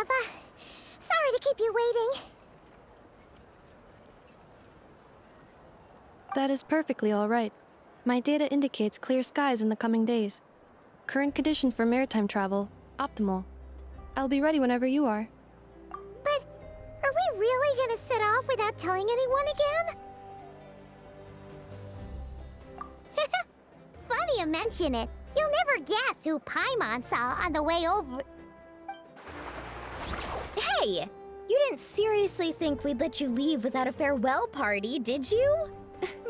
Eva. Sorry to keep you waiting. That is perfectly all right. My data indicates clear skies in the coming days. Current conditions for maritime travel, optimal. I'll be ready whenever you are. But are we really gonna set off without telling anyone again? Funny you mention it. You'll never guess who Paimon saw on the way over. Hey! You didn't seriously think we'd let you leave without a farewell party, did you?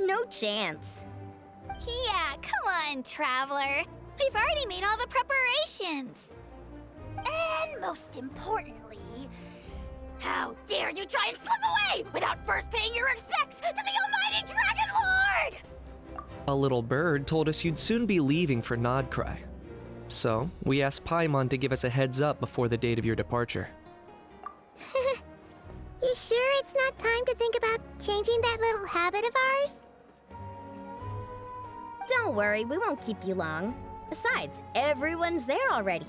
No chance. Yeah, come on, Traveler. We've already made all the preparations. And most importantly, how dare you try and slip away without first paying your respects to the almighty Dragon Lord! A little bird told us you'd soon be leaving for Nodcry. So, we asked Paimon to give us a heads up before the date of your departure. You sure it's not time to think about changing that little habit of ours? Don't worry, we won't keep you long. Besides, everyone's there already.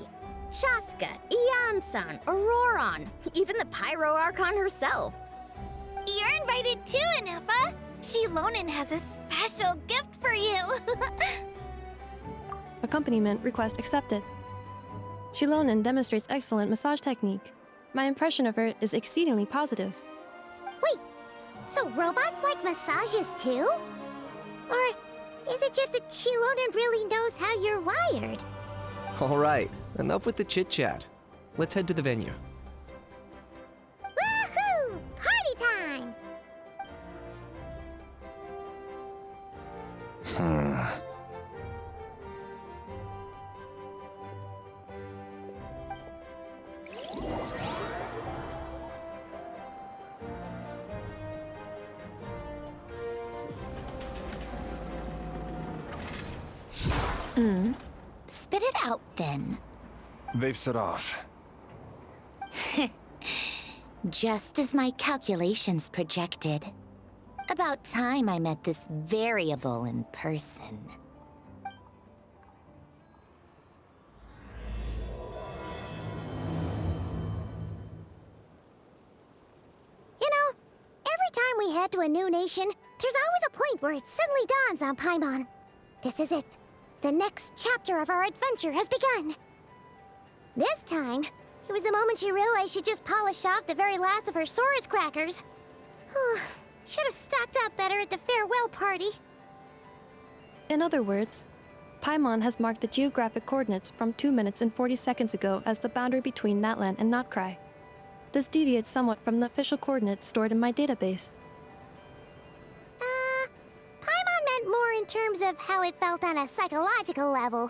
Shaska, Ian-san, Auroron, even the Pyro Archon herself. You're invited too, Anufa. Shilonen has a special gift for you. Accompaniment request accepted. Shilonen demonstrates excellent massage technique. My impression of her is exceedingly positive. Wait, so robots like massages too? Or is it just that Shilonen really knows how you're wired? Alright, enough with the chit-chat. Let's head to the venue. Woohoo! Party time! Spit it out, then. They've set off. Just as my calculations projected. About time I met this variable in person. You know, every time we head to a new nation, there's always a point where it suddenly dawns on Paimon. This is it. The next chapter of our adventure has begun. This time, it was the moment she realized she just polished off the very last of her Saurus crackers. Should have stocked up better at the farewell party. In other words, Paimon has marked the geographic coordinates from 2 minutes and 40 seconds ago as the boundary between Natlan and Notcry. This deviates somewhat from the official coordinates stored in my database. Paimon meant more in terms of how it felt on a psychological level.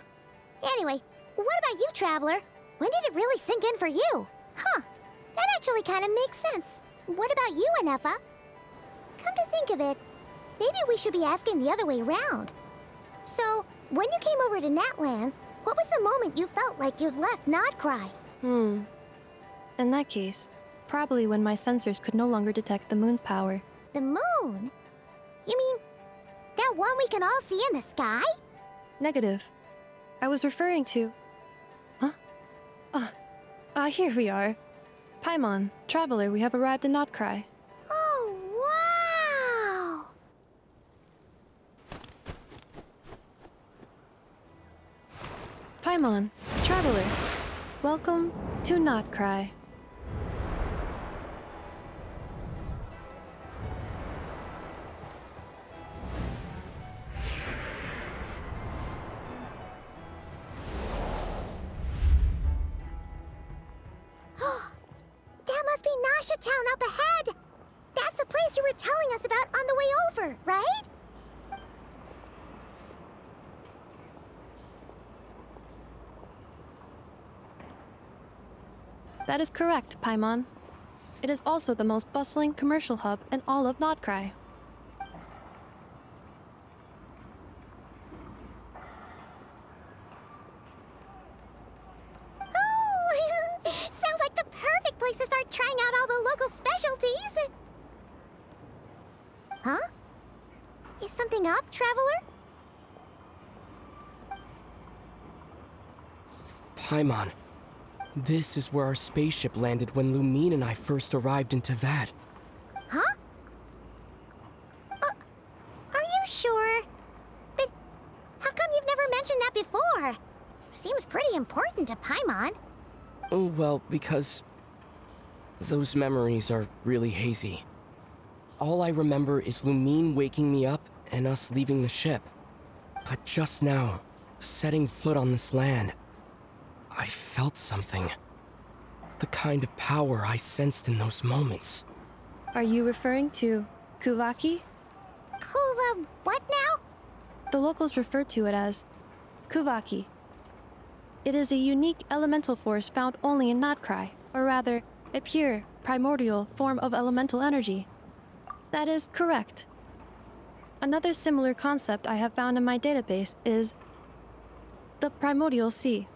Anyway, what about you, Traveler? When did it really sink in for you? Huh, that actually kind of makes sense. What about you, Anefa? Come to think of it, maybe we should be asking the other way around. So, when you came over to Natlan, what was the moment you felt like you'd left Nodcry? In that case, probably when my sensors could no longer detect the moon's power. The moon? You mean, that one we can all see in the sky? Negative. I was referring to... Here we are. Paimon, Traveler, we have arrived in Notcry. Oh, wow! Paimon, Traveler, welcome to Notcry. That must be Nasha Town up ahead! That's the place you were telling us about on the way over, right? That is correct, Paimon. It is also the most bustling commercial hub in all of Notcry. Oh! Sounds like the perfect place to start trying out all the local specialties! Huh? Is something up, Traveler? Paimon, This is where our spaceship landed when Lumine and I first arrived in Teyvat. Huh? Are you sure? But how come you've never mentioned that before? Seems pretty important to Paimon. Oh, well, because those memories are really hazy. All I remember is Lumine waking me up and us leaving the ship. But just now, setting foot on this land, I felt something. The kind of power I sensed in those moments. Are you referring to Kuvaki? Kuva, what now? The locals refer to it as Kuvaki. It is a unique elemental force found only in Notcry, or rather, a pure, primordial form of elemental energy. That is correct. Another similar concept I have found in my database is the primordial sea.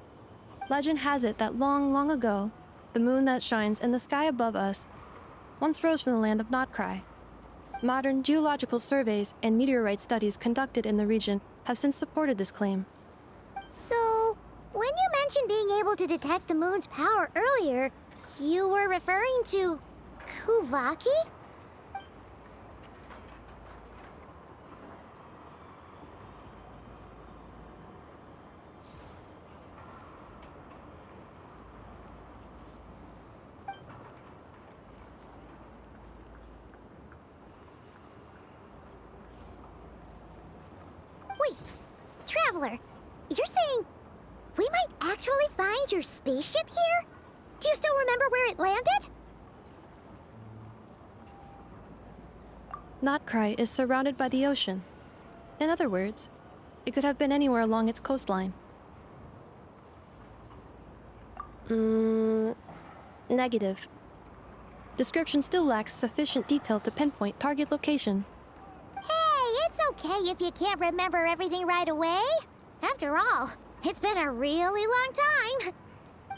Legend has it that long, long ago, the moon that shines in the sky above us once rose from the land of Notcry. Modern geological surveys and meteorite studies conducted in the region have since supported this claim. So, when you mentioned being able to detect the moon's power earlier, you were referring to Kuvaki? Wait, Traveler, you're saying we might actually find your spaceship here? Do you still remember where it landed? Notcry is surrounded by the ocean. In other words, it could have been anywhere along its coastline. Negative. Description still lacks sufficient detail to pinpoint target location. Hey, it's okay if you can't remember everything right away. After all, it's been a really long time.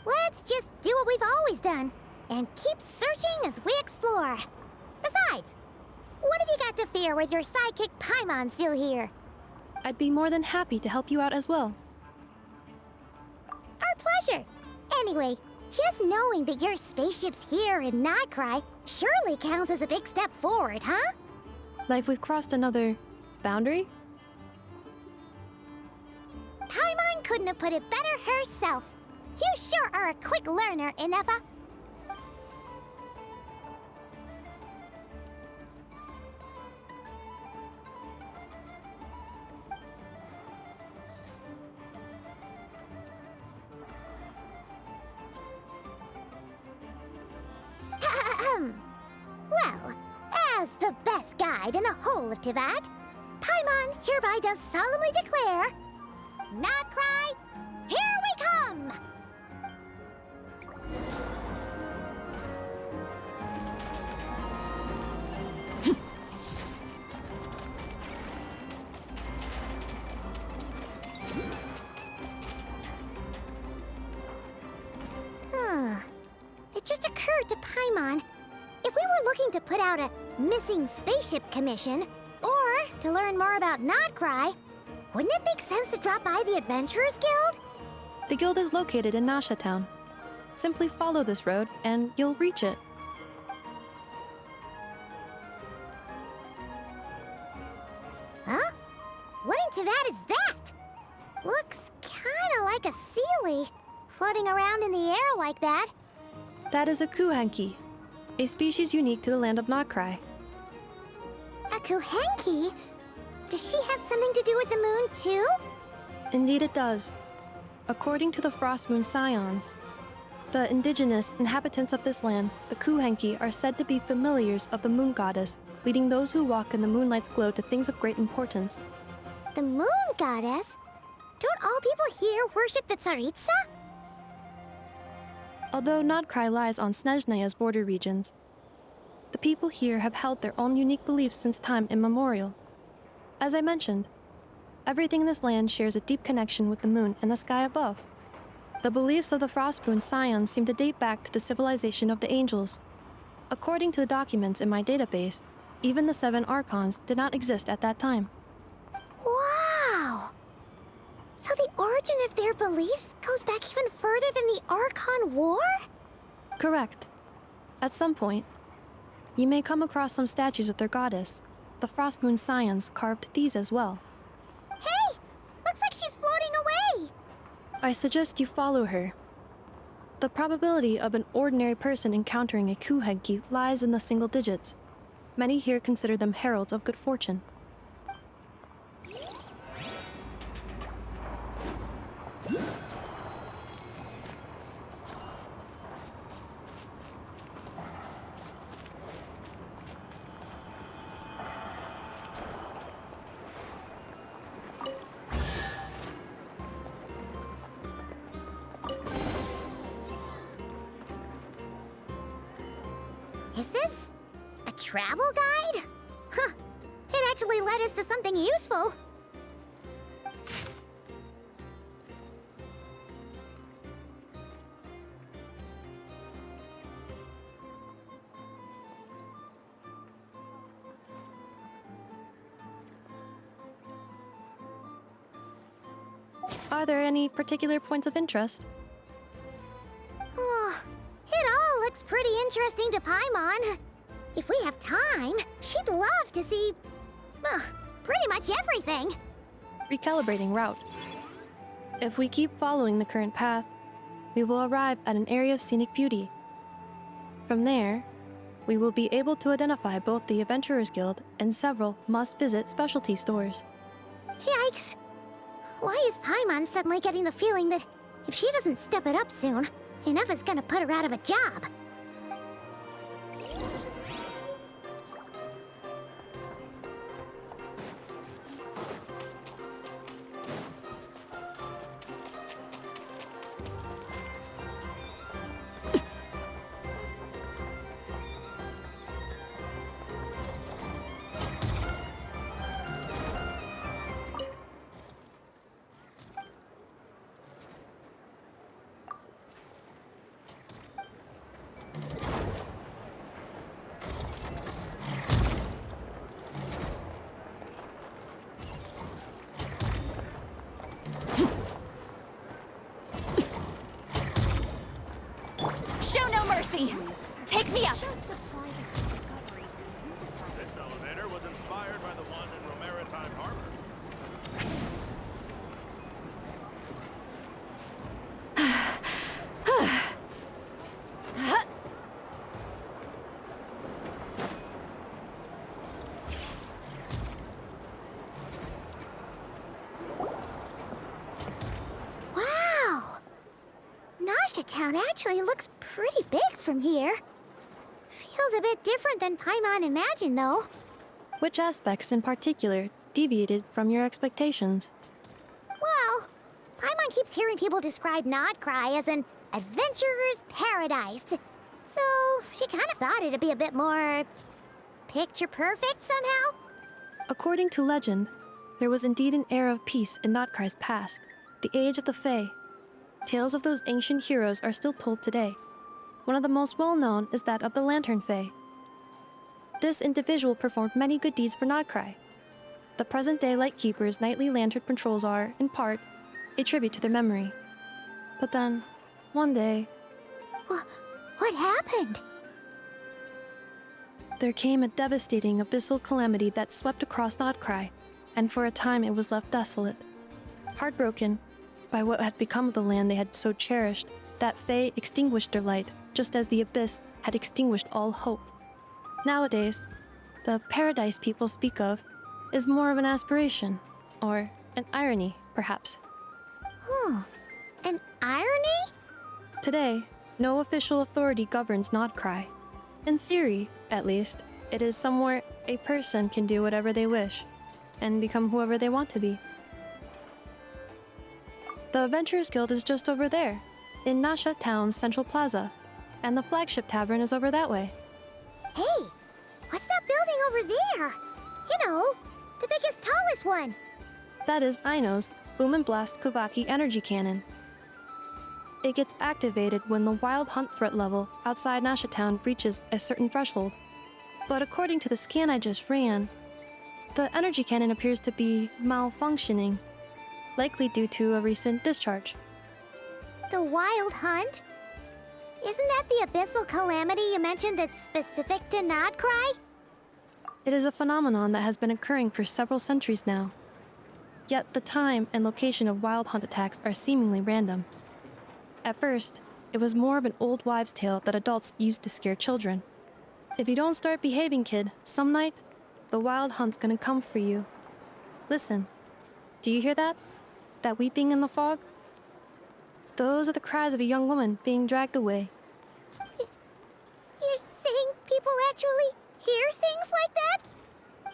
Let's just do what we've always done, and keep searching as we explore. Besides, what have you got to fear with your sidekick Paimon still here? I'd be more than happy to help you out as well. Our pleasure. Anyway, just knowing that your spaceship's here in Notcry surely counts as a big step forward, huh? Like we've crossed another boundary? Paimon couldn't have put it better herself. You sure are a quick learner, Inefa. Well, as the best guide in the whole of Teyvat, Paimon hereby does solemnly declare, Notcry, here we come! It just occurred to Paimon, if we were looking to put out a missing spaceship commission, or to learn more about Notcry, wouldn't it make sense to drop by the Adventurers Guild? The guild is located in Nasha Town. Simply follow this road and you'll reach it. Huh? What in Teyvat is that? Looks kinda like a Sealy, floating around in the air like that. That is a Kuhenki, a species unique to the land of Notcry. A Kuhenki? Does she have something to do with the moon, too? Indeed it does. According to the Frost Moon Scions, the indigenous inhabitants of this land, the Kuhenki, are said to be familiars of the moon goddess, leading those who walk in the moonlight's glow to things of great importance. The moon goddess? Don't all people here worship the Tsaritsa? Although Notcry lies on Snezhnaya's border regions, the people here have held their own unique beliefs since time immemorial. As I mentioned, everything in this land shares a deep connection with the moon and the sky above. The beliefs of the Frostmoon Scions seem to date back to the civilization of the angels. According to the documents in my database, even the 7 Archons did not exist at that time. Wow! So the origin imagine if their beliefs goes back even further than the Archon War? Correct. At some point, you may come across some statues of their goddess. The Frostmoon Scions carved these as well. Hey! Looks like she's floating away! I suggest you follow her. The probability of an ordinary person encountering a Kuhenki lies in the single digits. Many here consider them heralds of good fortune. Is this a travel guide? Huh. It actually led us to something useful. Are there any particular points of interest? Oh, it all looks pretty interesting to Paimon. If we have time, she'd love to see, pretty much everything. Recalibrating route. If we keep following the current path, we will arrive at an area of scenic beauty. From there, we will be able to identify both the Adventurers Guild and several must-visit specialty stores. Yikes! Why is Paimon suddenly getting the feeling that if she doesn't step it up soon, Ineva's gonna put her out of a job? Show no mercy! Take me up! This elevator was inspired by the one in Romaritime Harbor. Wow! Nasha Town actually looks pretty big from here. Feels a bit different than Paimon imagined, though. Which aspects in particular deviated from your expectations? Well, Paimon keeps hearing people describe Nodcry as an adventurer's paradise. So she kind of thought it'd be a bit more picture perfect somehow. According to legend, there was indeed an era of peace in Notcry's past, the age of the Fae. Tales of those ancient heroes are still told today. One of the most well-known is that of the Lantern Fae. This individual performed many good deeds for Nodcry. The present-day Lightkeeper's nightly lantern patrols are, in part, a tribute to their memory. But then, one day, What happened? there came a devastating abyssal calamity that swept across Nodcry, and for a time it was left desolate. Heartbroken by what had become of the land they had so cherished, that Fae extinguished their light, just as the abyss had extinguished all hope. Nowadays, the paradise people speak of is more of an aspiration, or an irony, perhaps. An irony? Today, no official authority governs Nodcry. In theory, at least, it is somewhere a person can do whatever they wish, and become whoever they want to be. The Adventurers Guild is just over there, in Nasha Town's Central Plaza, and the flagship tavern is over that way. Hey, what's that building over there? You know, the biggest, tallest one. That is Aino's Boom and Blast Kuvaki energy cannon. It gets activated when the wild hunt threat level outside Nasha Town reaches a certain threshold. But according to the scan I just ran, the energy cannon appears to be malfunctioning. likely due to a recent discharge. The Wild Hunt? Isn't that the abyssal calamity you mentioned that's specific to Nodcry? It is a phenomenon that has been occurring for several centuries now. Yet the time and location of wild hunt attacks are seemingly random. At first, it was more of an old wives' tale that adults used to scare children. If you don't start behaving, kid, some night, the wild hunt's gonna come for you. Listen, do you hear that? That weeping in the fog? Those are the cries of a young woman being dragged away. You're saying people actually hear things like that?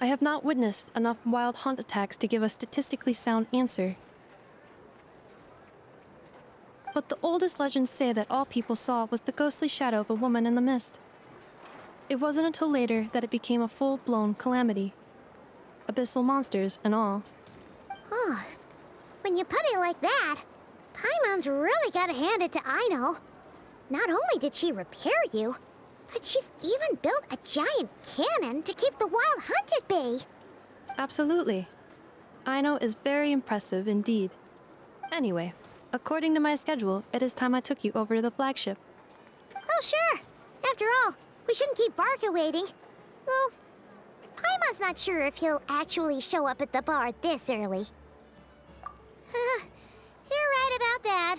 I have not witnessed enough wild hunt attacks to give a statistically sound answer. But the oldest legends say that all people saw was the ghostly shadow of a woman in the mist. It wasn't until later that it became a full-blown calamity. Abyssal monsters and all. Oh, when you put it like that, Paimon's really gotta hand it to Aino. Not only did she repair you, but she's even built a giant cannon to keep the wild hunt at bay. Absolutely. Aino is very impressive indeed. Anyway, according to my schedule, it is time I took you over to the flagship. Oh, sure. After all, we shouldn't keep Varka waiting. Well, Paimon's not sure if he'll actually show up at the bar this early. You're right about that.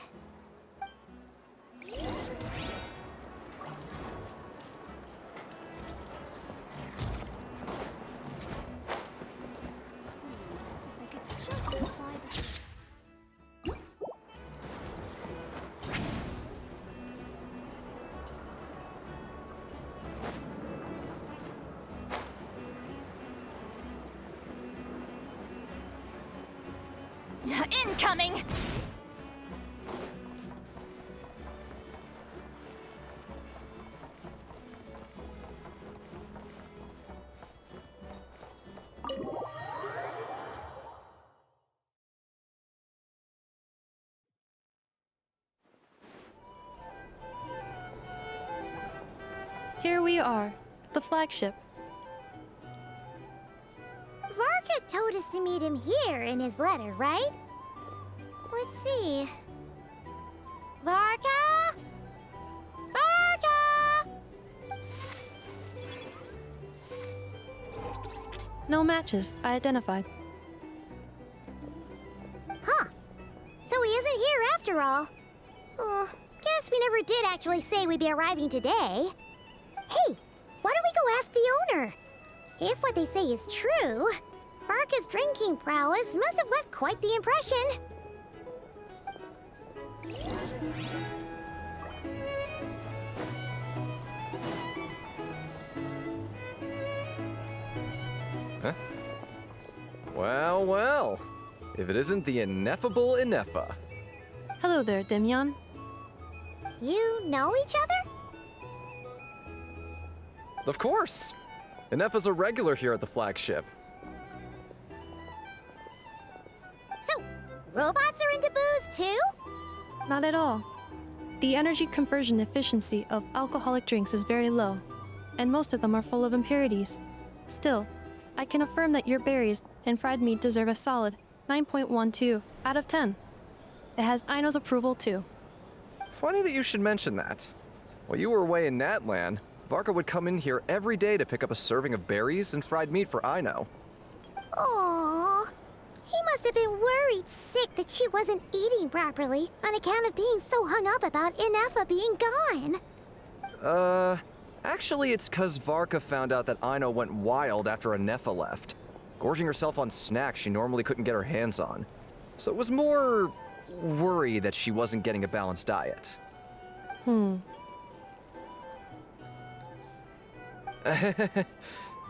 Incoming! Here we are, the flagship. Varka told us to meet him here in his letter, right? Let's see. Varka? Varka! No matches, I identified. Huh. So he isn't here after all. Oh, guess we never did actually say we'd be arriving today. Hey, why don't we go ask the owner? If what they say is true, Varka's drinking prowess must have left quite the impression. Huh? Well, well. If it isn't the ineffable Ineffa. Hello there, Demyon. You know each other? Of course! Ineffa's a regular here at the flagship. So, robots are into booze too? Not at all. The energy conversion efficiency of alcoholic drinks is very low, and most of them are full of impurities. Still, I can affirm that your berries and fried meat deserve a solid 9.12 out of 10. It has Aino's approval too. Funny that you should mention that. While you were away in Natlan, Varka would come in here every day to pick up a serving of berries and fried meat for Aino. Aww. He must have been worried sick that she wasn't eating properly on account of being so hung up about Ineffa being gone. Actually it's 'cause Varka found out that Aino went wild after Ineffa left, gorging herself on snacks she normally couldn't get her hands on. So it was more worry that she wasn't getting a balanced diet. I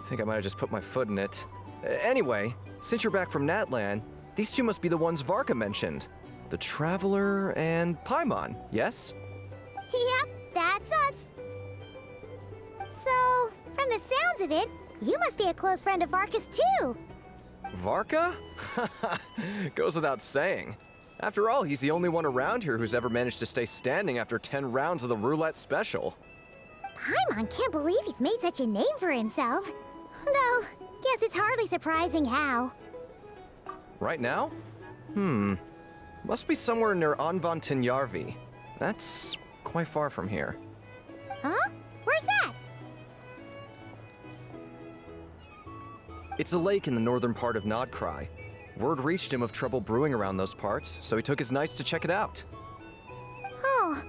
think I might have just put my foot in it. Anyway, since you're back from Natlan, these two must be the ones Varka mentioned. The Traveler and Paimon, yes? Yep, that's us. So, from the sounds of it, you must be a close friend of Varka's too. Varka? Goes without saying. After all, he's the only one around here who's ever managed to stay standing after 10 rounds of the roulette special. Paimon can't believe he's made such a name for himself. Though, guess it's hardly surprising how. Right now? Must be somewhere near Anvantinjarvi. That's quite far from here. Huh? Where's that? It's a lake in the northern part of Nodcry. Word reached him of trouble brewing around those parts, so he took his knights to check it out. Oh.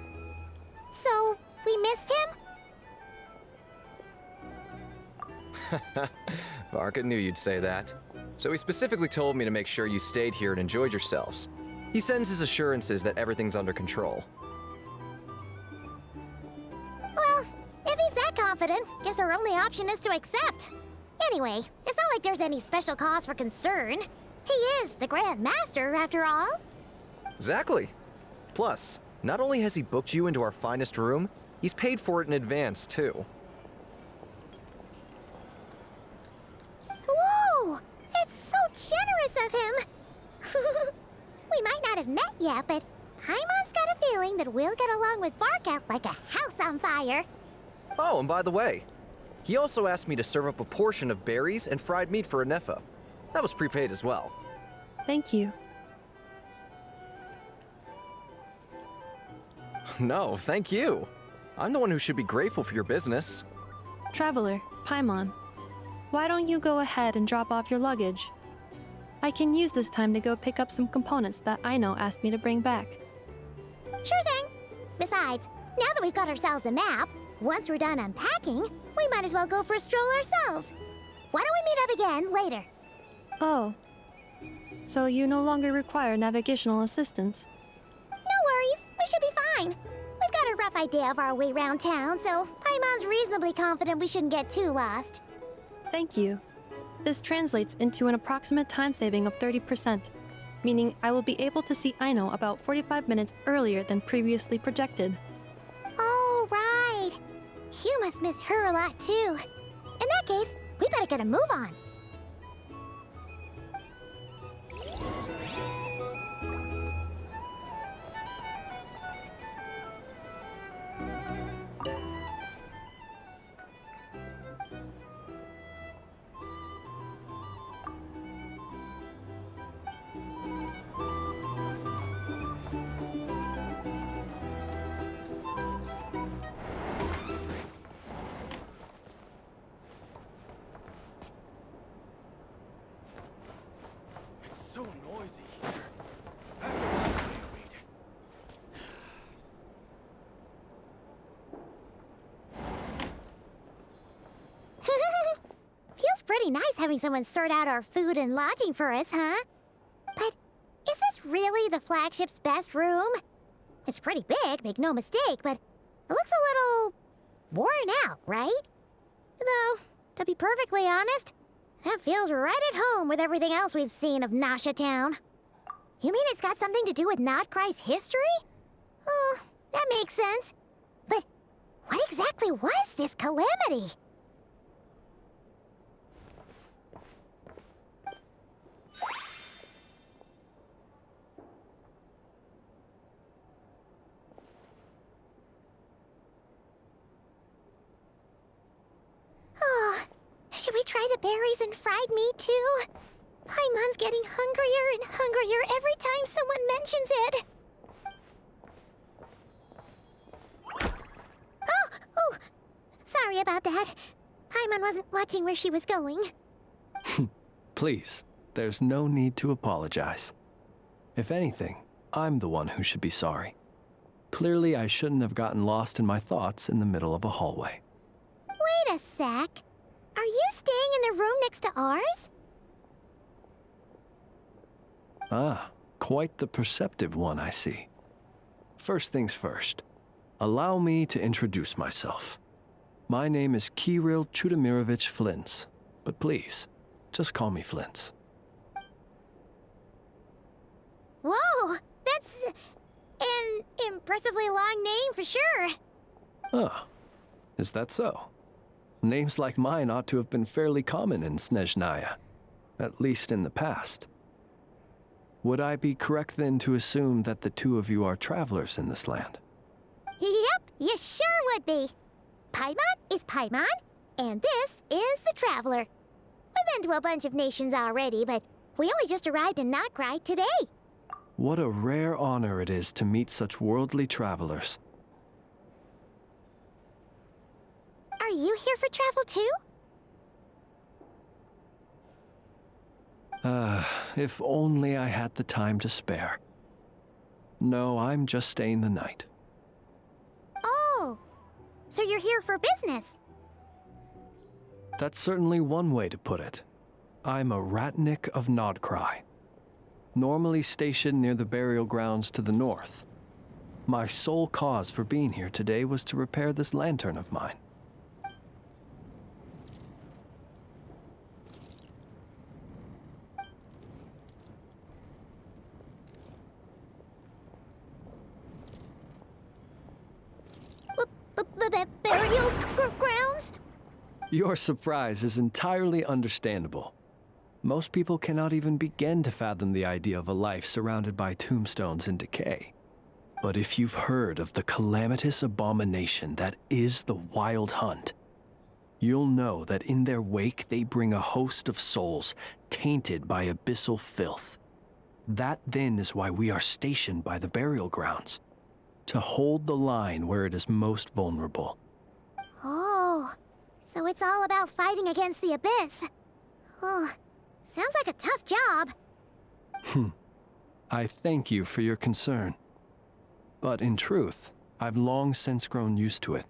So, we missed him? Varka knew you'd say that. So he specifically told me to make sure you stayed here and enjoyed yourselves. He sends his assurances that everything's under control. Well, if he's that confident, guess our only option is to accept. Anyway, it's not like there's any special cause for concern. He is the Grand Master, after all. Exactly. Plus, not only has he booked you into our finest room, he's paid for it in advance, too. Whoa! It's so generous of him! We might not have met yet, but Paimon's got a feeling that we'll get along with Varka like a house on fire. Oh, and by the way, he also asked me to serve up a portion of berries and fried meat for Anefa. That was prepaid as well. Thank you. No, thank you. I'm the one who should be grateful for your business. Traveler, Paimon, why don't you go ahead and drop off your luggage? I can use this time to go pick up some components that Aino asked me to bring back. Sure thing. Besides, now that we've got ourselves a map, once we're done unpacking, we might as well go for a stroll ourselves. Why don't we meet up again later? Oh. So you no longer require navigational assistance? No worries, we should be fine. We've got a rough idea of our way around town, so Paimon's reasonably confident we shouldn't get too lost. Thank you. This translates into an approximate time saving of 30%, meaning I will be able to see Aino about 45 minutes earlier than previously projected. Oh, right. You must miss her a lot, too. In that case, we better get a move on. It's so noisy here. Back to my way, Feels pretty nice having someone sort out our food and lodging for us, huh? But is this really the flagship's best room? It's pretty big, make no mistake, but it looks a little worn out, right? Though, to be perfectly honest, that feels right at home with everything else we've seen of Nasha Town. You mean it's got something to do with Nodcry's history? Oh, that makes sense. But what exactly was this calamity? Oh, should we try the berries and fried meat too? Paimon's getting hungrier and hungrier every time someone mentions it. Oh, sorry about that. Paimon wasn't watching where she was going. Please, there's no need to apologize. If anything, I'm the one who should be sorry. Clearly, I shouldn't have gotten lost in my thoughts in the middle of a hallway. Wait a sec. Are you staying in the room next to ours? Ah, quite the perceptive one, I see. First things first, allow me to introduce myself. My name is Kirill Chudamirovich Flintz, but please, just call me Flintz. Whoa, that's an impressively long name for sure. Ah, is that so? Names like mine ought to have been fairly common in Snezhnaya, at least in the past. Would I be correct then to assume that the two of you are travelers in this land? Yep, you sure would be. Paimon is Paimon, and this is the Traveler. We've been to a bunch of nations already, but we only just arrived in Nodcry today. What a rare honor it is to meet such worldly travelers. Are you here for travel too? If only I had the time to spare. No, I'm just staying the night. Oh, so you're here for business? That's certainly one way to put it. I'm a Ratnik of Nodcry, normally stationed near the burial grounds to the north. My sole cause for being here today was to repair this lantern of mine. Burial grounds? Your surprise is entirely understandable. Most people cannot even begin to fathom the idea of a life surrounded by tombstones and decay. But if you've heard of the calamitous abomination that is the Wild Hunt, you'll know that in their wake they bring a host of souls tainted by abyssal filth. That then is why we are stationed by the burial grounds, to hold the line where it is most vulnerable. Oh, so it's all about fighting against the abyss. Oh, sounds like a tough job. I thank you for your concern. But in truth, I've long since grown used to it.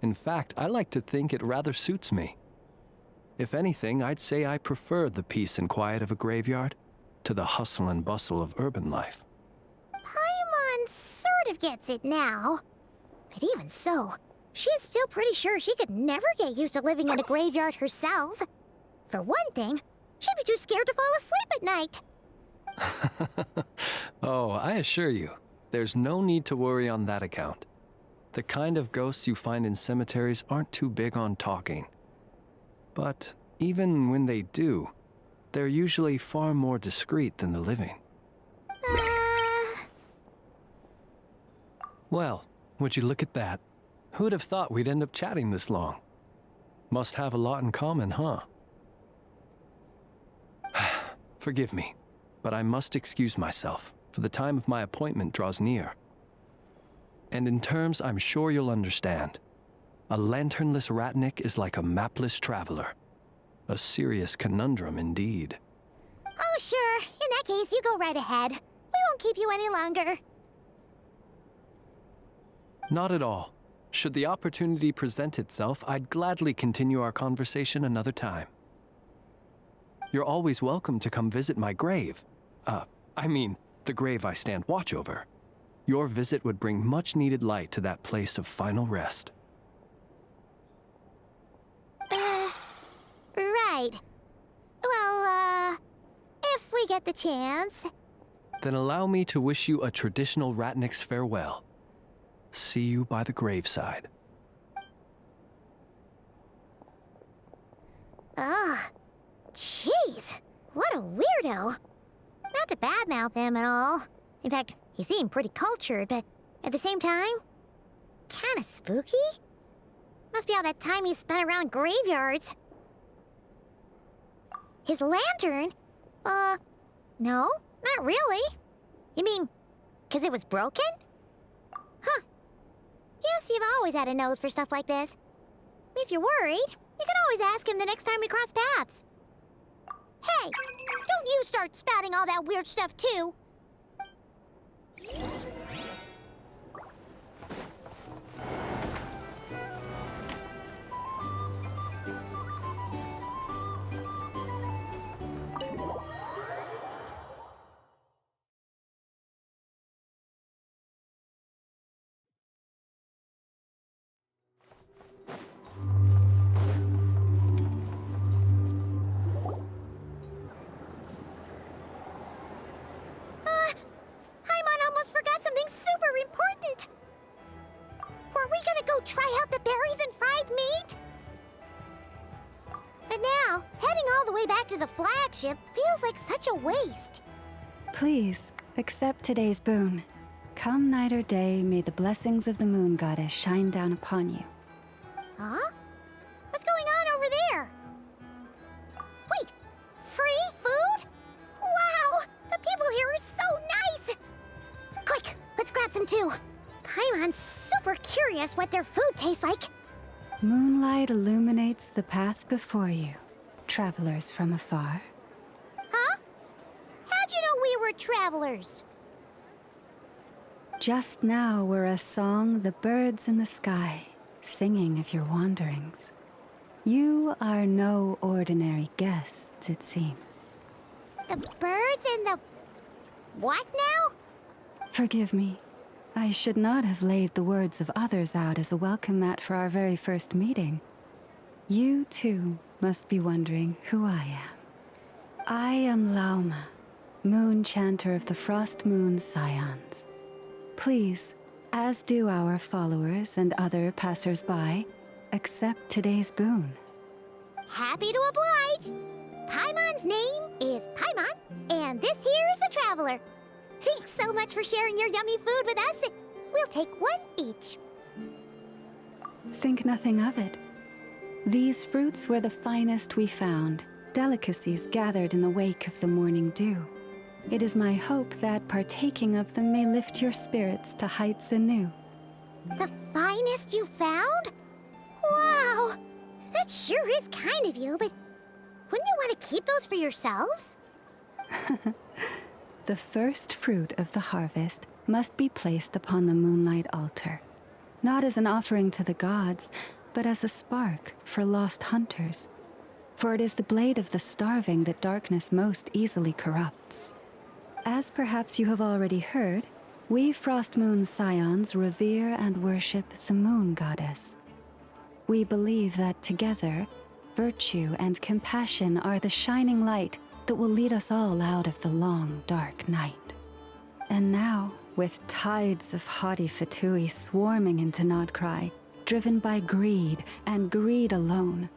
In fact, I like to think it rather suits me. If anything, I'd say I prefer the peace and quiet of a graveyard to the hustle and bustle of urban life. Paimon sort of gets it now. But even so, she's still pretty sure she could never get used to living in a graveyard herself. For one thing, she'd be too scared to fall asleep at night. Oh, I assure you, there's no need to worry on that account. The kind of ghosts you find in cemeteries aren't too big on talking. But even when they do, they're usually far more discreet than the living. Well, would you look at that? Who'd have thought we'd end up chatting this long? Must have a lot in common, huh? Forgive me, but I must excuse myself, for the time of my appointment draws near. And in terms I'm sure you'll understand, a lanternless Ratnik is like a mapless traveler. A serious conundrum indeed. Oh, sure. In that case, you go right ahead. We won't keep you any longer. Not at all. Should the opportunity present itself, I'd gladly continue our conversation another time. You're always welcome to come visit my grave. I mean, the grave I stand watch over. Your visit would bring much-needed light to that place of final rest. Right. Well, if we get the chance. Then allow me to wish you a traditional Ratnik's farewell. See you by the graveside. Ugh. Jeez. What a weirdo. Not to badmouth him at all. In fact, he seemed pretty cultured, but at the same time, kinda spooky? Must be all that time he spent around graveyards. His lantern? No, not really. You mean, 'cause it was broken? Huh. Guess you've always had a nose for stuff like this. If you're worried, you can always ask him the next time we cross paths. Hey, don't you start spouting all that weird stuff too. Paimon almost forgot something super important. Were we gonna go try out the berries and fried meat? But now, heading all the way back to the flagship feels like such a waste. Please, accept today's boon. Come night or day, may the blessings of the moon goddess shine down upon you. Huh? What's going on over there? Wait, free food? Wow, the people here are so too. Paimon's super curious what their food tastes like. Moonlight illuminates the path before you, travelers from afar. Huh? How'd you know we were travelers? Just now were a song the birds in the sky, singing of your wanderings. You are no ordinary guests, it seems. The birds and the... what now? Forgive me. I should not have laid the words of others out as a welcome mat for our very first meeting. You, too, must be wondering who I am. I am Lauma, moon chanter of the Frost Moon's Scions. Please, as do our followers and other passers-by, accept today's boon. Happy to oblige. Paimon's name is Paimon, and this here is the Traveler. Thanks so much for sharing your yummy food with us. We'll take one each. Think nothing of it. These fruits were the finest we found, delicacies gathered in the wake of the morning dew. It is my hope that partaking of them may lift your spirits to heights anew. The finest you found? Wow! That sure is kind of you, but wouldn't you want to keep those for yourselves? The first fruit of the harvest must be placed upon the moonlight altar, not as an offering to the gods, but as a spark for lost hunters. For it is the blade of the starving that darkness most easily corrupts. As perhaps you have already heard, we Frost Moon's Scions revere and worship the moon goddess. We believe that together, virtue and compassion are the shining light that will lead us all out of the long, dark night. And now, with tides of haughty Fatui swarming into Nodcry, driven by greed and greed alone,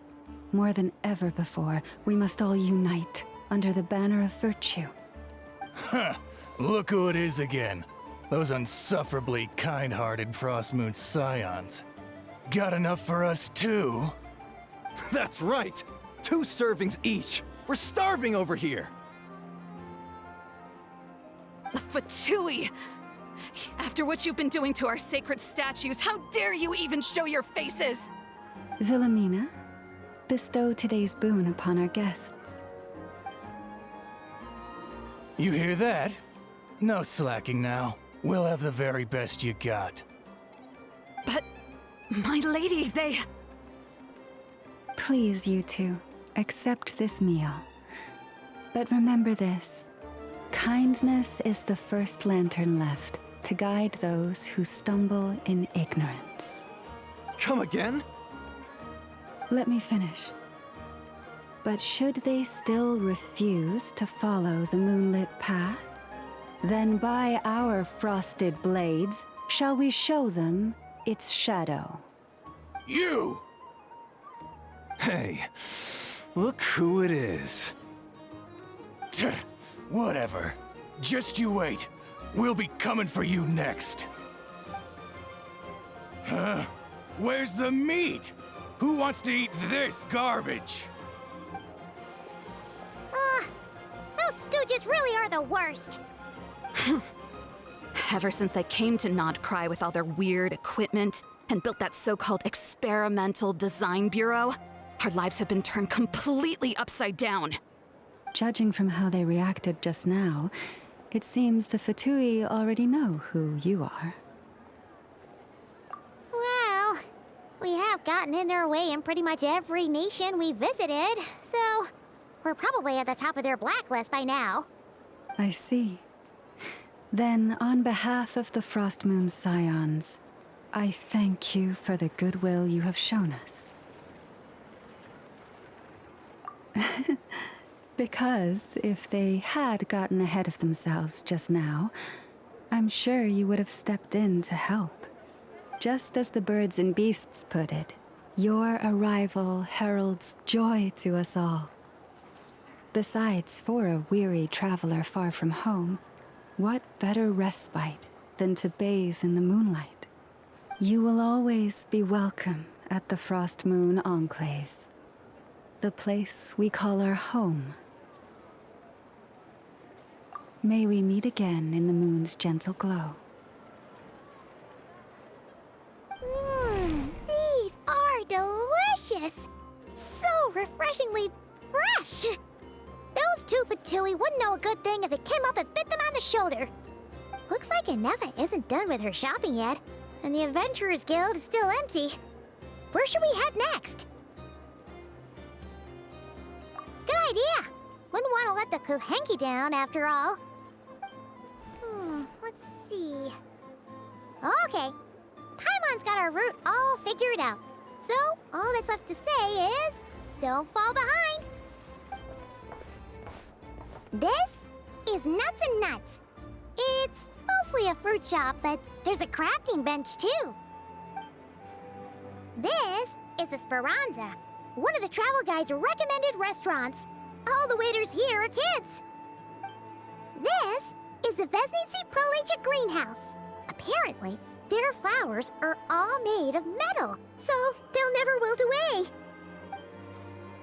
more than ever before, we must all unite under the banner of virtue. Huh, look who it is again. Those unsufferably kind-hearted Frost Moon Scions. Got enough for us too? That's right! 2 servings each! We're starving over here! Fatui! After what you've been doing to our sacred statues, how dare you even show your faces? Wilhelmina, bestow today's boon upon our guests. You hear that? No slacking now. We'll have the very best you got. But, my lady, they... Please, you two, accept this meal. But remember this. Kindness is the first lantern left to guide those who stumble in ignorance. Come again? Let me finish. But should they still refuse to follow the moonlit path, then by our frosted blades shall we show them its shadow. You! Hey, look who it is. Whatever. Just you wait. We'll be coming for you next. Huh? Where's the meat? Who wants to eat this garbage? Those stooges really are the worst. Ever since they came to Nodcry with all their weird equipment and built that so-called experimental design bureau, our lives have been turned completely upside down. Judging from how they reacted just now, it seems the Fatui already know who you are. Well, we have gotten in their way in pretty much every nation we visited, so we're probably at the top of their blacklist by now. I see. Then, on behalf of the Frost Moon Scions, I thank you for the goodwill you have shown us. Because if they had gotten ahead of themselves just now, I'm sure you would have stepped in to help. Just as the birds and beasts put it, your arrival heralds joy to us all. Besides, for a weary traveler far from home, what better respite than to bathe in the moonlight? You will always be welcome at the Frost Moon Enclave, the place we call our home. May we meet again in the moon's gentle glow. refreshingly fresh. Those two Fatui wouldn't know a good thing if it came up and bit them on the shoulder. Looks like Anefa isn't done with her shopping yet, and the Adventurers Guild is still empty. Where should we head next? Good idea. Wouldn't want to let the Kuhenki down, after all. Let's see. Okay. Paimon's got our route all figured out. So, all that's left to say is, don't fall behind. This is Nuts and Nuts. It's mostly a fruit shop, but there's a crafting bench too. This is the Speranza, one of the travel guide's recommended restaurants. All the waiters here are kids. This is the Vesnici Prolegia greenhouse. Apparently, their flowers are all made of metal, so they'll never wilt away.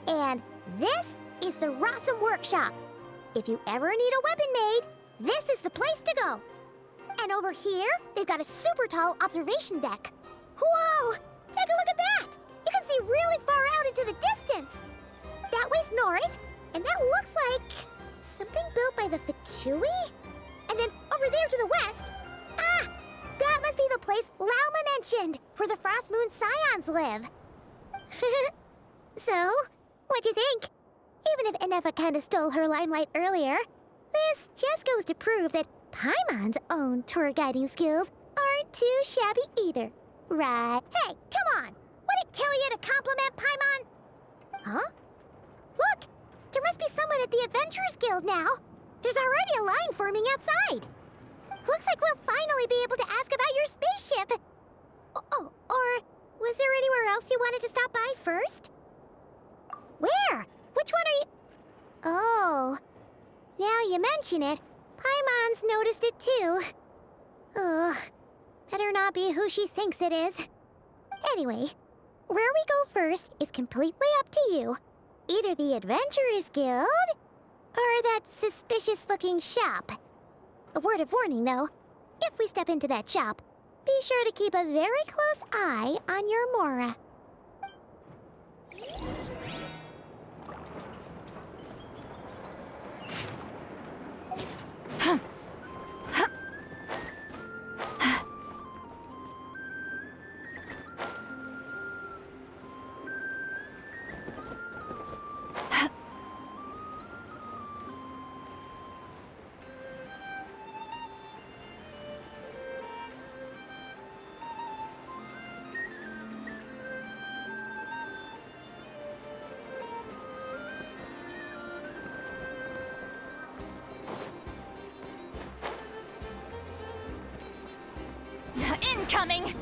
And this is the Rossum workshop. If you ever need a weapon made, this is the place to go. And over here, they've got a super tall observation deck. Whoa! Take a look at that! You can see really far out into the distance. That way's north, and that looks like something built by the Fatui? And then over there to the west, that must be the place Lauma mentioned, where the Frost Moon Scions live. So, what'd you think? Even if Anefa kinda stole her limelight earlier, this just goes to prove that Paimon's own tour guiding skills aren't too shabby either. Right? Hey, come on! Would it kill you to compliment Paimon? Huh? Look! There must be someone at the Adventurers Guild now. There's already a line forming outside. Looks like we'll finally be able to ask about your spaceship. Oh, or was there anywhere else you wanted to stop by first? Where? Which one are you... Oh, now you mention it, Paimon's noticed it too. Ugh, better not be who she thinks it is. Anyway, where we go first is completely up to you. Either the Adventurers Guild, or that suspicious-looking shop. A word of warning, though. If we step into that shop, be sure to keep a very close eye on your Mora. Incoming!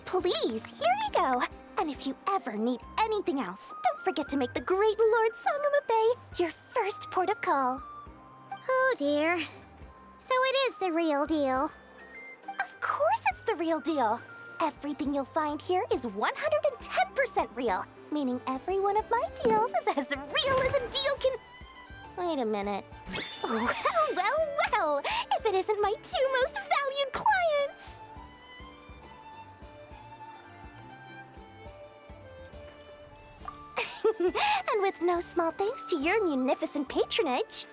Please, here you go. And if you ever need anything else, don't forget to make the great Lord Sangama Bay your first port of call. Oh dear. So it is the real deal. Of course it's the real deal. Everything you'll find here is 110% real, meaning every one of my deals is as real as a deal can... Wait a minute. Well, if it isn't my two most valued clients! And with no small thanks to your munificent patronage.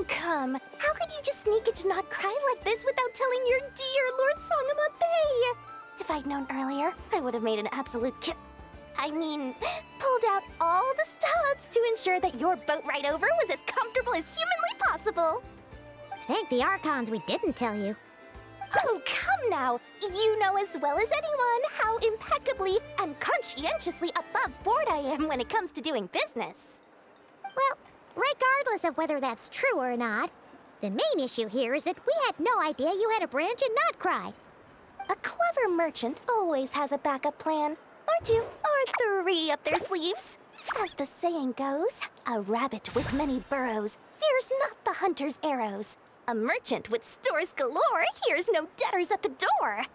Come. How could you just sneak into Not Cry like this without telling your dear Lord Sangama Bay? If I'd known earlier, I would have made an absolute pulled out all the stops to ensure that your boat ride over was as comfortable as humanly possible. Thank the Archons we didn't tell you. Oh, come now. You know as well as anyone how impeccably and conscientiously above board I am when it comes to doing business. Well, regardless of whether that's true or not, the main issue here is that we had no idea you had a branch in Not Cry. A clever merchant always has a backup plan. Or two, or three up their sleeves. As the saying goes, a rabbit with many burrows fears not the hunter's arrows. A merchant with stores galore hears no debtors at the door.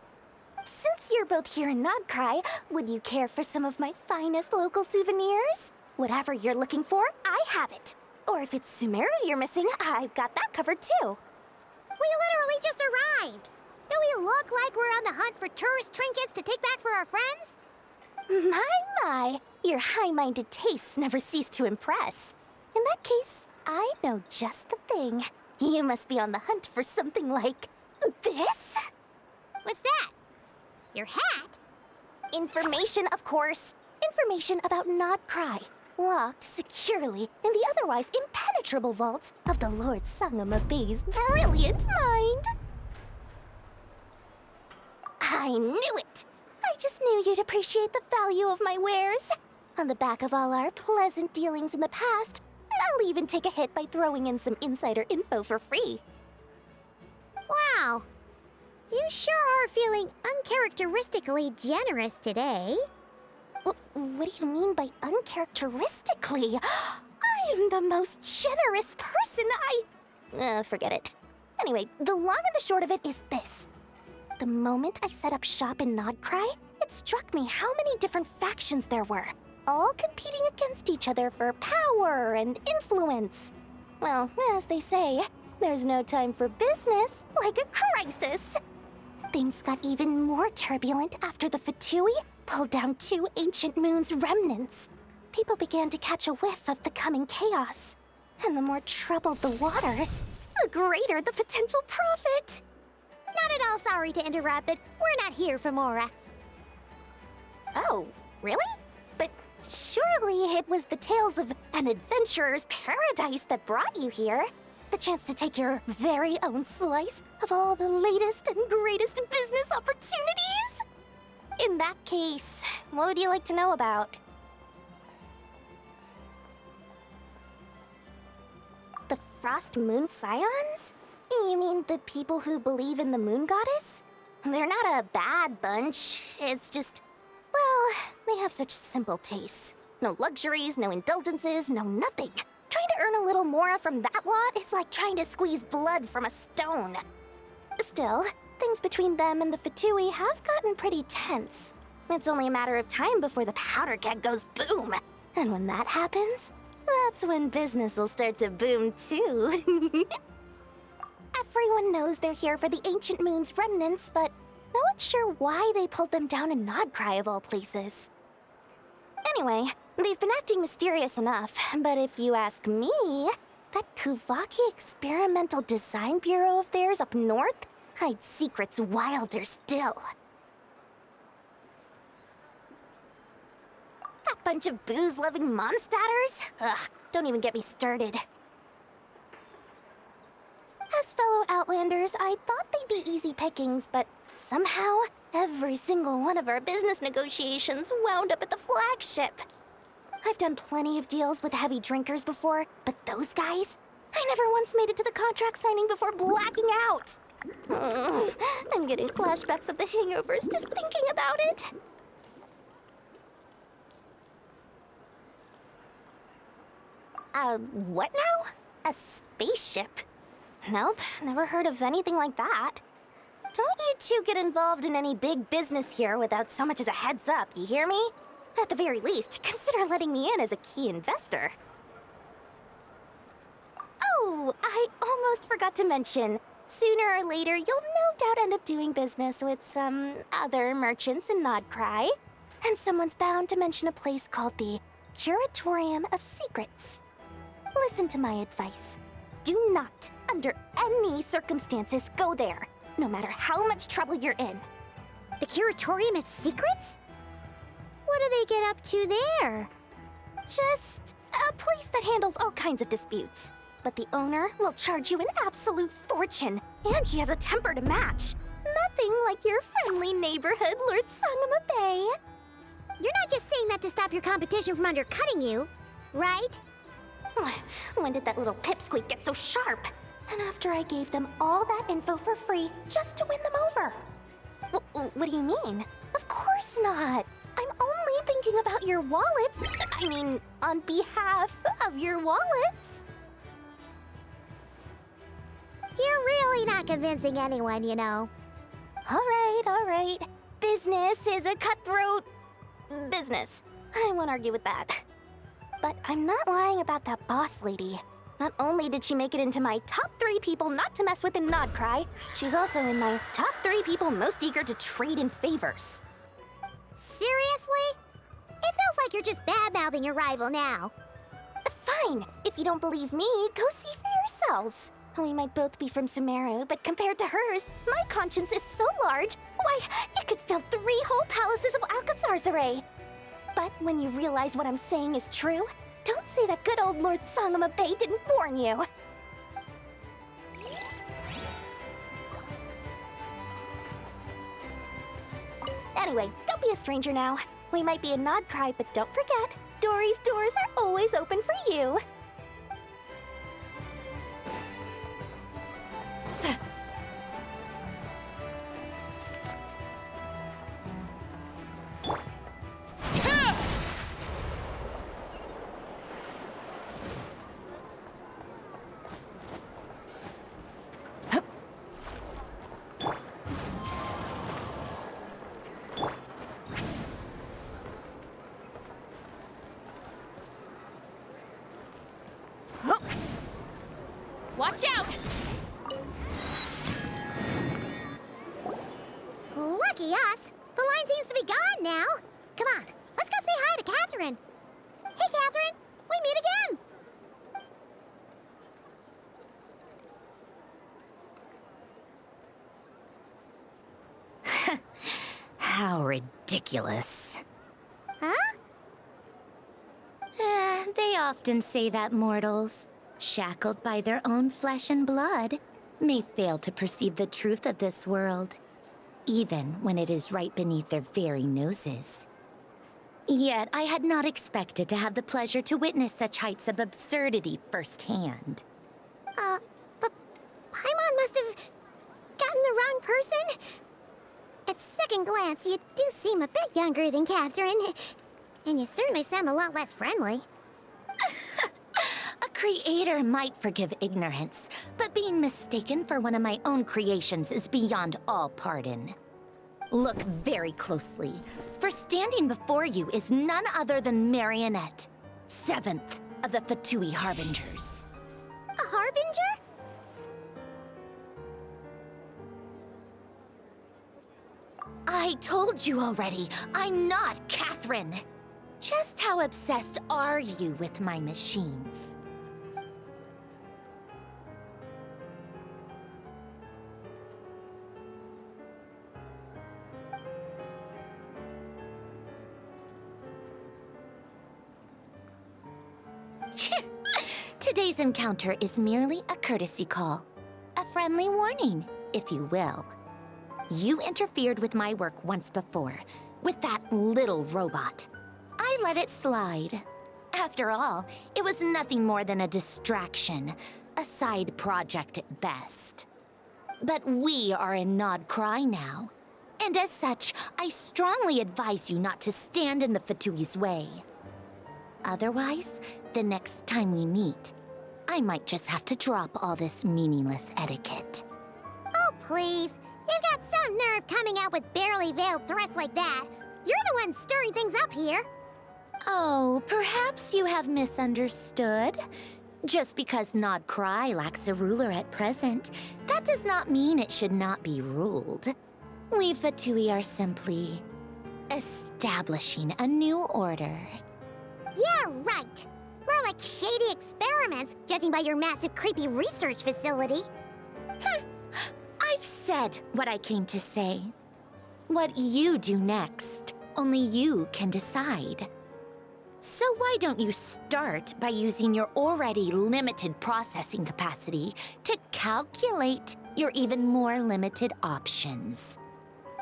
Since you're both here in Nodcry, would you care for some of my finest local souvenirs? Whatever you're looking for, I have it. Or if it's Sumeru you're missing, I've got that covered too. We literally just arrived. Do we look like we're on the hunt for tourist trinkets to take back for our friends? My, your high-minded tastes never cease to impress. In that case, I know just the thing. You must be on the hunt for something like this? What's that? Your hat? Information, of course. Information about Nodcry, locked securely in the otherwise impenetrable vaults of the Lord Sangama Bay's brilliant mind. I knew it! I just knew you'd appreciate the value of my wares. On the back of all our pleasant dealings in the past, I'll even take a hit by throwing in some insider info for free. Wow. You sure are feeling uncharacteristically generous today. What do you mean by uncharacteristically? I am the most generous person forget it. Anyway, the long and the short of it is this. The moment I set up shop in Nodcry, it struck me how many different factions there were, all competing against each other for power and influence. Well, as they say, there's no time for business like a crisis. Things got even more turbulent after the Fatui pulled down 2 ancient moon's remnants. People began to catch a whiff of the coming chaos. And the more troubled the waters, the greater the potential profit. Not at all sorry to interrupt, but we're not here for Mora. Oh, really? But surely it was the tales of an adventurer's paradise that brought you here. The chance to take your very own slice of all the latest and greatest business opportunities? In that case, what would you like to know about? The Frost Moon Scions? You mean the people who believe in the Moon Goddess? They're not a bad bunch. It's just, well, they have such simple tastes. No luxuries, no indulgences, no nothing. Trying to earn a little more from that lot is like trying to squeeze blood from a stone. Still, things between them and the Fatui have gotten pretty tense. It's only a matter of time before the powder keg goes boom. And when that happens, that's when business will start to boom too. Everyone knows they're here for the Ancient Moon's remnants, but no one's sure why they pulled them down in Nodcry of all places. Anyway, they've been acting mysterious enough, but if you ask me, that Kuvaki Experimental Design Bureau of theirs up north hides secrets wilder still. That bunch of booze-loving monstatters? Ugh, don't even get me started. As fellow Outlanders, I thought they'd be easy pickings, but somehow, every single one of our business negotiations wound up at the flagship. I've done plenty of deals with heavy drinkers before, but those guys? I never once made it to the contract signing before blacking out. I'm getting flashbacks of the hangovers just thinking about it. What now? A spaceship? Nope, never heard of anything like that. Don't you two get involved in any big business here without so much as a heads up, you hear me? At the very least, consider letting me in as a key investor. Oh, I almost forgot to mention. Sooner or later, you'll no doubt end up doing business with some other merchants in Nodcry. And someone's bound to mention a place called the Curatorium of Secrets. Listen to my advice. Do not, under any circumstances, go there, no matter how much trouble you're in. The Curatorium of Secrets? What do they get up to there? Just a place that handles all kinds of disputes. But the owner will charge you an absolute fortune, and she has a temper to match. Nothing like your friendly neighborhood, Lord Sangama Bay. You're not just saying that to stop your competition from undercutting you, right? When did that little pipsqueak get so sharp? And after I gave them all that info for free just to win them over. What do you mean? Of course not. I'm only thinking about your wallets. I mean, on behalf of your wallets. You're really not convincing anyone, you know. All right. Business is a cutthroat business. I won't argue with that. But I'm not lying about that boss lady. Not only did she make it into my top 3 people not to mess with in Nodcry, she's also in my top 3 people most eager to trade in favors. Seriously? It feels like you're just bad-mouthing your rival now. Fine. If you don't believe me, go see for yourselves. We might both be from Sumeru, but compared to hers, my conscience is so large, why, you could fill 3 whole palaces of Alcazar's array. But when you realize what I'm saying is true, don't say that good old Lord Sangama Bay didn't warn you. Anyway, don't be a stranger now. We might be a Nodcry, but don't forget, Dory's doors are always open for you. Watch out! Lucky us! The line seems to be gone now. Come on, let's go say hi to Catherine. Hey, Catherine, we meet again. How ridiculous. Huh? They often say that mortals, shackled by their own flesh and blood, may fail to perceive the truth of this world, even when it is right beneath their very noses. Yet I had not expected to have the pleasure to witness such heights of absurdity firsthand. But Paimon must have gotten the wrong person? At second glance, you do seem a bit younger than Catherine, and you certainly sound a lot less friendly. A creator might forgive ignorance, but being mistaken for one of my own creations is beyond all pardon. Look very closely, for standing before you is none other than Marionette, 7th of the Fatui Harbingers. A Harbinger? I told you already, I'm not Catherine. Just how obsessed are you with my machines? Today's encounter is merely a courtesy call. A friendly warning, if you will. You interfered with my work once before, with that little robot. I let it slide. After all, it was nothing more than a distraction, a side project at best. But we are in Nodcry now, and as such, I strongly advise you not to stand in the Fatui's way. Otherwise, the next time we meet, I might just have to drop all this meaningless etiquette. Oh, please. You've got some nerve coming out with barely veiled threats like that. You're the one stirring things up here. Oh, perhaps you have misunderstood. Just because Nodcry lacks a ruler at present, that does not mean it should not be ruled. We Fatui are simply establishing a new order. Yeah, right. More like shady experiments, judging by your massive, creepy research facility. I've said what I came to say. What you do next, only you can decide. So why don't you start by using your already limited processing capacity to calculate your even more limited options?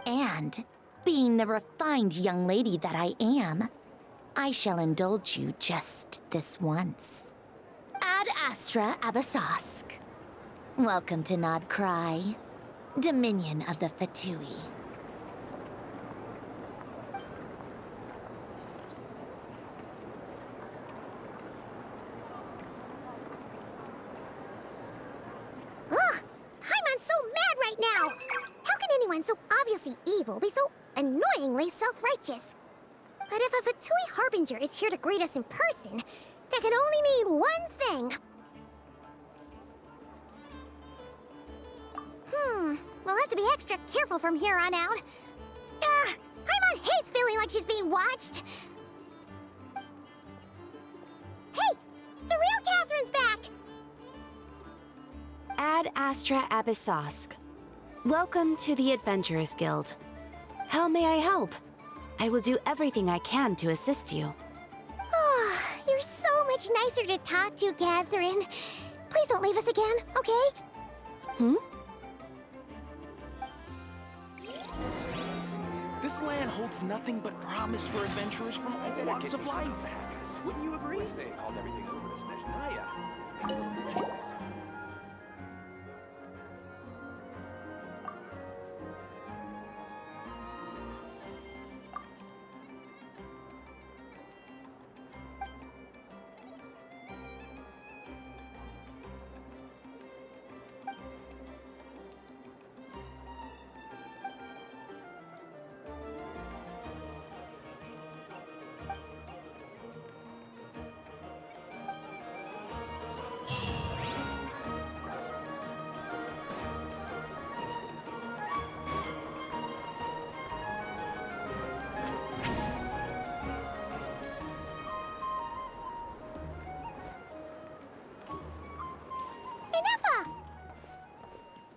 And, being the refined young lady that I am, I shall indulge you just this once. Ad Astra Abasask. Welcome to Nodcry, Dominion of the Fatui. Ugh! Paimon's so mad right now! How can anyone so obviously evil be so annoyingly self-righteous? But if a Fatui Harbinger is here to greet us in person, that can only mean one thing. extra careful from here on out. Paimon hates feeling like she's being watched. Hey! The real Catherine's back! Ad Astra Abyssosk. Welcome to the Adventurers Guild. How may I help? I will do everything I can to assist you. Oh, you're so much nicer to talk to, Catherine. Please don't leave us again, okay? This land holds nothing but promise for adventurers from all walks of life. Wouldn't you agree? They called everything over to Snezhnaya.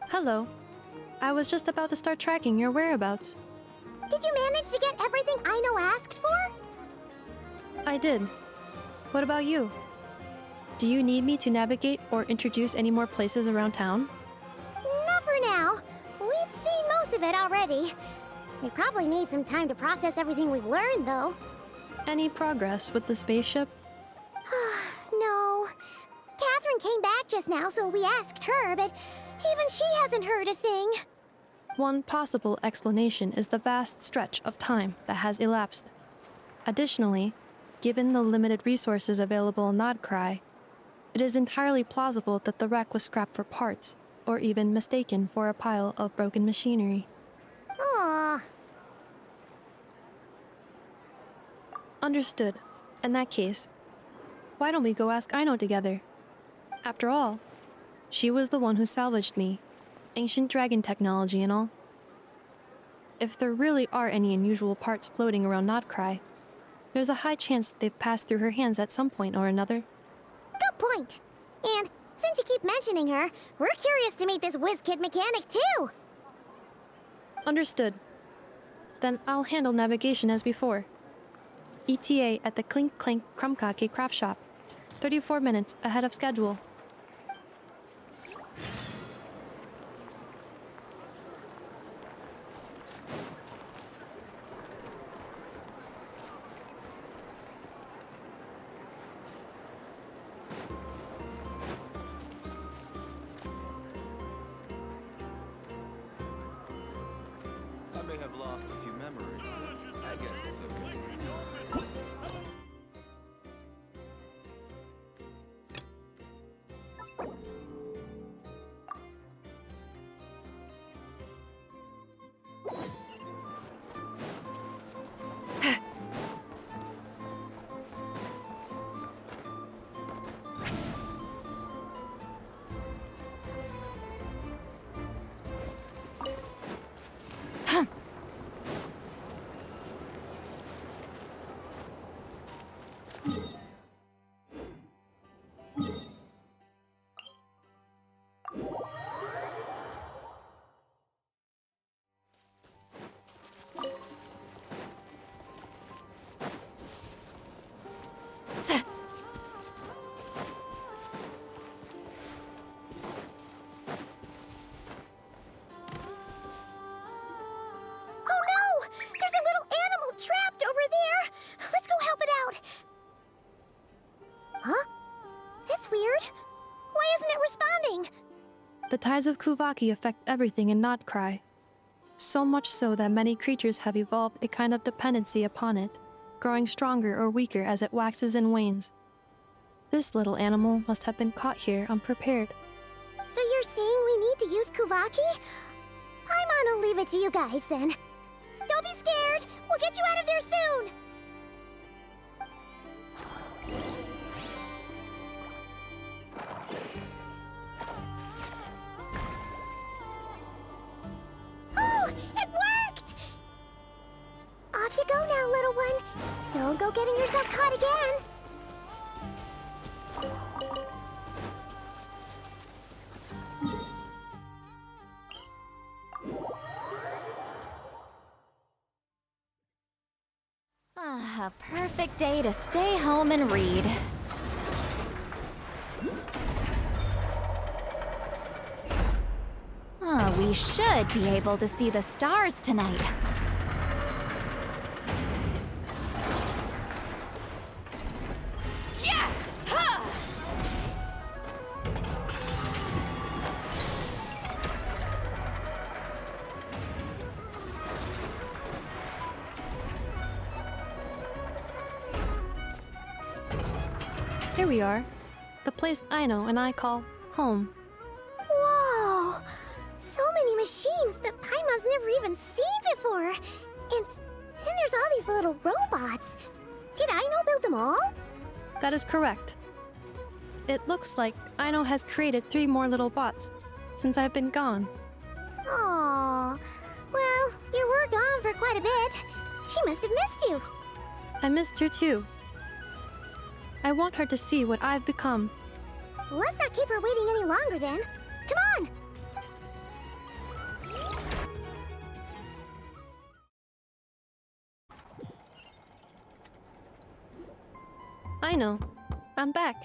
Hello. I was just about to start tracking your whereabouts. Did you manage to get everything Aino asked for? I did. What about you? Do you need me to navigate or introduce any more places around town? Not for now. We've seen most of it already. We probably need some time to process everything we've learned, though. Any progress with the spaceship? No. Catherine came back just now, so we asked her, but even she hasn't heard a thing. One possible explanation is the vast stretch of time that has elapsed. Additionally, given the limited resources available in Nodcry, it is entirely plausible that the wreck was scrapped for parts, or even mistaken for a pile of broken machinery. Aww. Understood. In that case, why don't we go ask Aino together? After all, she was the one who salvaged me. Ancient dragon technology and all. If there really are any unusual parts floating around Nodcry, there's a high chance they've passed through her hands at some point or another. Good point. And since you keep mentioning her, we're curious to meet this whiz-kid mechanic too. Understood. Then I'll handle navigation as before. ETA at the Clink Clank Krumkake craft shop. 34 minutes ahead of schedule. I may have lost a few memories. I guess it's okay. The tides of Kuvaki affect everything in Nodcry. So much so that many creatures have evolved a kind of dependency upon it, growing stronger or weaker as it waxes and wanes. This little animal must have been caught here unprepared. So you're saying we need to use Kuvaki? Paimon will leave it to you guys then. Don't be scared! We'll get you out of there soon! getting yourself caught again. A perfect day to stay home and read. We should be able to see the stars tonight. Yeah! Huh! Here we are. The place Aino and I call home. Whoa! So many machines that Paimon's never even seen before. And then there's all these little robots. Did Aino build them all? That is correct. It looks like Aino has created 3 more little bots since I've been gone. Aww. Well, you were gone for quite a bit. She must have missed you. I missed her too. I want her to see what I've become. Let's not keep her waiting any longer then. Come on! Aino, I'm back.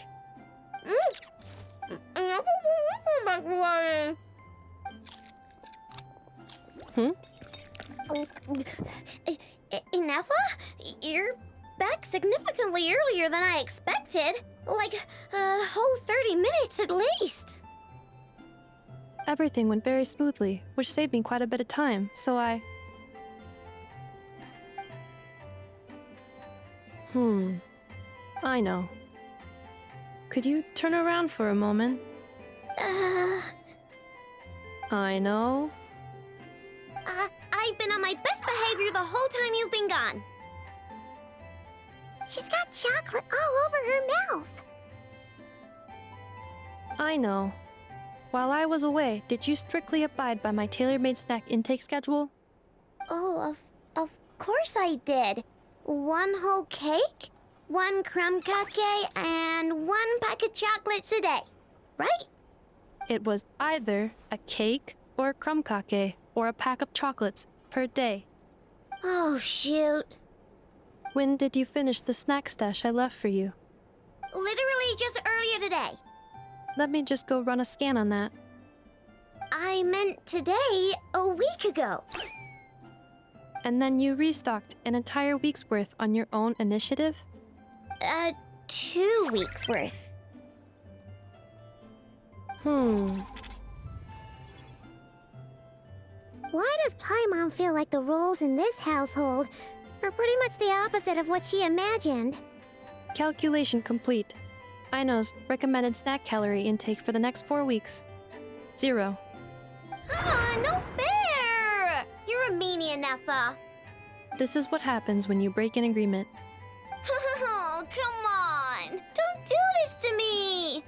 Ineffa? You're back significantly earlier than I expected. Like a whole 30 minutes at least. Everything went very smoothly, which saved me quite a bit of time, so I... I know. Could you turn around for a moment? I know. I've been on my best behavior the whole time you've been gone. She's got chocolate all over her mouth. I know. While I was away, did you strictly abide by my tailor-made snack intake schedule? Oh, of course I did. 1 whole cake, 1 crumb cupcake, and 1 pack of chocolates a day, right? It was either a cake or a crumb cake or a pack of chocolates per day. Oh, shoot. When did you finish the snack stash I left for you? Literally just earlier today. Let me just go run a scan on that. I meant today, a week ago. And then you restocked an entire week's worth on your own initiative? 2 weeks worth. Why does Paimon feel like the roles in this household are pretty much the opposite of what she imagined? Calculation complete. Aino's recommended snack calorie intake for the next 4 weeks. 0. No fair! You're a meanie, Ineffa. This is what happens when you break an agreement. Oh, come on! Don't do this to me!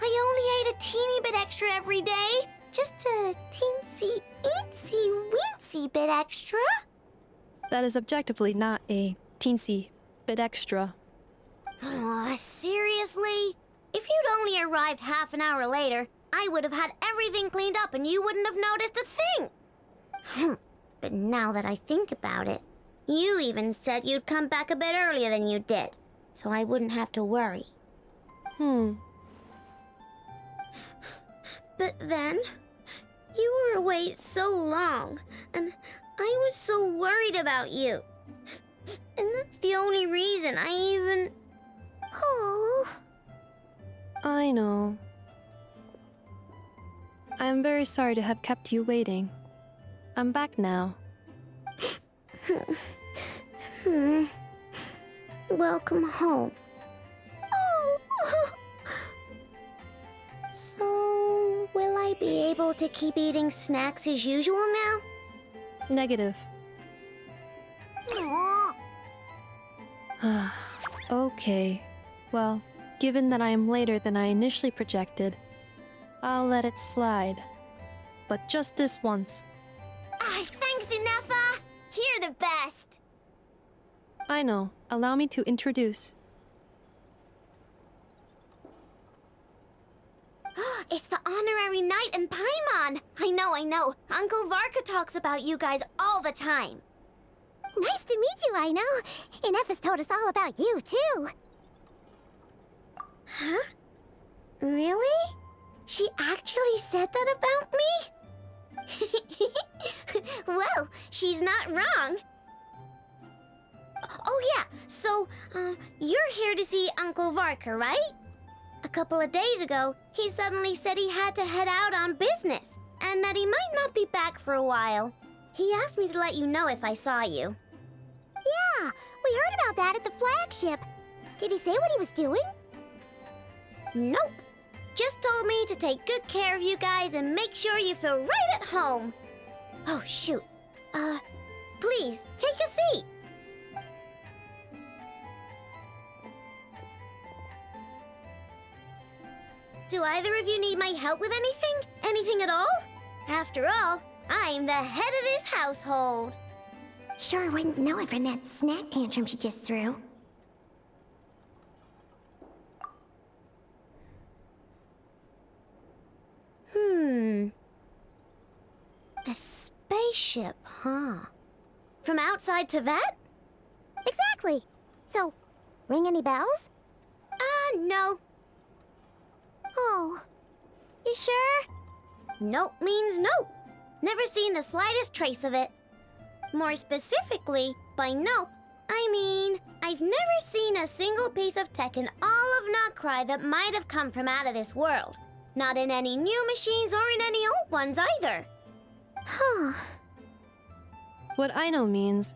I only ate a teeny bit extra every day. Just a teensy, eensy bit extra. That is objectively not a teensy bit extra. Seriously? If you'd only arrived half an hour later, I would have had everything cleaned up and you wouldn't have noticed a thing. But now that I think about it, you even said you'd come back a bit earlier than you did, so I wouldn't have to worry. But then, you were away so long, and I was so worried about you. And that's the only reason I even... Oh. I know. I am very sorry to have kept you waiting. I'm back now. Welcome home. Oh. So, will I be able to keep eating snacks as usual now? Negative. Aww. Okay. Well, given that I am later than I initially projected, I'll let it slide. But just this once. Thanks, Ineffa! You're the best! Aino, allow me to introduce. It's the honorary knight and Paimon! I know. Uncle Varka talks about you guys all the time. Nice to meet you, Aino. Inef has told us all about you, too. Huh? Really? She actually said that about me? Well, she's not wrong. Oh yeah, so, you're here to see Uncle Varka, right? A couple of days ago, he suddenly said he had to head out on business, and that he might not be back for a while. He asked me to let you know if I saw you. Yeah, we heard about that at the flagship. Did he say what he was doing? Nope. Just told me to take good care of you guys and make sure you feel right at home. Oh, shoot. Please, take a seat. Do either of you need my help with anything? Anything at all? After all, I'm the head of this household. Sure wouldn't know it from that snack tantrum she just threw. A spaceship, huh? From outside to that? Exactly. So, ring any bells? No. Oh, you sure? Nope means nope. Never seen the slightest trace of it. More specifically, by nope, I mean, I've never seen a single piece of tech in all of Notcry that might have come from out of this world. Not in any new machines or in any old ones either. Huh. What Aino means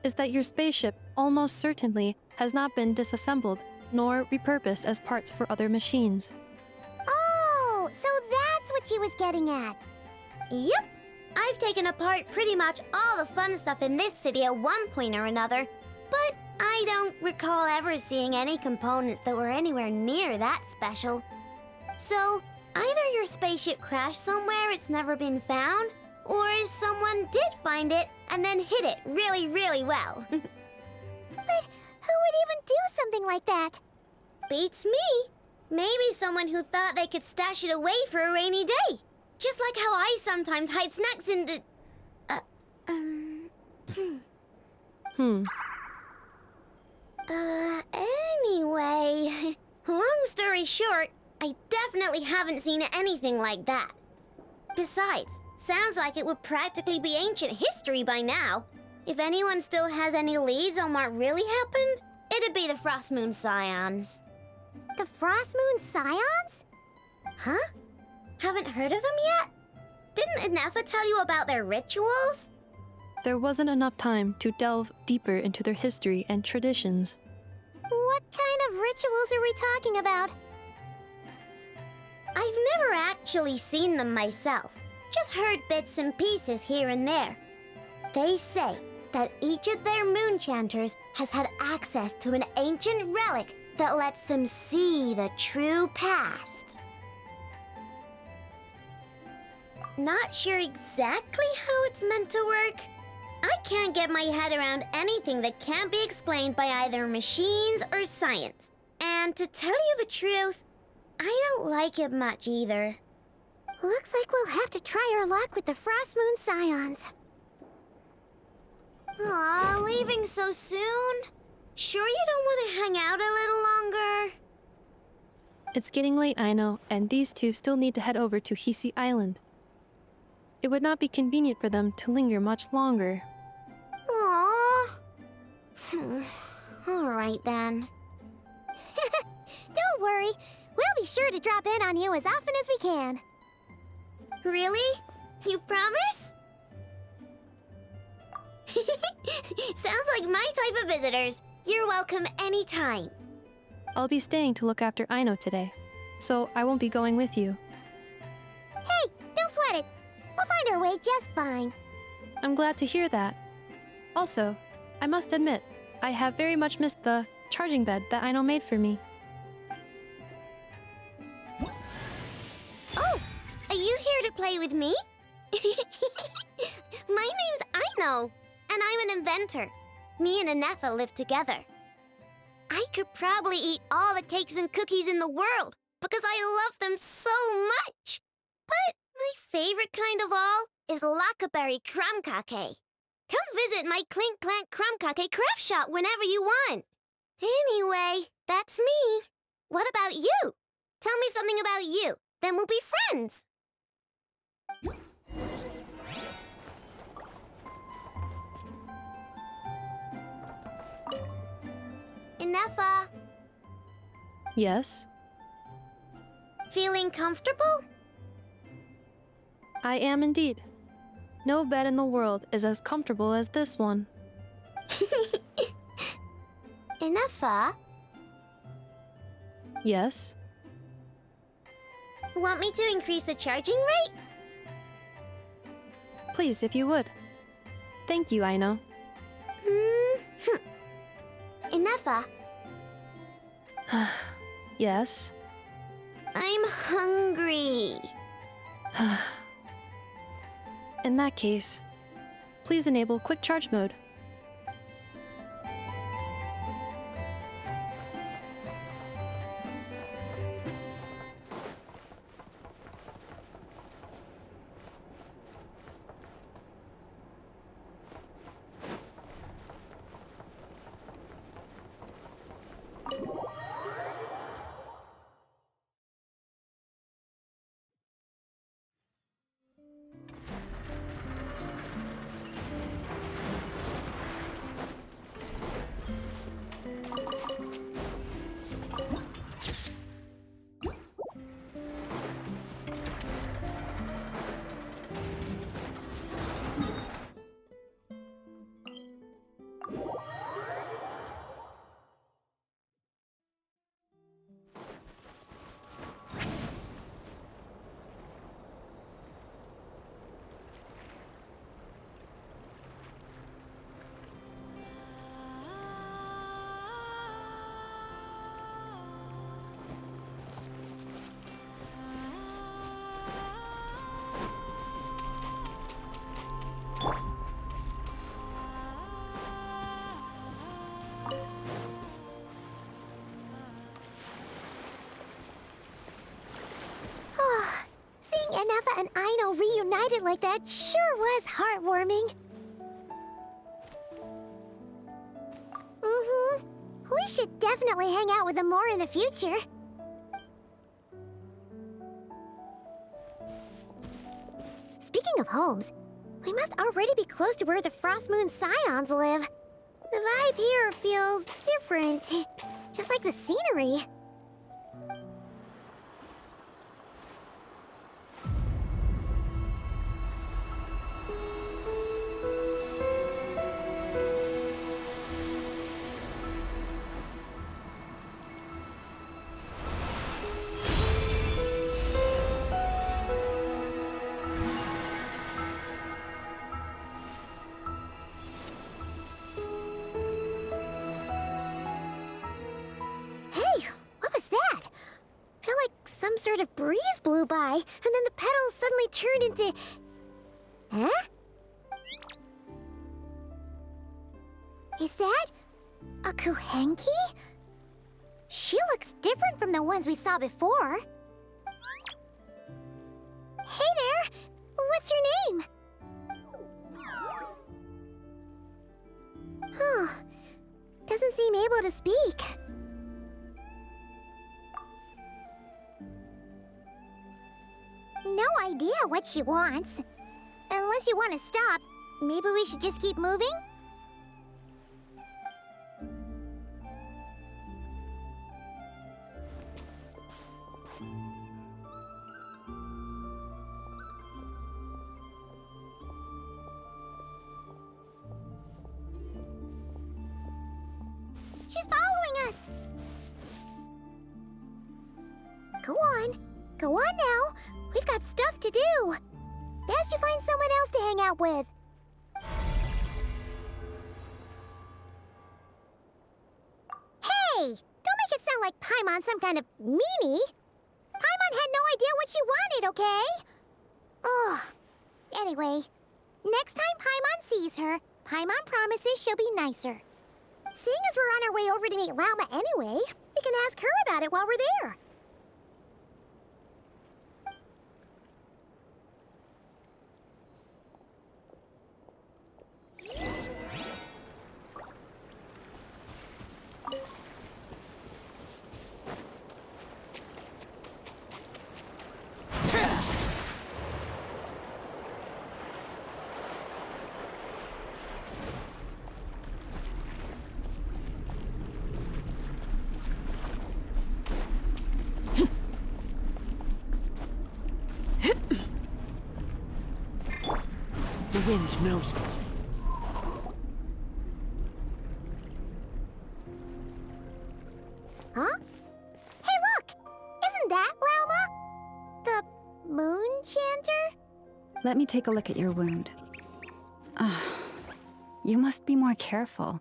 is that your spaceship almost certainly has not been disassembled nor repurposed as parts for other machines. Oh, so that's what she was getting at. Yep. I've taken apart pretty much all the fun stuff in this city at one point or another, but I don't recall ever seeing any components that were anywhere near that special. So, either your spaceship crashed somewhere it's never been found, or someone did find it and then hid it really, really well. But who would even do something like that? Beats me. Maybe someone who thought they could stash it away for a rainy day. Just like how I sometimes hide snacks in the... Anyway... Long story short, I definitely haven't seen anything like that. Besides, sounds like it would practically be ancient history by now. If anyone still has any leads on what really happened, it'd be the Frostmoon Scions. The Frostmoon Scions? Huh? Haven't heard of them yet? Didn't Inefa tell you about their rituals? There wasn't enough time to delve deeper into their history and traditions. What kind of rituals are we talking about? I've never actually seen them myself. Just heard bits and pieces here and there. They say that each of their moon chanters has had access to an ancient relic that lets them see the true past. Not sure exactly how it's meant to work. I can't get my head around anything that can't be explained by either machines or science. And to tell you the truth, I don't like it much either. Looks like we'll have to try our luck with the Frostmoon Scions. Aw, leaving so soon? Sure you don't want to hang out a little longer? It's getting late, I know, and these two still need to head over to Hisi Island. It would not be convenient for them to linger much longer. Aww. All right then. Don't worry. We'll be sure to drop in on you as often as we can. Really? You promise? Sounds like my type of visitors. You're welcome anytime. I'll be staying to look after Aino today, so I won't be going with you. Hey, don't sweat it. We'll find our way just fine. I'm glad to hear that. Also, I must admit, I have very much missed the charging bed that Aino made for me. Oh, are you here to play with me? My name's Aino, and I'm an inventor. me and Anefa live together. I could probably eat all the cakes and cookies in the world because I love them so much. But my favorite kind of all is Lockaberry Crumb Cake. Come visit my Clink Clank Crumb Cake craft shop whenever you want. Anyway, that's me. What about you? Tell me something about you, then we'll be friends. Anefa, Yes, feeling comfortable? I am indeed. No bed in the world is as comfortable as this one. Anefa, Yes, want me to increase the charging rate? please, if you would. Thank you, Aino. Anefa, Yes. I'm hungry. In that case, please enable quick charge mode. Seeing Anefa and Aino reunited like that sure was heartwarming. We should definitely hang out with them more in the future. Speaking of homes, we must already be close to where the Frost Moon Scions live. The vibe here feels different, just like the scenery. Some sort of breeze blew by, and then the petals suddenly turned into... Huh? Is that... a Kuhenki? She looks different from the ones we saw before. Hey there! What's your name? Huh. Doesn't seem able to speak. No idea what she wants. Unless you want to stop, maybe we should just keep moving? She's following us! Go on. Go on now. We've got stuff to do. Best you find someone else to hang out with. Hey! Don't make it sound like Paimon's some kind of meanie. Paimon had no idea what she wanted, okay? Ugh. Anyway, next time Paimon sees her, Paimon promises she'll be nicer. Seeing as we're on our way over to meet Lauma anyway, we can ask her about it while we're there. The wind knows me. Huh? Hey, look! Isn't that Lauma? The moon chanter? Let me take a look at your wound. You must be more careful.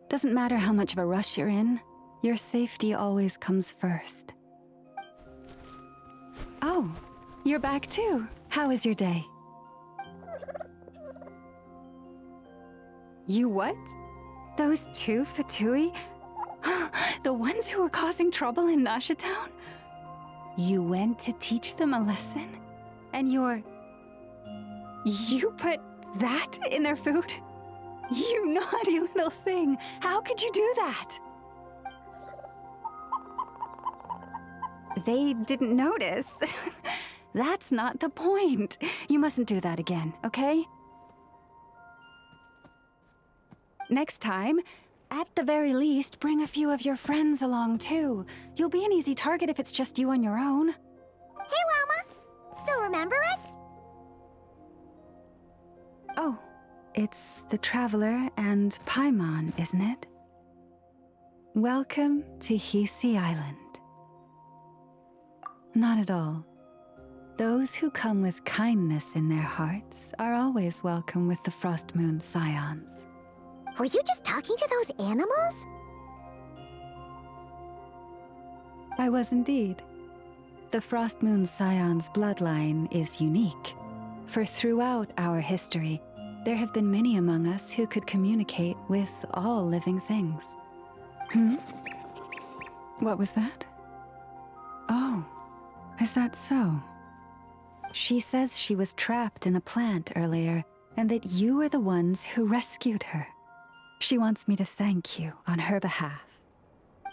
Doesn't matter how much of a rush you're in, your safety always comes first. Oh, you're back too. How was your day? You what? Those two Fatui? The ones who were causing trouble in Nasha Town? You went to teach them a lesson? And you put that in their food? You naughty little thing! How could you do that? They didn't notice. That's not the point. You mustn't do that again, okay? Next time, at the very least, bring a few of your friends along too. You'll be an easy target if it's just you on your own. Hey, Lauma! Still remember us? Oh, it's the Traveler and Paimon, isn't it? Welcome to Hisi Island. Not at all. Those who come with kindness in their hearts are always welcome with the Frost Moon Scions. Were you just talking to those animals? I was indeed. The Frost Moon Scion's bloodline is unique, for throughout our history, there have been many among us who could communicate with all living things. What was that? Oh, is that so? She says she was trapped in a plant earlier, and that you were the ones who rescued her. She wants me to thank you on her behalf.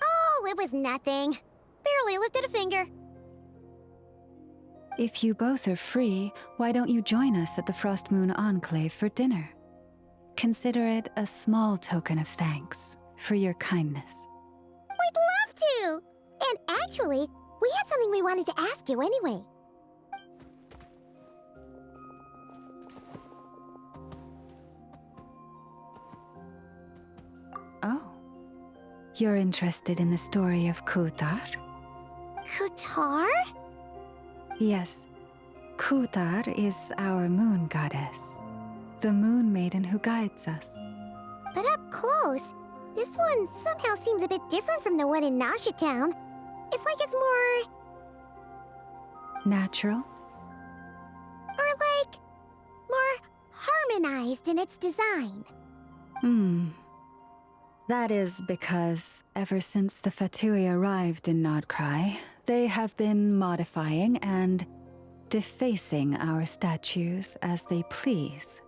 Oh, it was nothing. Barely lifted a finger. If you both are free, why don't you join us at the Frost Moon Enclave for dinner? Consider it a small token of thanks for your kindness. We'd love to! And actually, we had something we wanted to ask you anyway. Oh. You're interested in the story of Kutar? Kutar? Yes. Kutar is our moon goddess. The moon maiden who guides us. But up close, this one somehow seems a bit different from the one in Nasha Town. It's like it's more... natural? Or like... more harmonized in its design. That is because, ever since the Fatui arrived in Nodcry, they have been modifying and defacing our statues as they please.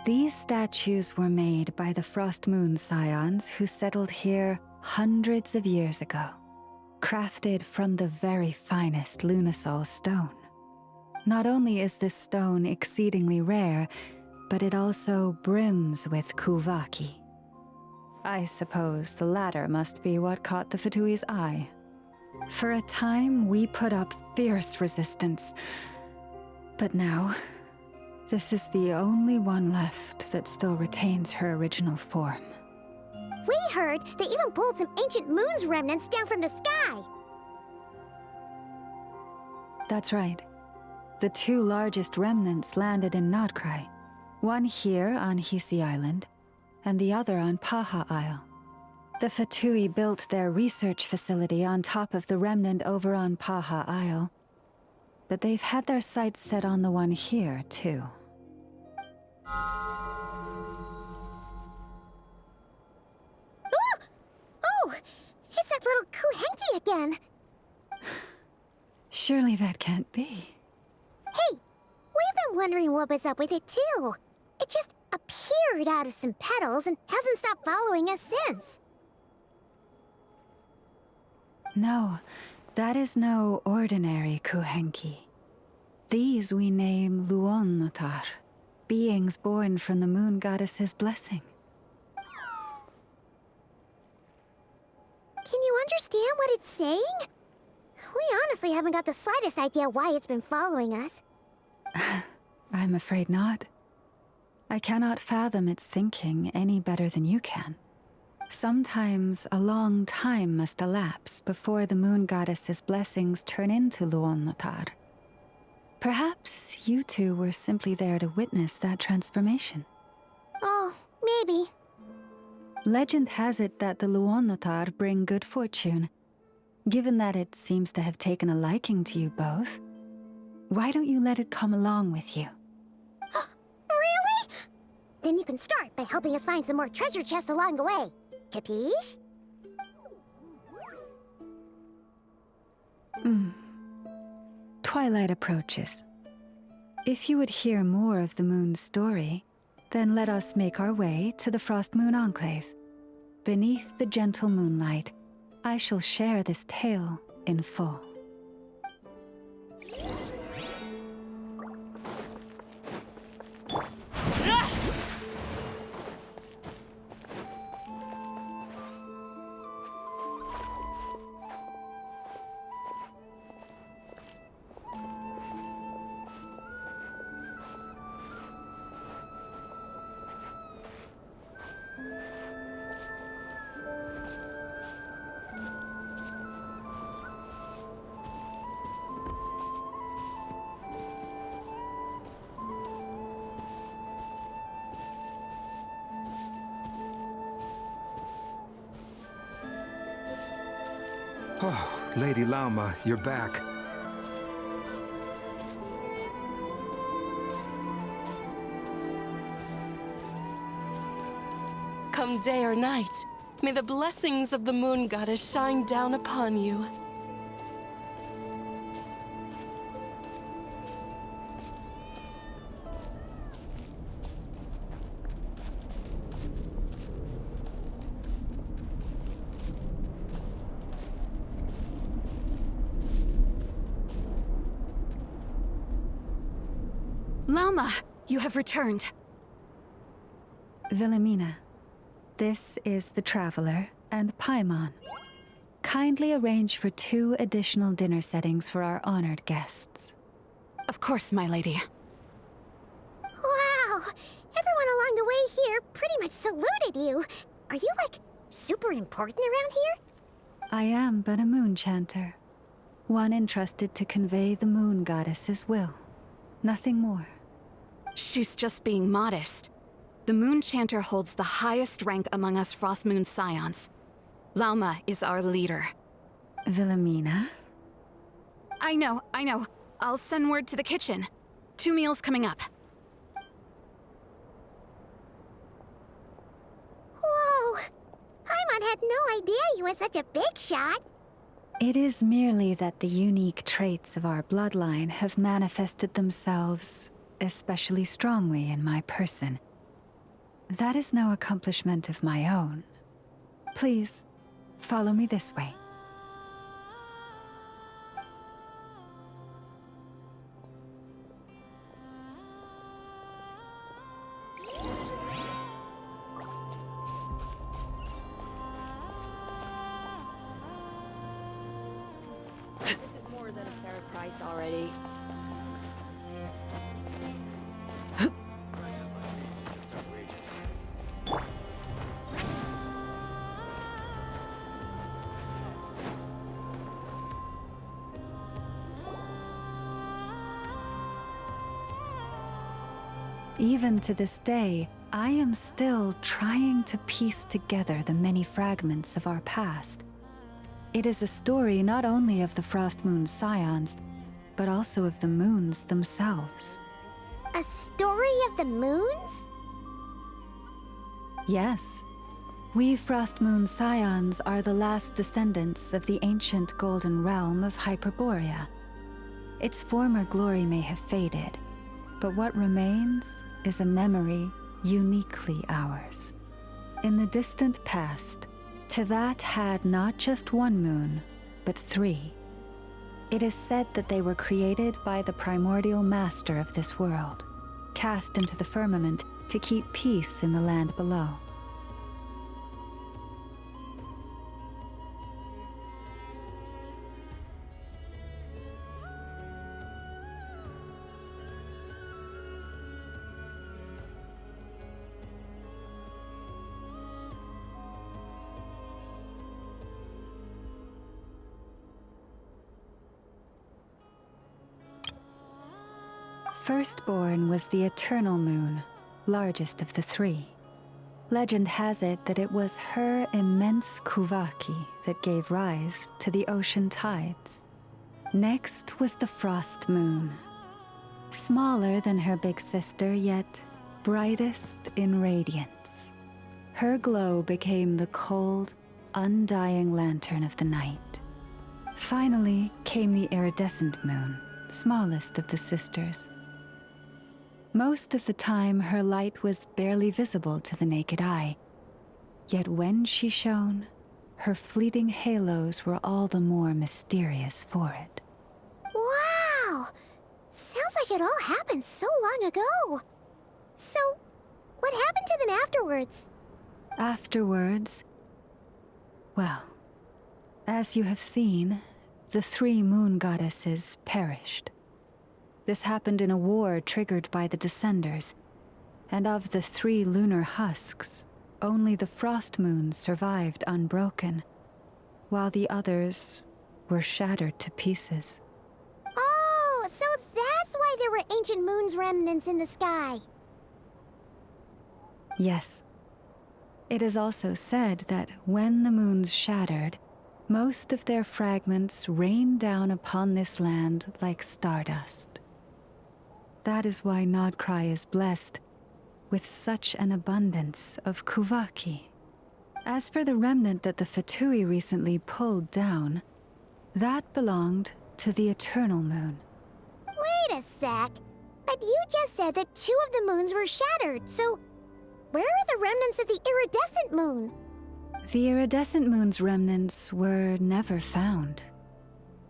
These statues were made by the Frost Moon Scions who settled here hundreds of years ago, crafted from the very finest Lunasol stone. Not only is this stone exceedingly rare, but it also brims with Kuvaki. I suppose the latter must be what caught the Fatui's eye. For a time, we put up fierce resistance. But now, this is the only one left that still retains her original form. We heard they even pulled some ancient moon's remnants down from the sky. That's right. The two largest remnants landed in Nodcry. One here on Hisi Island, and the other on Paha Isle. The Fatui built their research facility on top of the remnant over on Paha Isle, but they've had their sights set on the one here, too. Kuhenki again. Surely that can't be. Hey, we've been wondering what was up with it too. It just appeared out of some petals and hasn't stopped following us since. No, that is no ordinary Kuhenki. These we name Luonnotar, beings born from the moon goddess's blessing. Can you understand what it's saying? We honestly haven't got the slightest idea why it's been following us. I'm afraid not. I cannot fathom its thinking any better than you can. Sometimes a long time must elapse before the moon goddess's blessings turn into Luonnotar. Perhaps you two were simply there to witness that transformation. Oh, maybe. Legend has it that the Luonnotar bring good fortune. Given that it seems to have taken a liking to you both, why don't you let it come along with you? Really? Then you can start by helping us find some more treasure chests along the way. Capiche? Twilight approaches. If you would hear more of the moon's story, then let us make our way to the Frost Moon Enclave. Beneath the gentle moonlight, I shall share this tale in full. Oh, Lady Lauma, you're back. Come day or night, may the blessings of the moon goddess shine down upon you. Lauma, you have returned. Wilhelmina, this is the Traveler and Paimon. Kindly arrange for 2 additional dinner settings for our honored guests. Of course, my lady. Wow! Everyone along the way here pretty much saluted you. Are you, like, super important around here? I am but a moon chanter, one entrusted to convey the moon goddess's will. Nothing more. She's just being modest. The Moon Chanter holds the highest rank among us Frost Moon Scions. Lauma is our leader. Wilhelmina? I know. I'll send word to the kitchen. 2 meals coming up. Whoa! Paimon had no idea you were such a big shot. It is merely that the unique traits of our bloodline have manifested themselves especially strongly in my person. That is no accomplishment of my own. Please, follow me this way. This is more than a fair price already. Even to this day, I am still trying to piece together the many fragments of our past. It is a story not only of the Frost Moon Scions, but also of the moons themselves. A story of the moons? Yes. We Frost Moon Scions are the last descendants of the ancient golden realm of Hyperborea. Its former glory may have faded, but what remains is a memory uniquely ours. In the distant past, Tevat had not just one moon, but 3. It is said that they were created by the primordial master of this world, cast into the firmament to keep peace in the land below. Firstborn was the Eternal Moon, largest of the 3. Legend has it that it was her immense Kuvaki that gave rise to the ocean tides. Next was the Frost Moon. Smaller than her big sister, yet brightest in radiance. Her glow became the cold, undying lantern of the night. Finally came the Iridescent Moon, smallest of the sisters. Most of the time, her light was barely visible to the naked eye. Yet when she shone, her fleeting halos were all the more mysterious for it. Wow! Sounds like it all happened so long ago. So, what happened to them afterwards? Afterwards, well, as you have seen, the 3 moon goddesses perished. This happened in a war triggered by the Descenders, and of the 3 lunar husks, only the Frost Moons survived unbroken, while the others were shattered to pieces. Oh, so that's why there were ancient moon's remnants in the sky. Yes. It is also said that when the moons shattered, most of their fragments rained down upon this land like stardust. That is why Nodcry is blessed with such an abundance of Kuvaki. As for the remnant that the Fatui recently pulled down, that belonged to the Eternal Moon. Wait a sec. But you just said that 2 of the moons were shattered, so where are the remnants of the Iridescent Moon? The Iridescent Moon's remnants were never found.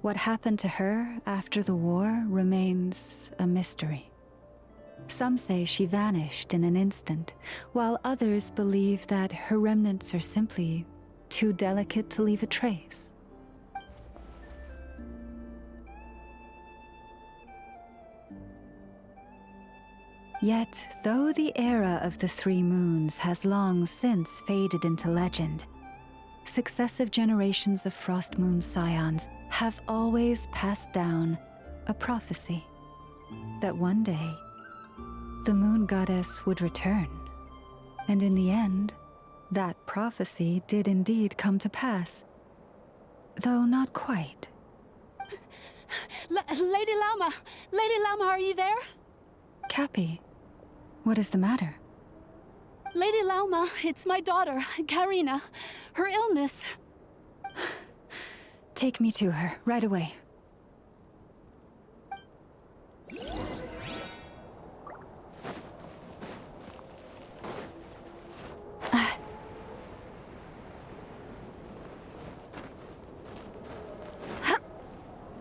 What happened to her after the war remains a mystery. Some say she vanished in an instant, while others believe that her remnants are simply too delicate to leave a trace. Yet, though the era of the 3 moons has long since faded into legend, successive generations of Frost Moon Scions have always passed down a prophecy that one day the moon goddess would return. And in the end, that prophecy did indeed come to pass, though not quite. Lady Lauma! Lady Lauma, are you there? Cappy, what is the matter? Lady Lauma, it's my daughter, Karina. Her illness. Take me to her, right away.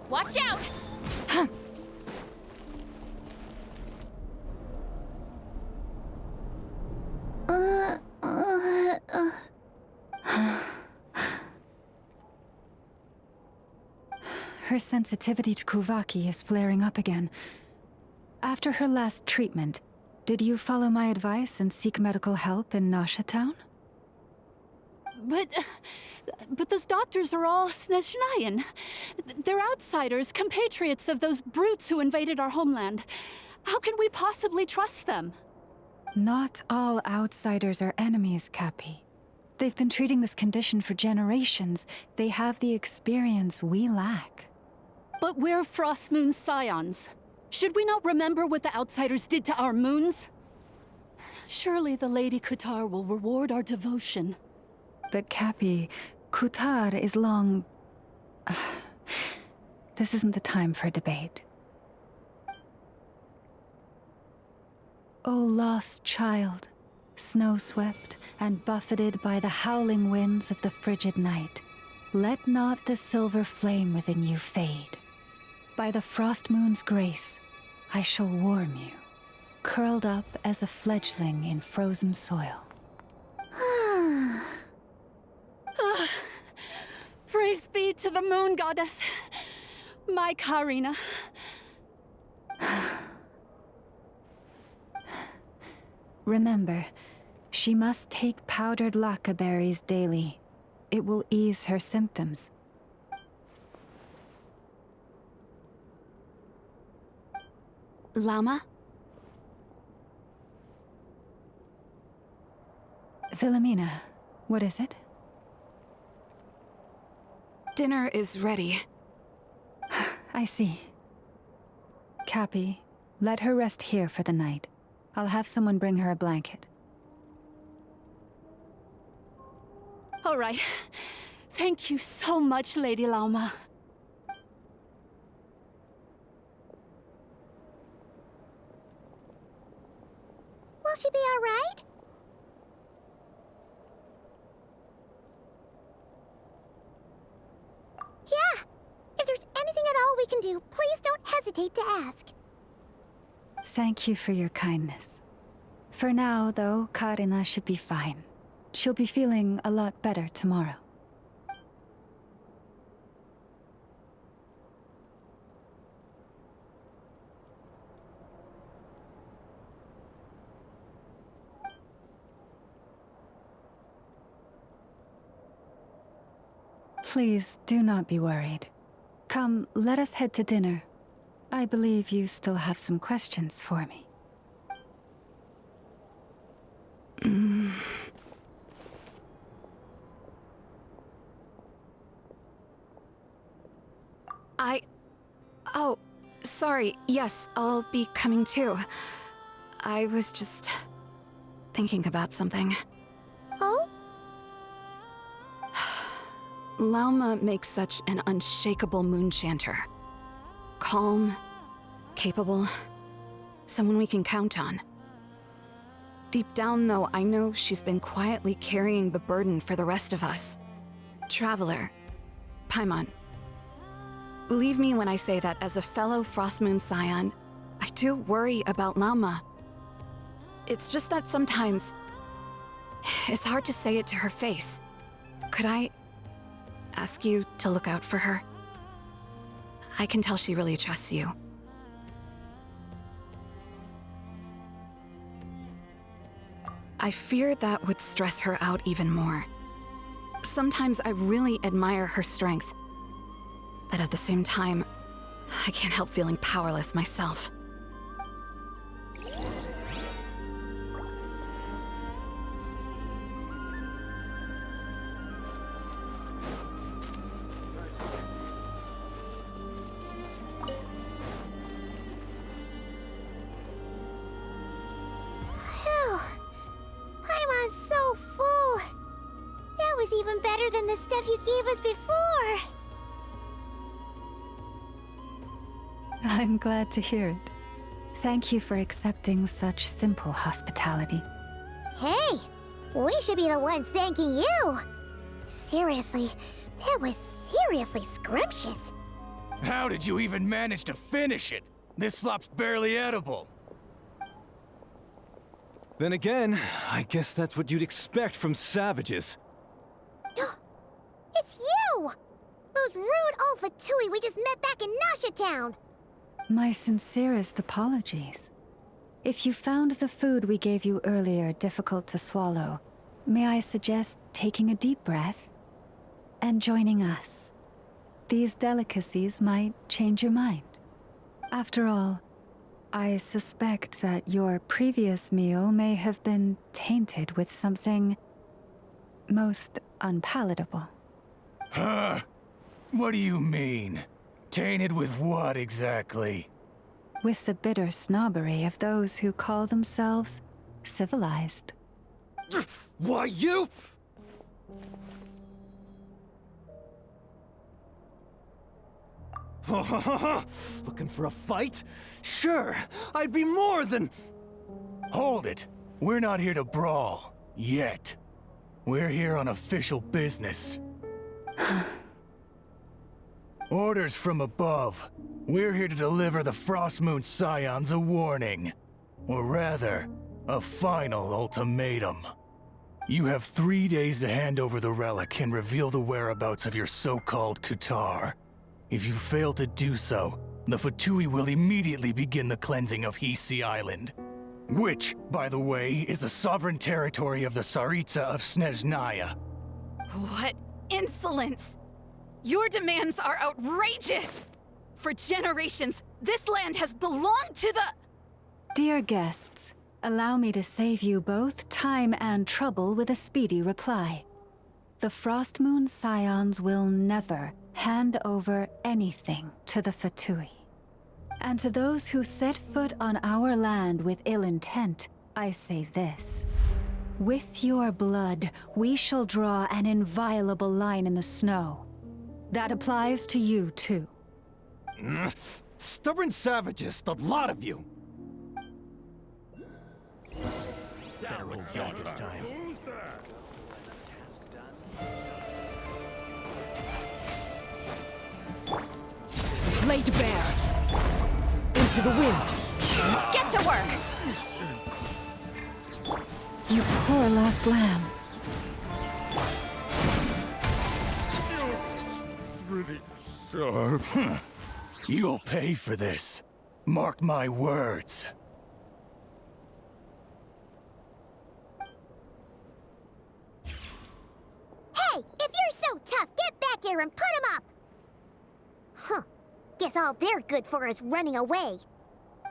Watch out! Her sensitivity to Kuvaki is flaring up again. After her last treatment, did you follow my advice and seek medical help in Nasha Town? But those doctors are all Snezhnayan. They're outsiders, compatriots of those brutes who invaded our homeland. How can we possibly trust them? Not all outsiders are enemies, Cappy. They've been treating this condition for generations. They have the experience we lack. But we're Frost Moon Scions. Should we not remember what the outsiders did to our moons? Surely the Lady Kutar will reward our devotion. But Cappy, Kutar is long... This isn't the time for debate. O lost child, snow-swept and buffeted by the howling winds of the frigid night, let not the silver flame within you fade. By the frost moon's grace, I shall warm you, curled up as a fledgling in frozen soil. Praise be to the moon goddess, my Karina. Remember, she must take powdered laka berries daily. It will ease her symptoms. Llama? Philomena, what is it? Dinner is ready. I see. Cappy, let her rest here for the night. I'll have someone bring her a blanket. All right. Thank you so much, Lady Llama. Will she be all right? Yeah! If there's anything at all we can do, please don't hesitate to ask. Thank you for your kindness. For now, though, Karina should be fine. She'll be feeling a lot better tomorrow. Please, do not be worried. Come, let us head to dinner. I believe you still have some questions for me. Oh, sorry. Yes, I'll be coming too. I was just thinking about something. Oh? Lauma makes such an unshakable moon chanter. Calm, capable, someone we can count on. Deep down, though, I know she's been quietly carrying the burden for the rest of us. Traveler, Paimon. Believe me when I say that as a fellow Frostmoon Scion, I do worry about Lauma. It's just that sometimes it's hard to say it to her face. Could I ask you to look out for her? I can tell she really trusts you. I fear that would stress her out even more. Sometimes I really admire her strength, but at the same time, I can't help feeling powerless myself. Phew. Paimon's so full. That was even better than the stuff you gave us before. I'm glad to hear it. Thank you for accepting such simple hospitality. Hey, we should be the ones thanking you. Seriously, that was seriously scrumptious. How did you even manage to finish it? This slop's barely edible. Then again, I guess that's what you'd expect from savages. It's you! Those rude Alpha Tui we just met back in Nasha Town. My sincerest apologies. If you found the food we gave you earlier difficult to swallow, may I suggest taking a deep breath and joining us? These delicacies might change your mind. After all, I suspect that your previous meal may have been tainted with something most unpalatable. Huh? What do you mean? Tainted with what exactly? With the bitter snobbery of those who call themselves civilized. Why, you... Looking for a fight? Sure, I'd be more than... Hold it. We're not here to brawl. Yet. We're here on official business. Orders from above. We're here to deliver the Frostmoon Scions a warning. Or rather, a final ultimatum. You have 3 days to hand over the relic and reveal the whereabouts of your so-called Kutar. If you fail to do so, the Fatui will immediately begin the cleansing of Hisi Island. Which, by the way, is the sovereign territory of the Tsaritsa of Snezhnaya. What insolence! Your demands are outrageous! For generations, this land has belonged to the... Dear guests, allow me to save you both time and trouble with a speedy reply. The Frostmoon Scions will never hand over anything to the Fatui. And to those who set foot on our land with ill intent, I say this. With your blood, we shall draw an inviolable line in the snow. That applies to you, too. Stubborn savages, the lot of you! Better hold back this time. Laid bare. Into the wind. Get to work! You poor lost lamb. Pretty sharp. You'll pay for this. Mark my words. Hey, if you're so tough, get back here and put him up! Huh. Guess all they're good for is running away.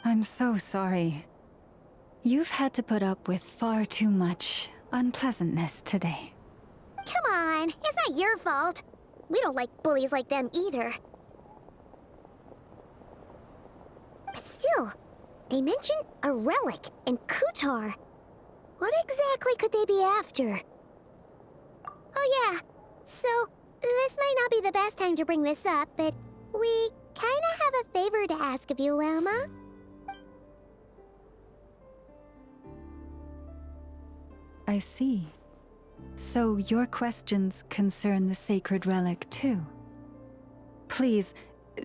I'm so sorry. You've had to put up with far too much unpleasantness today. Come on, it's not your fault. We don't like bullies like them either. But still, they mention a relic and Kutar. What exactly could they be after? Oh yeah, so this might not be the best time to bring this up, but we kinda have a favor to ask of you, Lama. I see. So your questions concern the sacred relic too. Please,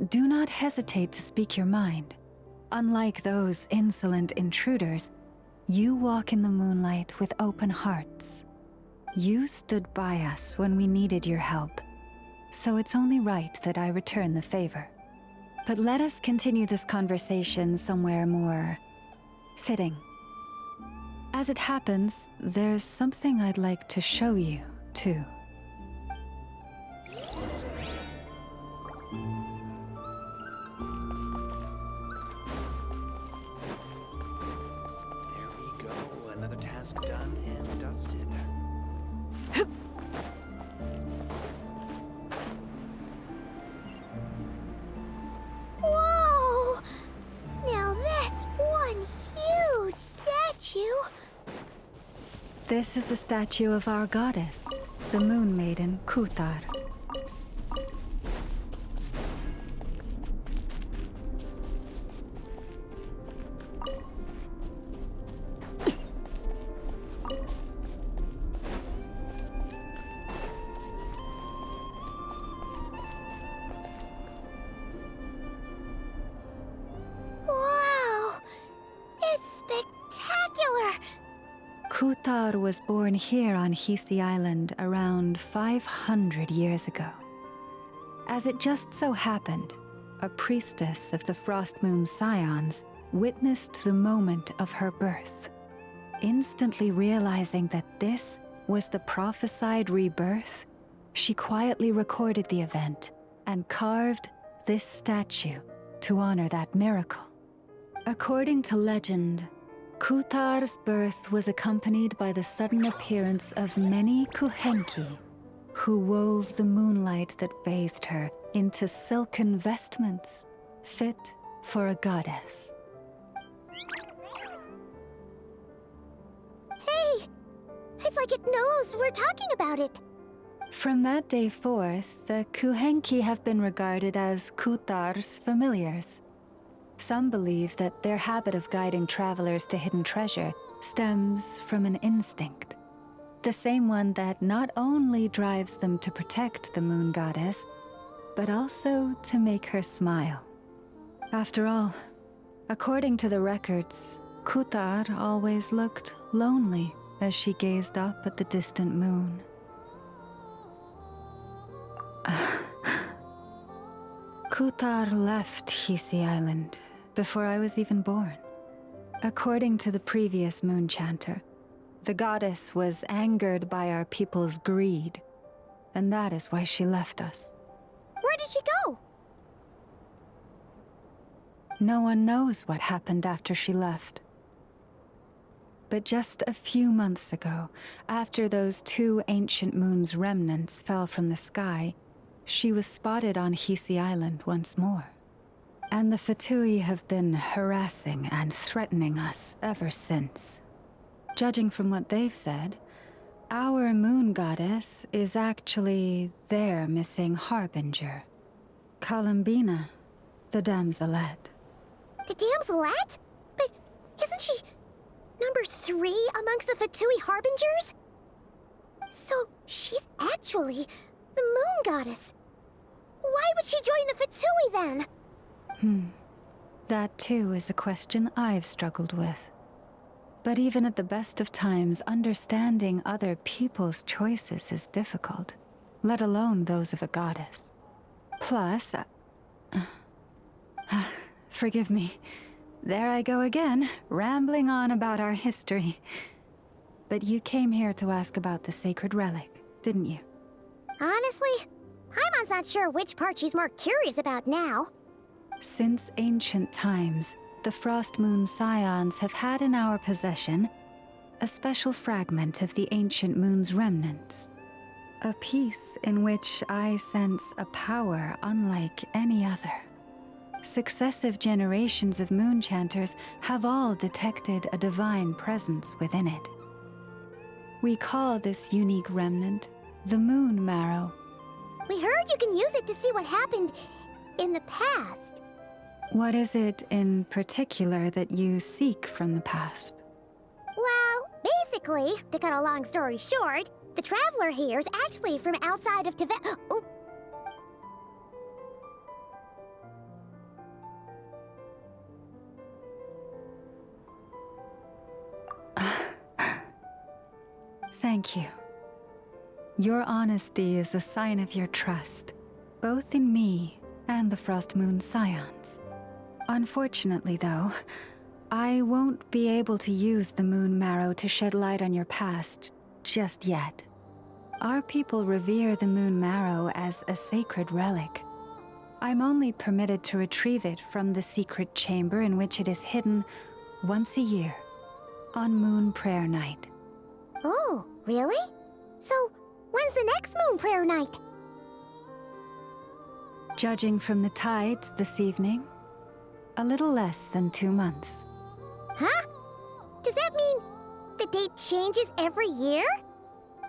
do not hesitate to speak your mind. Unlike those insolent intruders, you walk in the moonlight with open hearts. You stood by us when we needed your help, so it's only right that I return the favor. But let us continue this conversation somewhere more fitting. As it happens, there's something I'd like to show you, too. There we go. Another task done and dusted. Whoa! Now that's one huge statue! This is the statue of our goddess, the Moon Maiden Kutar. Wow! It's spectacular! Kutar was born here on Hisi Island around 500 years ago. As it just so happened, a priestess of the Frostmoon Scions witnessed the moment of her birth. Instantly realizing that this was the prophesied rebirth, she quietly recorded the event and carved this statue to honor that miracle. According to legend, Kutar's birth was accompanied by the sudden appearance of many Kuhenki, who wove the moonlight that bathed her into silken vestments fit for a goddess. Hey! It's like it knows we're talking about it. From that day forth, the Kuhenki have been regarded as Kutar's familiars. Some believe that their habit of guiding travelers to hidden treasure stems from an instinct. The same one that not only drives them to protect the moon goddess, but also to make her smile. After all, according to the records, Kutar always looked lonely as she gazed up at the distant moon. Kutar left Hisi Island before I was even born. According to the previous moon chanter, the goddess was angered by our people's greed, and that is why she left us. Where did she go? No one knows what happened after she left. But just a few months ago, after those 2 ancient moon's remnants fell from the sky, she was spotted on Hisi Island once more. And the Fatui have been harassing and threatening us ever since. Judging from what they've said, our moon goddess is actually their missing harbinger, Columbina, the damselette. The damselette? But isn't she number 3 amongst the Fatui harbingers? So she's actually the moon goddess. Why would she join the Fatui then? That too is a question I've struggled with. But even at the best of times, understanding other people's choices is difficult, let alone those of a goddess. Plus, forgive me. There I go again, rambling on about our history. But you came here to ask about the sacred relic, didn't you? Honestly, Paimon's not sure which part she's more curious about now. Since ancient times, the Frost Moon Scions have had in our possession a special fragment of the ancient moon's remnants. A piece in which I sense a power unlike any other. Successive generations of moon chanters have all detected a divine presence within it. We call this unique remnant the Moon Marrow. We heard you can use it to see what happened in the past. What is it in particular that you seek from the past? Well, basically, to cut a long story short, the traveler here is actually from outside of Tibet. Oh. Thank you. Your honesty is a sign of your trust, both in me and the Frost Moon Scions. Unfortunately, though, I won't be able to use the Moon Marrow to shed light on your past just yet. Our people revere the Moon Marrow as a sacred relic. I'm only permitted to retrieve it from the secret chamber in which it is hidden once a year, on Moon Prayer Night. Oh, really? So, when's the next Moon Prayer Night? Judging from the tides this evening, a little less than 2 months. Huh? Does that mean the date changes every year?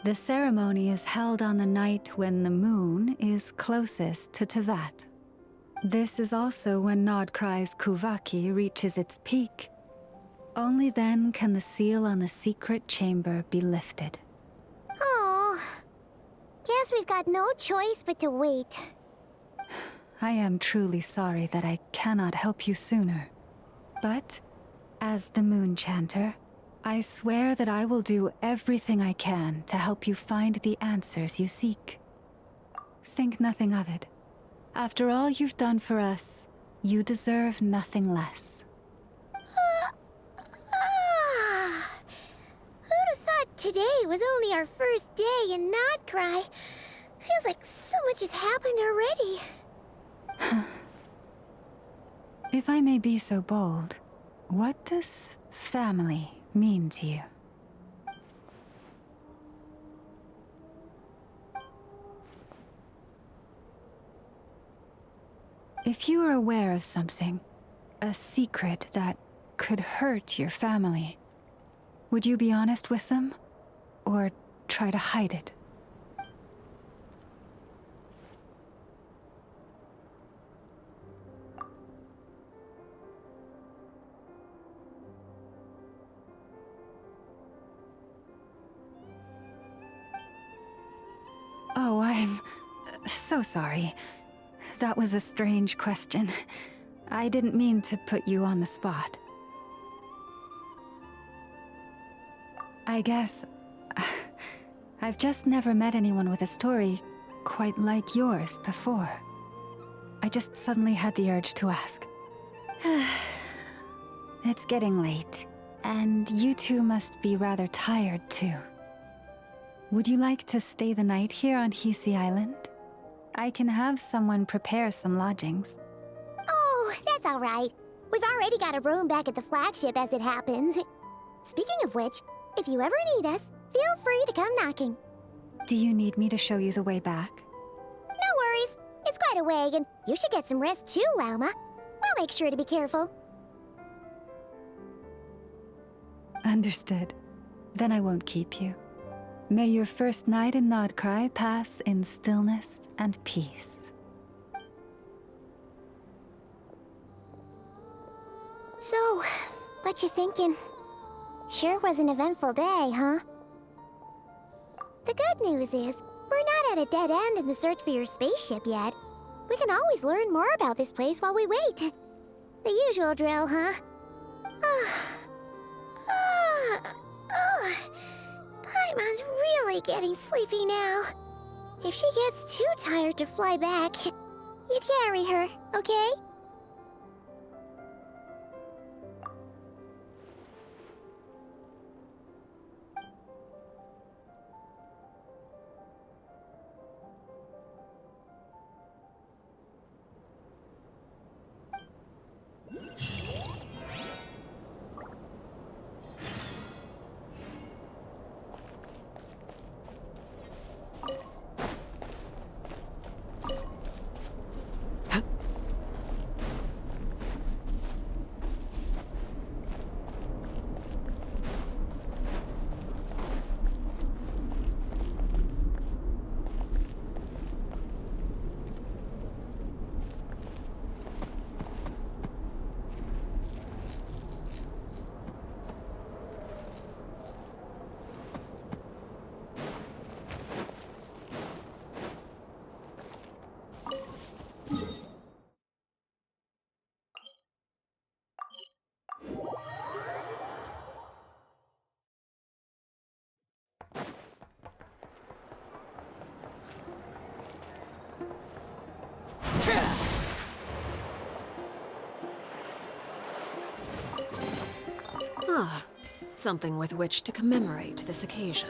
The ceremony is held on the night when the moon is closest to Tevat. This is also when Nodkrai's Kuvaki reaches its peak. Only then can the seal on the secret chamber be lifted. Oh, guess we've got no choice but to wait. I am truly sorry that I cannot help you sooner. But, as the Moon Chanter, I swear that I will do everything I can to help you find the answers you seek. Think nothing of it. After all you've done for us, you deserve nothing less. Who'd have thought today was only our first day in Nodcry? Feels like so much has happened already. If I may be so bold, what does family mean to you? If you are aware of something, a secret that could hurt your family, would you be honest with them? Or try to hide it? so sorry. That was a strange question. I didn't mean to put you on the spot. I guess... I've just never met anyone with a story quite like yours before. I just suddenly had the urge to ask. It's getting late, and you two must be rather tired too. Would you like to stay the night here on Hisi Island? I can have someone prepare some lodgings. Oh, that's all right. We've already got a room back at the flagship as it happens. Speaking of which, if you ever need us, feel free to come knocking. Do you need me to show you the way back? No worries. It's quite a way, and you should get some rest too, Lauma. We'll make sure to be careful. Understood. Then I won't keep you. May your first night in Nodcry pass in stillness and peace. So, what you thinking? Sure was an eventful day, huh? The good news is, we're not at a dead end in the search for your spaceship yet. We can always learn more about this place while we wait. The usual drill, huh? Paimon's really getting sleepy now. If she gets too tired to fly back, you carry her, okay? Ah, something with which to commemorate this occasion.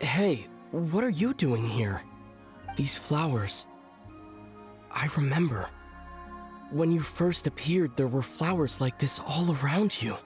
Hey, what are you doing here? These flowers... I remember. When you first appeared, there were flowers like this all around you.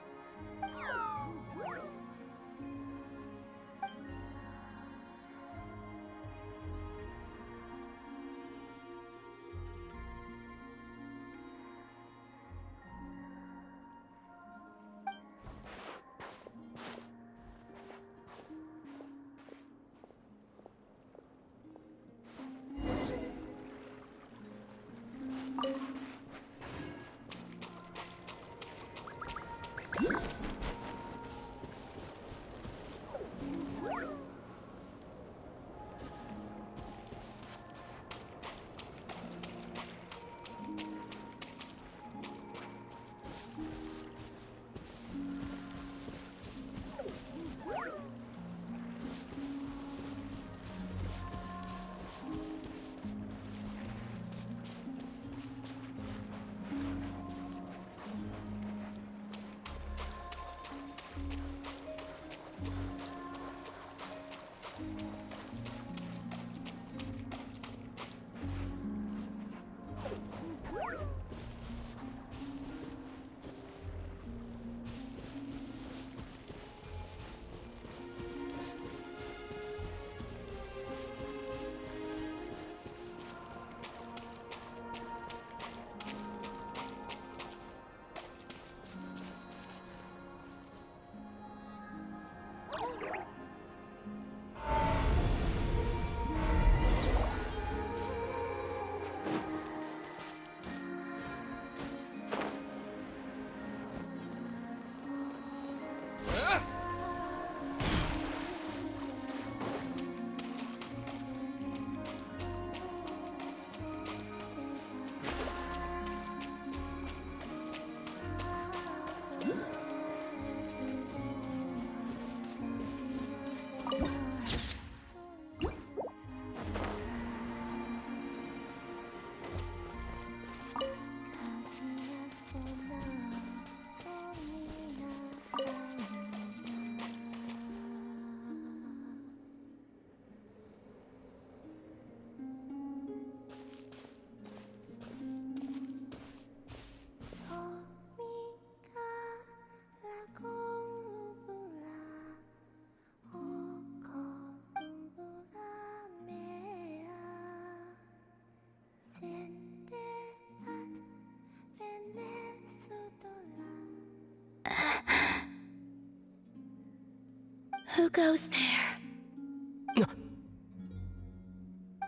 Who goes there?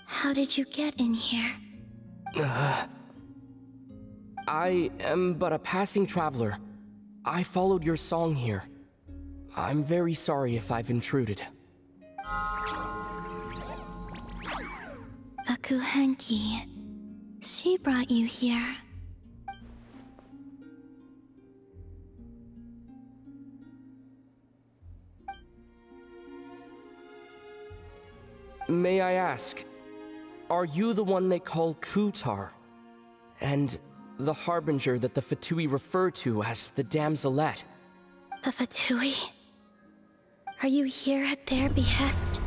How did you get in here? I am but a passing traveler. I followed your song here. I'm very sorry if I've intruded. The Kuhenki. She brought you here. May I ask, are you the one they call Kutar? And the harbinger that the Fatui refer to as the Damselette? The Fatui? Are you here at their behest?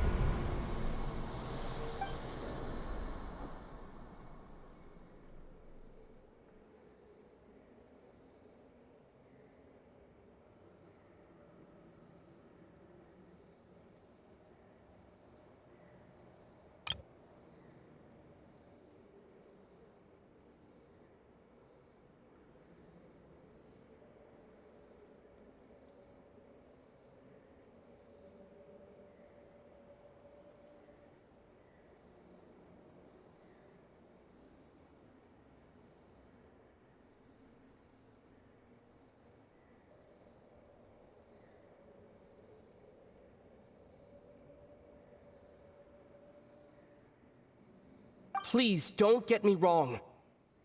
Please, don't get me wrong.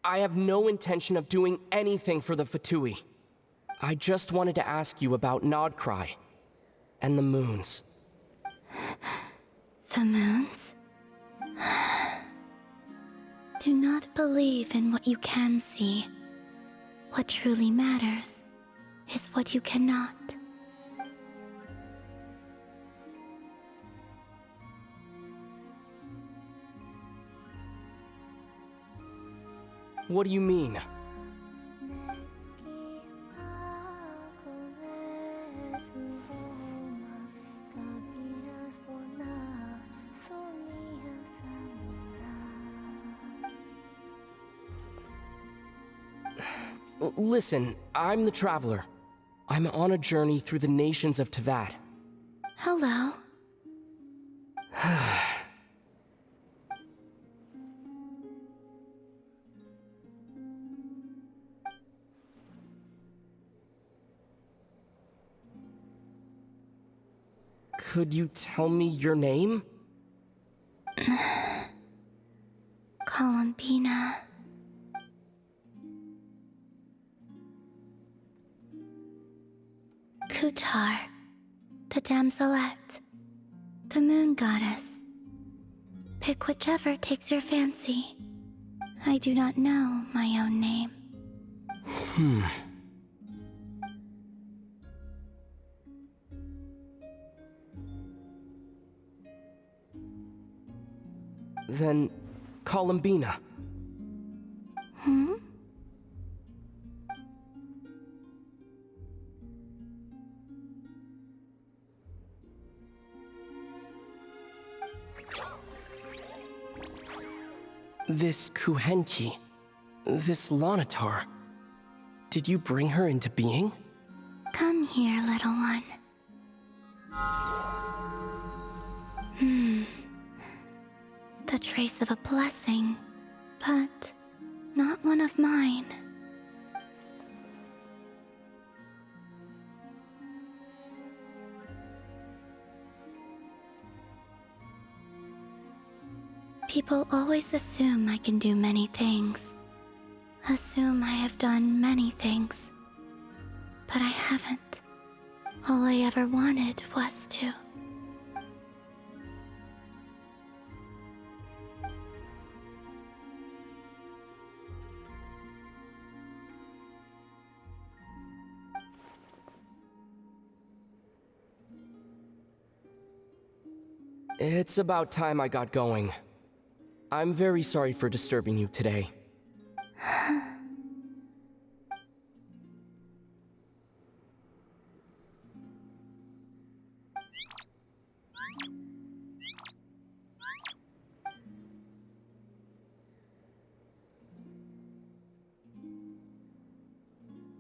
I have no intention of doing anything for the Fatui. I just wanted to ask you about Nodcry and the moons. The moons? Do not believe in what you can see. What truly matters is what you cannot. What do you mean? Listen, I'm the Traveler. I'm on a journey through the nations of Teyvat. Hello. Could you tell me your name? Columbina. Kutar, the damselette, the moon goddess. Pick whichever takes your fancy. I do not know my own name. Then, Columbina. This Kuhenki, this Lanatar, did you bring her into being? Come here, little one. The trace of a blessing, but not one of mine. People always assume I can do many things. Assume I have done many things. But I haven't. All I ever wanted was to. It's about time I got going. I'm very sorry for disturbing you today.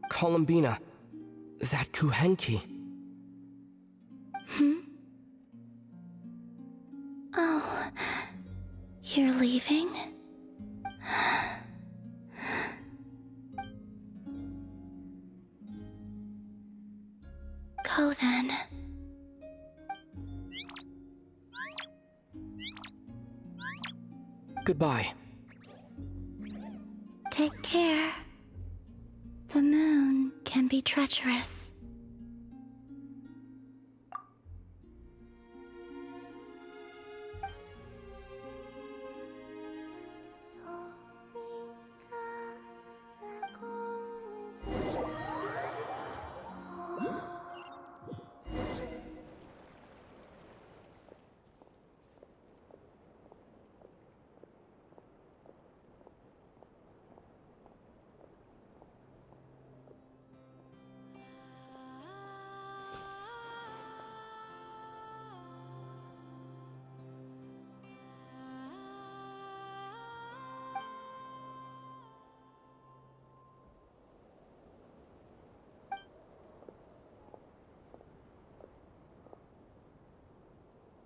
Columbina, that Kuhenki. Oh, you're leaving? Go then. Goodbye. Take care. The moon can be treacherous.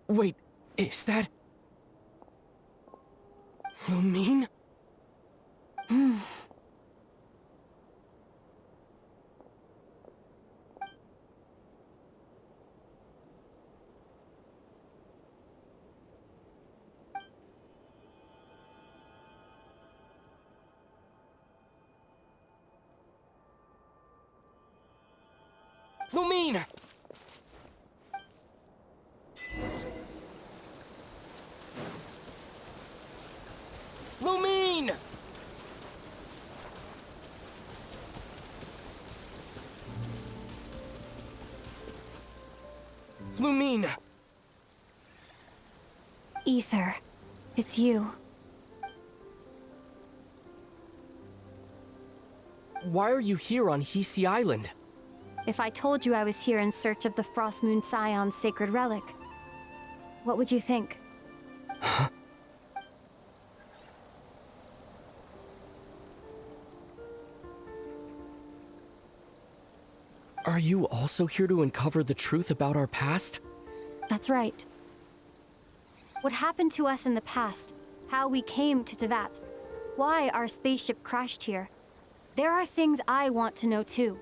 Wait, is that... Lumine? Lumine! Lumine! Lumine! Ether, it's you. why are you here on Hisi Island? If I told you I was here in search of the Frost Moon Scion's sacred relic, what would you think? Are you also here to uncover the truth about our past? That's right. What happened to us in the past, how we came to Tevat, why our spaceship crashed here. There are things I want to know too.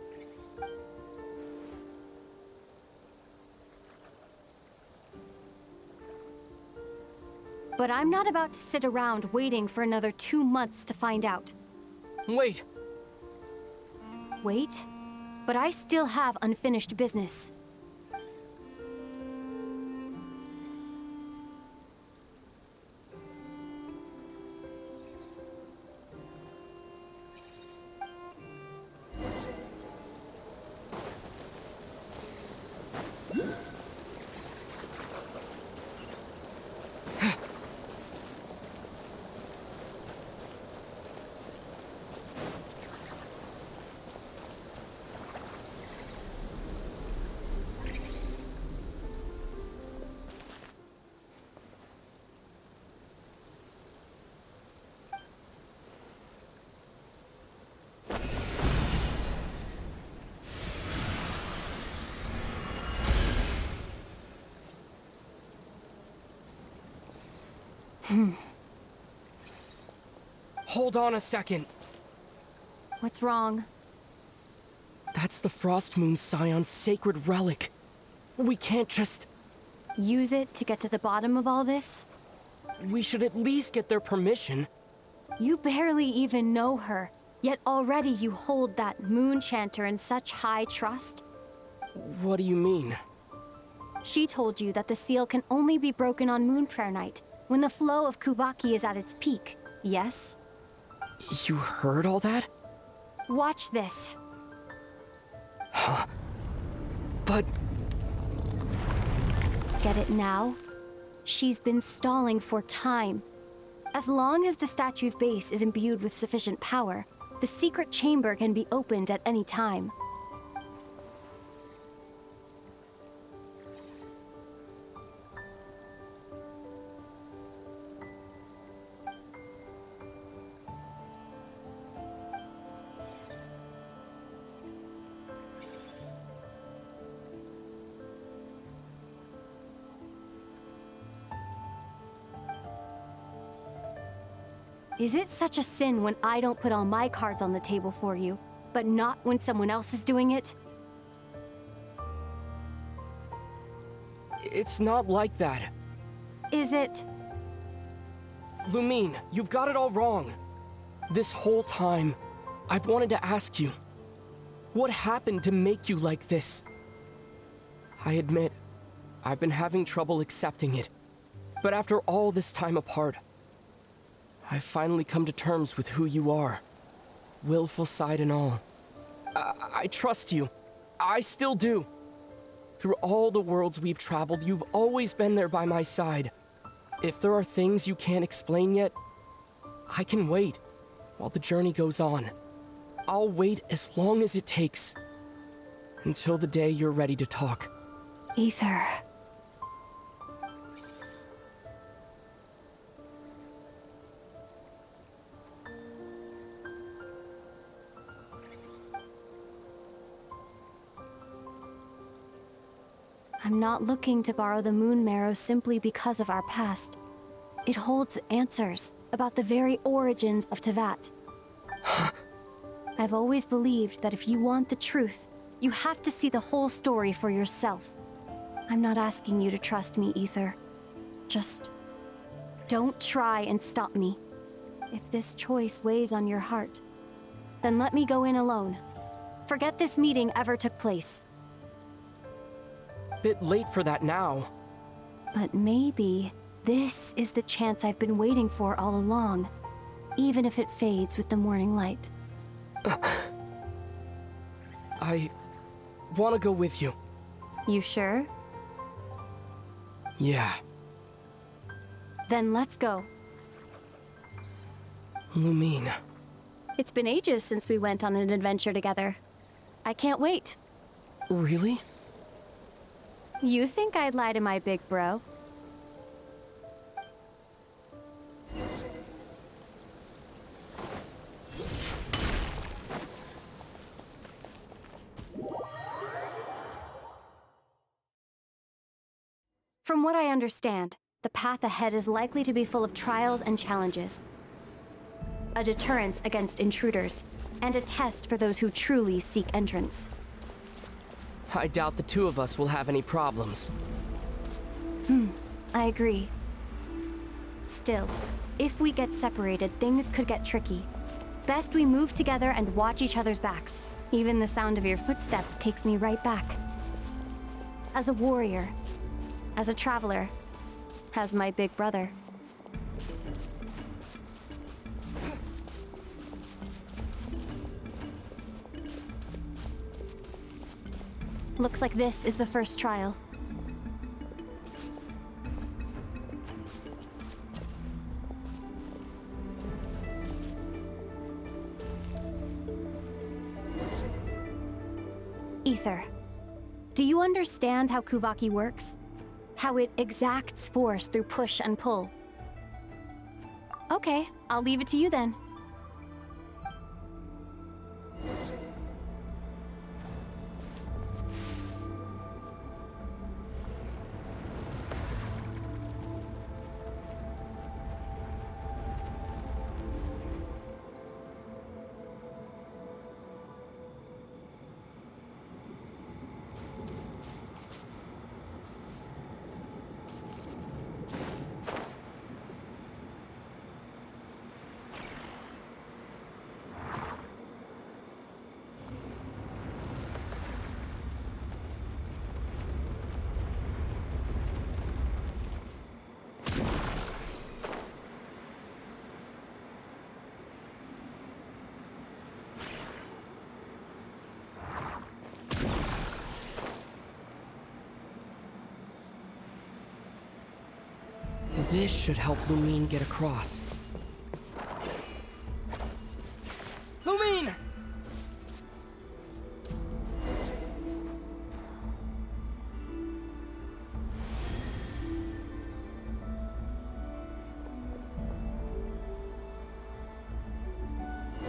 But I'm not about to sit around waiting for another 2 months to find out. Wait! Wait? But I still have unfinished business. Hold on a second. What's wrong? That's the Frost Moon Scion's sacred relic. We can't just... Use it to get to the bottom of all this? We should at least get their permission. You barely even know her, yet already you hold that moon chanter in such high trust? What do you mean? She told you that the seal can only be broken on Moon Prayer Night, when the flow of Kuvaki is at its peak, yes? You heard all that? Watch this. Huh? But... Get it now? She's been stalling for time. As long as the statue's base is imbued with sufficient power, the secret chamber can be opened at any time. Is it such a sin when I don't put all my cards on the table for you, but not when someone else is doing it? It's not like that. Is it? Lumine, you've got it all wrong. This whole time, I've wanted to ask you, what happened to make you like this? I admit, I've been having trouble accepting it. But after all this time apart, I've finally come to terms with who you are. Willful side and all. I trust you. I still do. Through all the worlds we've traveled, you've always been there by my side. If there are things you can't explain yet, I can wait while the journey goes on. I'll wait as long as it takes. Until the day you're ready to talk. Ether. I'm not looking to borrow the Moon Marrow simply because of our past. It holds answers about the very origins of Tevat. I've always believed that if you want the truth, you have to see the whole story for yourself. I'm not asking you to trust me, Ether. Just don't try and stop me. If this choice weighs on your heart, then let me go in alone. Forget this meeting ever took place. Bit late for that now. But maybe this is the chance I've been waiting for all along, even if it fades with the morning light. I want to go with you. You sure? Yeah. Then let's go. Lumine, It's been ages since we went on an adventure together. I can't wait. Really? You think I'd lie to my big bro? From what I understand, the path ahead is likely to be full of trials and challenges. A deterrence against intruders, and a test for those who truly seek entrance. I doubt the two of us will have any problems. I agree. Still, if we get separated, things could get tricky. Best we move together and watch each other's backs. Even the sound of your footsteps takes me right back. As a warrior, as a traveler, as my big brother. Looks like this is the first trial. Ether, do you understand how Kuvaki works? How it exacts force through push and pull? Okay, I'll leave it to you then. This should help Lumine get across. Lumine!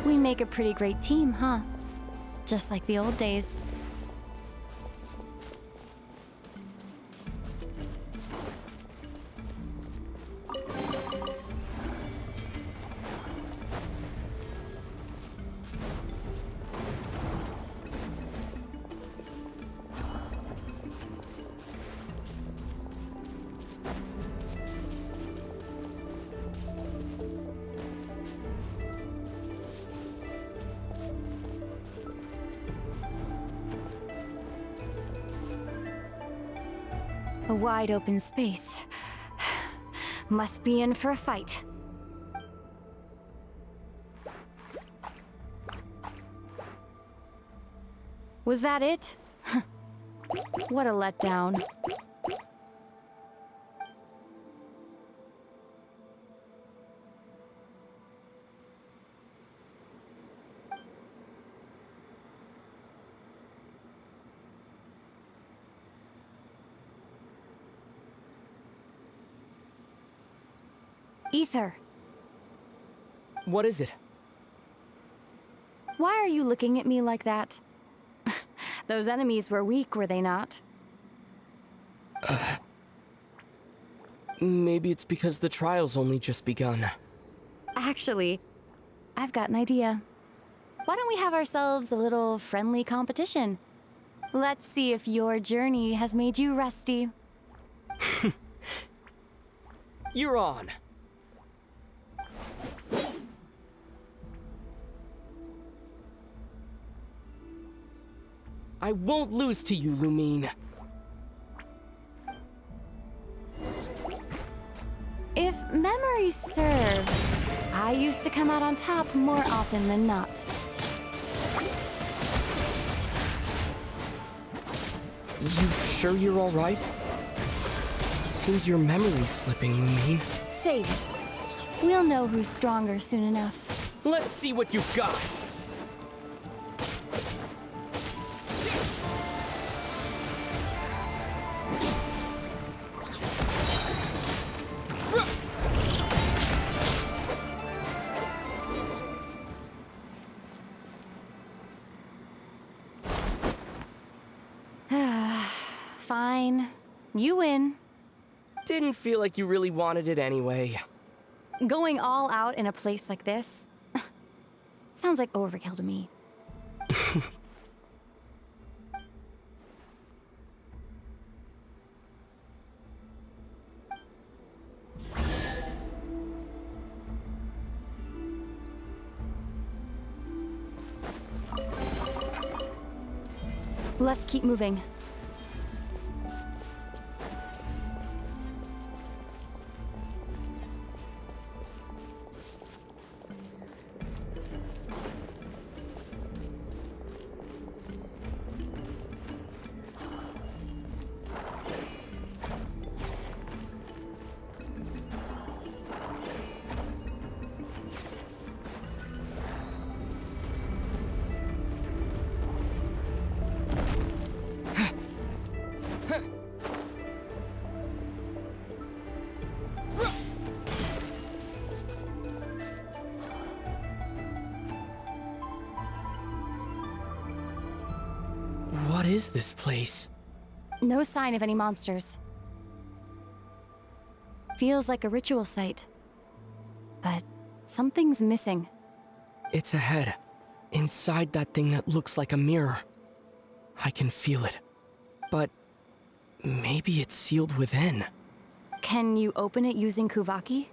We make a pretty great team, huh? Just like the old days. A wide open space. Must be in for a fight. Was that it? What a letdown. Ether. What is it? Why are you looking at me like that? Those enemies were weak, were they not? Maybe it's because the trial's only just begun. Actually, I've got an idea. Why don't we have ourselves a little friendly competition? Let's see if your journey has made you rusty. You're on. I won't lose to you, Lumine. If memory serves, I used to come out on top more often than not. You sure you're all right? Seems your memory's slipping, Lumine. Save it. We'll know who's stronger soon enough. Let's see what you've got. Fine. You win. Didn't feel like you really wanted it anyway. Going all out in a place like this sounds like overkill to me. Let's keep moving. What is this place? No sign of any monsters. Feels like a ritual site. But something's missing. It's ahead. Inside that thing that looks like a mirror. I can feel it. But maybe it's sealed within. Can you open it using Kuvaki?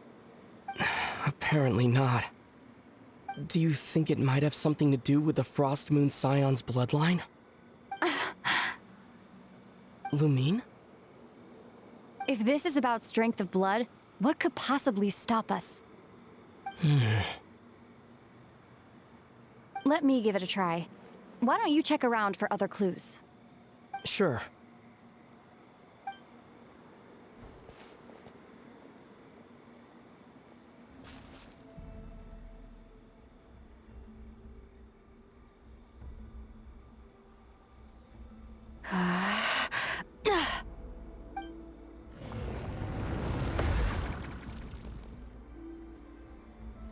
Apparently not. Do you think it might have something to do with the Frost Moon Scion's bloodline? Lumine? If this is about strength of blood, what could possibly stop us? Let me give it a try. Why don't you check around for other clues? Sure.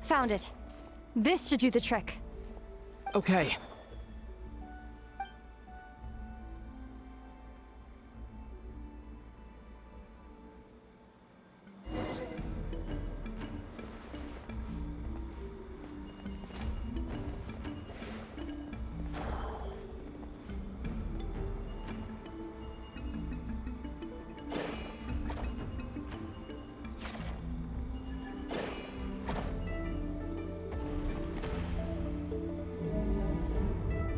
Found it. This should do the trick. Okay.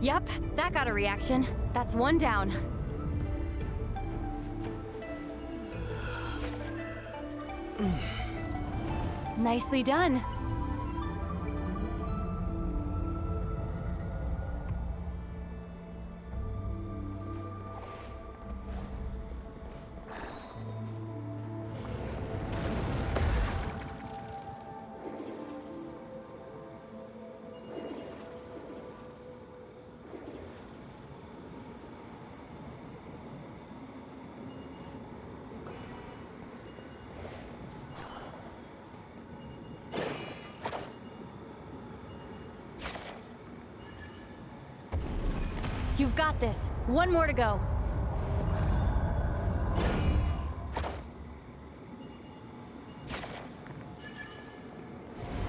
Yep, that got a reaction. That's one down. Nicely done. You've got this. One more to go.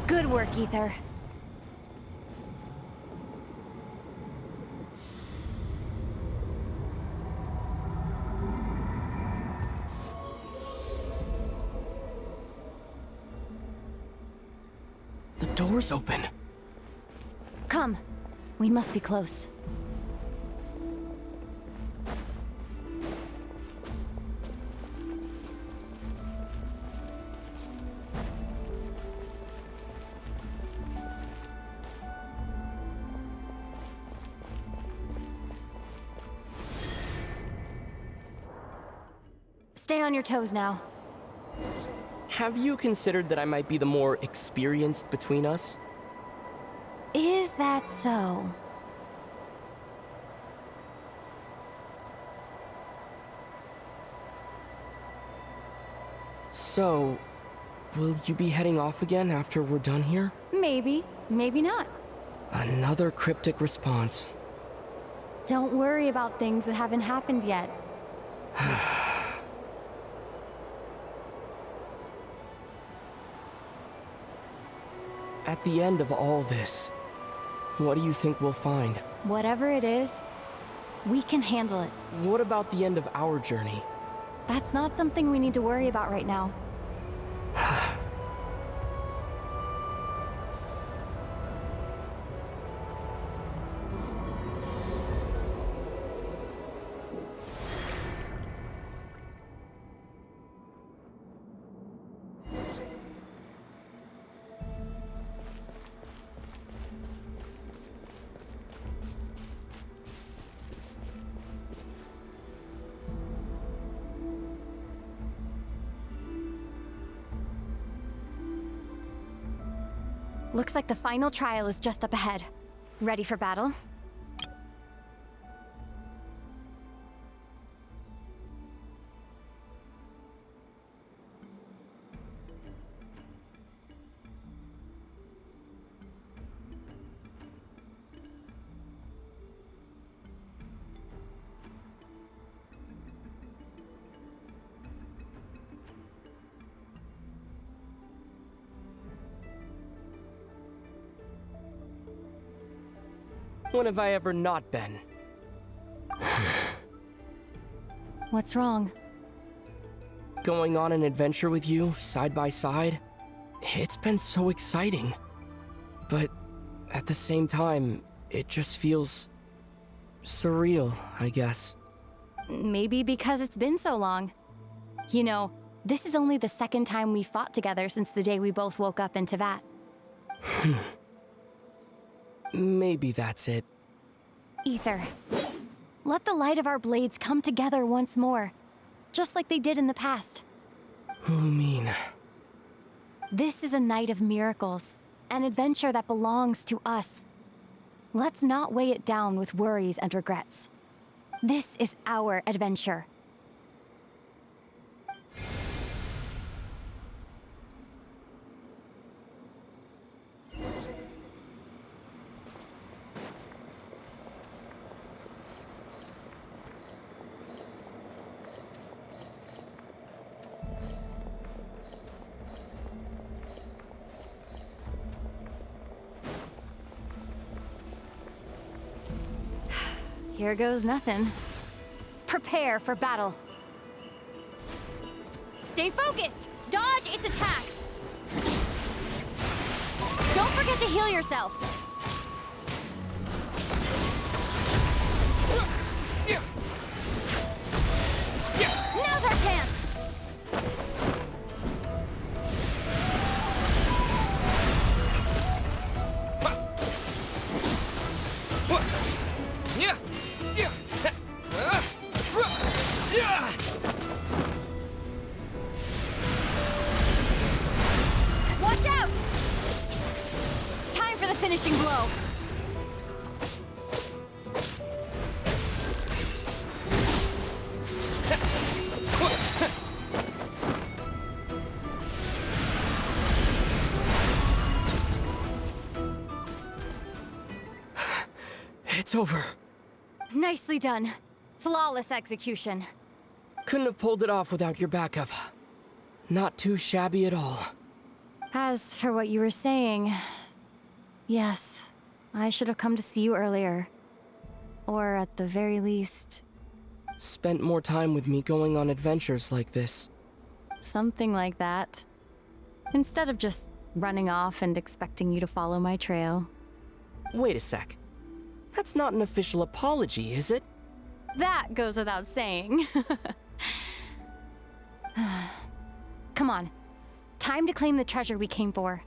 Good work, Ether. The door's open. Come. We must be close. Stay on your toes now. Have you considered that I might be the more experienced between us? that so? So, will you be heading off again after we're done here? Maybe, maybe not. Another cryptic response. Don't worry about things that haven't happened yet. At the end of all this, what do you think we'll find? Whatever it is, we can handle it. What about the end of our journey? That's not something we need to worry about right now. Looks like the final trial is just up ahead. Ready for battle? When have I ever not been? What's wrong? Going on an adventure with you, side by side, it's been so exciting. But at the same time, it just feels surreal, I guess. Maybe because it's been so long. You know, this is only the second time we fought together since the day we both woke up in Tevat. Maybe that's it. Ether, let the light of our blades come together once more, just like they did in the past. Lumine. This is a night of miracles, an adventure that belongs to us. Let's not weigh it down with worries and regrets. This is our adventure. Here goes nothing. Prepare for battle. Stay focused! Dodge its attacks! Don't forget to heal yourself! Now's our chance! Watch out! Time for the finishing blow. It's over. Nicely done. Flawless execution. Couldn't have pulled it off without your backup. Not too shabby at all. As for what you were saying, yes, I should have come to see you earlier. Or at the very least... Spent more time with me going on adventures like this. something like that. Instead of just running off and expecting you to follow my trail. Wait a sec. That's not an official apology, is it? That goes without saying. Come on. Time to claim the treasure we came for.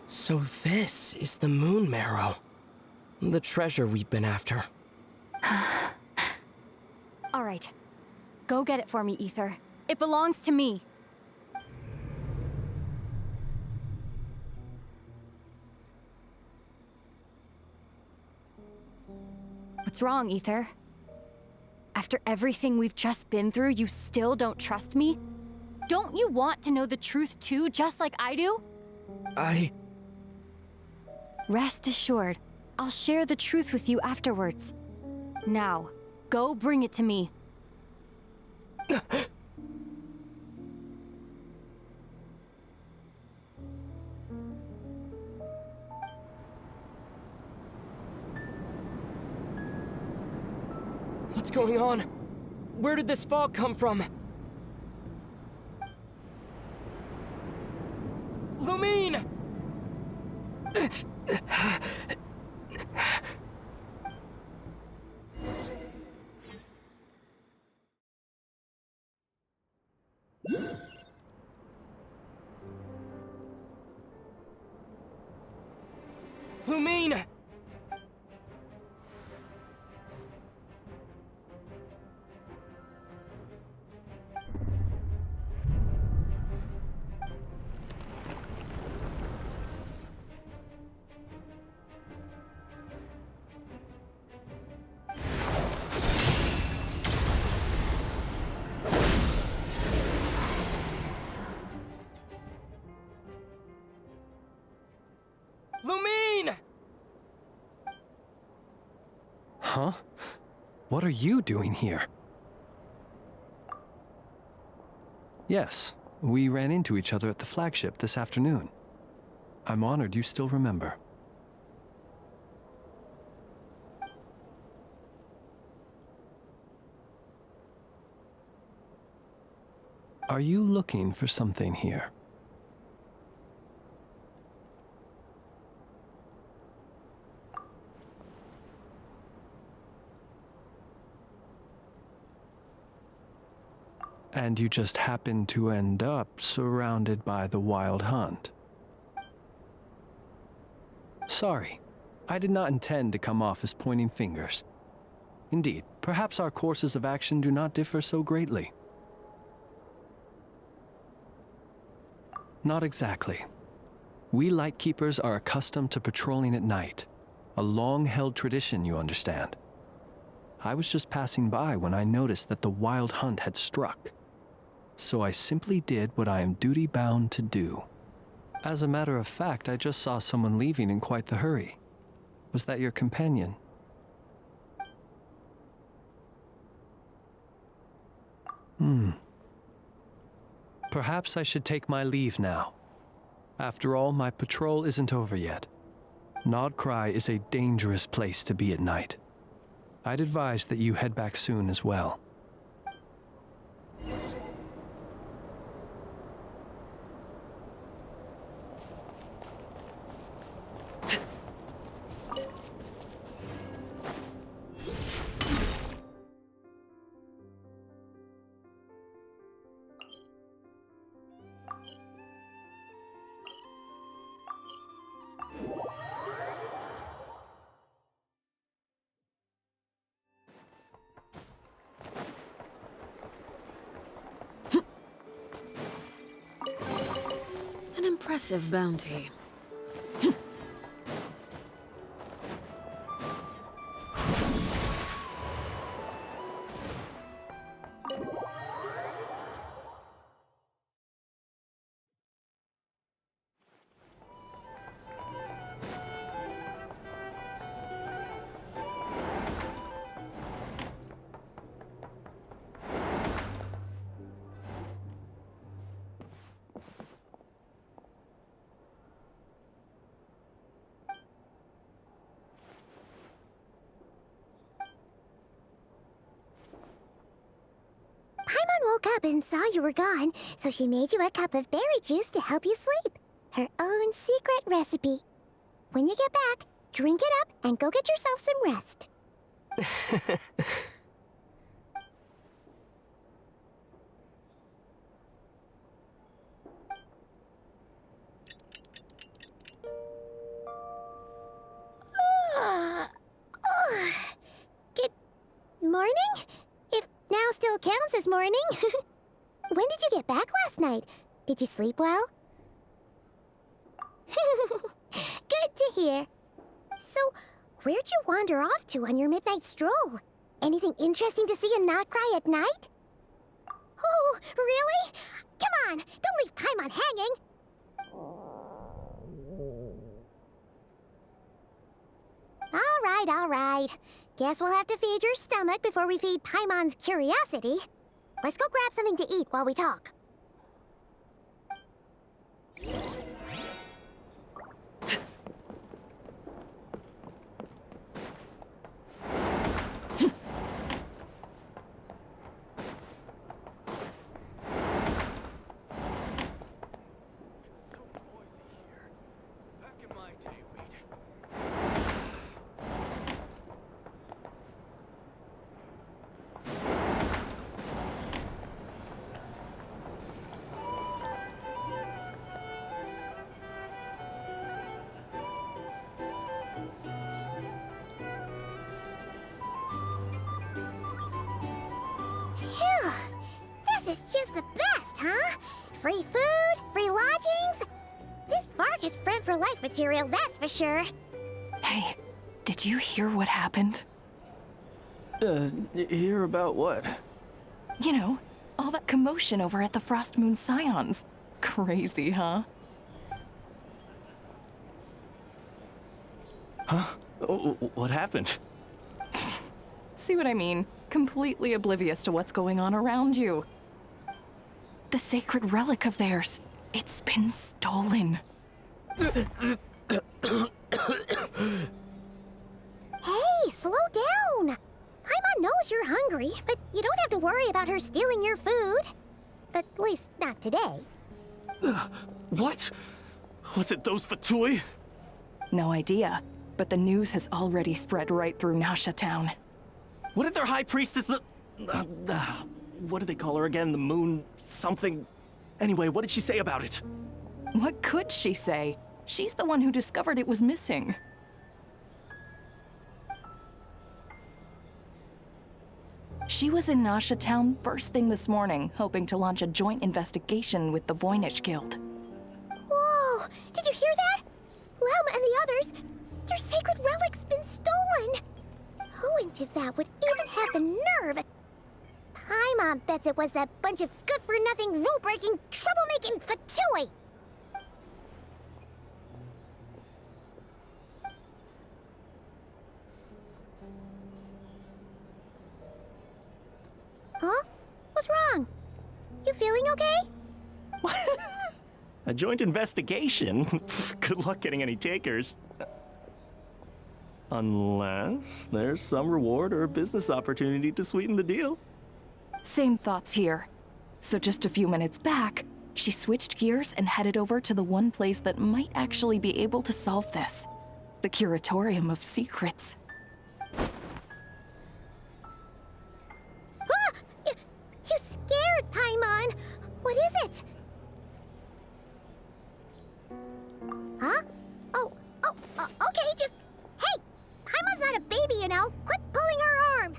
So this is the Moon Marrow. The treasure we've been after. All right. Go get it for me, Ether. It belongs to me. What's wrong, Ether? After everything we've just been through, you still don't trust me? Don't you want to know the truth too, just like I do? Rest assured, I'll share the truth with you afterwards. Now, go bring it to me. What's going on? Where did this fog come from? Lumine! Lumine! Lumine! Huh? What are you doing here? Yes, we ran into each other at the flagship this afternoon. I'm honored you still remember. Are you looking for something here? And you just happen to end up surrounded by the Wild Hunt. Sorry, I did not intend to come off as pointing fingers. Indeed, perhaps our courses of action do not differ so greatly. Not exactly. We Lightkeepers are accustomed to patrolling at night. A long-held tradition, you understand. I was just passing by when I noticed that the Wild Hunt had struck. So I simply did what I am duty-bound to do. As a matter of fact, I just saw someone leaving in quite the hurry. Was that your companion? Perhaps I should take my leave now. After all, my patrol isn't over yet. Nodcry is a dangerous place to be at night. I'd advise that you head back soon as well. An impressive bounty. Paimon woke up and saw you were gone, so she made you a cup of berry juice to help you sleep. Her own secret recipe. When you get back, drink it up and go get yourself some rest. morning. When did you get back last night? Did you sleep well? Good to hear. So, where'd you wander off to on your midnight stroll? Anything interesting to see in Notcry at night? Oh, really? Come on, don't leave Paimon hanging. All right. Guess we'll have to feed your stomach before we feed Paimon's curiosity. Let's go grab something to eat while we talk. Phew! This is just the best, huh? Free food, free lodgings. This Vark is friend for life material, that's for sure. Hey, did you hear what happened? Hear about what? You know, all that commotion over at the Frost Moon Scions. Crazy, huh? Huh? What happened? See what I mean? Completely oblivious to what's going on around you. The sacred relic of theirs. It's been stolen. Hey, slow down. Paimon knows you're hungry, but you don't have to worry about her stealing your food. At least, not today. What? Was it those Fatui? No idea, but the news has already spread right through Nasha Town. What did their high priestess... what do they call her again? The moon... something... Anyway, what did she say about it? What could she say? She's the one who discovered it was missing. She was in Nasha Town first thing this morning, hoping to launch a joint investigation with the Voynich Guild. Whoa! Did you hear that? Lauma and the others, their sacred relic's been stolen! Who in Tivat would even have the nerve? Paimon bets it was that bunch of good-for-nothing, rule-breaking, troublemaking Fatui! Huh? What's wrong? You feeling okay? A joint investigation? Good luck getting any takers. Unless there's some reward or business opportunity to sweeten the deal. Same thoughts here. So just a few minutes back, she switched gears and headed over to the one place that might actually be able to solve this. The Curatorium of Secrets. Ah! You scared, Paimon! What is it? Huh? Okay, just... Hey! Paimon's not a baby, you know! Quit pulling her arm!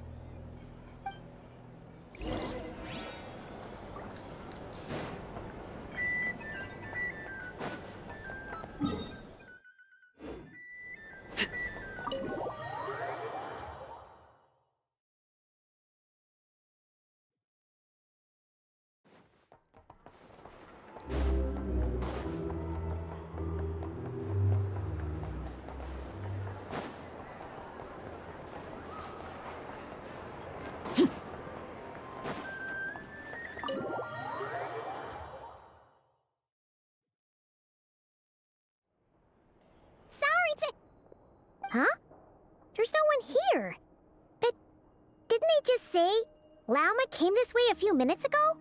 Huh? There's no one here. But didn't they just say Lauma came this way a few minutes ago?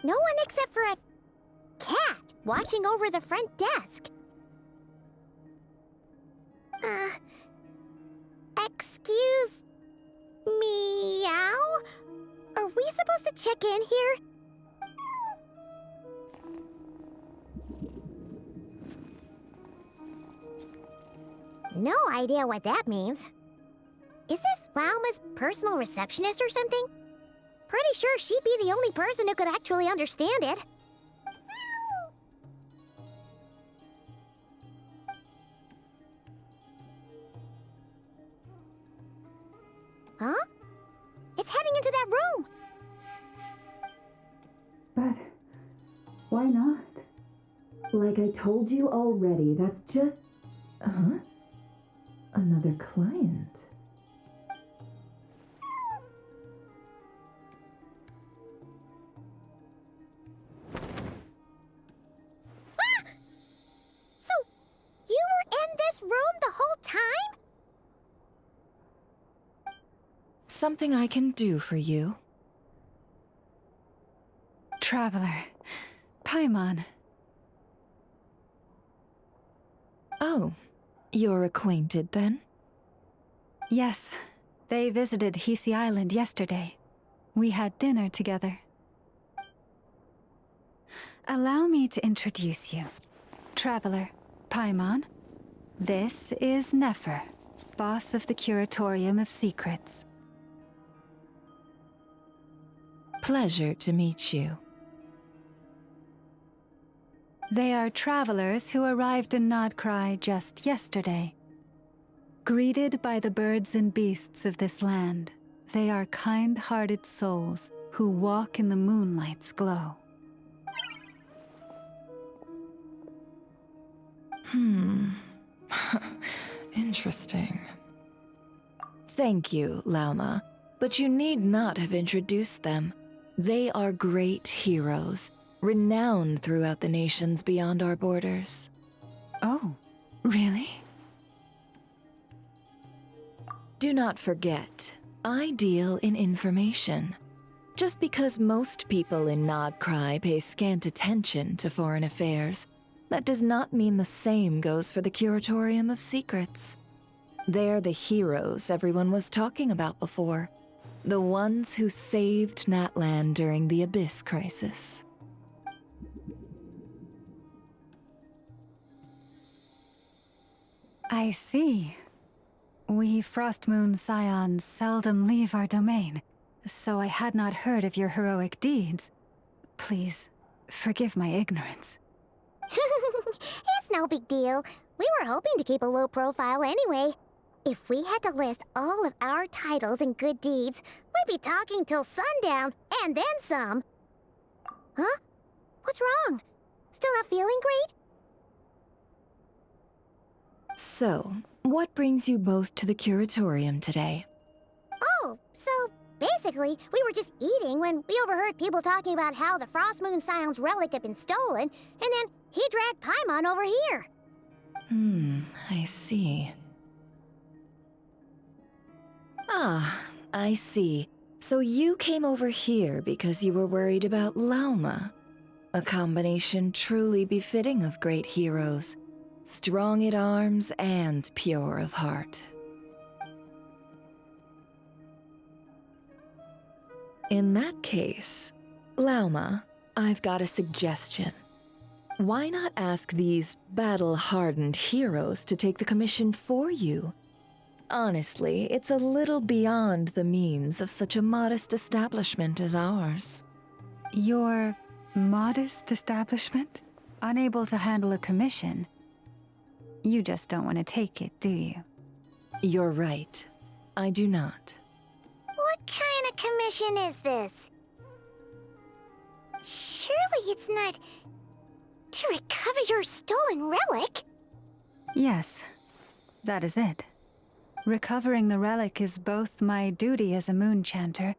No one except for a cat watching over the front desk. Excuse... meow? Are we supposed to check in here? No idea what that means. Is this Lauma's personal receptionist or something? Pretty sure she'd be the only person who could actually understand it. Huh? It's heading into that room! But why not? Like I told you already, that's just... Huh? Another client. Ah! So, you were in this room the whole time? Something I can do for you? Traveler. Paimon. Oh, you're acquainted then? Yes, they visited Hisi Island yesterday. We had dinner together. Allow me to introduce you. Traveler, Paimon. This is Nefer, boss of the Curatorium of Secrets. Pleasure to meet you. They are travelers who arrived in Nodcry just yesterday. Greeted by the birds and beasts of this land, they are kind-hearted souls who walk in the moonlight's glow. Interesting. Thank you, Lauma, but you need not have introduced them. They are great heroes, renowned throughout the nations beyond our borders. Oh, really? Do not forget, I deal in information. Just because most people in Nodcry pay scant attention to foreign affairs, that does not mean the same goes for the Curatorium of Secrets. They're the heroes everyone was talking about before. The ones who saved Natlan during the Abyss crisis. I see. We Frostmoon Scions seldom leave our domain, so I had not heard of your heroic deeds. Please, forgive my ignorance. It's no big deal. We were hoping to keep a low profile anyway. If we had to list all of our titles and good deeds, we'd be talking till sundown, and then some. Huh? What's wrong? Still not feeling great? So, what brings you both to the Curatorium today? Oh, so basically, we were just eating when we overheard people talking about how the Frostmoon Scion's relic had been stolen, and then he dragged Paimon over here. I see. Ah, I see. So you came over here because you were worried about Lauma. A combination truly befitting of great heroes. Strong at arms and pure of heart. In that case, Lauma, I've got a suggestion. Why not ask these battle-hardened heroes to take the commission for you? Honestly, it's a little beyond the means of such a modest establishment as ours. Your modest establishment? Unable to handle a commission? You just don't want to take it, do you? You're right. I do not. What kind of commission is this? Surely it's not to recover your stolen relic? Yes, that is it. Recovering the relic is both my duty as a moon chanter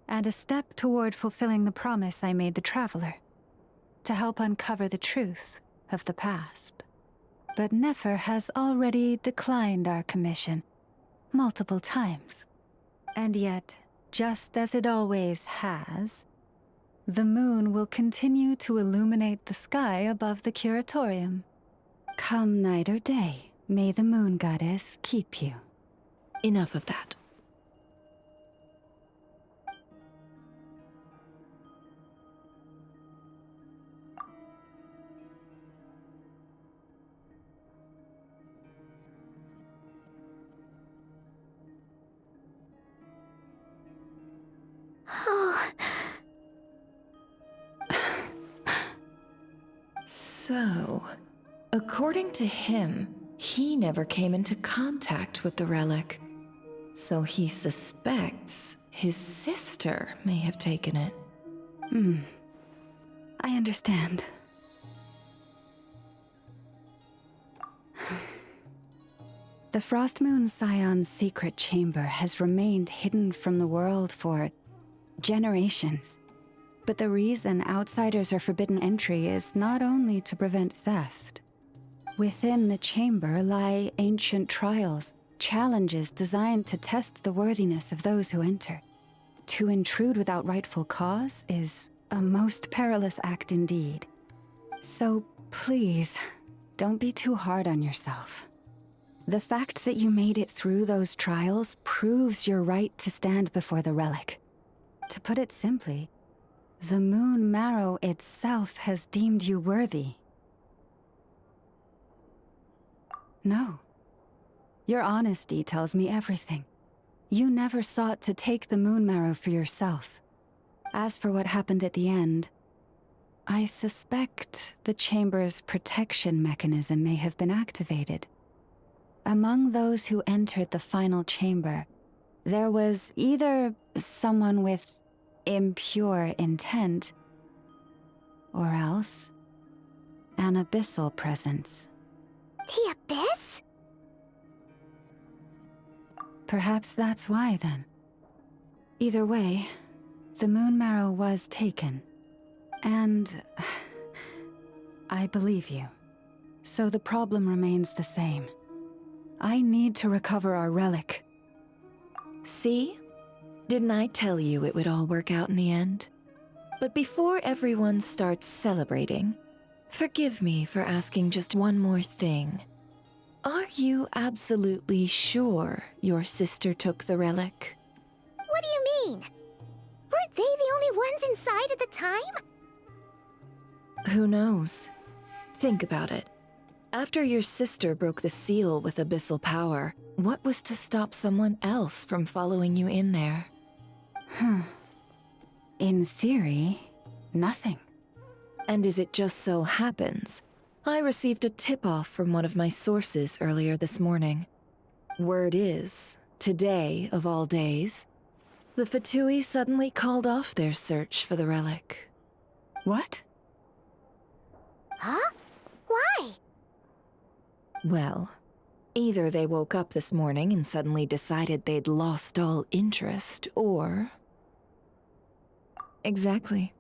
and a step toward fulfilling the promise I made the Traveler, to help uncover the truth of the past. But Nefer has already declined our commission multiple times. And yet, just as it always has, the moon will continue to illuminate the sky above the Curatorium. Come night or day, may the moon goddess keep you. Enough of that. So, according to him, he never came into contact with the relic. So he suspects his sister may have taken it. I understand. The Frostmoon Scion's secret chamber has remained hidden from the world for generations. But the reason outsiders are forbidden entry is not only to prevent theft. Within the chamber lie ancient trials, challenges designed to test the worthiness of those who enter. To intrude without rightful cause is a most perilous act indeed. So please, don't be too hard on yourself. The fact that you made it through those trials proves your right to stand before the relic. To put it simply, the Moon Marrow itself has deemed you worthy. No. Your honesty tells me everything. You never sought to take the Moon Marrow for yourself. As for what happened at the end, I suspect the chamber's protection mechanism may have been activated. Among those who entered the final chamber, there was either someone with impure intent, or else an abyssal presence. The Abyss? Perhaps that's why, then. Either way, the Moon Marrow was taken. And I believe you. So the problem remains the same. I need to recover our relic. See? Didn't I tell you it would all work out in the end? But before everyone starts celebrating, forgive me for asking just one more thing. Are you absolutely sure your sister took the relic? What do you mean? Weren't they the only ones inside at the time? Who knows? Think about it. After your sister broke the seal with abyssal power, what was to stop someone else from following you in there? In theory, nothing. And as it just so happens, I received a tip-off from one of my sources earlier this morning. Word is, today of all days, the Fatui suddenly called off their search for the relic. What? Huh? Why? Well, either they woke up this morning and suddenly decided they'd lost all interest, or... Exactly.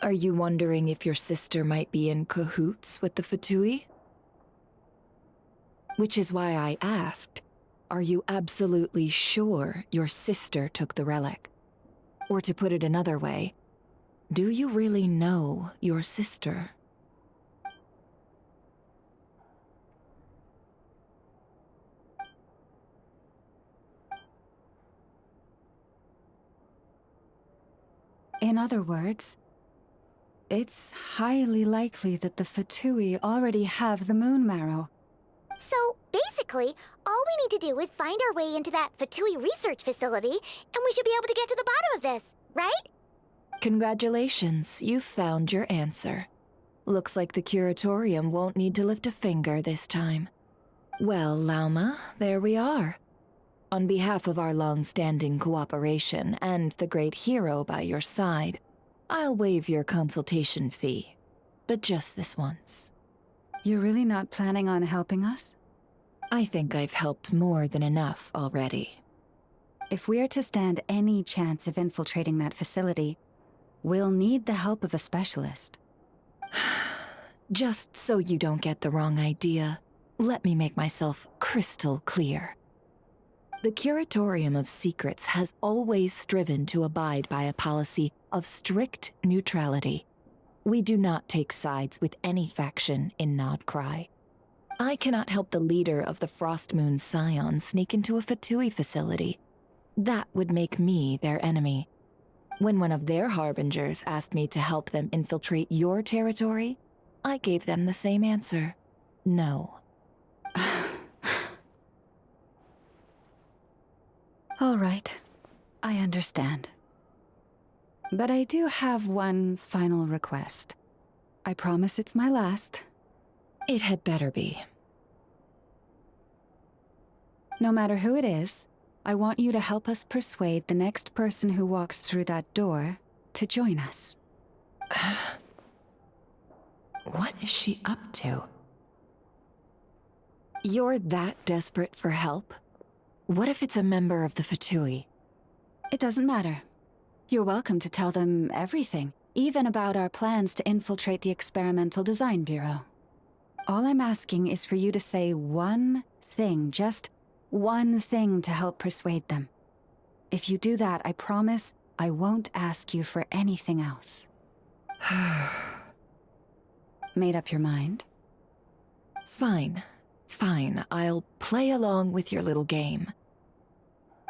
Are you wondering if your sister might be in cahoots with the Fatui? Which is why I asked, are you absolutely sure your sister took the relic? Or to put it another way, do you really know your sister? In other words, it's highly likely that the Fatui already have the Moon Marrow. So, basically, all we need to do is find our way into that Fatui research facility, and we should be able to get to the bottom of this, right? Congratulations, you've found your answer. Looks like the curatorium won't need to lift a finger this time. Well, Lauma, there we are. On behalf of our long-standing cooperation and the great hero by your side, I'll waive your consultation fee, but just this once. You're really not planning on helping us? I think I've helped more than enough already. If we're to stand any chance of infiltrating that facility, we'll need the help of a specialist. Just so you don't get the wrong idea, let me make myself crystal clear. The Curatorium of Secrets has always striven to abide by a policy of strict neutrality. We do not take sides with any faction in Nodcry. I cannot help the leader of the Frostmoon Scion sneak into a Fatui facility. That would make me their enemy. When one of their harbingers asked me to help them infiltrate your territory, I gave them the same answer. No. All right. I understand. But I do have one final request. I promise it's my last. It had better be. No matter who it is, I want you to help us persuade the next person who walks through that door to join us. What is she up to? You're that desperate for help? What if it's a member of the Fatui? It doesn't matter. You're welcome to tell them everything, even about our plans to infiltrate the Experimental Design Bureau. All I'm asking is for you to say one thing, just one thing to help persuade them. If you do that, I promise I won't ask you for anything else. Made up your mind? Fine. Fine, I'll play along with your little game.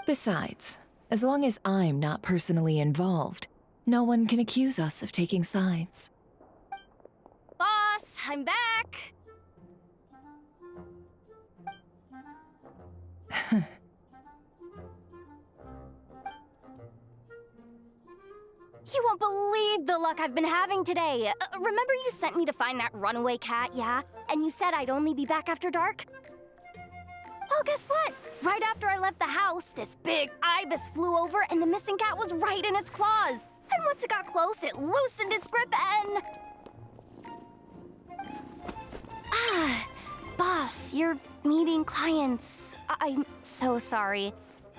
Besides, as long as I'm not personally involved, no one can accuse us of taking sides. Boss, I'm back! You won't believe the luck I've been having today. Remember you sent me to find that runaway cat, yeah? And you said I'd only be back after dark? Well, guess what? Right after I left the house, this big ibis flew over and the missing cat was right in its claws. And once it got close, it loosened its grip and... Boss, you're meeting clients. I'm so sorry.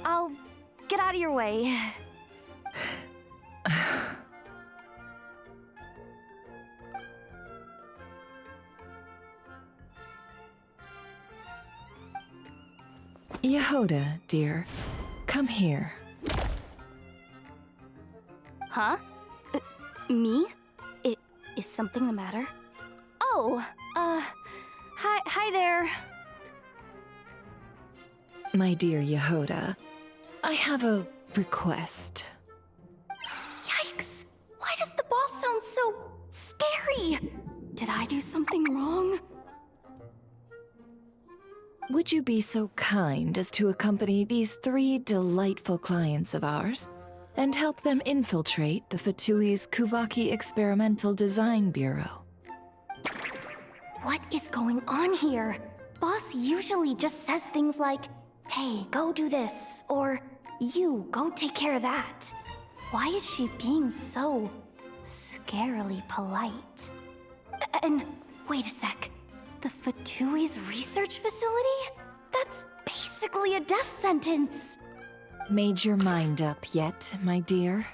I'll get out of your way. Yehoda, dear, come here. Huh? Me? Is something the matter? Oh, hi there. My dear Yehoda, I have a request. Yikes! Why does the boss sound so scary? Did I do something wrong? Would you be so kind as to accompany these 3 delightful clients of ours and help them infiltrate the Fatui's Kuvaki Experimental Design Bureau? What is going on here? Boss usually just says things like, hey, go do this, or you, go take care of that. Why is she being so scarily polite? And wait a sec. The Fatui's research facility? That's basically a death sentence. Made your mind up yet, my dear?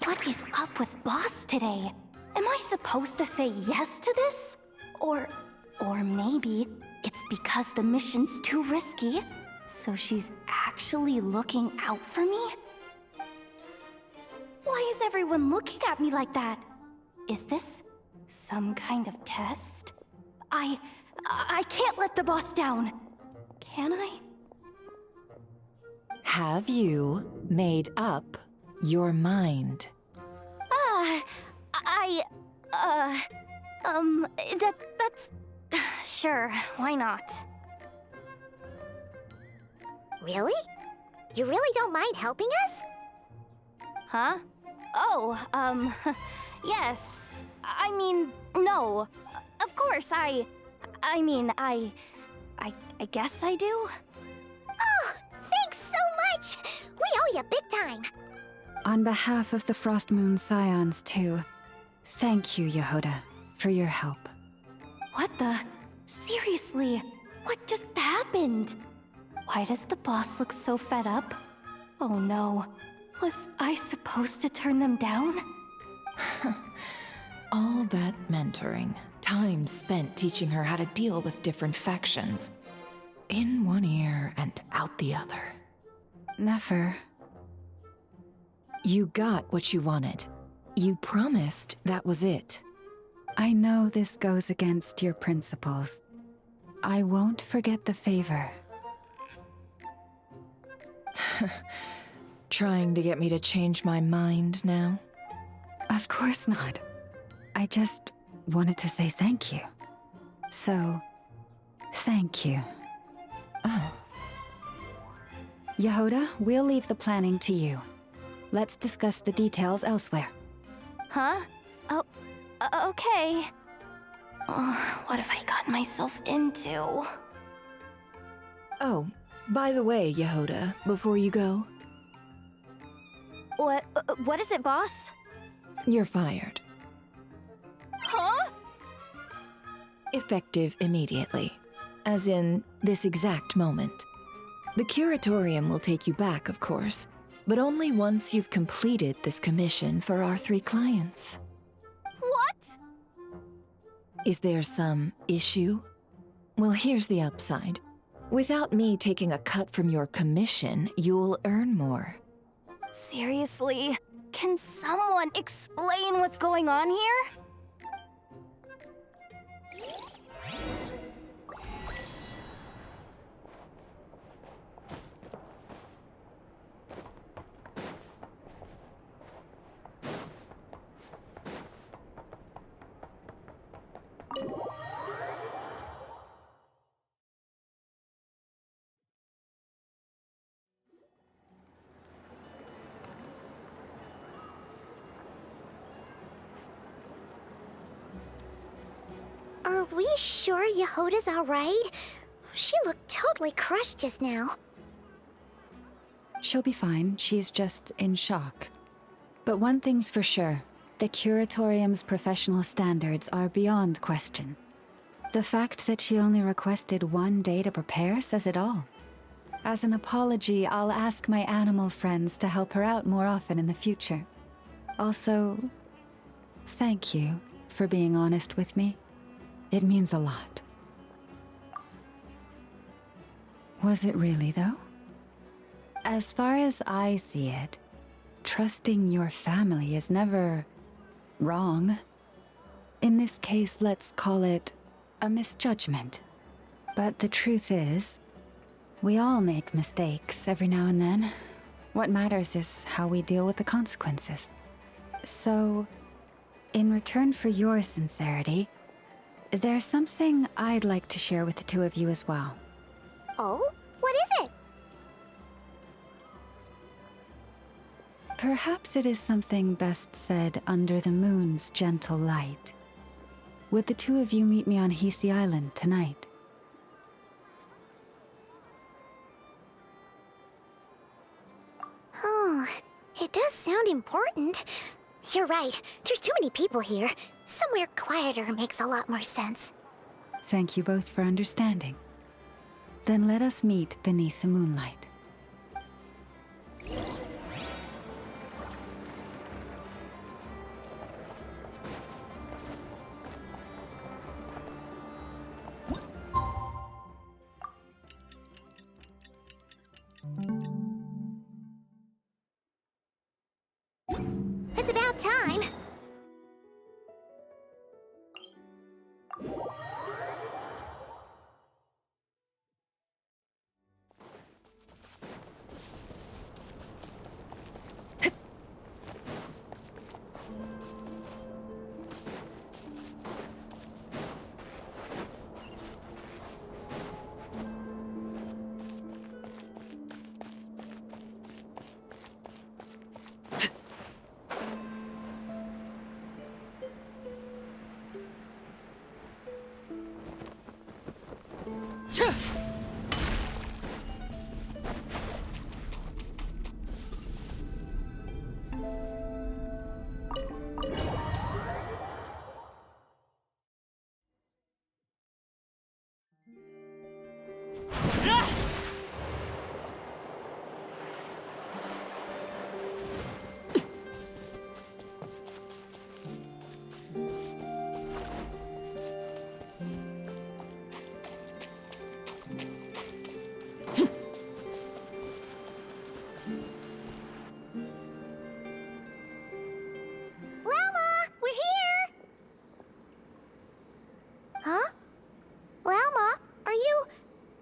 What is up with Boss today? Am I supposed to say yes to this? Or maybe it's because the mission's too risky, so she's actually looking out for me? Why is everyone looking at me like that? Is this some kind of test? I can't let the boss down. Can I? Have you made up your mind? That's... Sure, why not? Really? You really don't mind helping us? Huh? Oh, yes. I mean, no. Of course, I guess I do. Oh, thanks so much! We owe you big time! On behalf of the Frost Moon Scions, too, thank you, Yehoda, for your help. What the? Seriously, what just happened? Why does the boss look so fed up? Oh no, was I supposed to turn them down? All that mentoring, time spent teaching her how to deal with different factions. In one ear and out the other. Never. You got what you wanted. You promised that was it. I know this goes against your principles. I won't forget the favor. Trying to get me to change my mind now? Of course not. I just wanted to say thank you. So, thank you. Oh, Yehoda, we'll leave the planning to you. Let's discuss the details elsewhere. Huh? Oh, okay. Oh, what have I gotten myself into? Oh, by the way, Yehoda, before you go, What is it, boss? you're fired. Huh? Effective immediately. As in, this exact moment. The curatorium will take you back, of course, but only once you've completed this commission for our 3 clients. What? Is there some issue? Well, here's the upside. Without me taking a cut from your commission, you'll earn more. Seriously? Can someone explain what's going on here? Are we sure Yehoda's alright? She looked totally crushed just now. She'll be fine. She's just in shock. But one thing's for sure. The curatorium's professional standards are beyond question. The fact that she only requested 1 day to prepare says it all. As an apology, I'll ask my animal friends to help her out more often in the future. Also, thank you for being honest with me. It means a lot. Was it really, though? As far as I see it, trusting your family is never wrong. In this case, let's call it a misjudgment. But the truth is, we all make mistakes every now and then. What matters is how we deal with the consequences. So, in return for your sincerity, there's something I'd like to share with the 2 of you as well. Oh? What is it? Perhaps it is something best said under the moon's gentle light. Would the 2 of you meet me on Hisi Island tonight? Oh, it does sound important. You're right, there's too many people here. Somewhere quieter makes a lot more sense. Thank you both for understanding. Then let us meet beneath the moonlight. It's about time.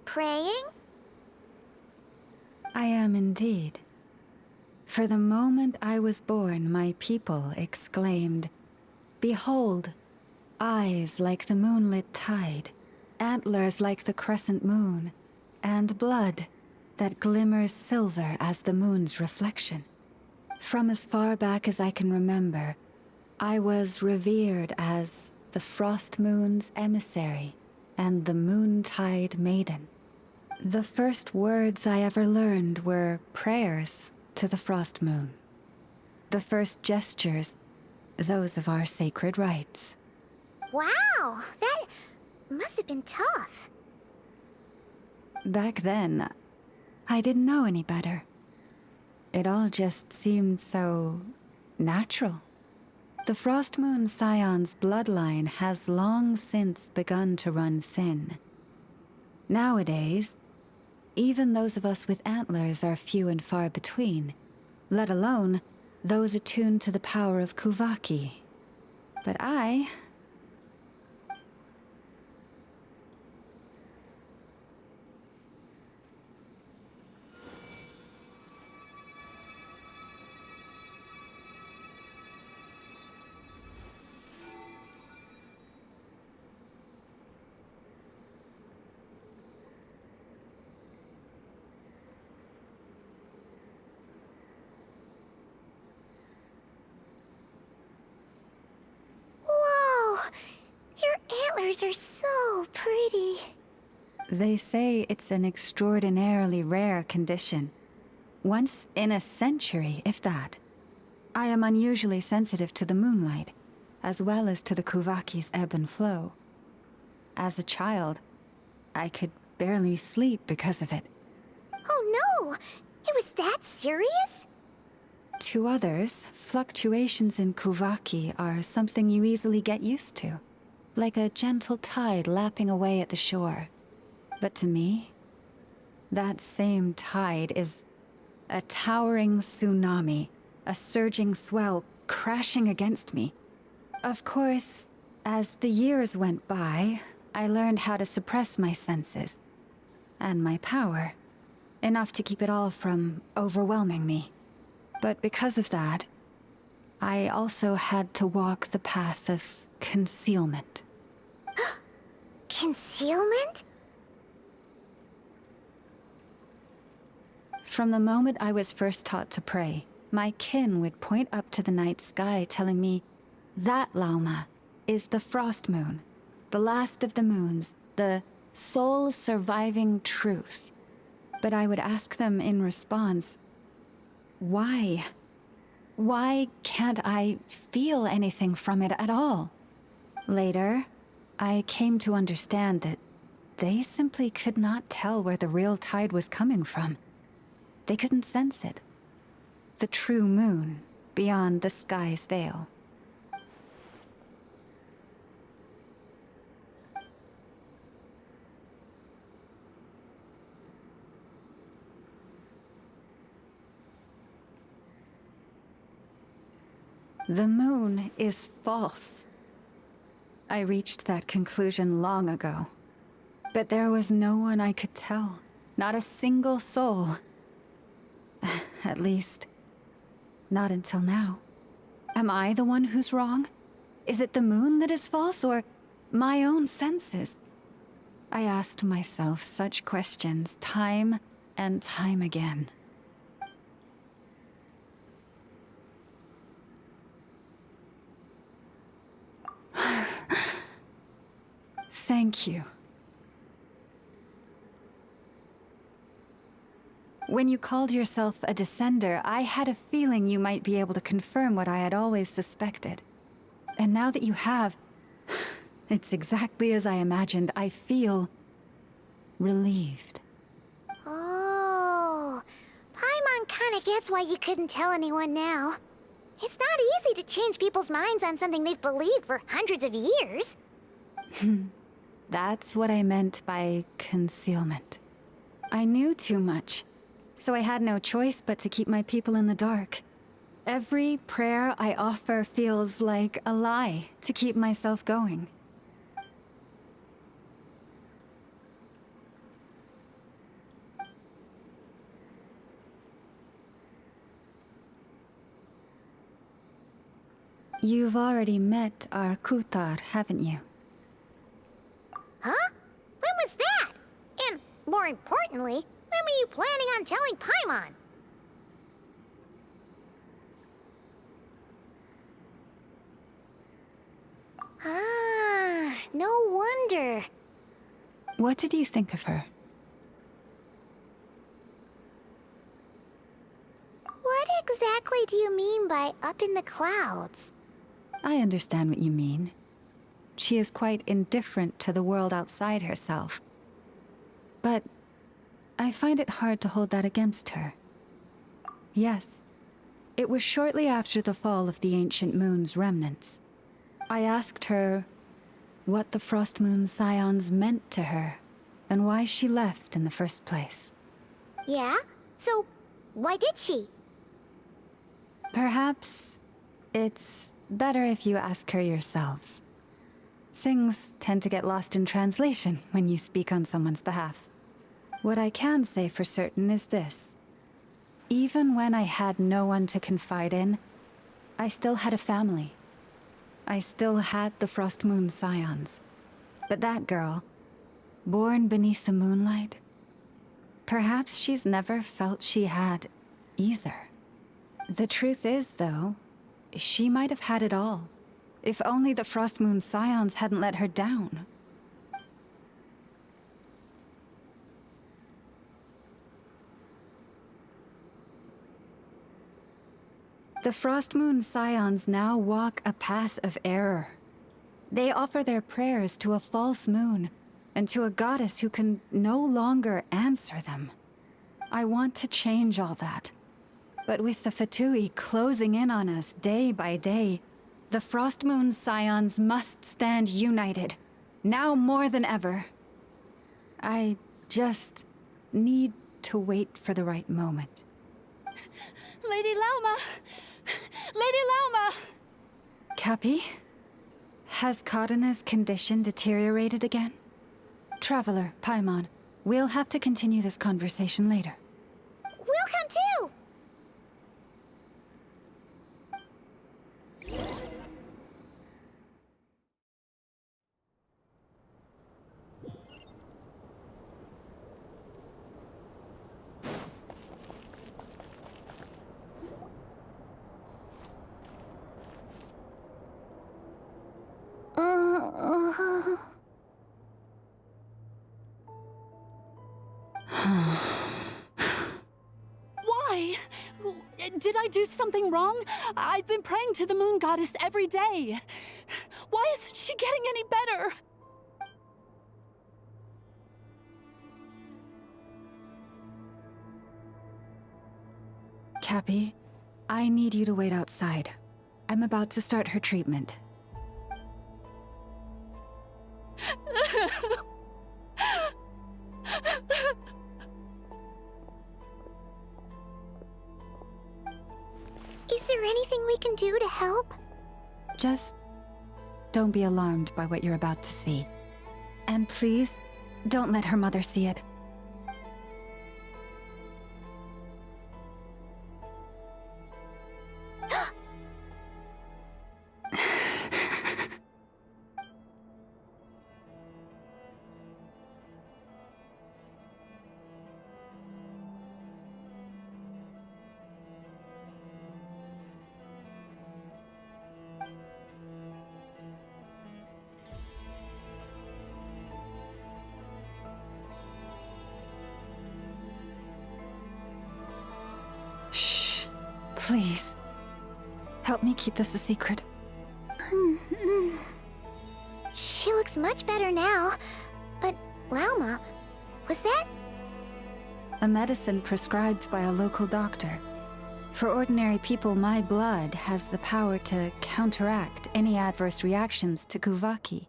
Praying? I am indeed. For the moment I was born, my people exclaimed, "Behold, eyes like the moonlit tide, antlers like the crescent moon, and blood that glimmers silver as the moon's reflection. From as far back as I can remember, I was revered as the Frost Moon's emissary and the Moontide Maiden. The first words I ever learned were prayers to the Frost Moon. The first gestures, those of our sacred rites. Wow, that must have been tough. Back then, I didn't know any better. It all just seemed so natural. The Frost Moon Scion's bloodline has long since begun to run thin. Nowadays, even those of us with antlers are few and far between, let alone those attuned to the power of Kuvaki. But I... Antlers are so pretty. They say it's an extraordinarily rare condition. Once in a century, if that. I am unusually sensitive to the moonlight, as well as to the Kuvaki's ebb and flow. As a child, I could barely sleep because of it. Oh no! It was that serious? To others, fluctuations in Kuvaki are something you easily get used to. Like a gentle tide lapping away at the shore. But to me, that same tide is a towering tsunami, a surging swell crashing against me. Of course, as the years went by, I learned how to suppress my senses and my power, enough to keep it all from overwhelming me. But because of that, I also had to walk the path of concealment. Concealment? From the moment I was first taught to pray, my kin would point up to the night sky telling me, that Lauma is the Frost Moon, the last of the moons, the sole surviving truth. But I would ask them in response, why? Why can't I feel anything from it at all? Later, I came to understand that they simply could not tell where the real tide was coming from. They couldn't sense it. The true moon beyond the sky's veil. The moon is false. I reached that conclusion long ago. But there was no one I could tell. Not a single soul. At least, not until now. Am I the one who's wrong? Is it the moon that is false, or my own senses? I asked myself such questions time and time again. Thank you. When you called yourself a descender, I had a feeling you might be able to confirm what I had always suspected. And now that you have, it's exactly as I imagined. I feel relieved. Oh, Paimon kinda gets why you couldn't tell anyone now. It's not easy to change people's minds on something they've believed for hundreds of years. That's what I meant by concealment. I knew too much, so I had no choice but to keep my people in the dark. Every prayer I offer feels like a lie to keep myself going. You've already met our Kutar, haven't you? Huh? When was that? And more importantly, when time are you planning on telling Paimon? Ah, no wonder. What did you think of her? What exactly do you mean by up in the clouds? I understand what you mean. She is quite indifferent to the world outside herself. But I find it hard to hold that against her. Yes, it was shortly after the fall of the Ancient Moon's remnants. I asked her what the Frost Moon Scions meant to her, and why she left in the first place. Yeah? So, why did she? Perhaps it's better if you ask her yourselves. Things tend to get lost in translation when you speak on someone's behalf. What I can say for certain is this. Even when I had no one to confide in, I still had a family. I still had the Frost Moon Scions. But that girl, born beneath the moonlight, perhaps she's never felt she had either. The truth is, though, she might have had it all. If only the Frost Moon Scions hadn't let her down. The Frost Moon Scions now walk a path of error. They offer their prayers to a false moon, and to a goddess who can no longer answer them. I want to change all that. But with the Fatui closing in on us day by day, the Frost Moon Scions must stand united, now more than ever. I just need to wait for the right moment. Lady Lauma! Lady Lauma! Cappy? Has Cardina's condition deteriorated again? Traveler, Paimon, we'll have to continue this conversation later. We'll come too! Why? Did I do something wrong? I've been praying to the moon goddess every day. Why isn't she getting any better? Cappy, I need you to wait outside. I'm about to start her treatment. Is there anything we can do to help? Just don't be alarmed by what you're about to see. And please, don't let her mother see it. Shh. Please. Help me keep this a secret. She looks much better now. But, Lauma, was that? A medicine prescribed by a local doctor. For ordinary people, my blood has the power to counteract any adverse reactions to Kuvaki.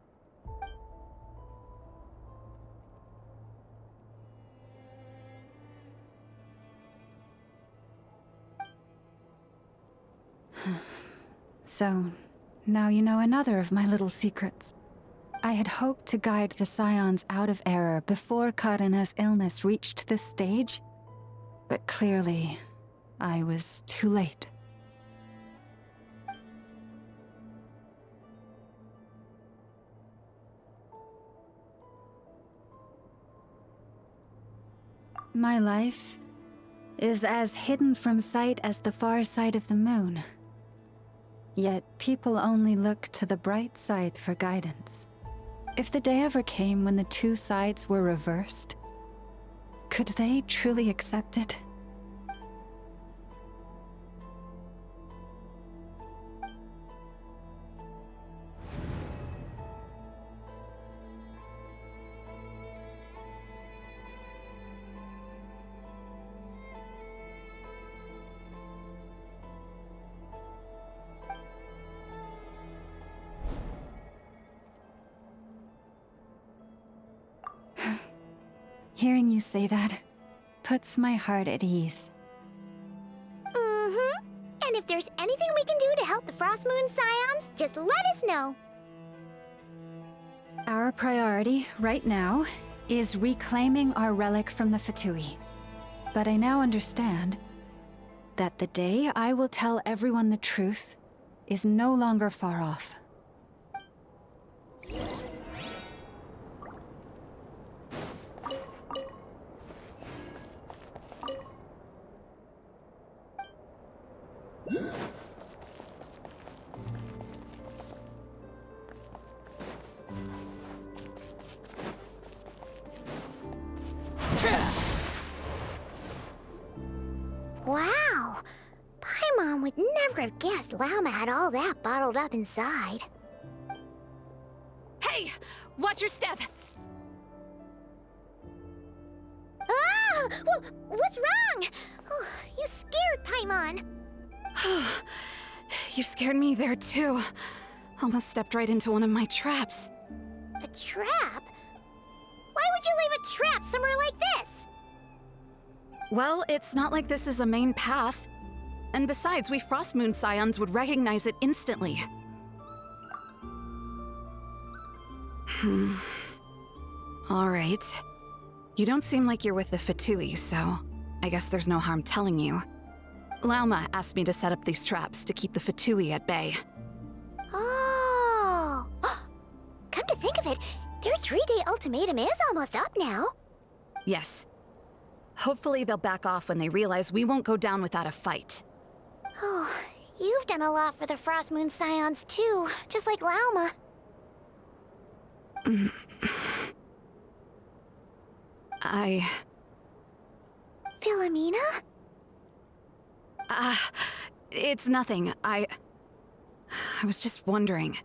So, now you know another of my little secrets. I had hoped to guide the Scions out of error before Karina's illness reached this stage, but clearly, I was too late. My life is as hidden from sight as the far side of the moon. Yet people only look to the bright side for guidance. If the day ever came when the two sides were reversed, could they truly accept it? Hearing you say that puts my heart at ease. Mm-hmm. And if there's anything we can do to help the Frost Moon Scions, just let us know. Our priority, right now, is reclaiming our relic from the Fatui. But I now understand that the day I will tell everyone the truth is no longer far off. Wow! Paimon would never have guessed Llama had all that bottled up inside. Hey! Watch your step! Ah! What's wrong? Oh, you scared Paimon. You scared me there too. Almost stepped right into one of my traps. A trap? Why would you leave a trap somewhere like this? Well, it's not like this is a main path. And besides, we Frost Moon Scions would recognize it instantly. Alright. You don't seem like you're with the Fatui, so I guess there's no harm telling you. Lauma asked me to set up these traps to keep the Fatui at bay. Oh! Come to think of it, their 3-day ultimatum is almost up now. Yes. Hopefully they'll back off when they realize we won't go down without a fight. Oh, you've done a lot for the Frost Moon Scions too, just like Lauma. Philomena? It's nothing. I was just wondering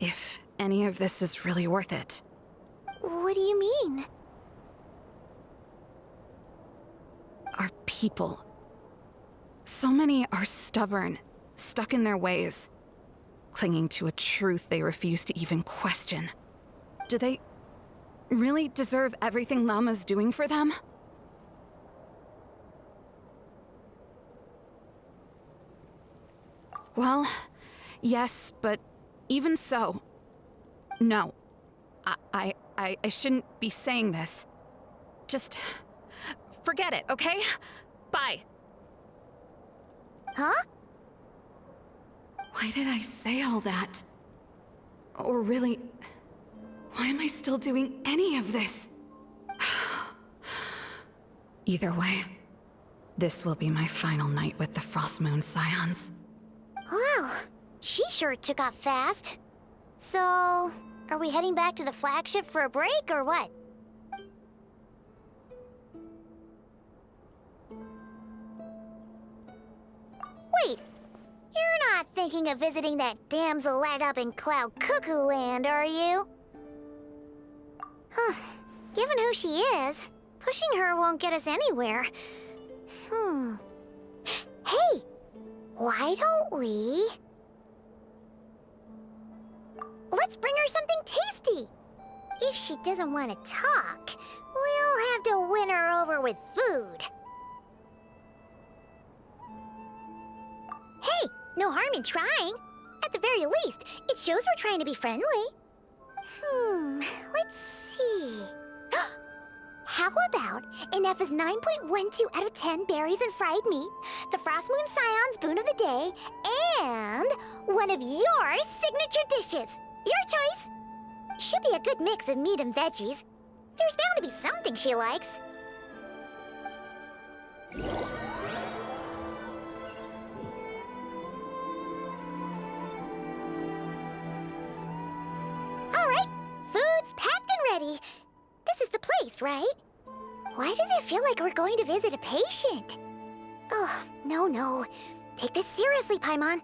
if any of this is really worth it. What do you mean? Our people. So many are stubborn, stuck in their ways, clinging to a truth they refuse to even question. Do they really deserve everything Llama's doing for them? Well, yes, but even so, no. I shouldn't be saying this. Just forget it, okay? Bye. Huh? Why did I say all that? Or really, why am I still doing any of this? Either way, this will be my final night with the Frost Moon Scions. Wow, she sure took off fast. So, are we heading back to the flagship for a break, or what? Wait, you're not thinking of visiting that damsel laid up in Cloud Cuckoo Land, are you? Huh, given who she is, pushing her won't get us anywhere. Hey! Why don't we... Let's bring her something tasty! If she doesn't want to talk, we'll have to win her over with food. Hey, no harm in trying. At the very least, it shows we're trying to be friendly. Let's see... How about an F's 9.12 out of 10 berries and fried meat, the Frost Moon Scion's boon of the day, and one of your signature dishes? Your choice. Should be a good mix of meat and veggies. There's bound to be something she likes. All right, food's packed and ready. This is the place, right? Why does it feel like we're going to visit a patient? Oh, no. Take this seriously, Paimon.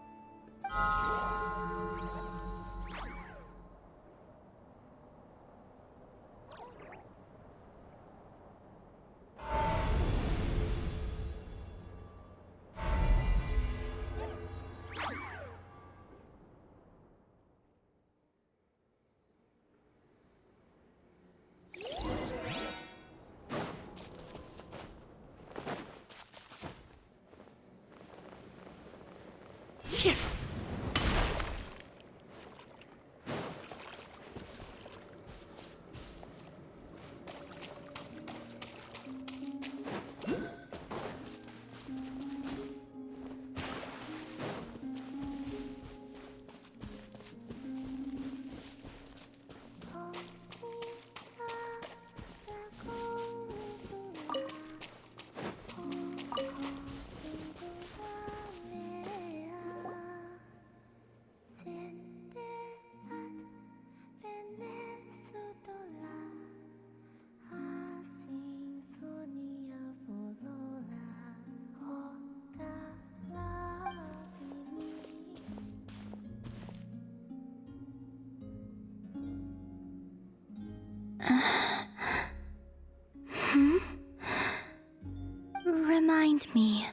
Remind me,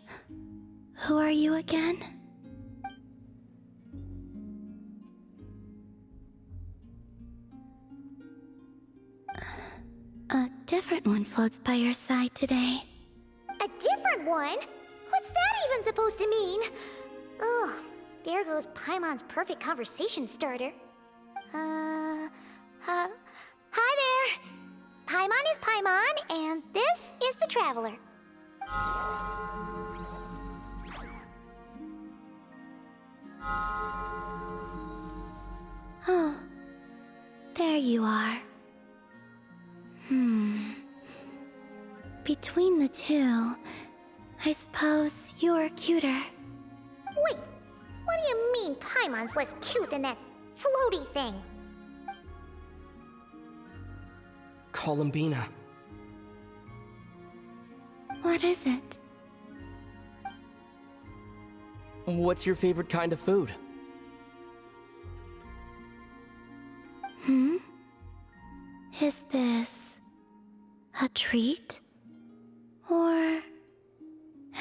who are you again? A different one floats by your side today. A different one? What's that even supposed to mean? Oh, there goes Paimon's perfect conversation starter. Hi there. Paimon is Paimon, and this is the Traveler. Oh, there you are. Between the two, I suppose you're cuter. Wait, what do you mean Paimon's less cute than that floaty thing? Columbina. What is it? What's your favorite kind of food? Is this a treat? Or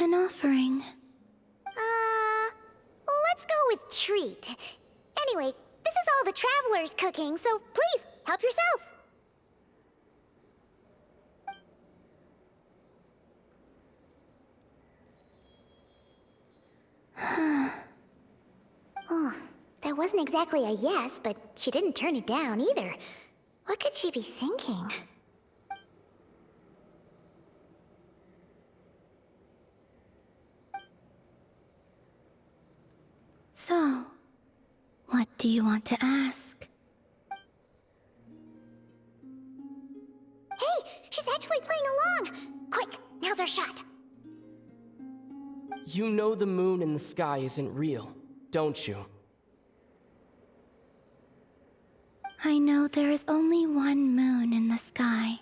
an offering? Let's go with treat. Anyway, this is all the Traveler's cooking, so please, help yourself. Oh, that wasn't exactly a yes, but she didn't turn it down either. What could she be thinking? So, what do you want to ask? Hey, she's actually playing along! Quick, now's our shot! You know the moon in the sky isn't real, don't you? I know there is only one moon in the sky.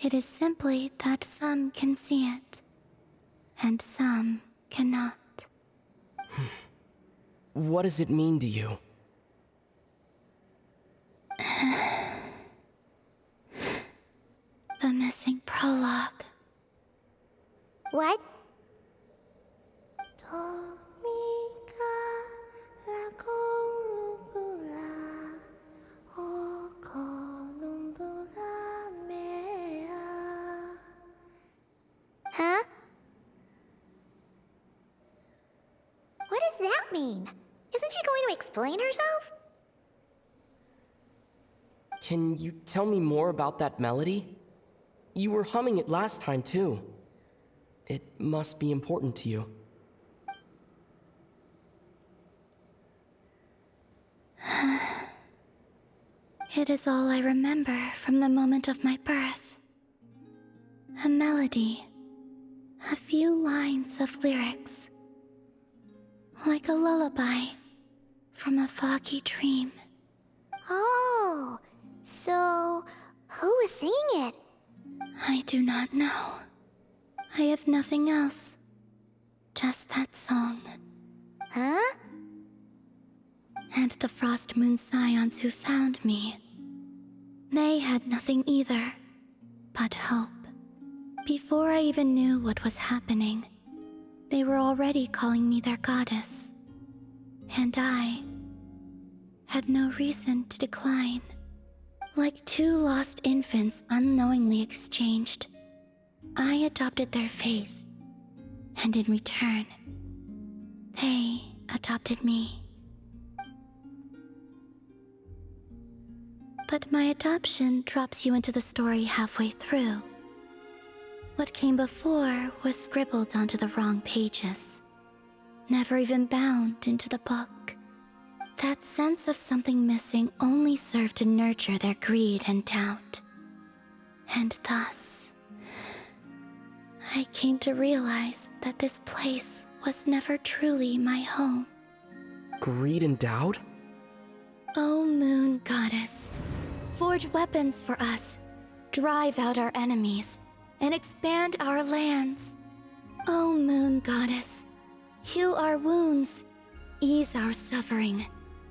It is simply that some can see it, and some cannot. What does it mean to you? The missing prologue. What? Huh? What does that mean? Isn't she going to explain herself? Can you tell me more about that melody? You were humming it last time, too. It must be important to you. It is all I remember from the moment of my birth. A melody A few lines of lyrics. Like a lullaby from a foggy dream. Oh, so who was singing it? I do not know. I have nothing else. Just that song. Huh? And the Frost Moon Scions who found me. They had nothing either, but hope. Before I even knew what was happening, they were already calling me their goddess. And I had no reason to decline. Like two lost infants unknowingly exchanged, I adopted their faith. And in return, they adopted me. But my adoption drops you into the story halfway through. What came before was scribbled onto the wrong pages, never even bound into the book. That sense of something missing only served to nurture their greed and doubt. And thus, I came to realize that this place was never truly my home. Greed and doubt? O Moon Goddess, forge weapons for us, drive out our enemies, and expand our lands. O Moon Goddess, heal our wounds, ease our suffering,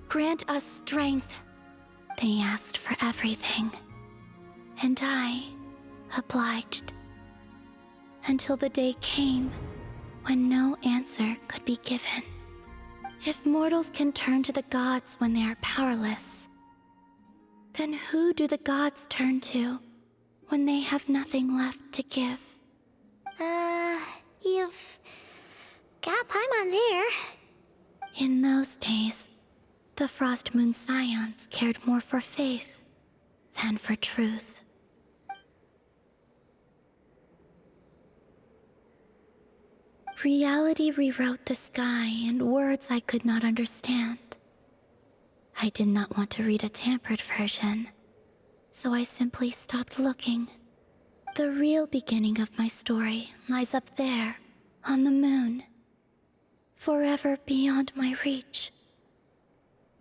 grant us strength. They asked for everything, and I obliged. Until the day came when no answer could be given. If mortals can turn to the gods when they are powerless, then who do the gods turn to when they have nothing left to give? You've got Paimon there. In those days, the Frost Moon Scions cared more for faith than for truth. Reality rewrote the sky in words I could not understand. I did not want to read a tampered version, so I simply stopped looking. The real beginning of my story lies up there, on the moon, forever beyond my reach.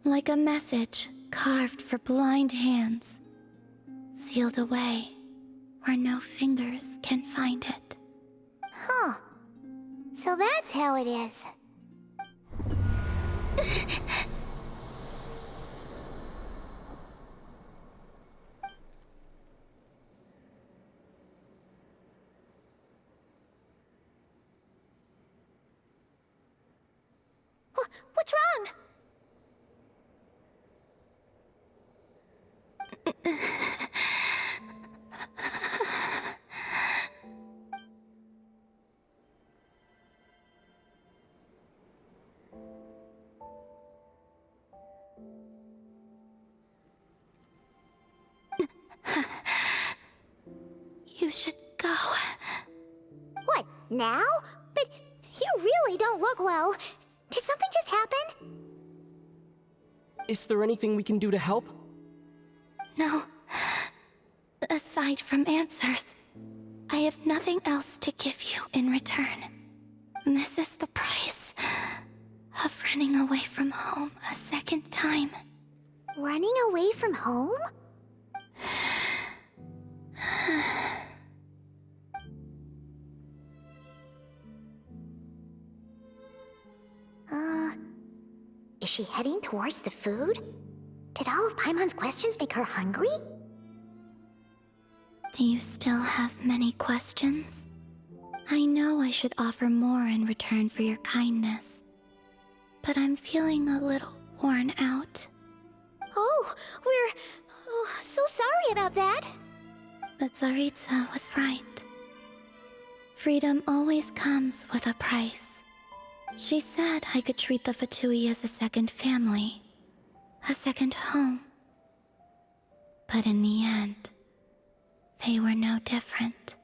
Like a message carved for blind hands, sealed away where no fingers can find it. Huh. So that's how it is. What's wrong? You should go. What, now? But you really don't look well. Did something just happen? Is there anything we can do to help? No. Aside from answers, I have nothing else to give you in return. This is the price of running away from home a second time. Running away from home? Is she heading towards the food? Did all of Paimon's questions make her hungry? Do you still have many questions? I know I should offer more in return for your kindness, but I'm feeling a little worn out. Oh, we're so sorry about that. But Tsaritsa was right. Freedom always comes with a price. She said I could treat the Fatui as a second family, a second home. But in the end, they were no different.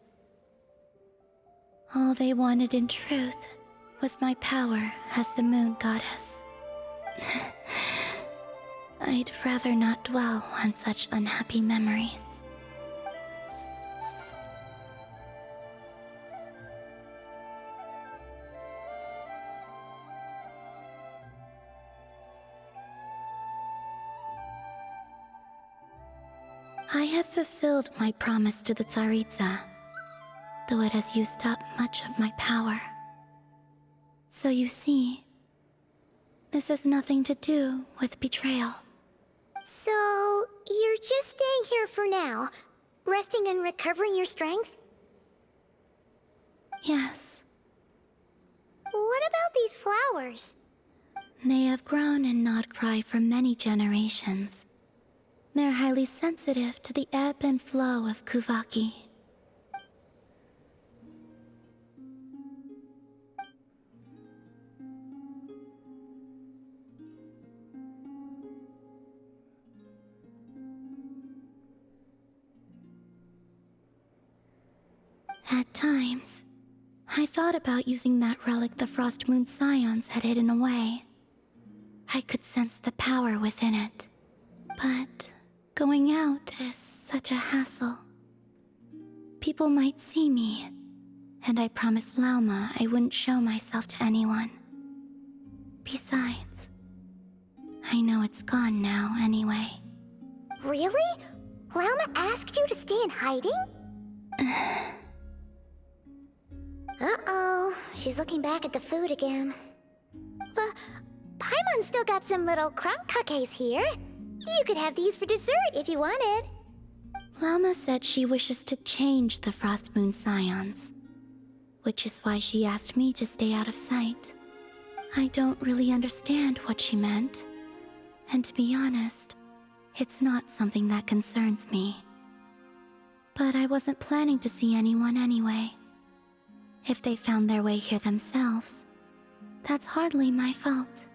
All they wanted in truth was my power as the Moon Goddess. I'd rather not dwell on such unhappy memories. I have fulfilled my promise to the Tsaritsa, though it has used up much of my power. So you see, this has nothing to do with betrayal. So, you're just staying here for now, resting and recovering your strength? Yes. What about these flowers? They have grown in Nodcry for many generations. They're highly sensitive to the ebb and flow of Kuvaki. At times, I thought about using that relic the Frost Moon Scions had hidden away. I could sense the power within it. But going out is such a hassle. People might see me, and I promised Lauma I wouldn't show myself to anyone. Besides, I know it's gone now anyway. Really? Lauma asked you to stay in hiding? Uh-oh, she's looking back at the food again. But Paimon's still got some little crumb cookies here. You could have these for dessert if you wanted. Lauma said she wishes to change the Frost Moon Scions, which is why she asked me to stay out of sight. I don't really understand what she meant, and to be honest, it's not something that concerns me. But I wasn't planning to see anyone anyway. If they found their way here themselves, that's hardly my fault.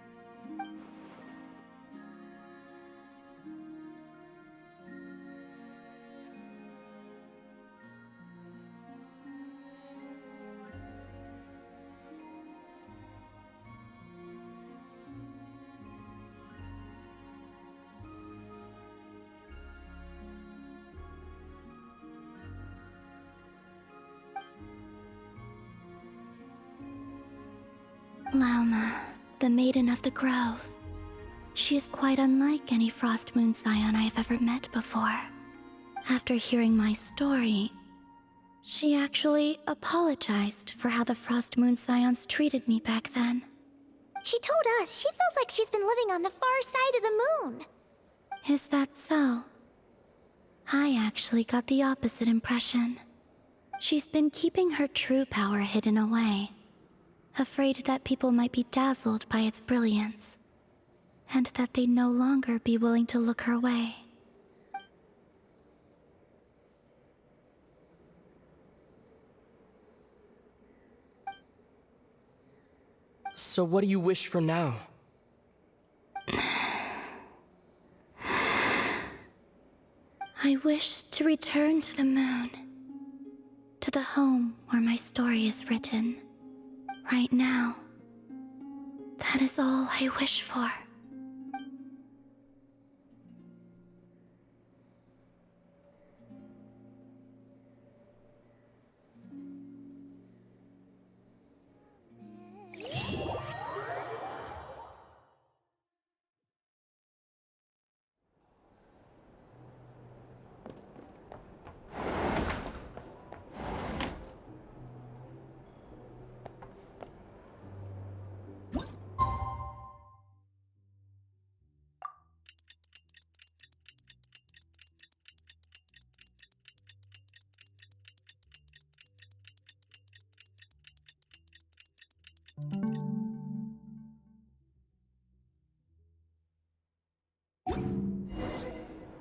Lauma, the Maiden of the Grove. She is quite unlike any Frost Moon Scion I have ever met before. After hearing my story, she actually apologized for how the Frost Moon Scions treated me back then. She told us she feels like she's been living on the far side of the moon. Is that so? I actually got the opposite impression. She's been keeping her true power hidden away, afraid that people might be dazzled by its brilliance, and that they'd no longer be willing to look her way. So what do you wish for now? I wish to return to the moon, to the home where my story is written. Right now, that is all I wish for.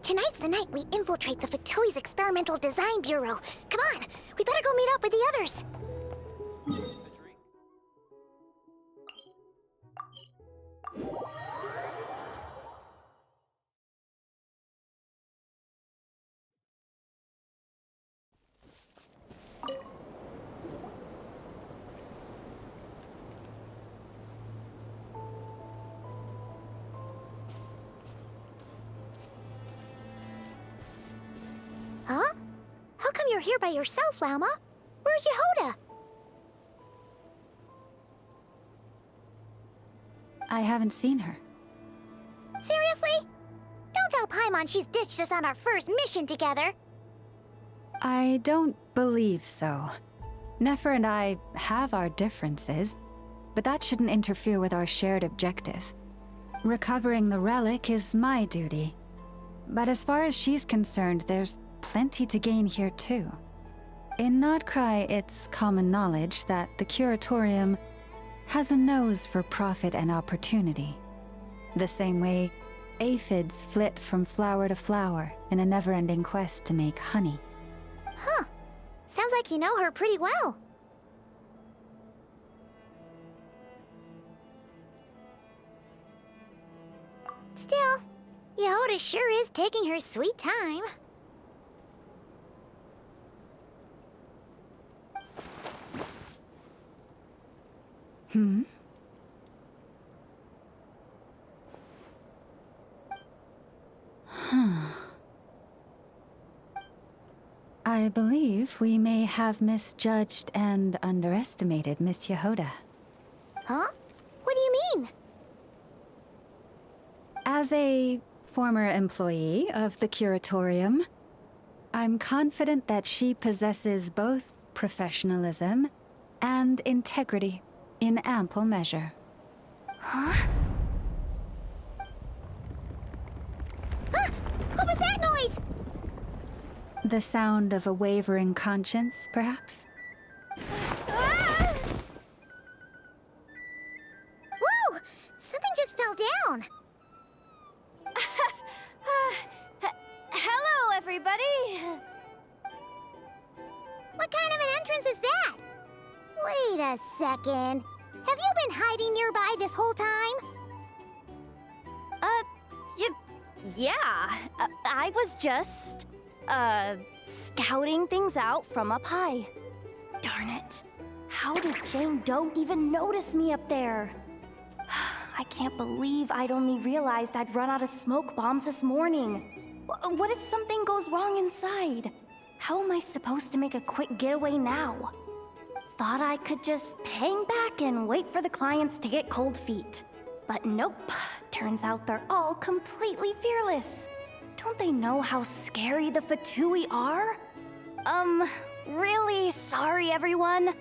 Tonight's the night we infiltrate the Fatoi's Experimental Design Bureau. Come on, we better go meet up with the others. Huh? How come you're here by yourself, Lauma? Where's Yehoda? I haven't seen her. Seriously? Don't tell Paimon she's ditched us on our first mission together. I don't believe so. Nefer and I have our differences, but that shouldn't interfere with our shared objective. Recovering the relic is my duty. But as far as she's concerned, there's plenty to gain here too. In Nodcry, it's common knowledge that the Curatorium has a nose for profit and opportunity. The same way aphids flit from flower to flower in a never-ending quest to make honey. Huh. Sounds like you know her pretty well. Still, Yehoda sure is taking her sweet time. I believe we may have misjudged and underestimated Miss Yehoda. Huh? What do you mean? As a former employee of the Curatorium, I'm confident that she possesses both professionalism and integrity in ample measure. Huh? Ah! What was that noise? The sound of a wavering conscience, perhaps? Ah! Whoa! Something just fell down. Hello, everybody! What kind of an entrance is that? Wait a second. Have you been hiding nearby this whole time? Yeah. I was just, scouting things out from up high. Darn it. How did Jane Doe even notice me up there? I can't believe I'd only realized I'd run out of smoke bombs this morning. What if something goes wrong inside? How am I supposed to make a quick getaway now? Thought I could just hang back and wait for the clients to get cold feet. But nope. Turns out they're all completely fearless. Don't they know how scary the Fatui are? Really sorry, everyone.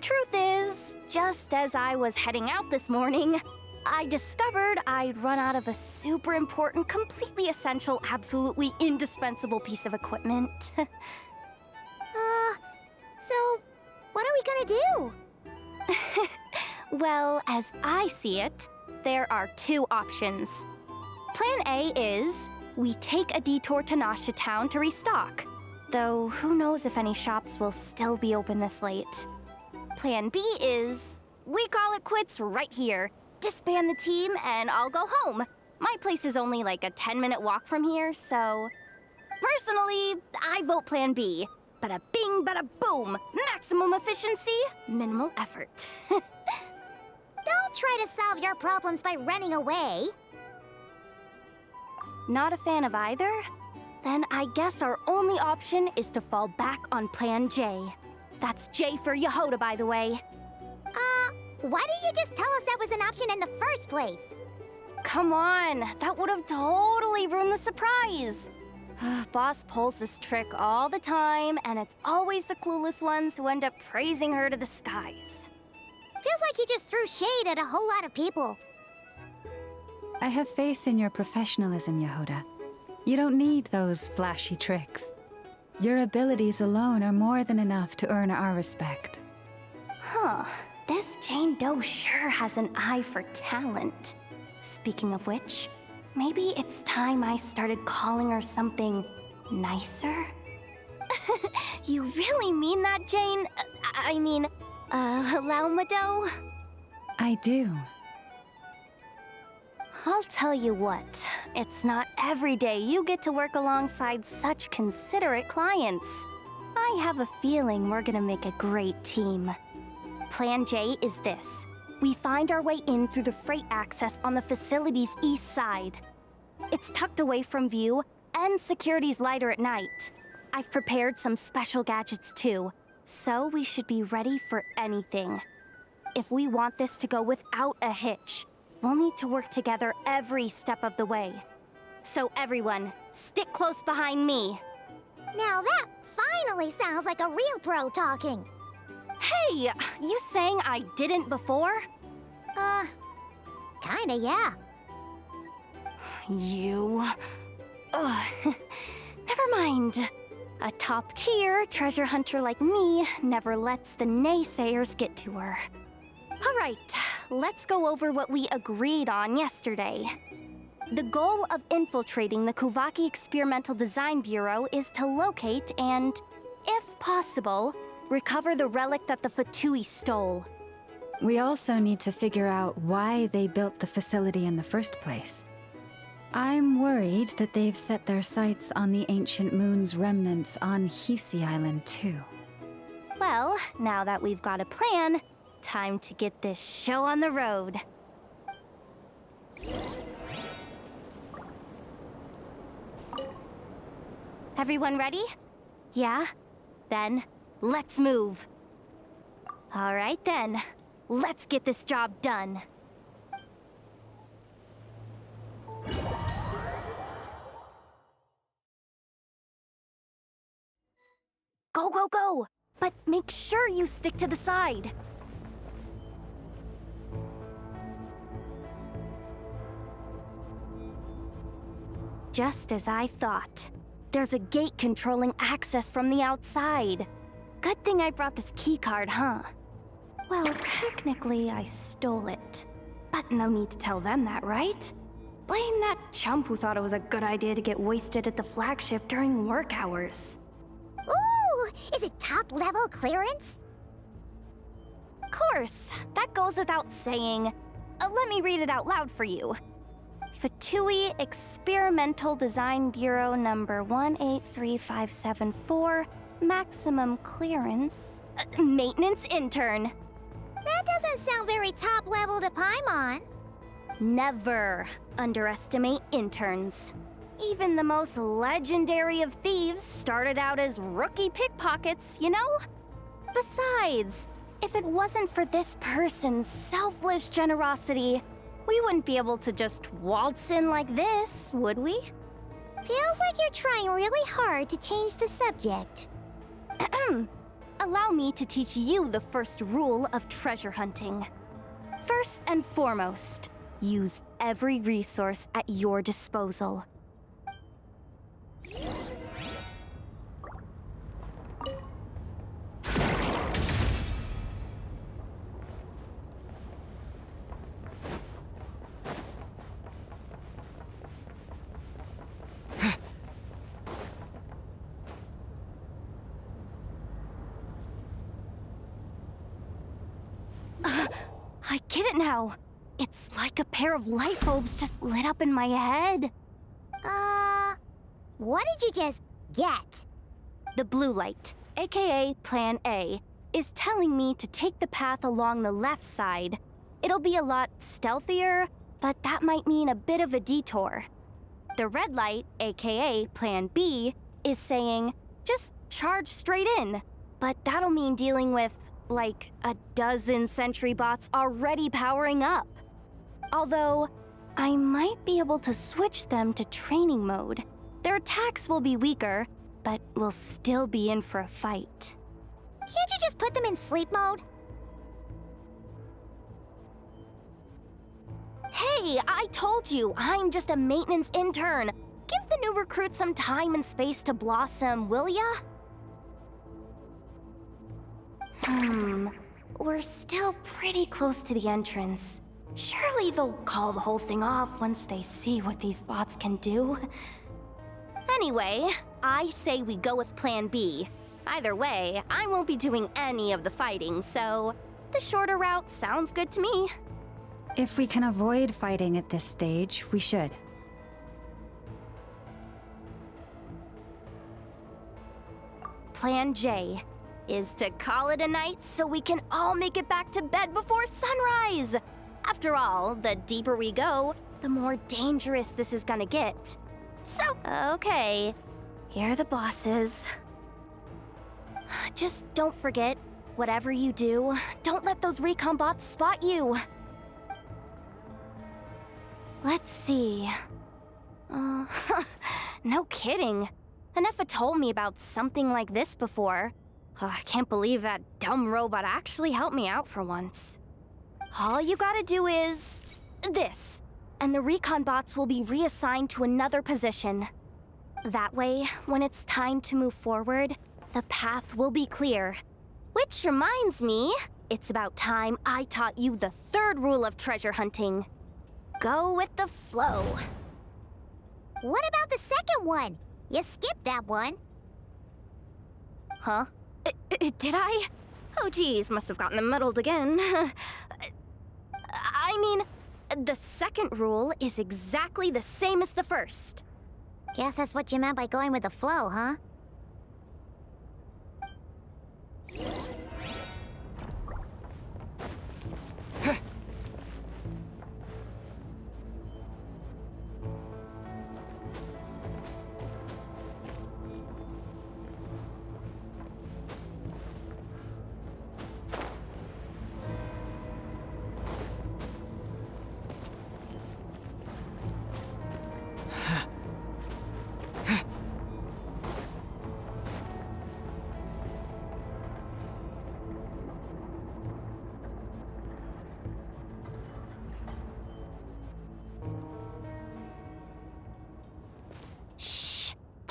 Truth is, just as I was heading out this morning, I discovered I'd run out of a super important, completely essential, absolutely indispensable piece of equipment. So, what are we gonna do? Well, as I see it, there are two options. Plan A is we take a detour to Nasha Town to restock, though who knows if any shops will still be open this late. Plan B is we call it quits right here, disband the team, and I'll go home. My place is only like a 10-minute walk from here, so... Personally, I vote Plan B. Bada bing, bada boom! Maximum efficiency, minimal effort. Don't try to solve your problems by running away. Not a fan of either? Then I guess our only option is to fall back on Plan J. That's J for Yehoda, by the way. Why didn't you just tell us that was an option in the first place? Come on, that would have totally ruined the surprise. Boss pulls this trick all the time, and it's always the clueless ones who end up praising her to the skies. Feels like you just threw shade at a whole lot of people. I have faith in your professionalism, Yehoda. You don't need those flashy tricks. Your abilities alone are more than enough to earn our respect. Huh. This Jane Doe sure has an eye for talent. Speaking of which, maybe it's time I started calling her something nicer? You really mean that, Jane? Lauma Doe? I do. I'll tell you what, it's not every day you get to work alongside such considerate clients. I have a feeling we're gonna make a great team. Plan J is this. We find our way in through the freight access on the facility's east side. It's tucked away from view, and security's lighter at night. I've prepared some special gadgets too, so we should be ready for anything. If we want this to go without a hitch, we'll need to work together every step of the way. So everyone, stick close behind me. Now that finally sounds like a real pro talking. Hey, you saying I didn't before? Kinda, yeah. You... Ugh. Never mind. A top-tier treasure hunter like me never lets the naysayers get to her. All right, let's go over what we agreed on yesterday. The goal of infiltrating the Kuvaki Experimental Design Bureau is to locate and, if possible, recover the relic that the Fatui stole. We also need to figure out why they built the facility in the first place. I'm worried that they've set their sights on the ancient moon's remnants on Hisi Island too. Well, now that we've got a plan, time to get this show on the road. Everyone ready? Yeah? Then, let's move. All right then, let's get this job done. Go, go, go! But make sure you stick to the side. Just as I thought. There's a gate controlling access from the outside. Good thing I brought this keycard, huh? Well, technically, I stole it. But no need to tell them that, right? Blame that chump who thought it was a good idea to get wasted at the flagship during work hours. Ooh! Is it top-level clearance? Of course, that goes without saying. Let me read it out loud for you. Fatui Experimental Design Bureau number 183574, maximum clearance, maintenance intern. That doesn't sound very top-level to Paimon. Never underestimate interns. Even the most legendary of thieves started out as rookie pickpockets, you know? Besides, if it wasn't for this person's selfless generosity, we wouldn't be able to just waltz in like this, would we? Feels like you're trying really hard to change the subject. Allow me to teach you the first rule of treasure hunting. First and foremost, use every resource at your disposal. I get it now. It's like a pair of light bulbs just lit up in my head. What did you just get? The blue light, aka Plan A, is telling me to take the path along the left side. It'll be a lot stealthier, but that might mean a bit of a detour. The red light, aka Plan B, is saying, just charge straight in. But that'll mean dealing with, like, a dozen sentry bots already powering up. Although, I might be able to switch them to training mode. Their attacks will be weaker, but we'll still be in for a fight. Can't you just put them in sleep mode? Hey, I told you, I'm just a maintenance intern. Give the new recruit some time and space to blossom, will ya? We're still pretty close to the entrance. Surely they'll call the whole thing off once they see what these bots can do. Anyway, I say we go with Plan B. Either way, I won't be doing any of the fighting, so the shorter route sounds good to me. If we can avoid fighting at this stage, we should. Plan J is to call it a night so we can all make it back to bed before sunrise. After all, the deeper we go, the more dangerous this is gonna get. So, okay, here are the bosses. Just don't forget, whatever you do, don't let those recon bots spot you. Let's see. No kidding. Anefa told me about something like this before. I can't believe that dumb robot actually helped me out for once. All you gotta do is this, and the recon bots will be reassigned to another position. That way, when it's time to move forward, the path will be clear. Which reminds me, it's about time I taught you the third rule of treasure hunting. Go with the flow. What about the second one? You skipped that one. Huh? Did I? Oh geez, must have gotten them muddled again. I mean, the second rule is exactly the same as the first. Guess that's what you meant by going with the flow, huh?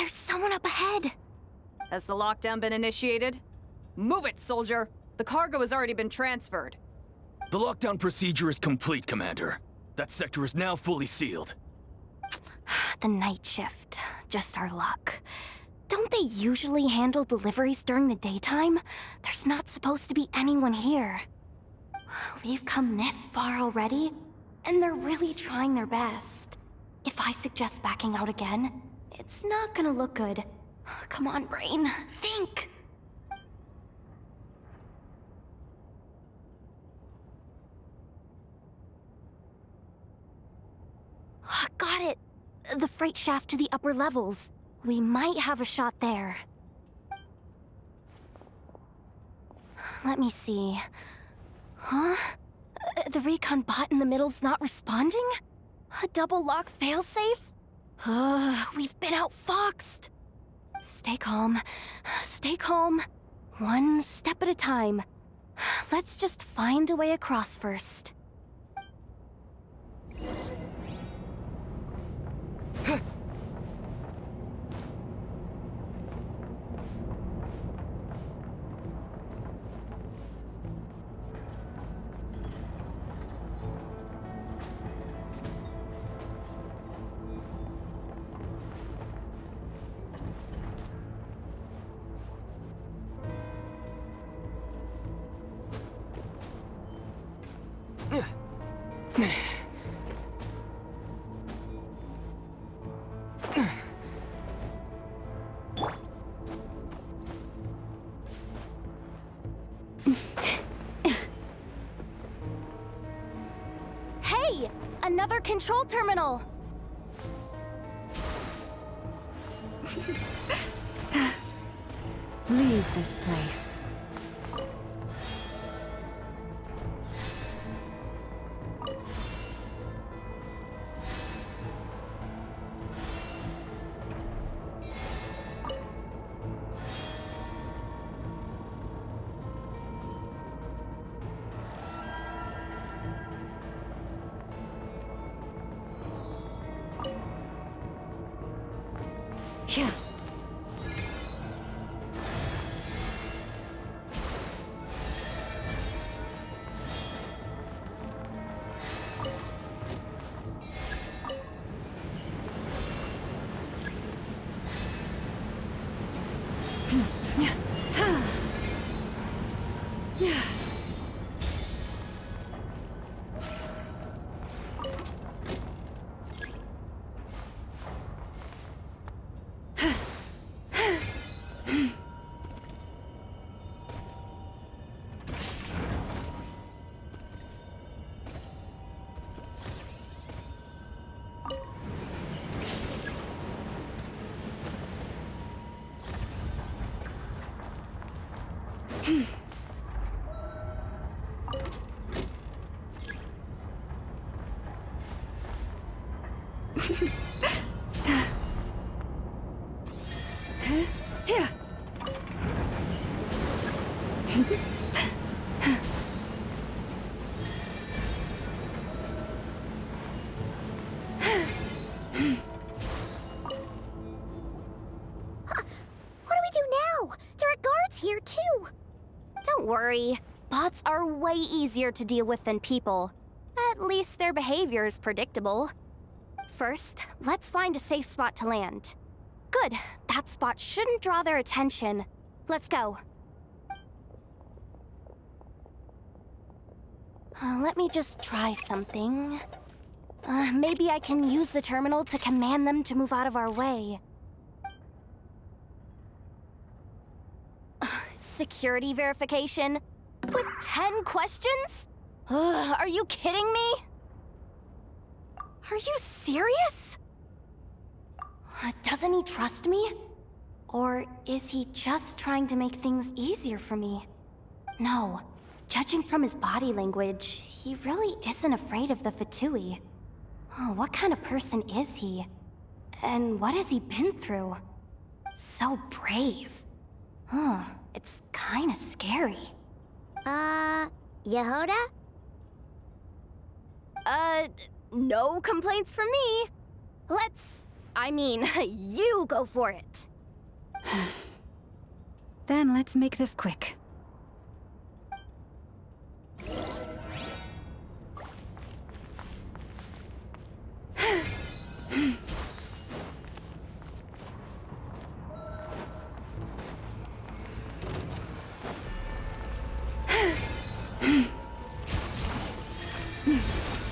Someone up ahead. Has the lockdown been initiated? Move it, soldier! The cargo has already been transferred. The lockdown procedure is complete, Commander. That sector is now fully sealed. The night shift. Just our luck. Don't they usually handle deliveries during the daytime? There's not supposed to be anyone here. We've come this far already, and they're really trying their best. If I suggest backing out again, it's not gonna look good. Come on, brain. Think! Got it! The freight shaft to the upper levels. We might have a shot there. Let me see. Huh? The recon bot in the middle's not responding? A double lock failsafe? We've been outfoxed. Stay calm. Stay calm. One step at a time. Let's just find a way across first. Hey! Another control terminal! Leave this place. Yeah. What do we do now? There are guards here, too. Don't worry. Bots are way easier to deal with than people. At least their behavior is predictable. First, let's find a safe spot to land. Good. That spot shouldn't draw their attention. Let's go. Let me just try something. Maybe I can use the terminal to command them to move out of our way. Security verification? With 10 questions? Are you kidding me? Are you serious? Doesn't he trust me? Or is he just trying to make things easier for me? No. Judging from his body language, he really isn't afraid of the Fatui. What kind of person is he? And what has he been through? So brave. It's kinda scary. Yehoda? No complaints from me. You go for it. Then let's make this quick.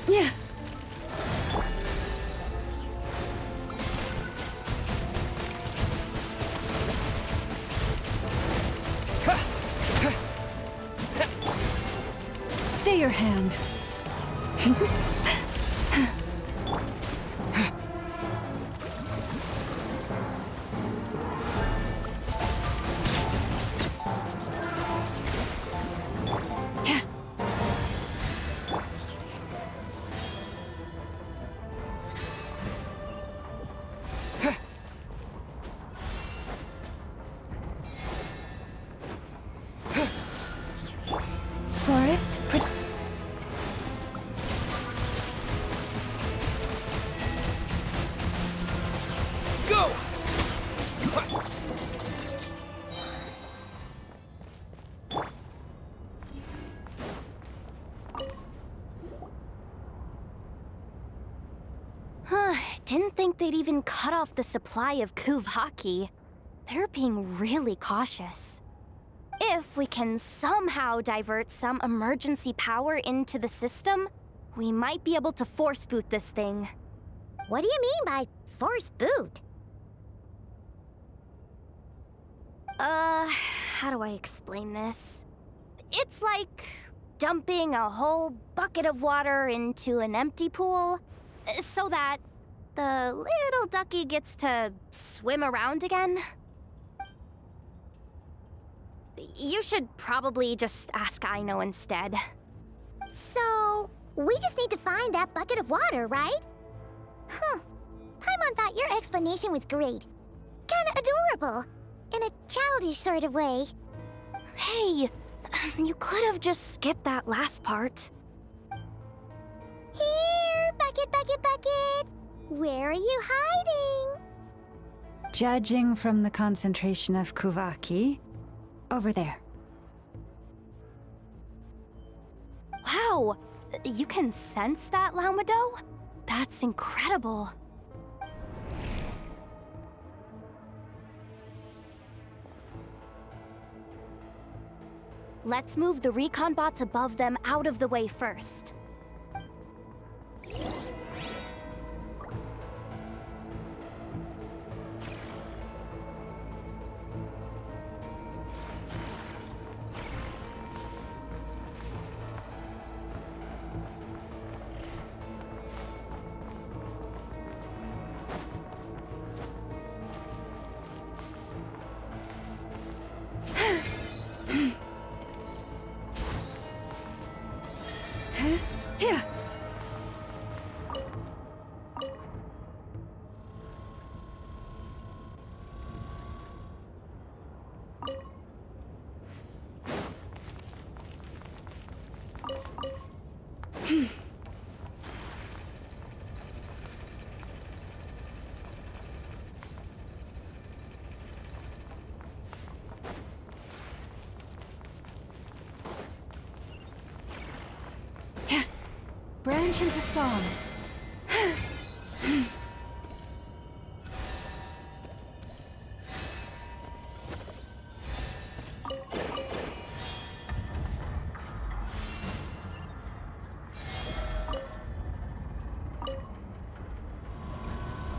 Yeah. Stay your hand. Didn't think they'd even cut off the supply of Kuvaki. They're being really cautious. If we can somehow divert some emergency power into the system, we might be able to force boot this thing. What do you mean by force boot? How do I explain this? It's like dumping a whole bucket of water into an empty pool, so that the little ducky gets to swim around again. You should probably just ask Aino instead. So, we just need to find that bucket of water, right? Paimon thought your explanation was great. Kinda adorable. In a childish sort of way. Hey, you could have just skipped that last part. Here, bucket, bucket, bucket. Where are you hiding? Judging from the concentration of Kuvaki, over there. Wow, you can sense that, Laumado? That's incredible. Let's move the recon bots above them out of the way first. Yeah. Branch into song.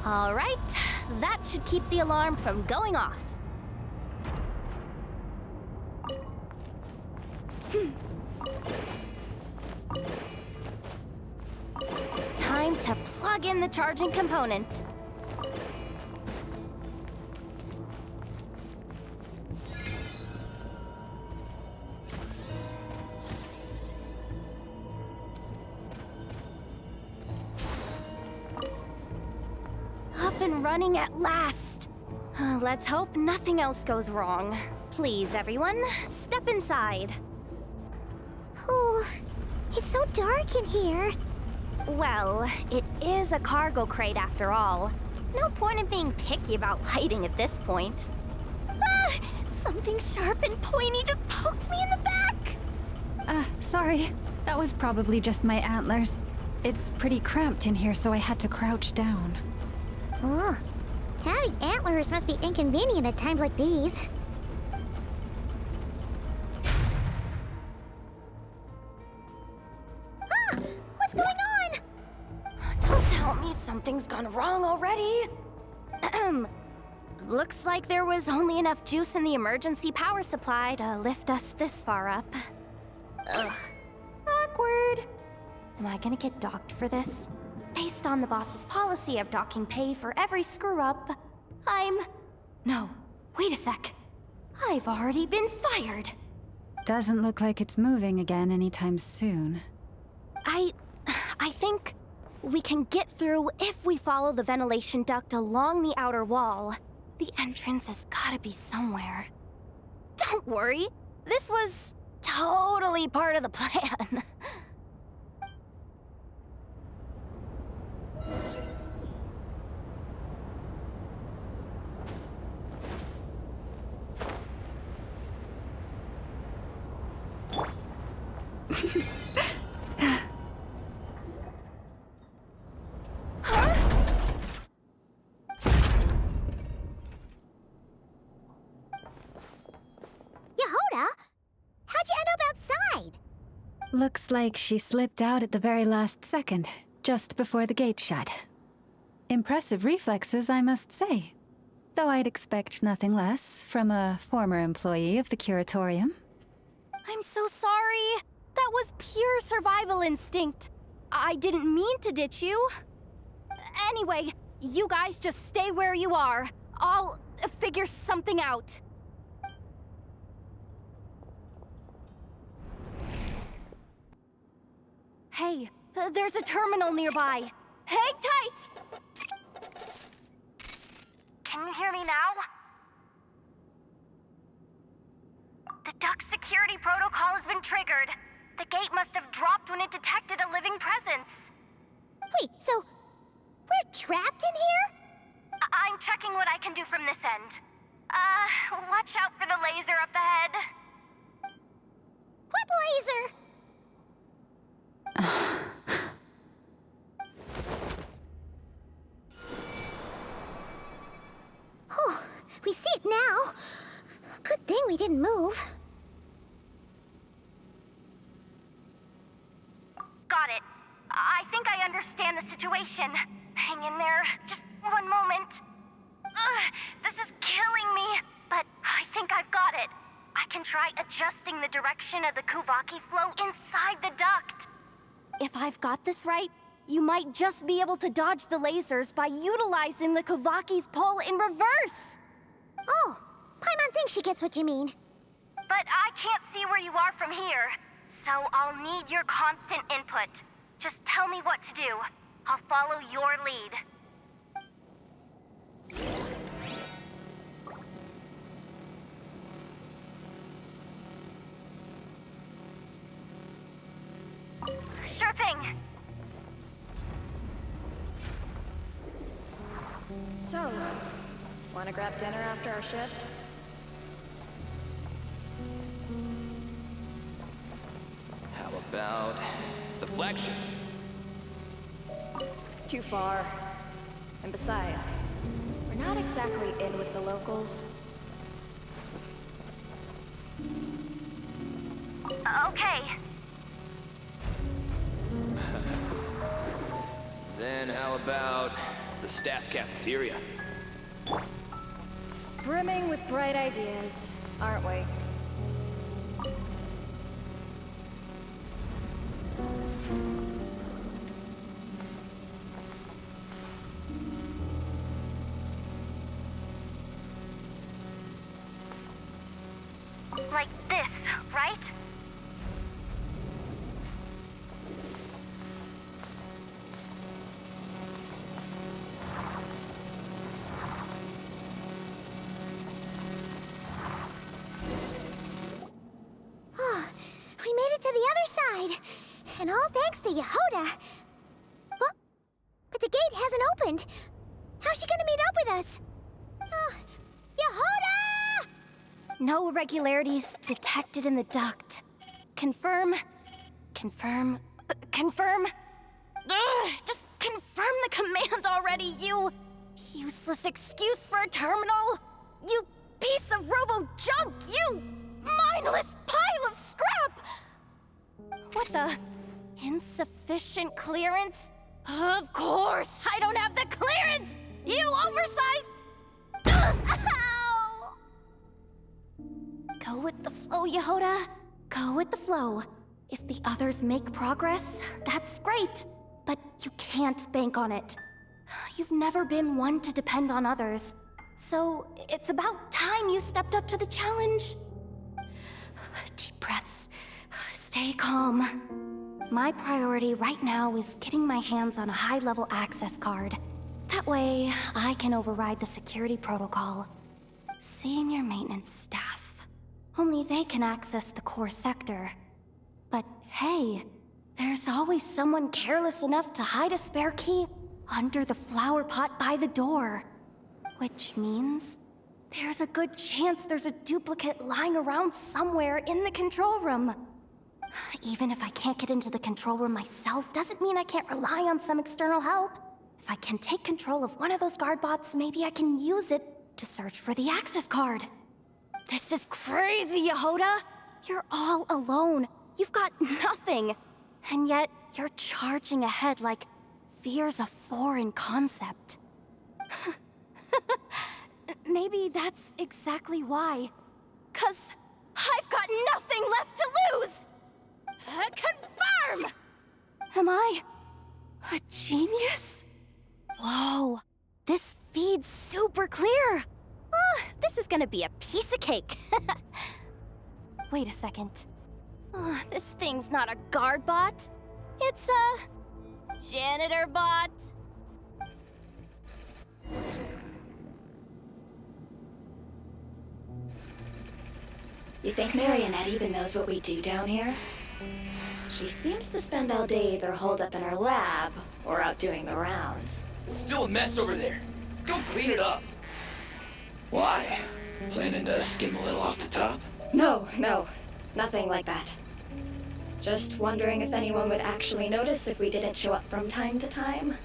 All right, that should keep the alarm from going off. Time to plug in the charging component. Up and running at last. Let's hope nothing else goes wrong. Please, everyone, step inside. Oh, it's so dark in here. Well, it is a cargo crate after all. No point in being picky about lighting at this point. Ah! Something sharp and pointy just poked me in the back! Sorry. That was probably just my antlers. It's pretty cramped in here, so I had to crouch down. Oh, having antlers must be inconvenient at times like these. Ah! What's going on? Don't tell me something's gone wrong already. Looks like there was only enough juice in the emergency power supply to lift us this far up. Ugh. Awkward. Am I gonna get docked for this? Based on the boss's policy of docking pay for every screw-up, No, wait a sec. I've already been fired. Doesn't look like it's moving again anytime soon. I think we can get through if we follow the ventilation duct along the outer wall. The entrance has gotta be somewhere. Don't worry, this was totally part of the plan. Yehoda? How'd you end up outside? Looks like she slipped out at the very last second, just before the gate shut. Impressive reflexes, I must say. Though I'd expect nothing less from a former employee of the Curatorium. I'm so sorry. That was pure survival instinct. I didn't mean to ditch you. Anyway, you guys just stay where you are. I'll figure something out. Hey, there's a terminal nearby. Hang tight! Can you hear me now? The duct security protocol has been triggered. The gate must have dropped when it detected a living presence. Wait, so we're trapped in here? I'm checking what I can do from this end. Watch out for the laser up ahead. What laser? Oh, we see it now. Good thing we didn't move. Got it. I think I understand the situation. Hang in there. Just one moment. This is killing me, but I think I've got it. I can try adjusting the direction of the Kuvaki flow inside the duct. If I've got this right, you might just be able to dodge the lasers by utilizing the Kuvaki's pull in reverse. Oh, Paimon thinks she gets what you mean. But I can't see where you are from here, so I'll need your constant input. Just tell me what to do. I'll follow your lead. Sure thing. So, wanna grab dinner after our shift? How about the flagship? too far. And besides, we're not exactly in with the locals. Okay. Then how about the staff cafeteria? Brimming with bright ideas, aren't we? Like this, right? Oh, we made it to the other side. And all thanks to Yehoda. Well, but the gate hasn't opened. How's she gonna meet up with us? Yehoda! No irregularities detected in the duct. Confirm. Confirm. Confirm. Ugh, just confirm the command already, you useless excuse for a terminal. You piece of robo-junk, you mindless pile of scrap! What the? Insufficient clearance? Of course, I don't have the clearance! You oversized... Ow! Go with the flow, Yehoda. Go with the flow. If the others make progress, that's great. But you can't bank on it. You've never been one to depend on others. So it's about time you stepped up to the challenge. Deep breaths. Stay calm. My priority right now is getting my hands on a high-level access card. That way, I can override the security protocol. Senior maintenance staff. Only they can access the core sector. But hey, there's always someone careless enough to hide a spare key under the flower pot by the door. Which means there's a good chance there's a duplicate lying around somewhere in the control room. Even if I can't get into the control room myself, doesn't mean I can't rely on some external help. If I can take control of one of those guard bots, maybe I can use it to search for the access card. This is crazy, Yehoda! You're all alone. You've got nothing. And yet, you're charging ahead like fear's a foreign concept. Maybe that's exactly why. 'Cause I've got nothing left to lose! Confirm! Am I a genius? Whoa, this feed's super clear. This is gonna be a piece of cake. Wait a second. This thing's not a guard bot. It's a janitor bot. You think Marionette even knows what we do down here? She seems to spend all day either holed up in her lab or out doing the rounds. It's still a mess over there. Go clean it up. Why? Planning to skim a little off the top? No, nothing like that. Just wondering if anyone would actually notice if we didn't show up from time to time.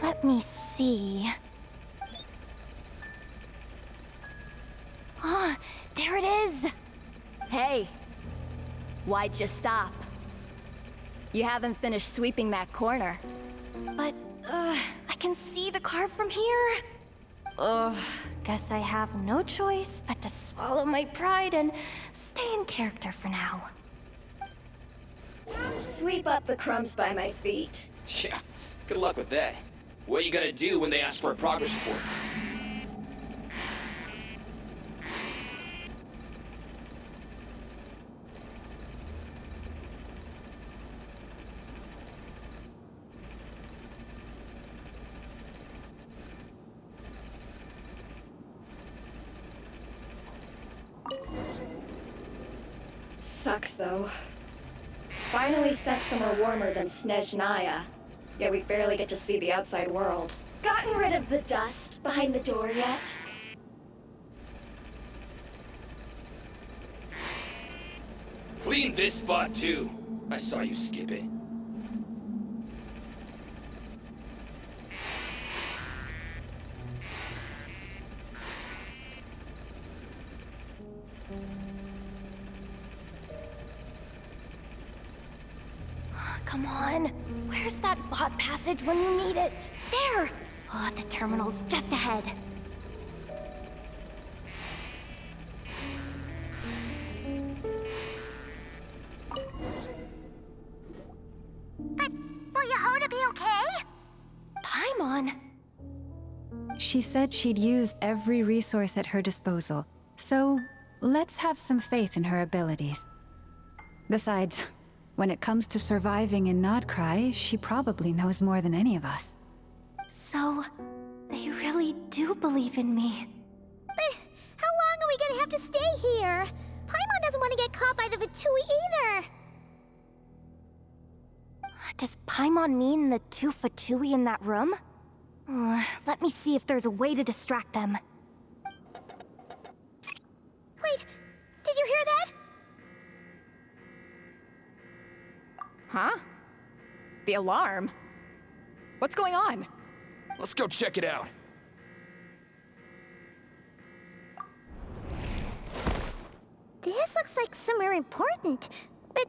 Let me see. There it is! Hey, why'd you stop? You haven't finished sweeping that corner. But, I can see the card from here. Guess I have no choice but to swallow my pride and stay in character for now. Sweep up the crumbs by my feet. Yeah, good luck with that. What are you gonna do when they ask for a progress report? Sucks, though. Finally sent somewhere warmer than Snezhnaya, yet we barely get to see the outside world. Gotten rid of the dust behind the door yet? Clean this spot too. I saw you skip it. Come on. Where's that bot passage when you need it? There! Oh, the terminal's just ahead. But will Yehoda be okay? Paimon? She said she'd used every resource at her disposal, so let's have some faith in her abilities. Besides, when it comes to surviving in Nodcry, she probably knows more than any of us. So, they really do believe in me. But how long are we gonna have to stay here? Paimon doesn't want to get caught by the Fatui either. Does Paimon mean the two Fatui in that room? Let me see if there's a way to distract them. Wait, did you hear that? Huh? The alarm? What's going on? Let's go check it out. This looks like somewhere important, but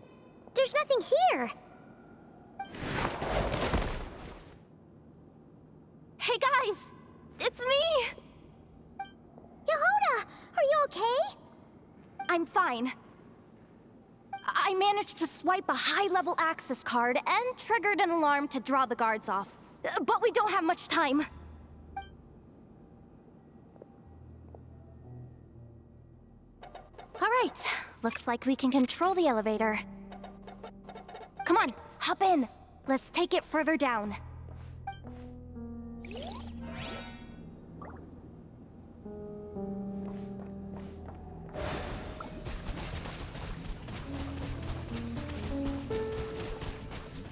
there's nothing here. Hey guys! It's me! Yehoda, are you okay? I'm fine. I managed to swipe a high-level access card and triggered an alarm to draw the guards off. But we don't have much time. All right, looks like we can control the elevator. Come on, hop in. Let's take it further down.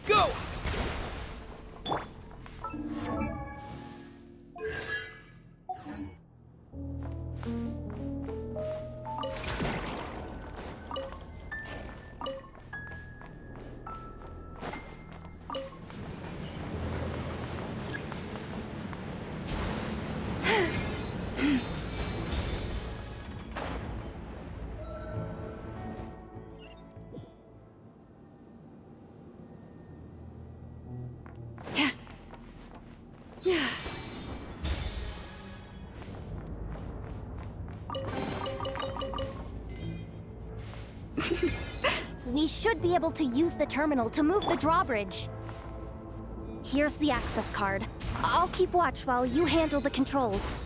Go! We should be able to use the terminal to move the drawbridge. Here's the access card. I'll keep watch while you handle the controls.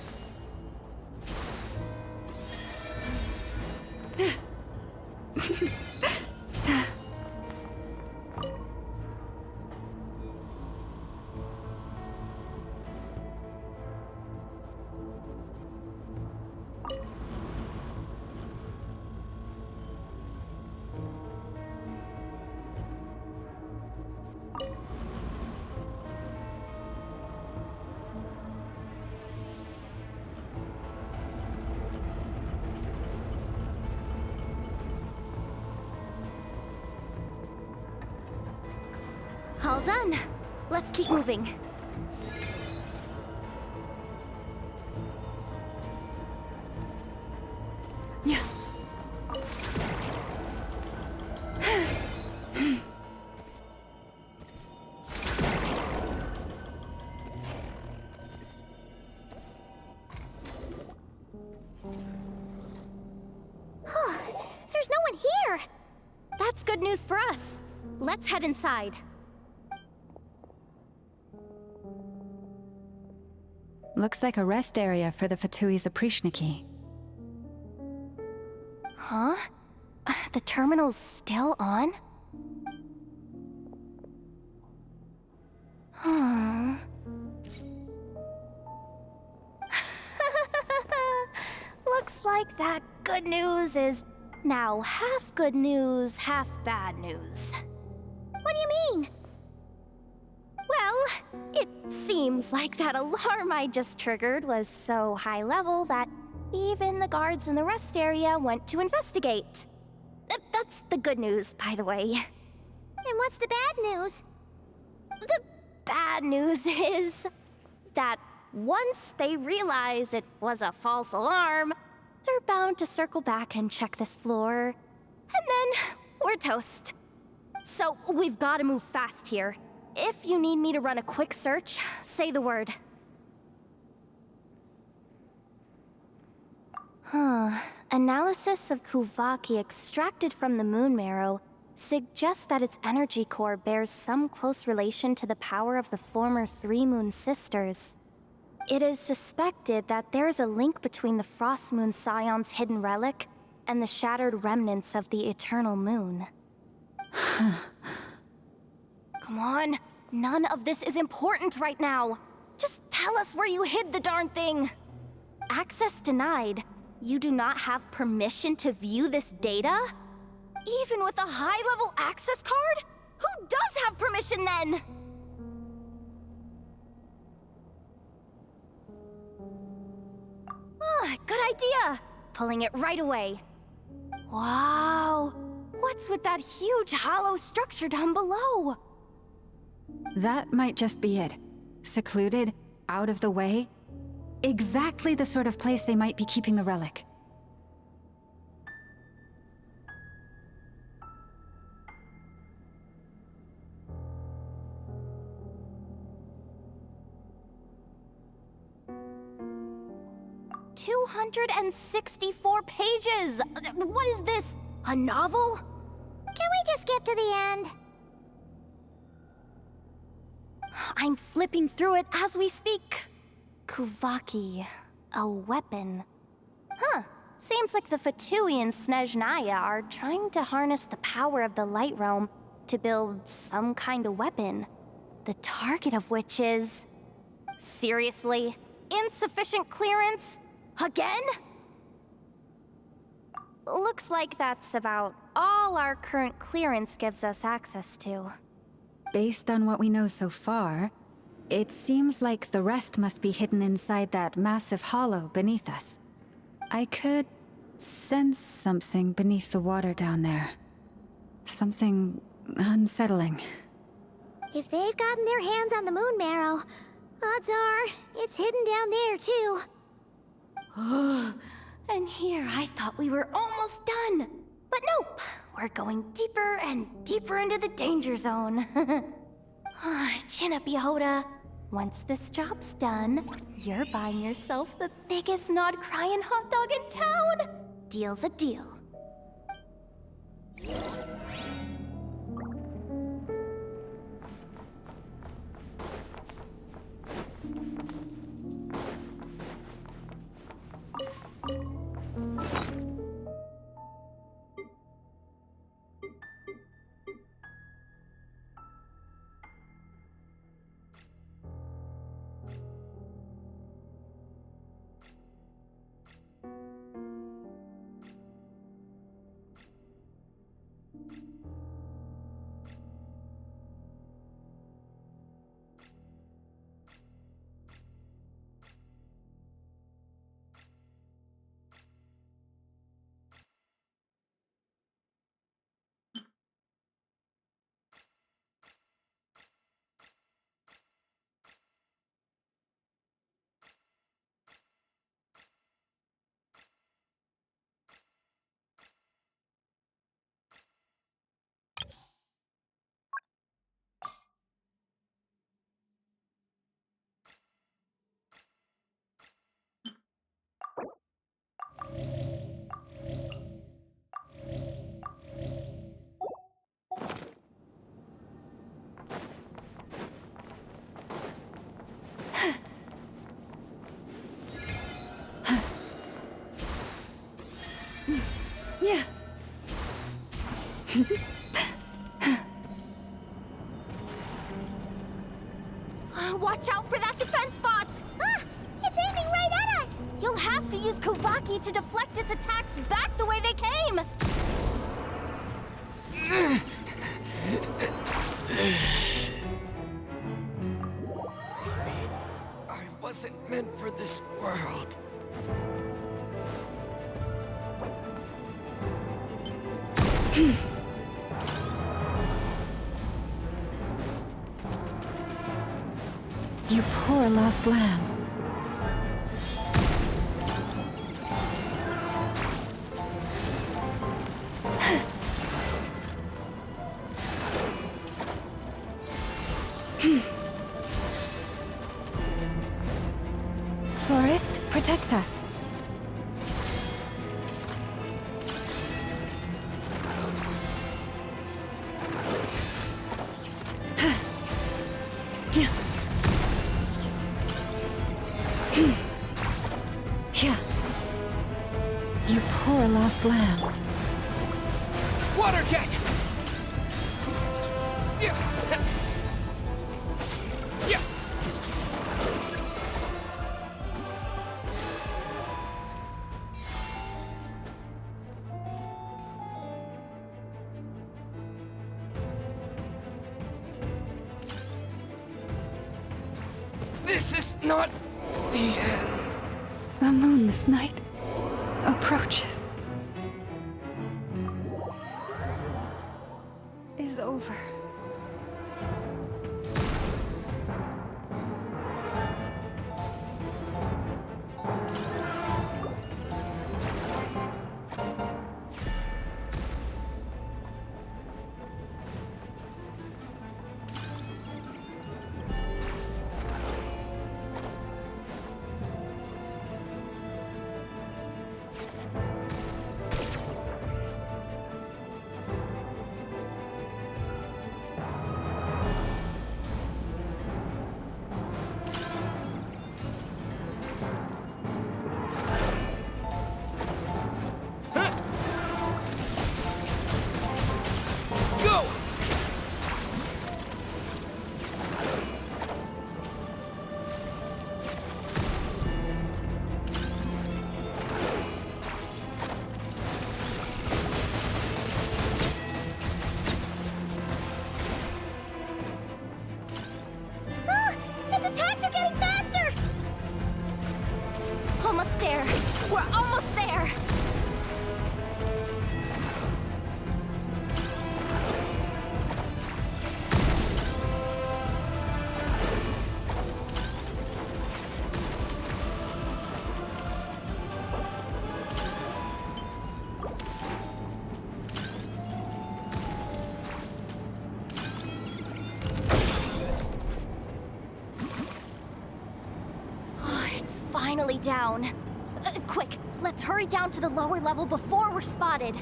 All done. Let's keep moving. Yeah. There's no one here. That's good news for us. Let's head inside. Looks like a rest area for the Fatui's Oprishniki. Huh? The terminal's still on? Huh. Looks like that good news is now half good news, half bad news. What do you mean? Well, it seems like that alarm I just triggered was so high level that even the guards in the rest area went to investigate. That's That's the good news, by the way. And what's the bad news? The bad news is that once they realize it was a false alarm, they're bound to circle back and check this floor. And then we're toast. So we've got to move fast here. If you need me to run a quick search, say the word. Analysis of Kuvaki extracted from the moon marrow suggests that its energy core bears some close relation to the power of the former Three Moon Sisters. It is suspected that there is a link between the Frost Moon Scion's hidden relic and the shattered remnants of the Eternal Moon. Come on, none of this is important right now. Just tell us where you hid the darn thing. Access denied. You do not have permission to view this data? Even with a high-level access card? Who does have permission then? Good idea. Pulling it right away. Wow. What's with that huge hollow structure down below? That might just be it. Secluded, out of the way. Exactly the sort of place they might be keeping the relic. $264 pages! What is this? A novel? Can we just skip to the end? I'm flipping through it as we speak. Kuvaki, a weapon. Seems like the Fatui and Snezhnaya are trying to harness the power of the Light Realm to build some kind of weapon. The target of which is... Seriously? Insufficient clearance? Again? Looks like that's about all our current clearance gives us access to. Based on what we know so far, it seems like the rest must be hidden inside that massive hollow beneath us. I could sense something beneath the water down there. Something unsettling. If they've gotten their hands on the moon marrow, odds are it's hidden down there too. And here I thought we were almost done. But nope, we're going deeper and deeper into the danger zone. Chin up, Yehoda. Once this job's done, you're buying yourself the biggest nod-crying hot dog in town. Deal's a deal. Yeah. Watch out for that defense bot! It's aiming right at us! You'll have to use Kuvaki to deflect its attacks back the way they came! I wasn't meant for this world. You poor lost lamb. Forest, protect us. You poor lost lamb. Water jet! This is not the end. The moonless night approaches. Is over. Attacks are getting faster! Almost there. We're almost there. Finally down. Quick, let's hurry down to the lower level before we're spotted.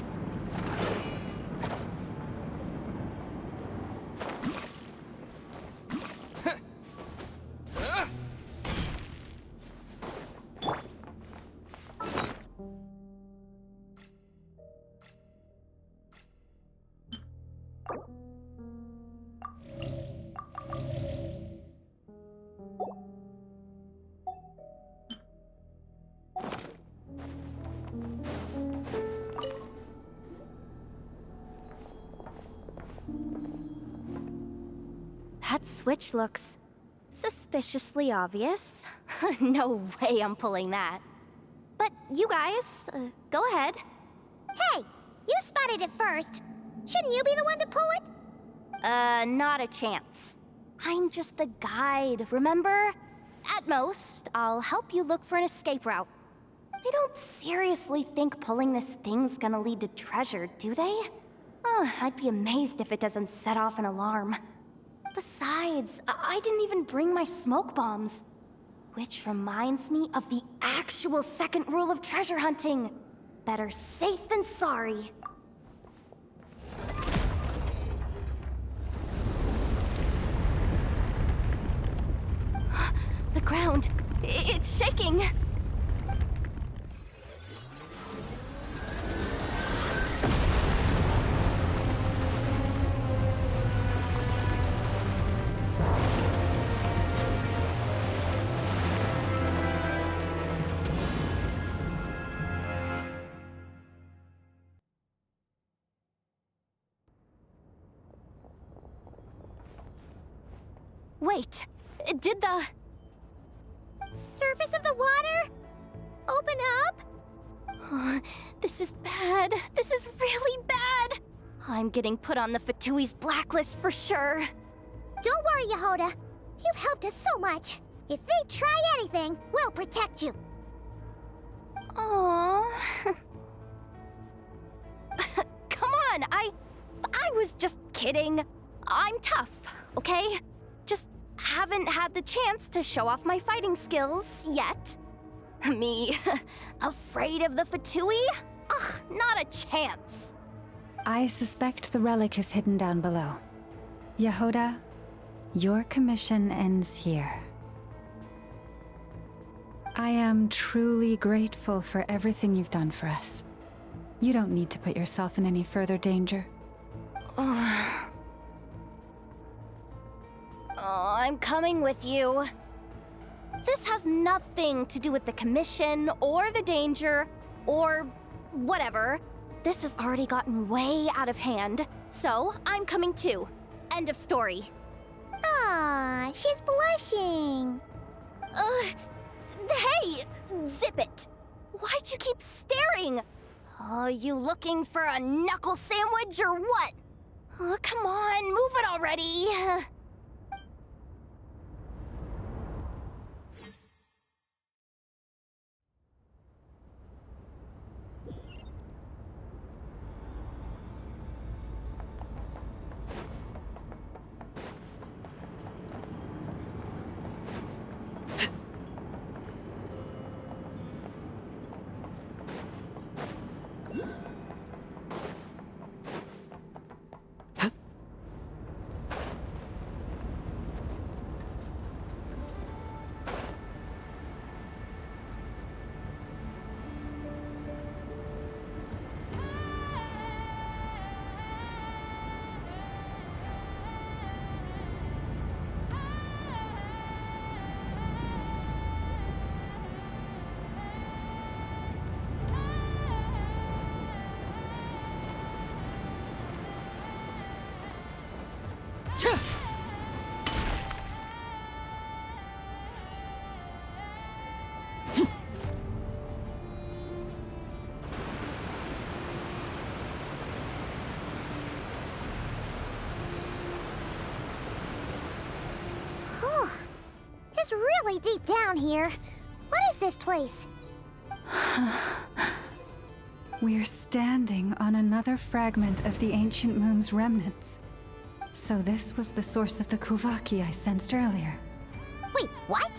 That switch looks suspiciously obvious. No way I'm pulling that. But you guys, go ahead. Hey, you spotted it first. Shouldn't you be the one to pull it? Not a chance. I'm just the guide, remember? At most, I'll help you look for an escape route. They don't seriously think pulling this thing's gonna lead to treasure, do they? I'd be amazed if it doesn't set off an alarm. Besides, I didn't even bring my smoke bombs. Which reminds me of the actual second rule of treasure hunting. Better safe than sorry. The ground, it's shaking. Wait, did the surface of the water open up? This is bad. This is really bad. I'm getting put on the Fatui's blacklist for sure. Don't worry, Yehoda. You've helped us so much. If they try anything, we'll protect you. Aww. Come on, I was just kidding. I'm tough, okay? Just haven't had the chance to show off my fighting skills yet. Me, afraid of the Fatui? Ugh, not a chance. I suspect the relic is hidden down below. Yehoda, your commission ends here. I am truly grateful for everything you've done for us. You don't need to put yourself in any further danger. Oh, I'm coming with you. This has nothing to do with the commission or the danger or whatever. This has already gotten way out of hand, so I'm coming too. End of story. Ah, she's blushing. Hey, zip it. Why'd you keep staring? Are you looking for a knuckle sandwich or what? Oh, come on, move it already. It's really deep down here. What is this place? We're standing on another fragment of the ancient moon's remnants. So this was the source of the Kuvaki I sensed earlier. Wait, what?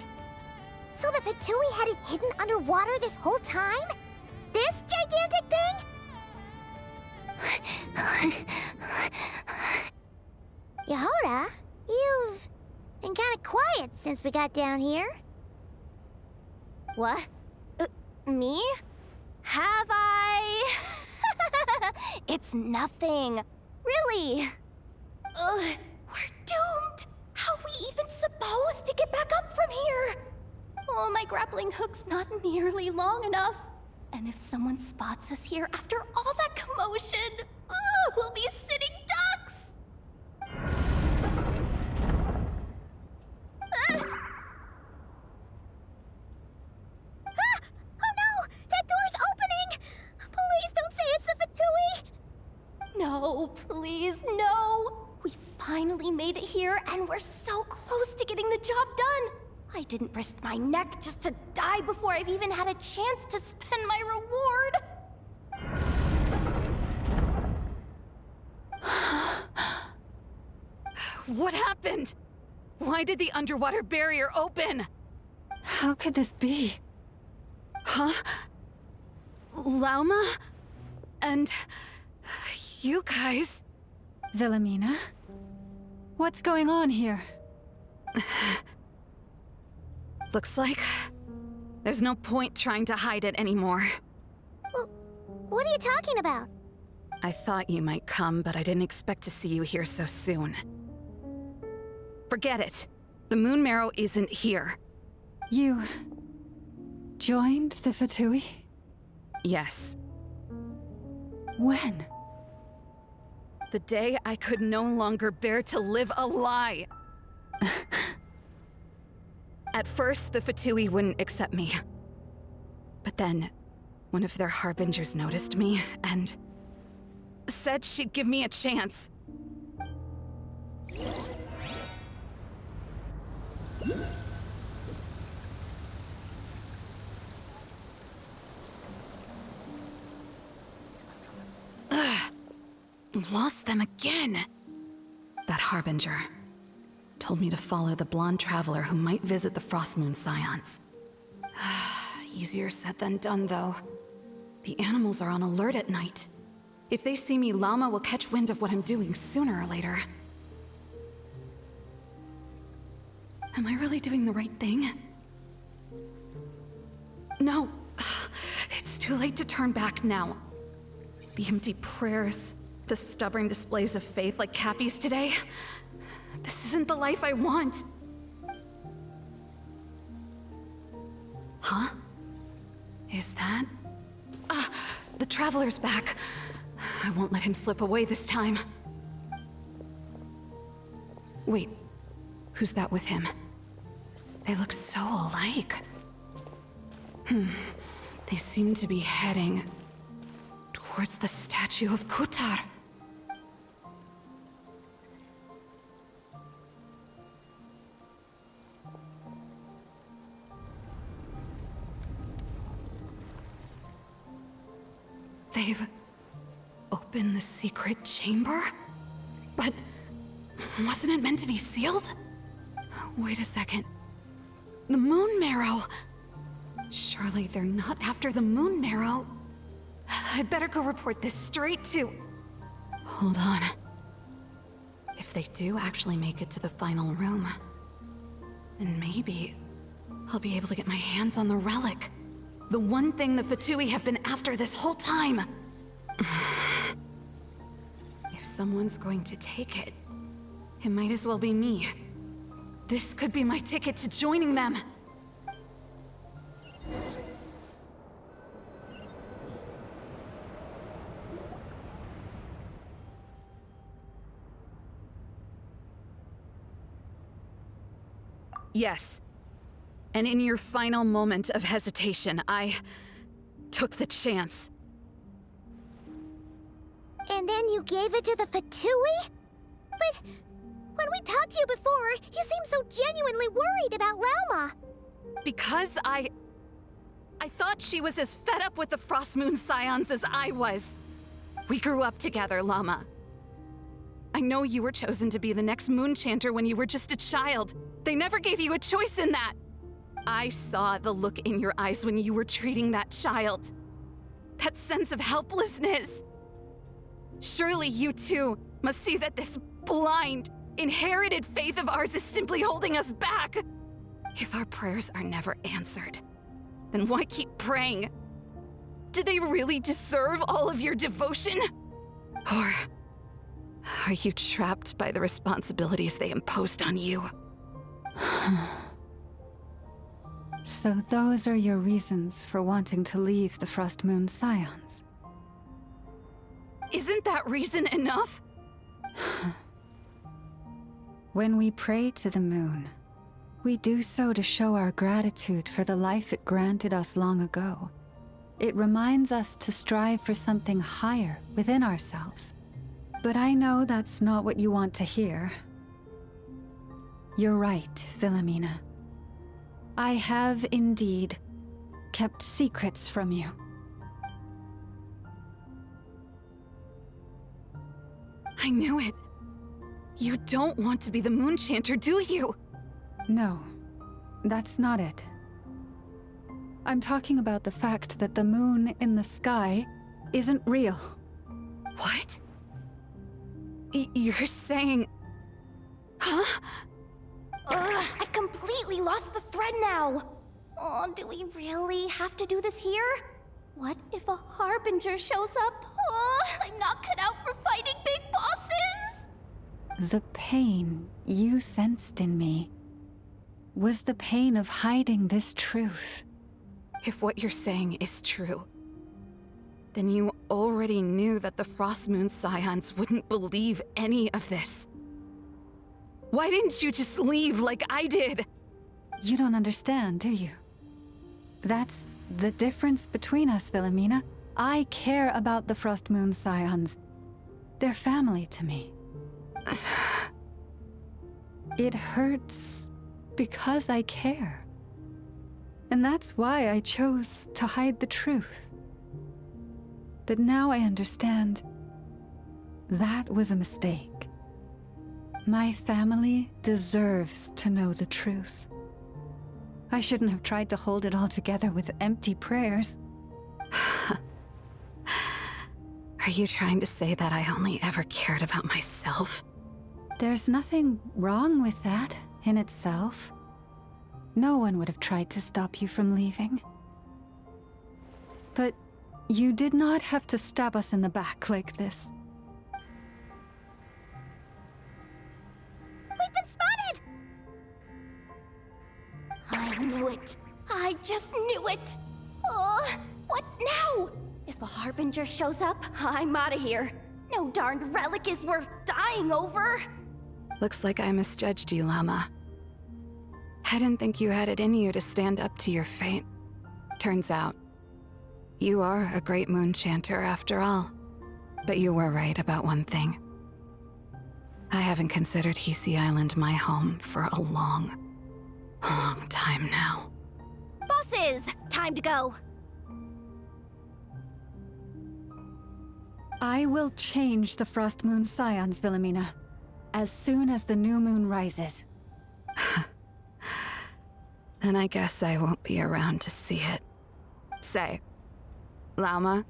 So the Fatui had it hidden underwater this whole time? This gigantic thing? Yehoda, you've been kind of quiet since we got down here. What? Me? Have I? It's nothing. Really. We're doomed. How are we even supposed to get back up from here? Oh, my grappling hook's not nearly long enough. And if someone spots us here after all that commotion, we'll be sitting ducks! Oh no! That door's opening! Please don't say it's the Fatui! No, please, no! We finally made it here, and we're so close to getting the job done! I didn't risk my neck just to die before I've even had a chance to spend my reward! What happened? Why did the underwater barrier open? How could this be? Huh? Lauma? And... you guys... Wilhelmina? What's going on here? Looks like... there's no point trying to hide it anymore. Well, what are you talking about? I thought you might come, but I didn't expect to see you here so soon. Forget it. The Moon Marrow isn't here. You... joined the Fatui? Yes. When? The day I could no longer bear to live a lie. At first, the Fatui wouldn't accept me. But then, one of their harbingers noticed me, and... said she'd give me a chance. Ugh. Lost them again. That Harbinger told me to follow the blonde traveler who might visit the Frostmoon Scions. Easier said than done, though. The animals are on alert at night. If they see me, Llama will catch wind of what I'm doing sooner or later. Am I really doing the right thing? No. It's too late to turn back now. The empty prayers, the stubborn displays of faith like Cappy's today. This isn't the life I want. Huh? Is that? The Traveler's back. I won't let him slip away this time. Wait, who's that with him? They look so alike. They seem to be heading towards the statue of Kutar. They've opened the secret chamber? But wasn't it meant to be sealed? Wait a second. The Moon Marrow! Surely they're not after the Moon Marrow. I'd better go report this straight to... Hold on. If they do actually make it to the final room, then maybe I'll be able to get my hands on the relic. The one thing the Fatui have been after this whole time. If someone's going to take it, it might as well be me. This could be my ticket to joining them. Yes. And in your final moment of hesitation, I took the chance. And then you gave it to the Fatui? But when we talked to you before, you seemed so genuinely worried about Lauma. Because I thought she was as fed up with the Frostmoon Scions as I was. We grew up together, Llama. I know you were chosen to be the next Moon Chanter when you were just a child. They never gave you a choice in that. I saw the look in your eyes when you were treating that child. That sense of helplessness. Surely you too must see that this blind, inherited faith of ours is simply holding us back. If our prayers are never answered, then why keep praying? Do they really deserve all of your devotion? Or are you trapped by the responsibilities they imposed on you? So those are your reasons for wanting to leave the Frostmoon Scions? Isn't that reason enough? When we pray to the moon, we do so to show our gratitude for the life it granted us long ago. It reminds us to strive for something higher within ourselves. But I know that's not what you want to hear. You're right, Wilhelmina. I have indeed kept secrets from you. I knew it. You don't want to be the Moon Chanter, do you? No, that's not it. I'm talking about the fact that the moon in the sky isn't real. What? You're saying... Huh? I've completely lost the thread now. Oh, do we really have to do this here? What if a Harbinger shows up? Oh, I'm not cut out for fighting big bosses! The pain you sensed in me was the pain of hiding this truth. If what you're saying is true, then you already knew that the Frostmoon Scions wouldn't believe any of this. Why didn't you just leave like I did? You don't understand, do you? That's the difference between us, Wilhelmina. I care about the Frostmoon Scions, They're family to me. It hurts because I care. And that's why I chose to hide the truth. But now I understand that was a mistake. My family deserves to know the truth. I shouldn't have tried to hold it all together with empty prayers. Are you trying to say that I only ever cared about myself? There's nothing wrong with that in itself. No one would have tried to stop you from leaving. But you did not have to stab us in the back like this. We've been spotted! I knew it. I just knew it. Oh, what now? If a Harbinger shows up, I'm out of here. No darned relic is worth dying over. Looks like I misjudged you, Llama. I didn't think you had it in you to stand up to your fate. Turns out, you are a great moon chanter after all. But you were right about one thing. I haven't considered Hisi Island my home for a long time now. Bosses, time to go. I will change the Frost Moon Scions, Wilhelmina, as soon as the new moon rises. Then I guess I won't be around to see it. Say, Lauma,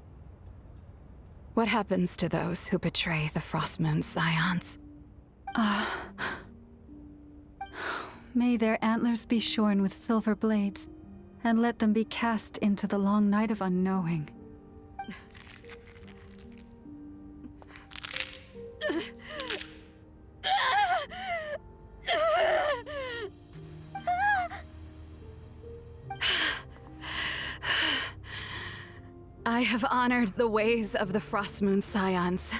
what happens to those who betray the Frost Moon Scions? May their antlers be shorn with silver blades, and let them be cast into the long night of unknowing. I have honored the ways of the Frost Moon Scions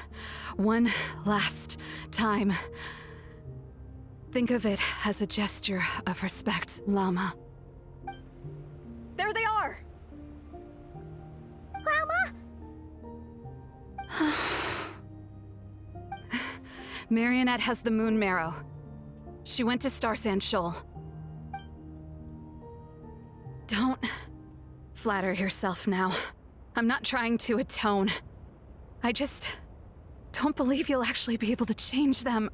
one last time. Think of it as a gesture of respect, Llama. There they are! Grandma? Marionette has the moon marrow. She went to Star Sand Shoal. Don't flatter yourself now. I'm not trying to atone. I just don't believe you'll actually be able to change them.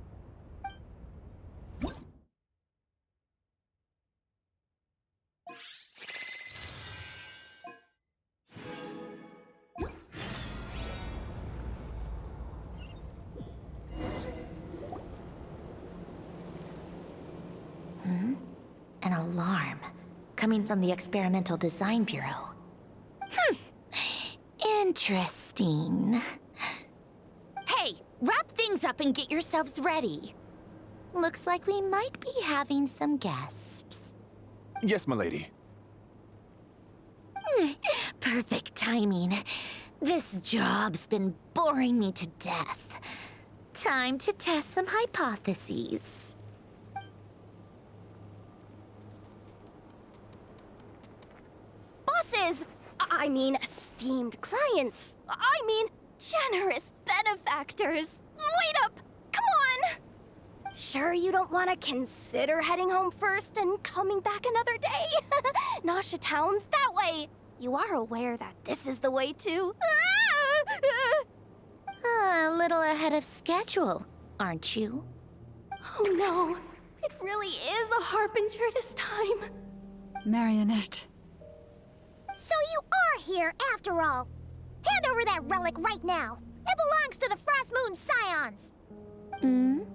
An alarm coming from the Experimental Design Bureau. Interesting. Hey, wrap things up and get yourselves ready. Looks like we might be having some guests. Yes, milady. Perfect timing. This job's been boring me to death. Time to test some hypotheses. Bosses! I mean, esteemed clients. I mean, generous benefactors. Wait up! Come on! Sure you don't want to consider heading home first and coming back another day? Nasha Town's that way. You are aware that this is the way to... A little ahead of schedule, aren't you? Oh no, it really is a Harbinger this time. Marionette. So you are here after all. Hand over that relic right now. It belongs to the Frost Moon Scions.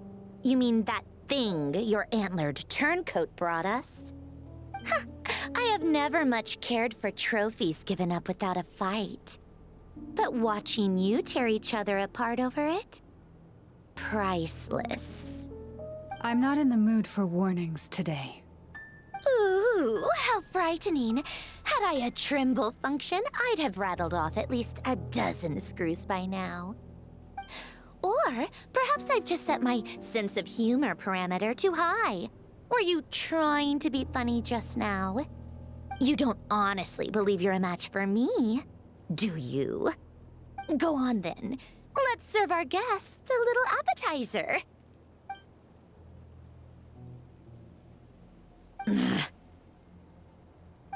You mean that thing your antlered turncoat brought us? I have never much cared for trophies given up without a fight. But watching you tear each other apart over it? Priceless. I'm not in the mood for warnings today. Ooh, how frightening. Had I a Trimble function, I'd have rattled off at least a dozen screws by now. Or perhaps I've just set my sense of humor parameter too high. Were you trying to be funny just now? You don't honestly believe you're a match for me, do you? Go on then. let's serve our guests a little appetizer.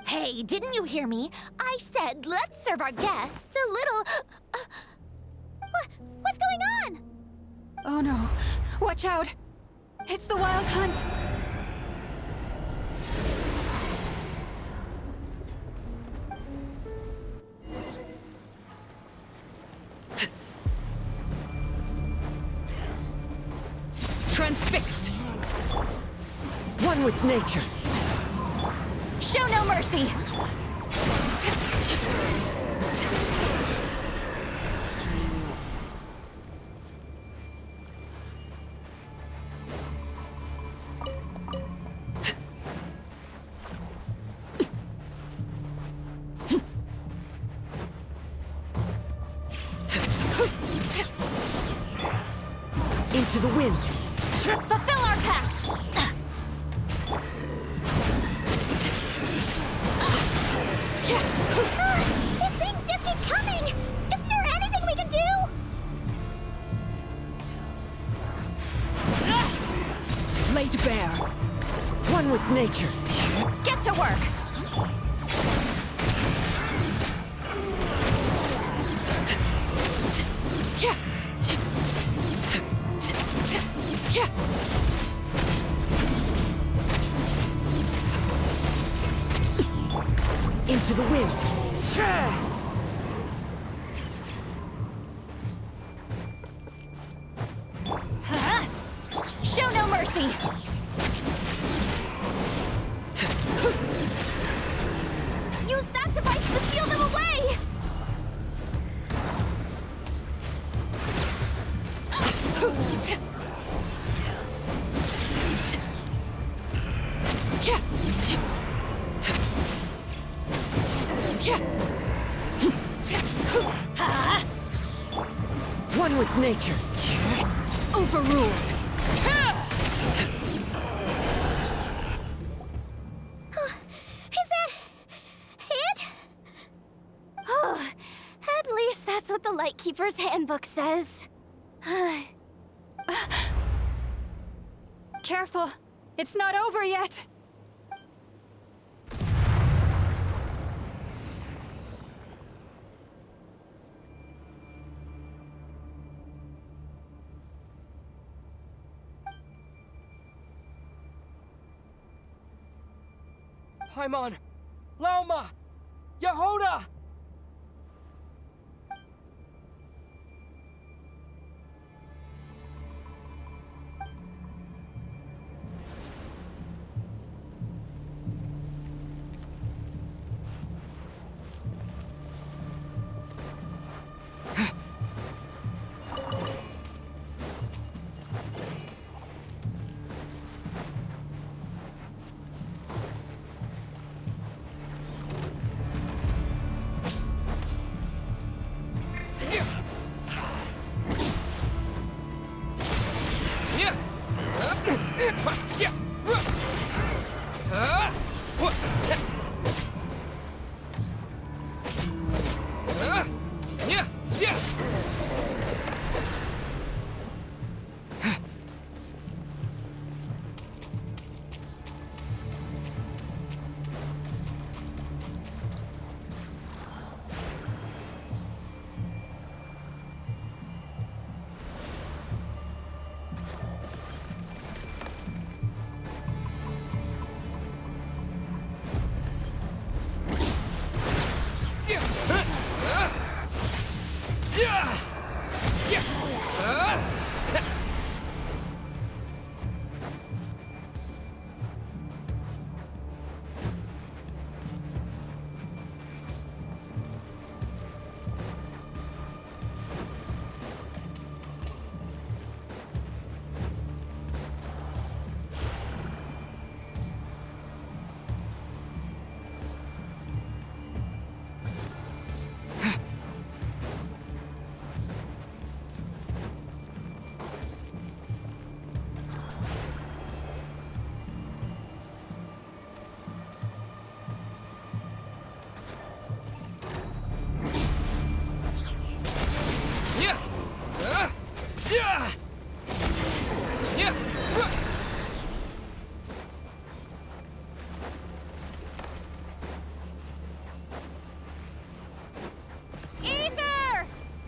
Hey, didn't you hear me? I said let's serve our guests a little... What's going on? Oh no. Watch out. It's the Wild Hunt. Transfixed! One with nature. Show no mercy! Into the wind. Fulfill our pact! These things just keep coming! Isn't there anything we can do? Laid bare. One with nature. Get to work! Into the wind. Show no mercy! Use that device to steal them away! One with nature. Overruled. Is that it? At least that's what the Lightkeeper's Handbook says. Careful. It's not over yet. Paimon! Lauma! Yehoda!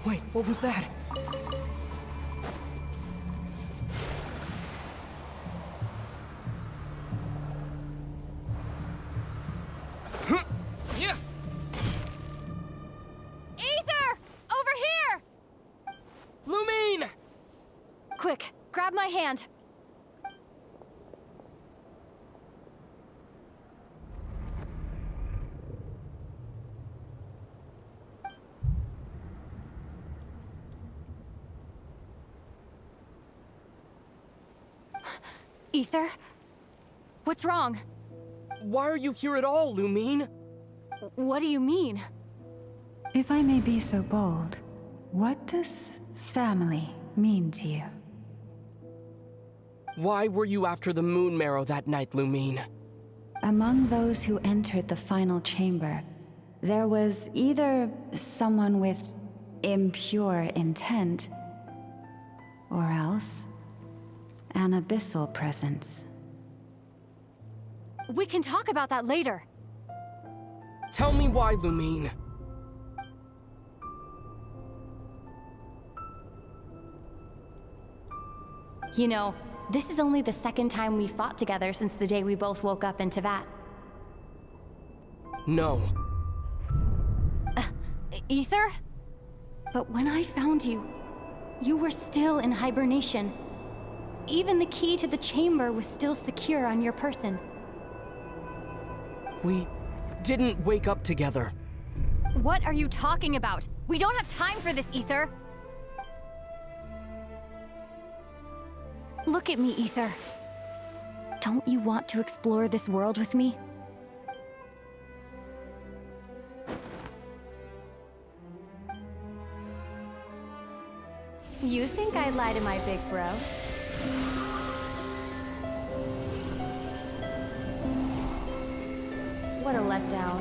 Wait, what was that? Ether! Over here! Lumine! Quick, grab my hand. Ether? What's wrong? Why are you here at all, Lumine? What do you mean? If I may be so bold, what does family mean to you? Why were you after the Moon Marrow that night, Lumine? Among those who entered the final chamber, there was either someone with impure intent, or else an abyssal presence. We can talk about that later. Tell me why, Lumine. You know, this is only the second time we fought together since the day we both woke up in Tevat. No. Ether? But when I found you, you were still in hibernation. Even the key to the chamber was still secure on your person. We didn't wake up together. What are you talking about? We don't have time for this, Ether. Look at me, Ether. Don't you want to explore this world with me? You think I'd lie to my big bro? What a letdown.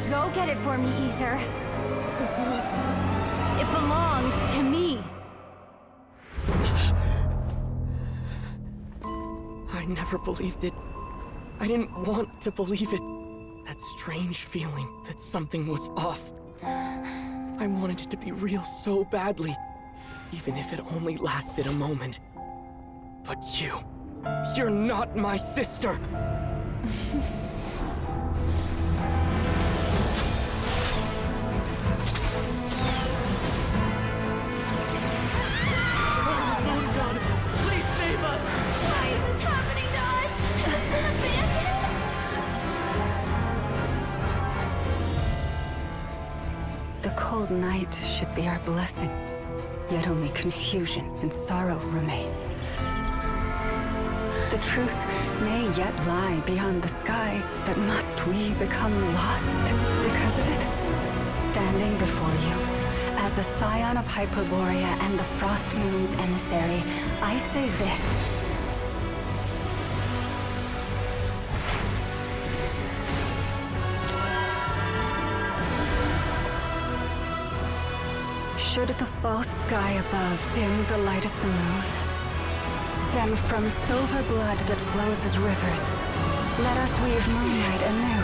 Go get it for me, Ether. It belongs to me. I never believed it. I didn't want to believe it. That strange feeling that something was off. I wanted it to be real so badly, even if it only lasted a moment. But you're not my sister! Moon Goddess, please save us! Why is this happening to us? The cold night should be our blessing, yet only confusion and sorrow remain. The truth may yet lie beyond the sky, but must we become lost because of it? Standing before you, as a scion of Hyperborea and the Frost Moon's emissary, I say this. Should the false sky above dim the light of the moon, then from silver blood that flows as rivers, let us weave moonlight anew.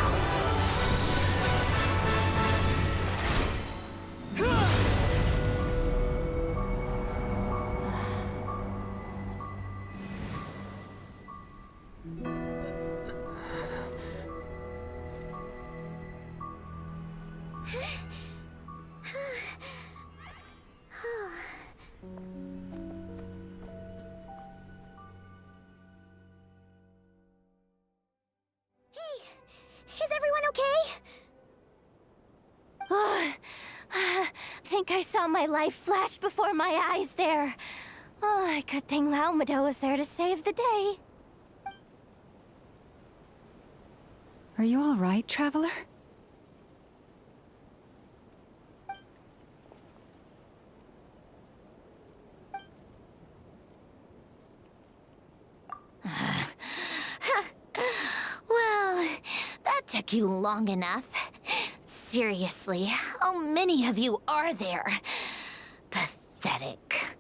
Is everyone okay? Think I saw my life flash before my eyes there. Oh, good thing Laumado was there to save the day. Are you all right, traveler? Well, that took you long enough. Seriously, how many of you are there? Pathetic.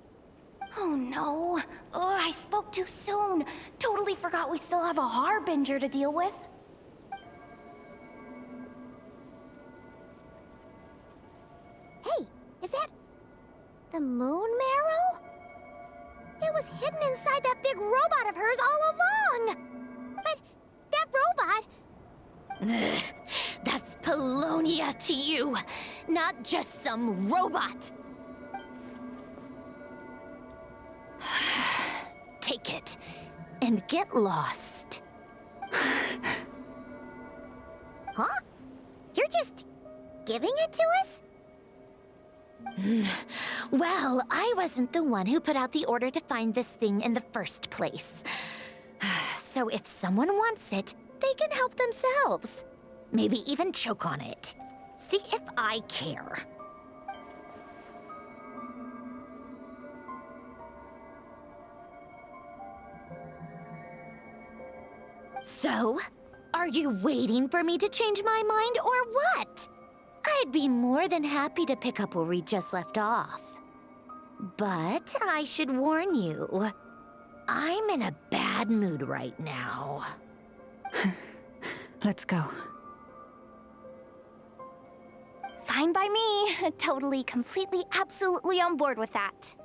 Oh no. Oh, I spoke too soon. Totally forgot we still have a Harbinger to deal with. Hey, is that the moon marrow? It was hidden inside that big robot of hers all along! But that robot... That's Polonia to you, not just some robot. Take it and get lost. Huh? You're just giving it to us? Well, I wasn't the one who put out the order to find this thing in the first place. So if someone wants it, they can help themselves. Maybe even choke on it. See if I care. So, are you waiting for me to change my mind or what? I'd be more than happy to pick up where we just left off. But I should warn you, I'm in a bad mood right now. Let's go. Fine by me. Totally, completely, absolutely on board with that.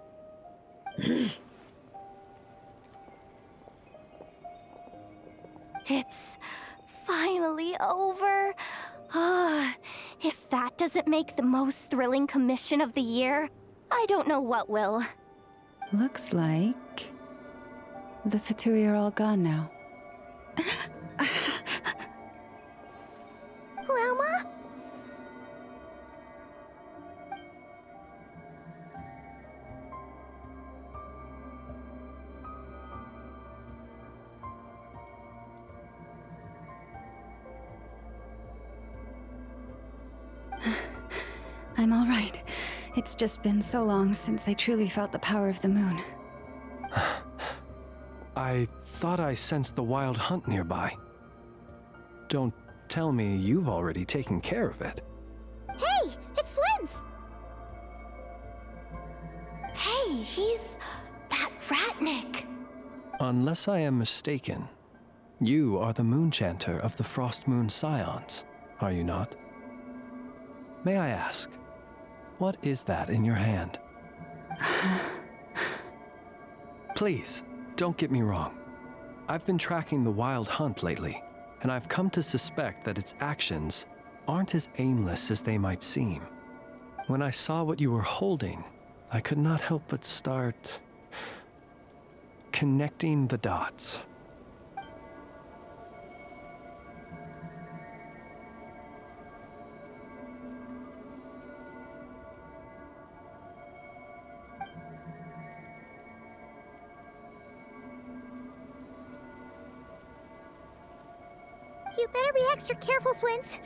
It's finally over. If that doesn't make the most thrilling commission of the year, I don't know what will. Looks like the Fatui are all gone now. Lalma? I'm all right. It's just been so long since I truly felt the power of the moon. I thought I sensed the wild hunt nearby. Don't tell me you've already taken care of it. Hey, it's Flynn's! Hey, he's that Ratnik. Unless I am mistaken, you are the Moonchanter of the Frost Moon Scions, are you not? May I ask, what is that in your hand? Please, don't get me wrong. I've been tracking the wild hunt lately, and I've come to suspect that its actions aren't as aimless as they might seem. When I saw what you were holding, I could not help but start connecting the dots. You better be extra careful, Flint.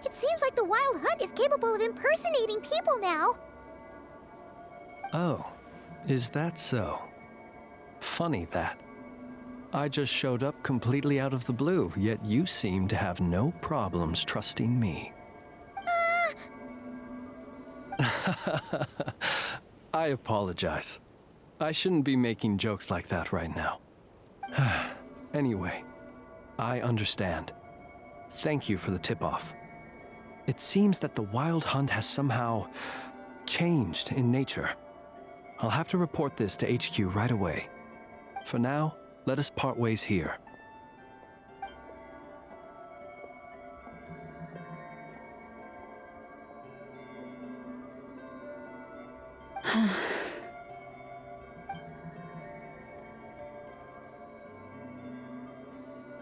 It seems like the Wild Hunt is capable of impersonating people now. Oh, is that so? Funny that. I just showed up completely out of the blue, yet you seem to have no problems trusting me. I apologize. I shouldn't be making jokes like that right now. Anyway, I understand. Thank you for the tip-off. It seems that the Wild Hunt has somehow changed in nature. I'll have to report this to HQ right away. For now, let us part ways here.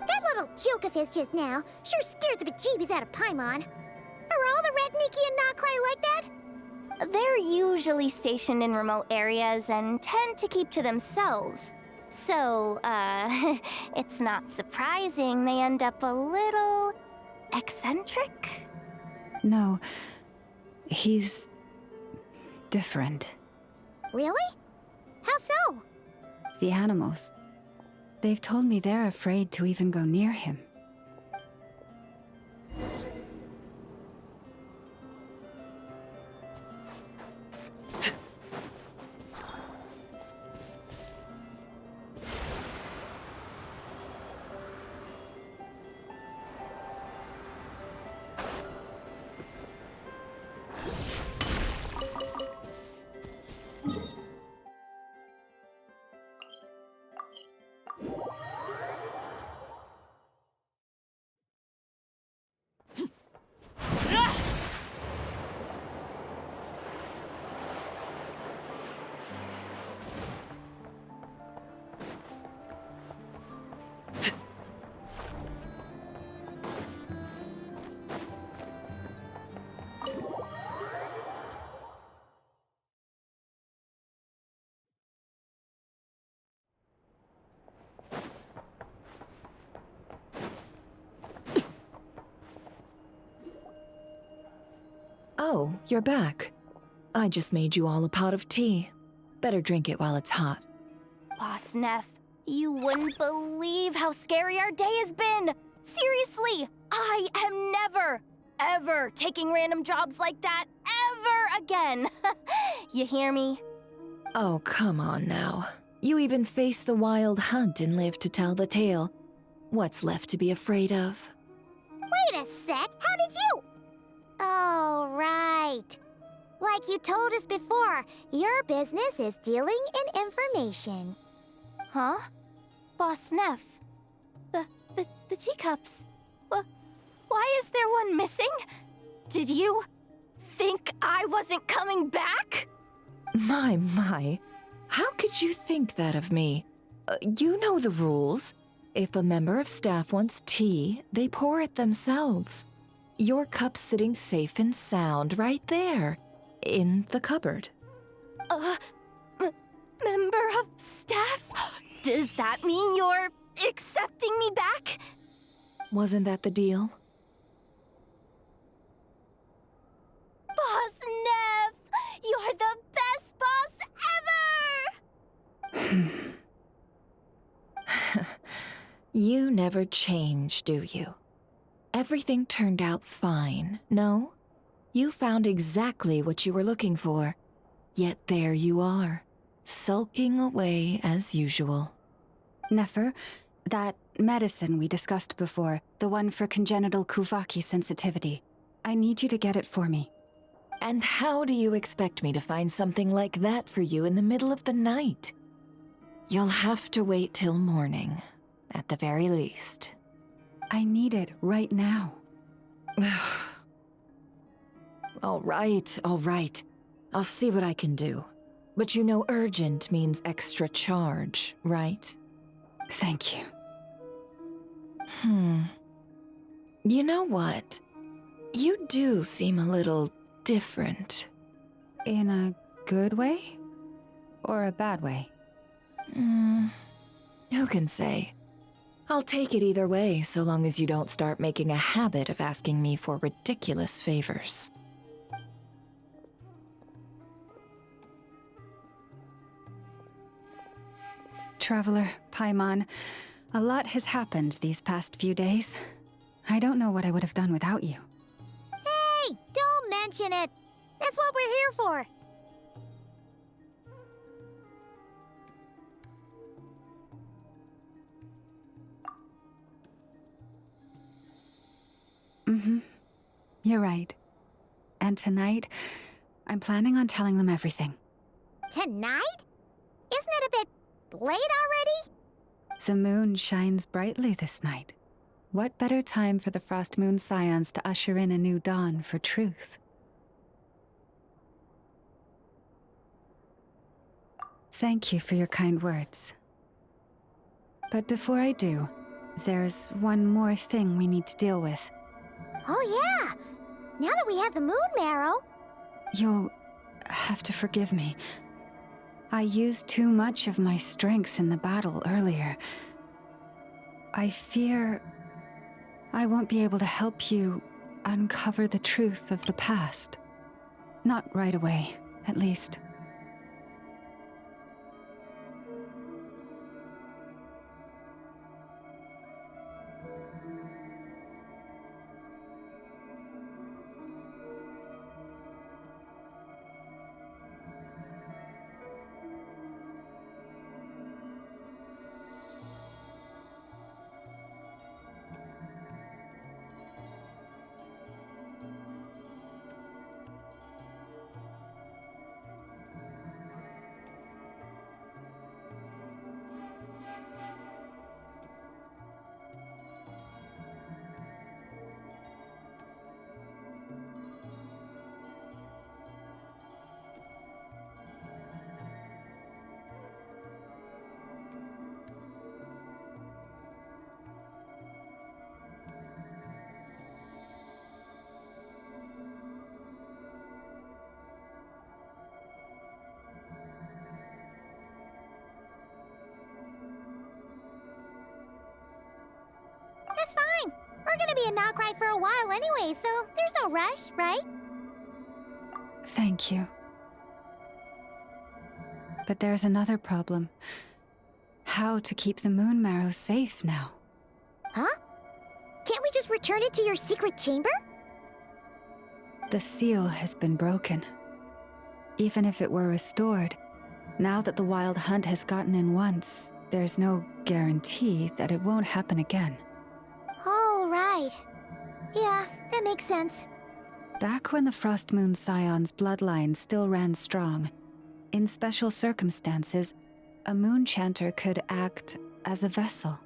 That little joke of his just now sure scared the bejeebies out of Paimon. Are all the Ratniki and Nokrai like that? They're usually stationed in remote areas and tend to keep to themselves. So, it's not surprising they end up a little eccentric. No, he's different. Really? How so? The animals. They've told me they're afraid to even go near him. Oh, you're back. I just made you all a pot of tea. Better drink it while it's hot. Boss Neff, you wouldn't believe how scary our day has been! Seriously, I am never, ever taking random jobs like that ever again! You hear me? Oh, come on now. You even faced the wild hunt and lived to tell the tale. What's left to be afraid of? Wait a sec, how did you? Oh, right. Like you told us before, your business is dealing in information. Huh? Boss Neff, the teacups. Why is there one missing? Did you think I wasn't coming back? My. How could you think that of me? You know the rules. If a member of staff wants tea, they pour it themselves. Your cup's sitting safe and sound right there, in the cupboard. Member of staff? Does that mean you're accepting me back? Wasn't that the deal? Boss Neff! You're the best boss ever! You never change, do you? Everything turned out fine, no? You found exactly what you were looking for. Yet there you are, sulking away as usual. Nefer, that medicine we discussed before, the one for congenital Kuvaki sensitivity, I need you to get it for me. And how do you expect me to find something like that for you in the middle of the night? You'll have to wait till morning, at the very least. I need it right now. All right. I'll see what I can do. But you know urgent means extra charge, right? Thank you. You know what? You do seem a little different. In a good way? Or a bad way? Who can say? I'll take it either way, so long as you don't start making a habit of asking me for ridiculous favors. Traveler, Paimon, a lot has happened these past few days. I don't know what I would have done without you. Hey, don't mention it. That's what we're here for. You're right. And tonight, I'm planning on telling them everything. Tonight? Isn't it a bit late already? The moon shines brightly this night. What better time for the Frost Moon Scions to usher in a new dawn for truth? Thank you for your kind words. But before I do, there's one more thing we need to deal with. Oh yeah! Now that we have the moon marrow... You'll have to forgive me. I used too much of my strength in the battle earlier. I fear I won't be able to help you uncover the truth of the past. Not right away, at least. That's fine. We're gonna be in Nocry for a while anyway, so there's no rush, right? Thank you. But there's another problem. How to keep the moon marrow safe now? Huh? Can't we just return it to your secret chamber? The seal has been broken. Even if it were restored, now that the wild hunt has gotten in once, there's no guarantee that it won't happen again. Oh, right. Yeah, that makes sense. Back when the Frost Moon Scion's bloodline still ran strong, in special circumstances, a moon chanter could act as a vessel,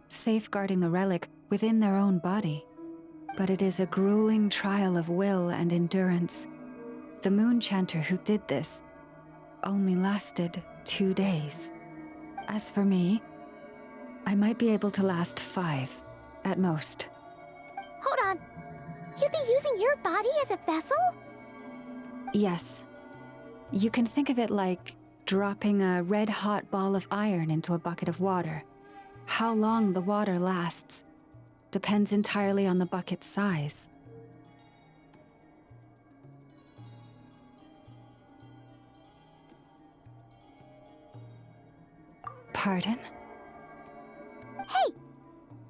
safeguarding the relic within their own body. But it is a grueling trial of will and endurance. The moon chanter who did this only lasted 2 days. As for me, I might be able to last 5, at most. Hold on. You'd be using your body as a vessel? Yes. You can think of it like dropping a red-hot ball of iron into a bucket of water. How long the water lasts depends entirely on the bucket's size. Pardon? Hey,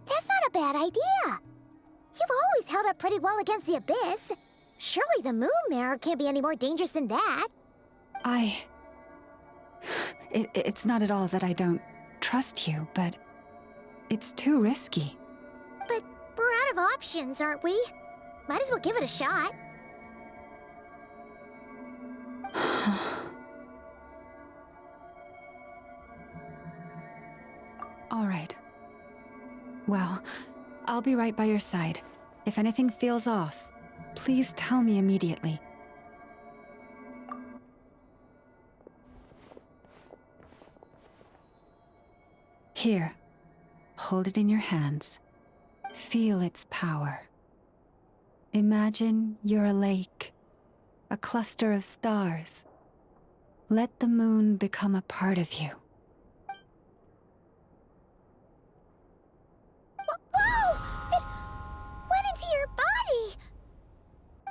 that's not a bad idea. You've always held up pretty well against the abyss. Surely the moon mirror can't be any more dangerous than that. It's not at all that I don't trust you, but it's too risky. But we're out of options, aren't we? Might as well give it a shot. All right. Well, I'll be right by your side. If anything feels off, please tell me immediately. Here, hold it in your hands. Feel its power. Imagine you're a lake, a cluster of stars. Let the moon become a part of you. Whoa! It went into your body!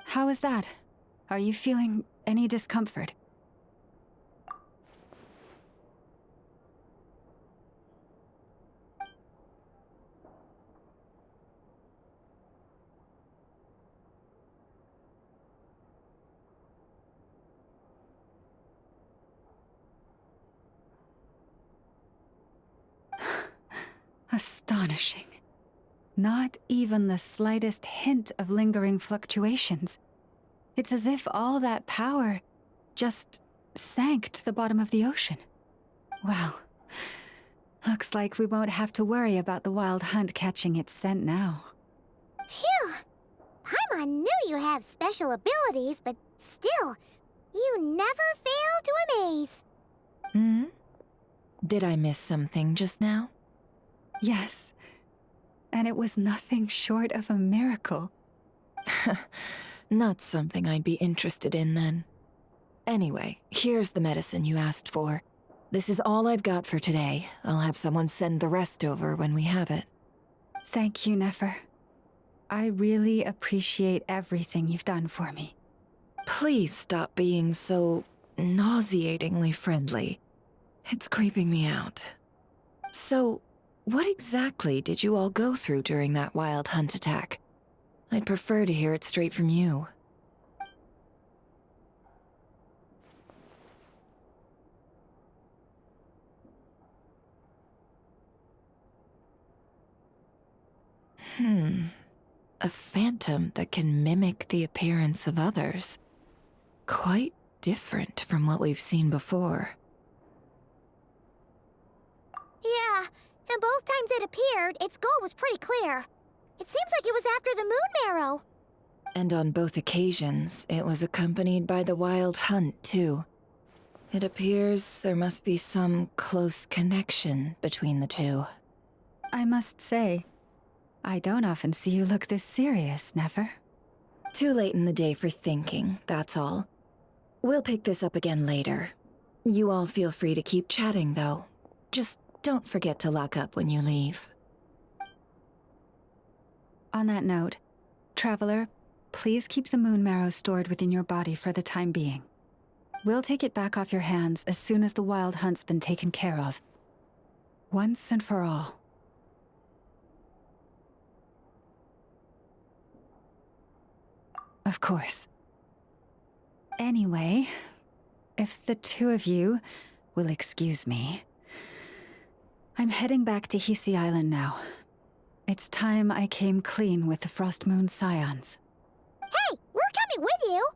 How is that? Are you feeling any discomfort? Astonishing. Not even the slightest hint of lingering fluctuations. It's as if all that power just sank to the bottom of the ocean. Well, looks like we won't have to worry about the wild hunt catching its scent now. Phew! Paimon knew you have special abilities, but still, you never fail to amaze. Hmm? Did I miss something just now? Yes. And it was nothing short of a miracle. Not something I'd be interested in then. Anyway, here's the medicine you asked for. This is all I've got for today. I'll have someone send the rest over when we have it. Thank you, Nefer. I really appreciate everything you've done for me. Please stop being so nauseatingly friendly. It's creeping me out. So, what exactly did you all go through during that wild hunt attack? I'd prefer to hear it straight from you. A phantom that can mimic the appearance of others. Quite different from what we've seen before. Yeah, and both times it appeared, its goal was pretty clear. It seems like it was after the moon marrow. And on both occasions, it was accompanied by the wild hunt, too. It appears there must be some close connection between the two. I must say, I don't often see you look this serious, Nefer. Too late in the day for thinking, that's all. We'll pick this up again later. You all feel free to keep chatting, though. Just don't forget to lock up when you leave. On that note, Traveler, please keep the moon marrow stored within your body for the time being. We'll take it back off your hands as soon as the wild hunt's been taken care of. Once and for all. Of course. Anyway, if the two of you will excuse me, I'm heading back to Hisi Island now. It's time I came clean with the Frost Moon Scions. Hey, we're coming with you!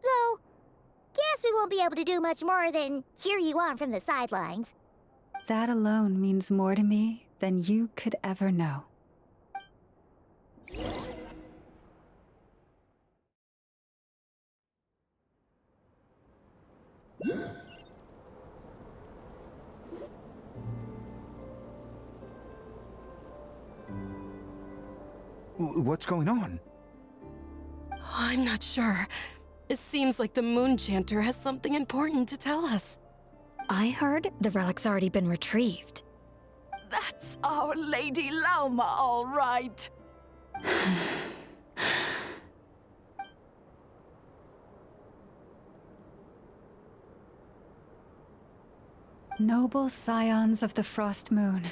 Though, guess we won't be able to do much more than cheer you on from the sidelines. That alone means more to me than you could ever know. What's going on? I'm not sure. It seems like the Moon Chanter has something important to tell us. I heard the relic's already been retrieved. That's our Lady Lauma, all right. Noble scions of the Frost Moon,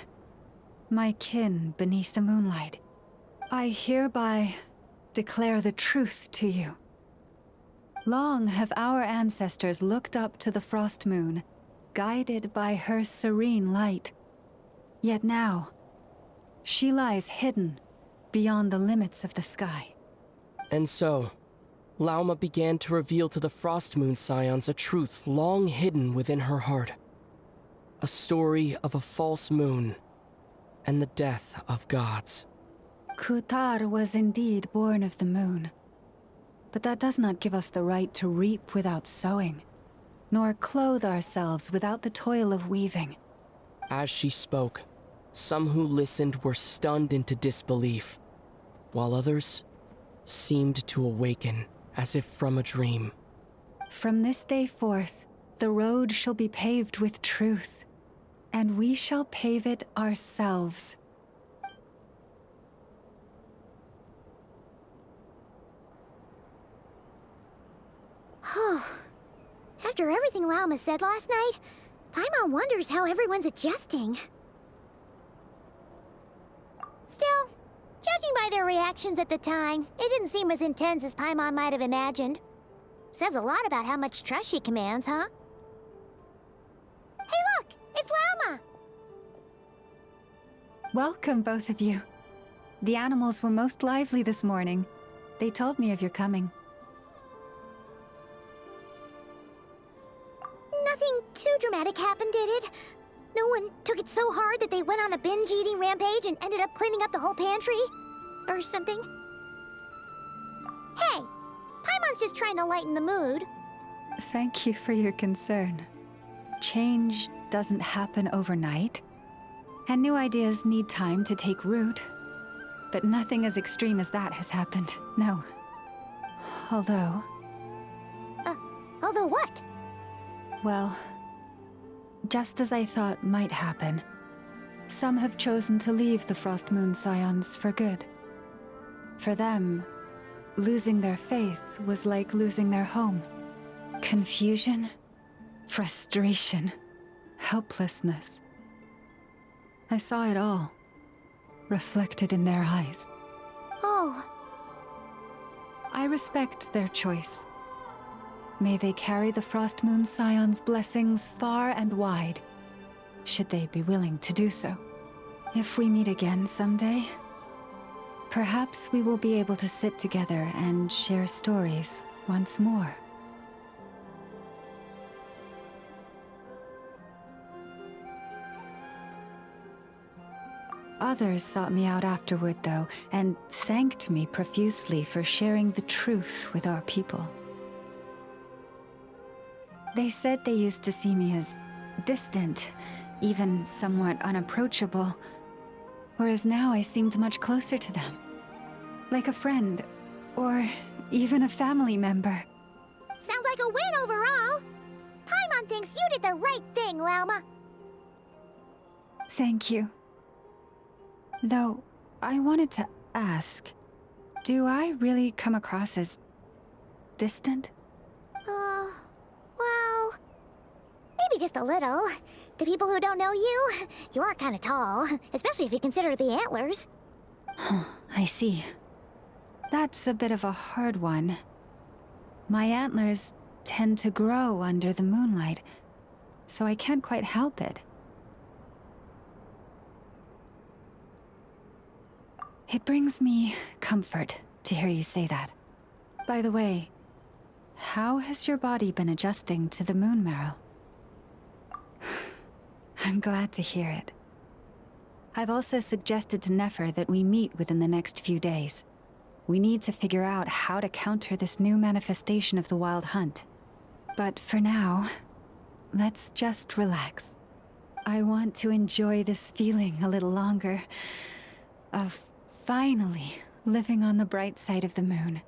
my kin beneath the moonlight, I hereby declare the truth to you. Long have our ancestors looked up to the Frost Moon, guided by her serene light. Yet now, she lies hidden beyond the limits of the sky. And so, Lauma began to reveal to the Frost Moon Scions a truth long hidden within her heart. A story of a false moon and the death of gods. Kutar was indeed born of the moon. But that does not give us the right to reap without sowing, nor clothe ourselves without the toil of weaving. As she spoke, some who listened were stunned into disbelief, while others seemed to awaken as if from a dream. From this day forth, the road shall be paved with truth, and we shall pave it ourselves. After everything Lauma said last night, Paimon wonders how everyone's adjusting. Still, judging by their reactions at the time, it didn't seem as intense as Paimon might have imagined. Says a lot about how much trust she commands, huh? Hey look! It's Lauma! Welcome, both of you. The animals were most lively this morning. They told me of your coming. Nothing too dramatic happened, did it? No one took it so hard that they went on a binge-eating rampage and ended up cleaning up the whole pantry? Or something? Hey! Paimon's just trying to lighten the mood. Thank you for your concern. Change doesn't happen overnight, and new ideas need time to take root. But nothing as extreme as that has happened, no. Although... Although what? Well, just as I thought might happen, some have chosen to leave the Frost Moon Scions for good. For them, losing their faith was like losing their home. Confusion, frustration, helplessness. I saw it all, reflected in their eyes. Oh. I respect their choice. May they carry the Frost Moon Scions' blessings far and wide, should they be willing to do so. If we meet again someday, perhaps we will be able to sit together and share stories once more. Others sought me out afterward, though, and thanked me profusely for sharing the truth with our people. They said they used to see me as distant, even somewhat unapproachable, whereas now I seemed much closer to them. Like a friend, or even a family member. Sounds like a win overall! Paimon thinks you did the right thing, Lauma. Thank you. Though, I wanted to ask, Do I really come across as distant? Well, maybe just a little. To people who don't know you, you are kind of tall, especially if you consider the antlers. I see. That's a bit of a hard one. My antlers tend to grow under the moonlight, so I can't quite help it. It brings me comfort to hear you say that. By the way, how has your body been adjusting to the moon marrow? I'm glad to hear it. I've also suggested to Nefer that we meet within the next few days. We need to figure out how to counter this new manifestation of the Wild Hunt. But for now, let's just relax. I want to enjoy this feeling a little longer of finally living on the bright side of the moon.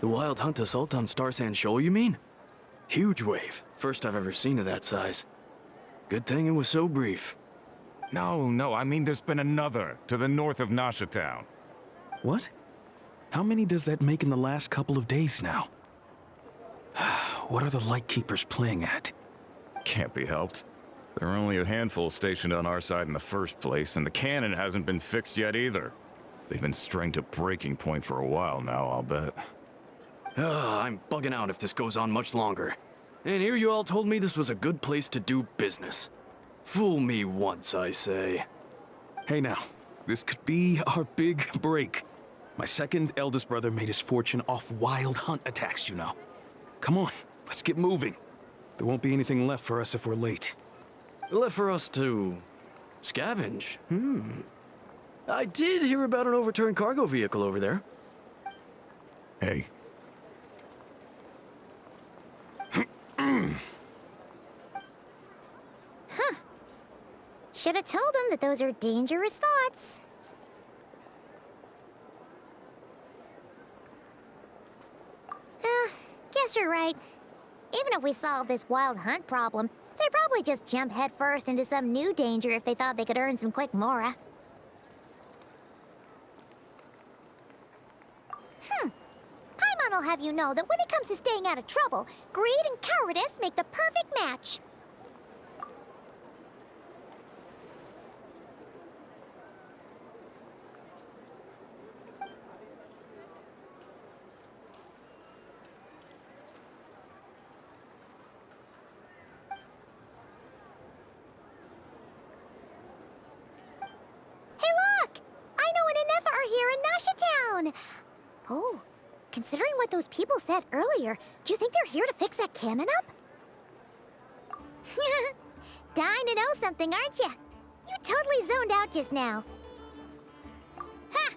The Wild Hunt assault on Star Sand Shoal, you mean? Huge wave. First I've ever seen of that size. Good thing it was so brief. No, I mean there's been another to the north of Nasha Town. What? How many does that make in the last couple of days now? What are the Lightkeepers playing at? Can't be helped. There are only a handful stationed on our side in the first place, and the cannon hasn't been fixed yet either. They've been strained to breaking point for a while now, I'll bet. I'm bugging out if this goes on much longer. And here you all told me this was a good place to do business. Fool me once, I say. Hey now, this could be our big break. My second eldest brother made his fortune off Wild Hunt attacks, you know. Come on, let's get moving. There won't be anything left for us if we're late. Left for us to scavenge? I did hear about an overturned cargo vehicle over there. Hey. Should have told him that those are dangerous thoughts. Guess you're right. Even if we solve this Wild Hunt problem, they'd probably just jump headfirst into some new danger if they thought they could earn some quick mora. Paimon will have you know that when it comes to staying out of trouble, greed and cowardice make the perfect match. Oh, considering what those people said earlier, do you think they're here to fix that cannon up? Dying to know something, aren't you? You totally zoned out just now. Ha!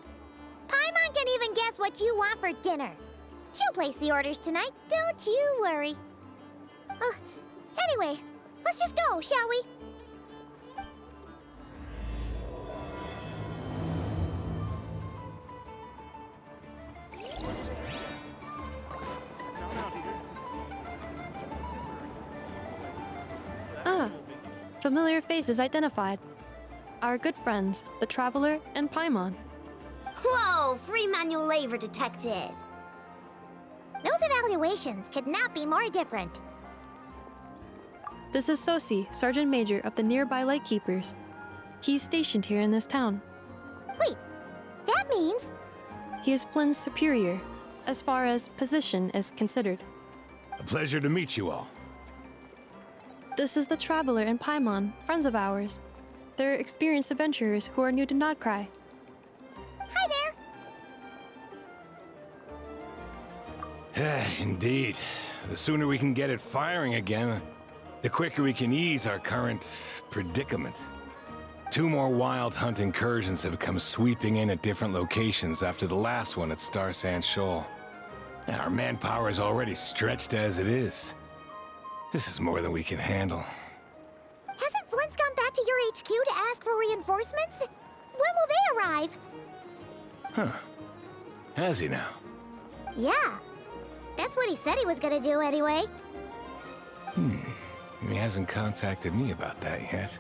Paimon can even guess what you want for dinner. She'll place the orders tonight, don't you worry. Anyway, let's just go, shall we? Familiar faces identified. Our good friends, the Traveler and Paimon. Whoa, free manual labor detected. Those evaluations could not be more different. This is Sosi, Sergeant Major of the nearby Lightkeepers. He's stationed here in this town. Wait, that means... He is Flynn's superior, as far as position is considered. A pleasure to meet you all. This is the Traveler and Paimon, friends of ours. They're experienced adventurers who are new to Nodcry. Hi there! Indeed. The sooner we can get it firing again, the quicker we can ease our current predicament. 2 more Wild Hunt incursions have come sweeping in at different locations after the last one at Star Sand Shoal. Our manpower is already stretched as it is. This is more than we can handle. Hasn't Flint's gone back to your HQ to ask for reinforcements? When will they arrive? Huh. Has he now? Yeah. That's what he said he was gonna do anyway. He hasn't contacted me about that yet.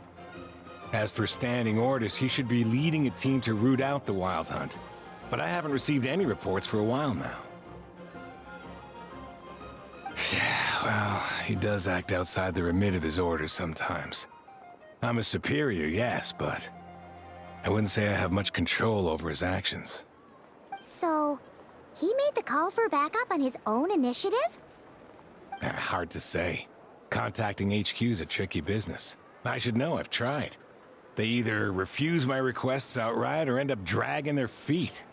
As per standing orders, he should be leading a team to root out the Wild Hunt. But I haven't received any reports for a while now. Well, he does act outside the remit of his orders sometimes. I'm a superior, yes, but I wouldn't say I have much control over his actions. So, he made the call for backup on his own initiative? Hard to say. Contacting HQ is a tricky business. I should know, I've tried. They either refuse my requests outright or end up dragging their feet.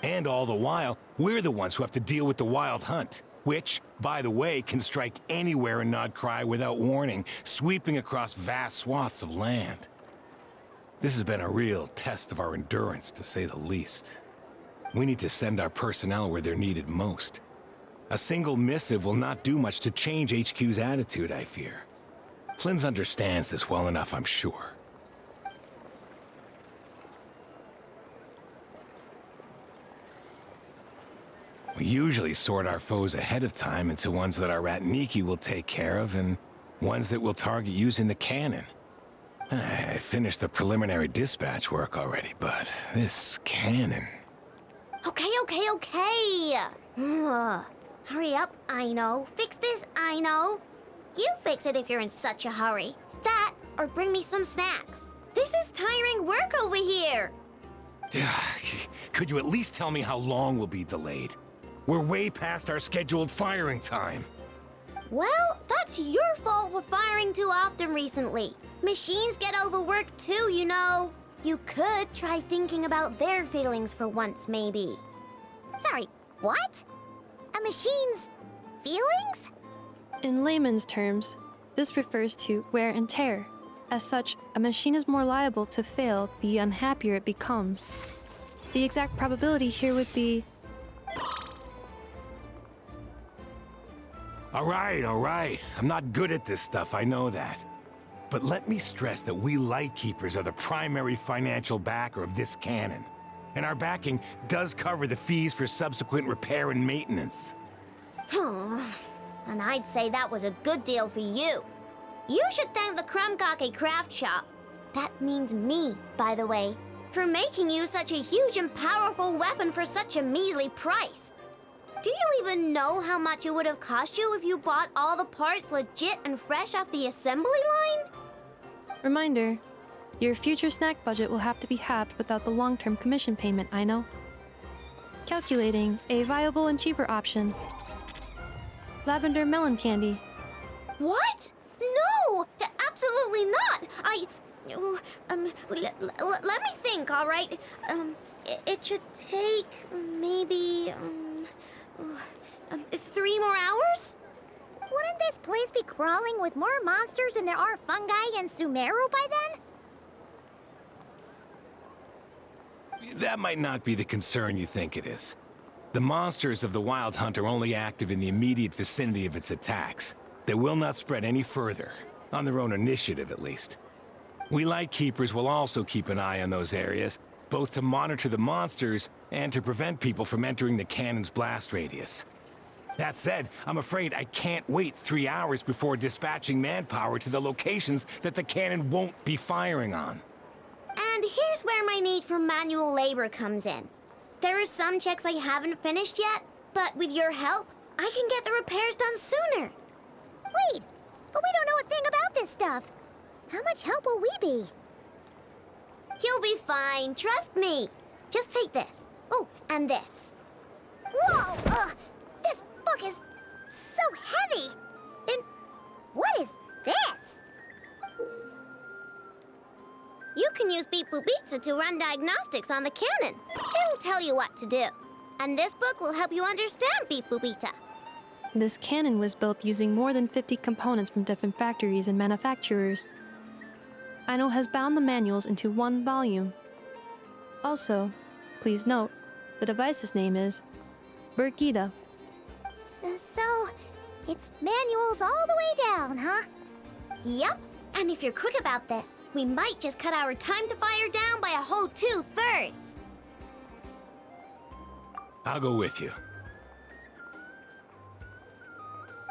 And all the while, we're the ones who have to deal with the Wild Hunt, which, by the way, can strike anywhere in Nodcry without warning, sweeping across vast swaths of land. This has been a real test of our endurance, to say the least. We need to send our personnel where they're needed most. A single missive will not do much to change HQ's attitude, I fear. Flynn understands this well enough, I'm sure. We usually sort our foes ahead of time into ones that our Ratniki will take care of and ones that we'll target using the cannon. I finished the preliminary dispatch work already, but this cannon... Okay. Hurry up, I know. Fix this, I know. You fix it if you're in such a hurry. That, or bring me some snacks. This is tiring work over here. Could you at least tell me how long we'll be delayed? We're way past our scheduled firing time. Well, that's your fault for firing too often recently. Machines get overworked too, you know. You could try thinking about their feelings for once, maybe. Sorry, what? A machine's feelings? In layman's terms, this refers to wear and tear. As such, a machine is more liable to fail the unhappier it becomes. The exact probability here would be... All right. I'm not good at this stuff, I know that. But let me stress that we Lightkeepers are the primary financial backer of this cannon. And our backing does cover the fees for subsequent repair and maintenance. And I'd say that was a good deal for you. You should thank the Krumkake Craft Shop. That means me, by the way, for making you such a huge and powerful weapon for such a measly price. Do you even know how much it would have cost you if you bought all the parts legit and fresh off the assembly line? Reminder, your future snack budget will have to be halved without the long-term commission payment, I know. Calculating a viable and cheaper option. Lavender melon candy. What? No! Absolutely not! Let me think, all right? It should take maybe, 3 more hours? Wouldn't this place be crawling with more monsters than there are fungi and Sumeru by then? That might not be the concern you think it is. The monsters of the Wild Hunt are only active in the immediate vicinity of its attacks. They will not spread any further, on their own initiative at least. We Lightkeepers will also keep an eye on those areas, both to monitor the monsters and to prevent people from entering the cannon's blast radius. That said, I'm afraid I can't wait 3 hours before dispatching manpower to the locations that the cannon won't be firing on. And here's where my need for manual labor comes in. There are some checks I haven't finished yet, but with your help, I can get the repairs done sooner. Wait, but we don't know a thing about this stuff. How much help will we be? You'll be fine, trust me. Just take this. Oh, and this. Whoa! This book is so heavy! And what is this? can use Beep Boop Pizza to run diagnostics on the cannon. It'll tell you what to do. And this book will help you understand Beep Boop Pizza. This cannon was built using more than 50 components from different factories and manufacturers. Aino has bound the manuals into one volume. Also, please note, the device's name is Burkida. So, it's manuals all the way down, huh? Yep. And if you're quick about this, we might just cut our time to fire down by a whole 2/3. I'll go with you.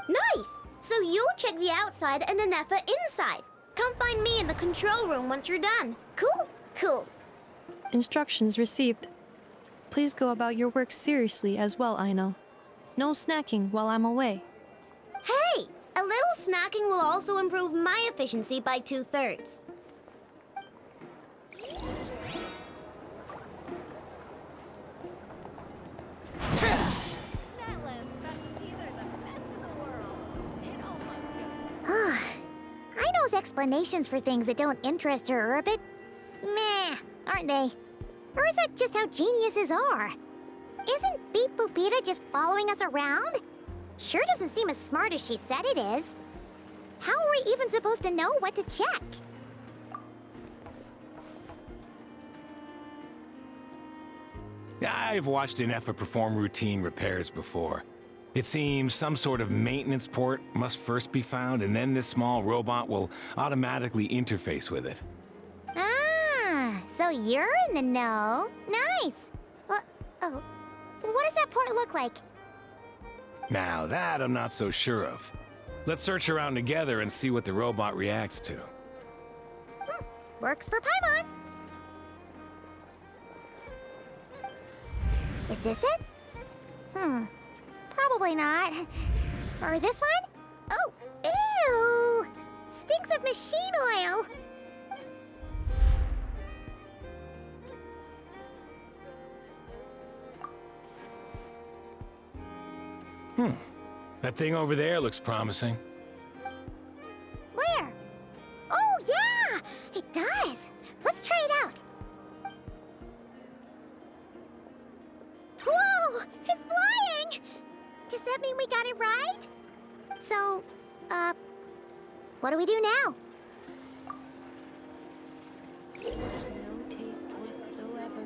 Nice! So you check the outside and Anefa inside. Come find me in the control room once you're done. Cool? Cool. Instructions received. Please go about your work seriously as well, Aino. No snacking while I'm away. Hey! A little snacking will also improve my efficiency by 2/3. Aino's explanations for things that don't interest her are a bit meh, aren't they? Or is that just how geniuses are? Isn't Beep Boopita just following us around? Sure doesn't seem as smart as she said it is. How are we even supposed to know what to check? I've watched Anefa perform routine repairs before. It seems some sort of maintenance port must first be found, and then this small robot will automatically interface with it. Ah, so you're in the know. Nice. Well, oh, what does that port look like? Now that I'm not so sure of. Let's search around together and see what the robot reacts to. Works for Paimon. Is this it? Probably not. Or this one? Oh, ew! Stinks of machine oil. That thing over there looks promising. Where? Oh, yeah! It does. Let's try it out. Whoa! It's flying! Does that mean we got it right? So, what do we do now? No taste whatsoever.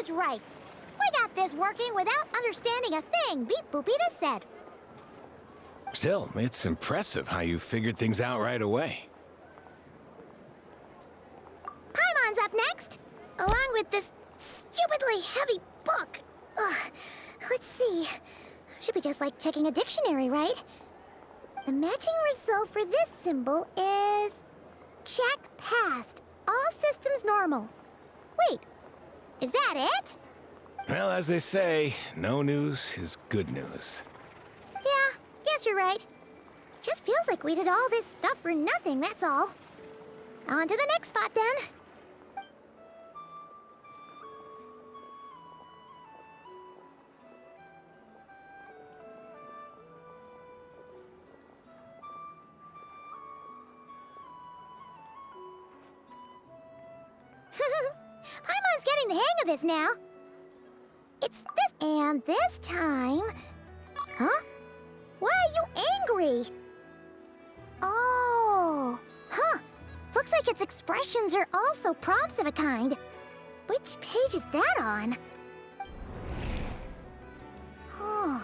Right. We got this working without understanding a thing Beep Boopita said. Still, it's impressive how you figured things out right away. Paimon's up next, along with this stupidly heavy book. Ugh. Let's see. Should be just like checking a dictionary, right? The matching result for this symbol is... check passed. All systems normal. Wait. Is that it? Well, as they say, no news is good news. Yeah, guess you're right. Just feels like we did all this stuff for nothing, that's all. On to the next spot, then. Paimon's getting the hang of this now. It's this and this time... Huh? Why are you angry? Oh, huh. Looks like its expressions are also prompts of a kind. Which page is that on? Oh.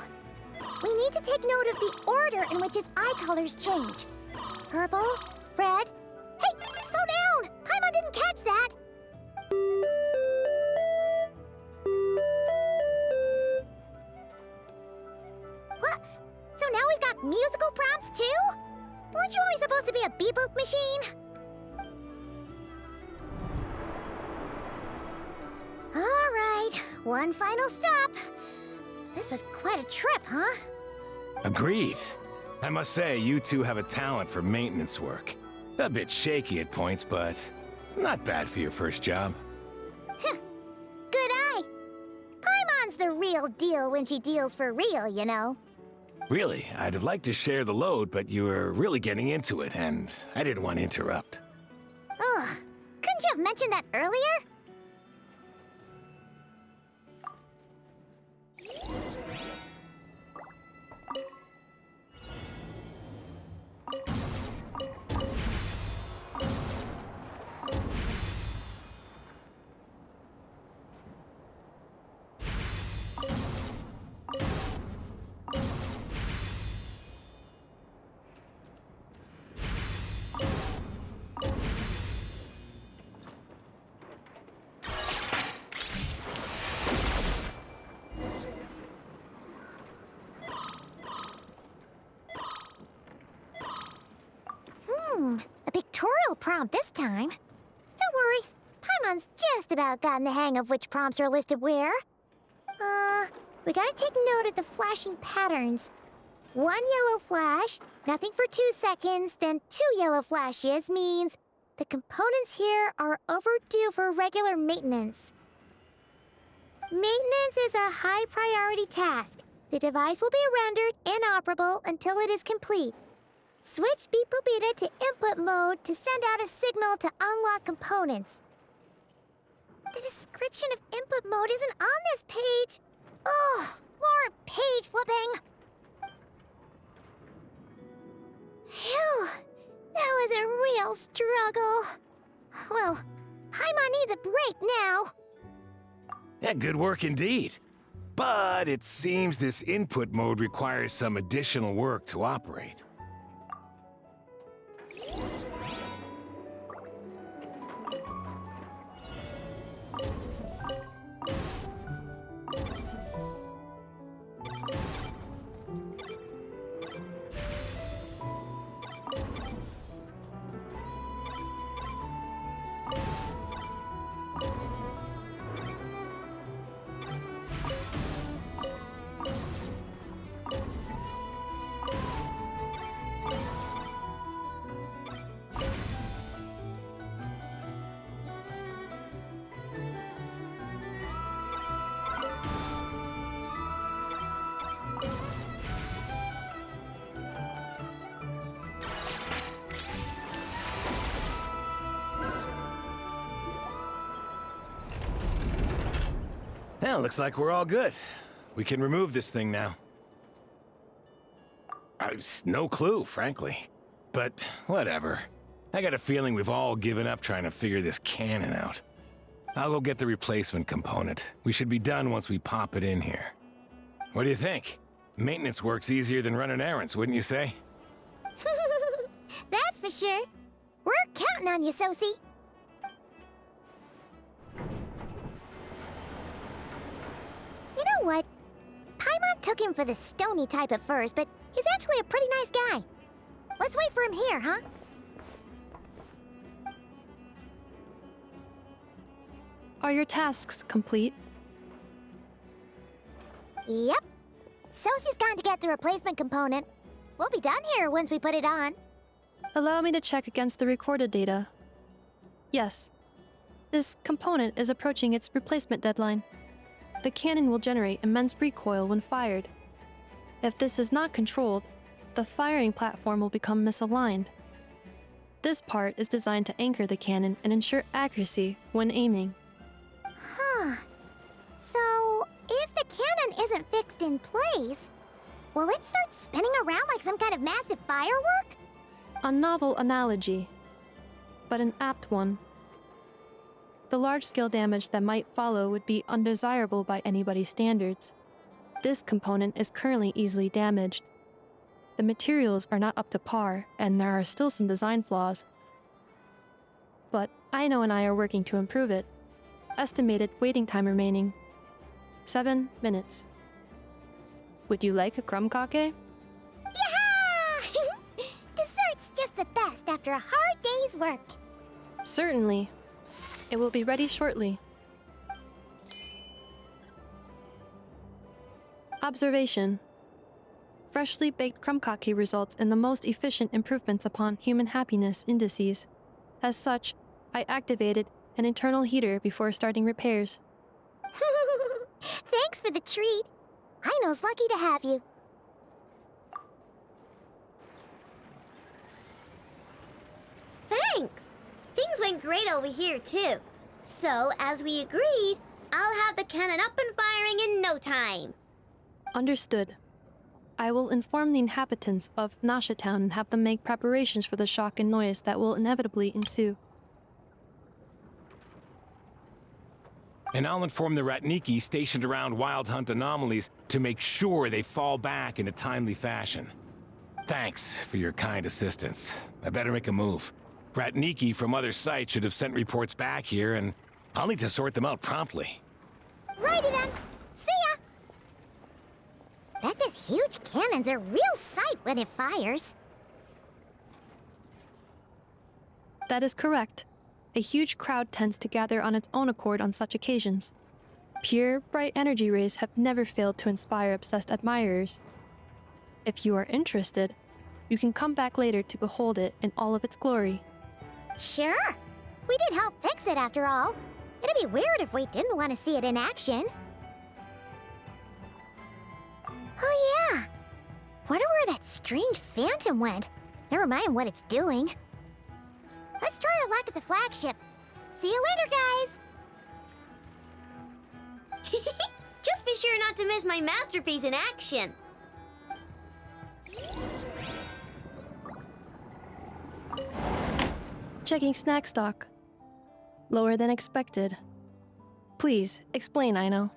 We need to take note of the order in which its eye colors change. Purple, red... Hey, slow down! Paimon didn't catch that! musical prompts too? Weren't you only supposed to be a beep-boop machine? Alright, one final stop. This was quite a trip, huh? Agreed. I must say, you two have a talent for maintenance work. A bit shaky at points, but not bad for your first job. Good eye. Paimon's the real deal when she deals for real, you know. Really, I'd have liked to share the load, but you were really getting into it, and I didn't want to interrupt. Ugh, couldn't you have mentioned that earlier? A pictorial prompt this time. Don't worry, Paimon's just about gotten the hang of which prompts are listed where. We gotta take note of the flashing patterns. 1 yellow flash, nothing for 2 seconds, then 2 yellow flashes means the components here are overdue for regular maintenance. Maintenance is a high priority task. The device will be rendered inoperable until it is complete. Switch Beep Boopita to input mode to send out a signal to unlock components. The description of input mode isn't on this page. Ugh, more page flipping. Phew, that was a real struggle. Well, Paimon needs a break now. Yeah, good work indeed. But it seems this input mode requires some additional work to operate. Well, looks like we're all good. We can remove this thing now. No clue, frankly. But whatever. I got a feeling we've all given up trying to figure this cannon out. I'll go get the replacement component. We should be done once we pop it in here. What do you think? Maintenance work's easier than running errands, wouldn't you say? That's for sure. We're counting on you, Sosie. You know what? Paimon took him for the stony type at first, but he's actually a pretty nice guy. Let's wait for him here, huh? Are your tasks complete? Yep. Sosie's gone to get the replacement component. We'll be done here once we put it on. Allow me to check against the recorded data. Yes. This component is approaching its replacement deadline. The cannon will generate immense recoil when fired. If this is not controlled, the firing platform will become misaligned. This part is designed to anchor the cannon and ensure accuracy when aiming. Huh. So, if the cannon isn't fixed in place, will it start spinning around like some kind of massive firework? A novel analogy, but an apt one. The large-scale damage that might follow would be undesirable by anybody's standards. This component is currently easily damaged. The materials are not up to par, and there are still some design flaws. But Aino and I are working to improve it. Estimated waiting time remaining: 7 minutes. Would you like a crumb cake? Yahoo! after a hard day's work. Certainly. It will be ready shortly. Observation. Freshly baked krumkake results in the most efficient improvements upon human happiness indices. As such, I activated an internal heater before starting repairs. Thanks for the treat. Aino's lucky to have you. Thanks! Things went great over here, too. So, as we agreed, I'll have the cannon up and firing in no time. Understood. I will inform the inhabitants of Nasha Town and have them make preparations for the shock and noise that will inevitably ensue. And I'll inform the Ratniki stationed around Wild Hunt anomalies to make sure they fall back in a timely fashion. Thanks for your kind assistance. I better make a move. Ratniki from other sites should have sent reports back here, and I'll need to sort them out promptly. Righty then. See ya! Bet this huge cannon's a real sight when it fires. That is correct. A huge crowd tends to gather on its own accord on such occasions. Pure, bright energy rays have never failed to inspire obsessed admirers. If you are interested, you can come back later to behold it in all of its glory. Sure. We did help fix it after all. It'd be weird if we didn't want to see it in action. Oh yeah. Wonder where that strange phantom went. Never mind what it's doing. Let's try our luck at the flagship. See you later, guys! Just be sure not to miss my masterpiece in action. Checking snack stock. Lower than expected. Please, explain, Aino.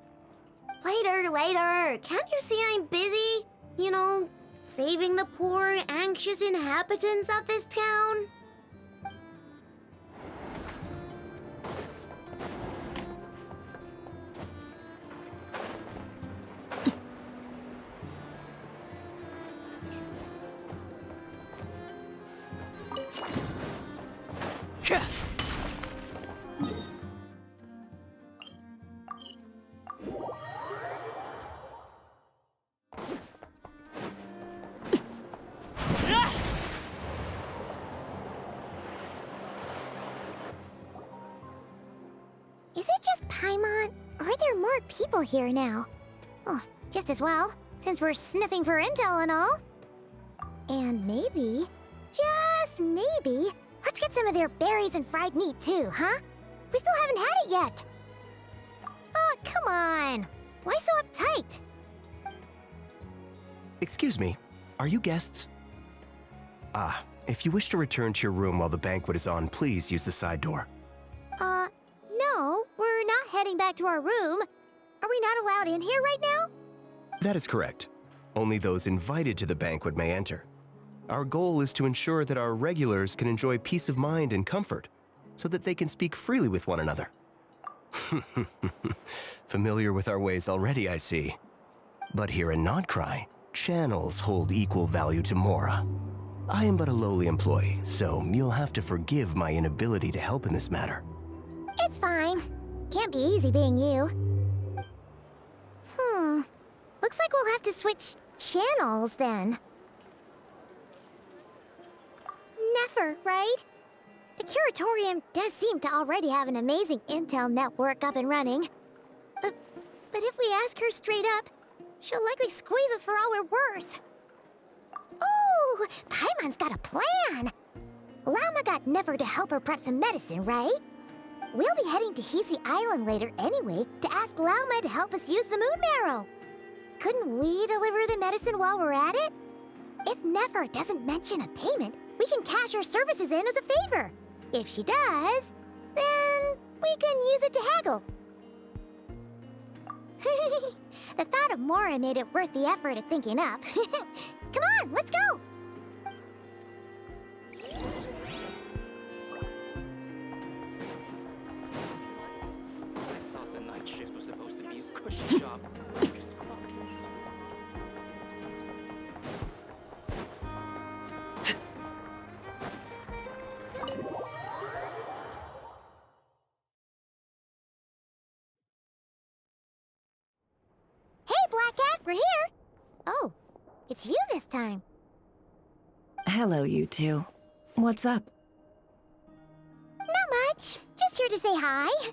Later. Can't you see I'm busy? You know, saving the poor, anxious inhabitants of this town? Is it just Paimon, or are there more people here now? Oh, just as well, since we're sniffing for intel and all. And maybe, just maybe, let's get some of their berries and fried meat too, huh? We still haven't had it yet. Oh, come on. Why so uptight? Excuse me, are you guests? If you wish to return to your room while the banquet is on, please use the side door. No, we're not heading back to our room. Are we not allowed in here right now? That is correct. Only those invited to the banquet may enter. Our goal is to ensure that our regulars can enjoy peace of mind and comfort, so that they can speak freely with one another. Familiar with our ways already, I see. But here in Nodcry, channels hold equal value to Mora. I am but a lowly employee, so you'll have to forgive my inability to help in this matter. It's fine. Can't be easy being you. Looks like we'll have to switch channels then. Never, right? The Curatorium does seem to already have an amazing intel network up and running. But if we ask her straight up, she'll likely squeeze us for all we're worth. Ooh, Paimon's got a plan! Lauma got Nefer to help her prep some medicine, right? We'll be heading to Hisi Island later anyway to ask Lauma to help us use the moon marrow. Couldn't we deliver the medicine while we're at it? If Nefer doesn't mention a payment, we can cash our services in as a favor. If she does, then we can use it to haggle. The thought of Mora made it worth the effort of thinking up. Come on, let's go! I thought the night shift was supposed to be a cushy job. Just clocking. we're here. Oh, it's you this time. Hello, you two. What's up? Not much. Just here to say hi.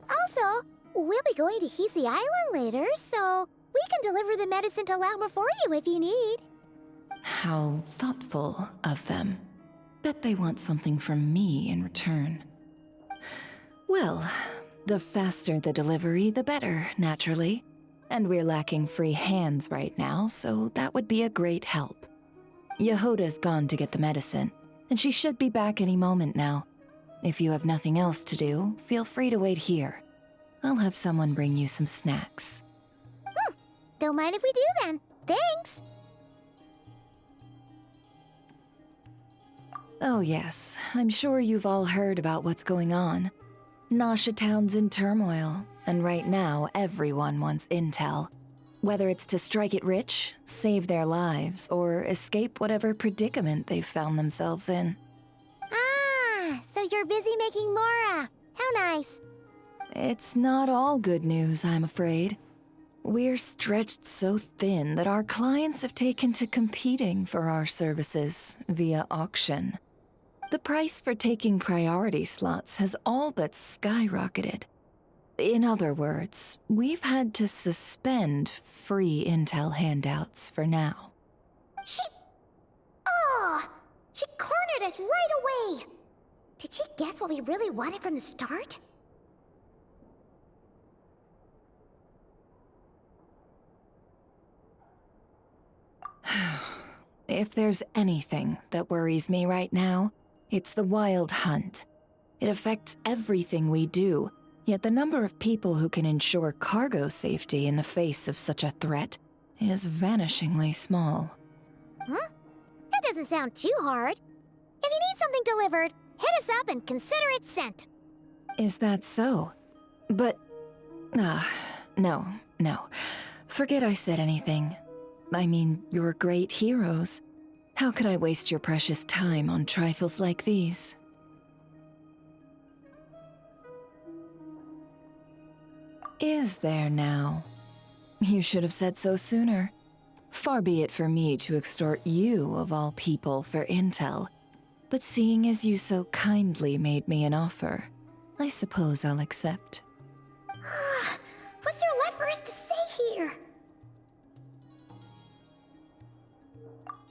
Also, we'll be going to Hisi Island later, so we can deliver the medicine to Lauma for you if you need. How thoughtful of them. Bet they want something from me in return. Well, the faster the delivery, the better, naturally. And we're lacking free hands right now, so that would be a great help. Yehoda's gone to get the medicine, and she should be back any moment now. If you have nothing else to do, feel free to wait here. I'll have someone bring you some snacks. Don't mind if we do then. Thanks. Oh yes, I'm sure you've all heard about what's going on. Nasha Town's in turmoil, and right now everyone wants intel. Whether it's to strike it rich, save their lives, or escape whatever predicament they've found themselves in. Ah, so you're busy making Mora. How nice. It's not all good news, I'm afraid. We're stretched so thin that our clients have taken to competing for our services via auction. The price for taking priority slots has all but skyrocketed. In other words, we've had to suspend free intel handouts for now. She cornered us right away. Did she guess what we really wanted from the start? If there's anything that worries me right now, it's the Wild Hunt. It affects everything we do, yet the number of people who can ensure cargo safety in the face of such a threat is vanishingly small. Huh? That doesn't sound too hard. If you need something delivered, hit us up and consider it sent. Is that so? But... no. Forget I said anything. I mean, you're great heroes. How could I waste your precious time on trifles like these? Is there now? You should have said so sooner. Far be it for me to extort you, of all people, for intel. But seeing as you so kindly made me an offer, I suppose I'll accept. What's there left for us to say here?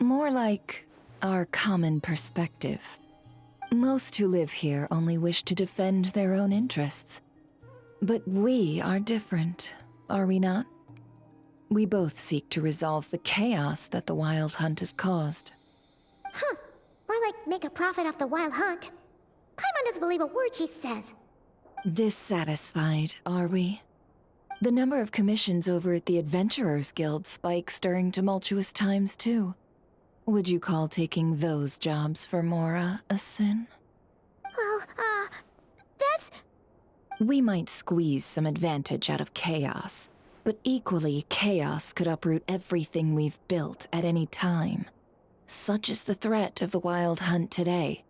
More like our common perspective. Most who live here only wish to defend their own interests. But we are different, are we not? We both seek to resolve the chaos that the Wild Hunt has caused. Huh. Or like make a profit off the Wild Hunt. Paimon doesn't believe a word she says. Dissatisfied, are we? The number of commissions over at the Adventurers Guild spikes during tumultuous times, too. Would you call taking those jobs for Mora a sin? Well, that's... We might squeeze some advantage out of chaos, but equally, chaos could uproot everything we've built at any time. Such is the threat of the Wild Hunt today.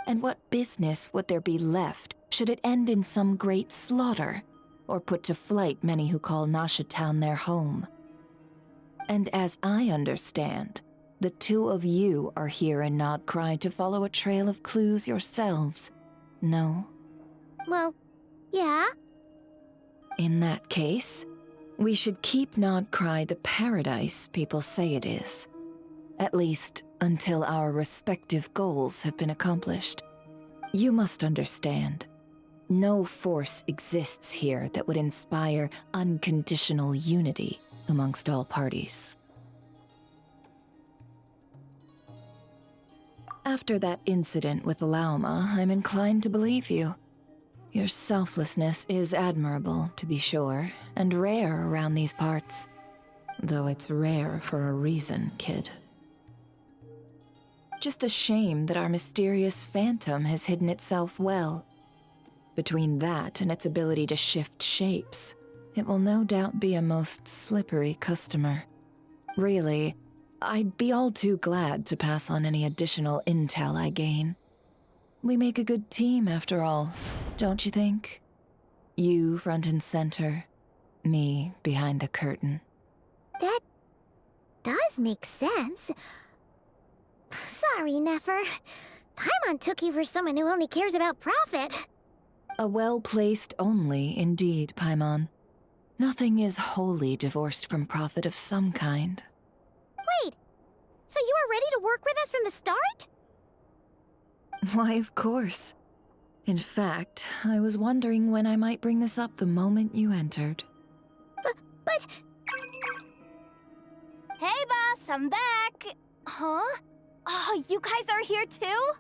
And what business would there be left should it end in some great slaughter, or put to flight many who call Nasha Town their home? And as I understand, the two of you are here in Nodcry to follow a trail of clues yourselves, no? Well, yeah. In that case, we should keep Nodcry the paradise people say it is. At least, until our respective goals have been accomplished. You must understand, no force exists here that would inspire unconditional unity amongst all parties. After that incident with Lauma, I'm inclined to believe you. Your selflessness is admirable, to be sure, and rare around these parts. Though it's rare for a reason, kid. Just a shame that our mysterious phantom has hidden itself well. Between that and its ability to shift shapes, it will no doubt be a most slippery customer. Really, I'd be all too glad to pass on any additional intel I gain. We make a good team, after all, don't you think? You front and center, me behind the curtain. That does make sense. Sorry, Nefer. Paimon took you for someone who only cares about profit. A well-placed only, indeed, Paimon. Nothing is wholly divorced from profit of some kind. Wait, so you were ready to work with us from the start? Why, of course. In fact, I was wondering when I might bring this up the moment you entered. But... Hey, boss, I'm back! Huh? Oh, you guys are here too?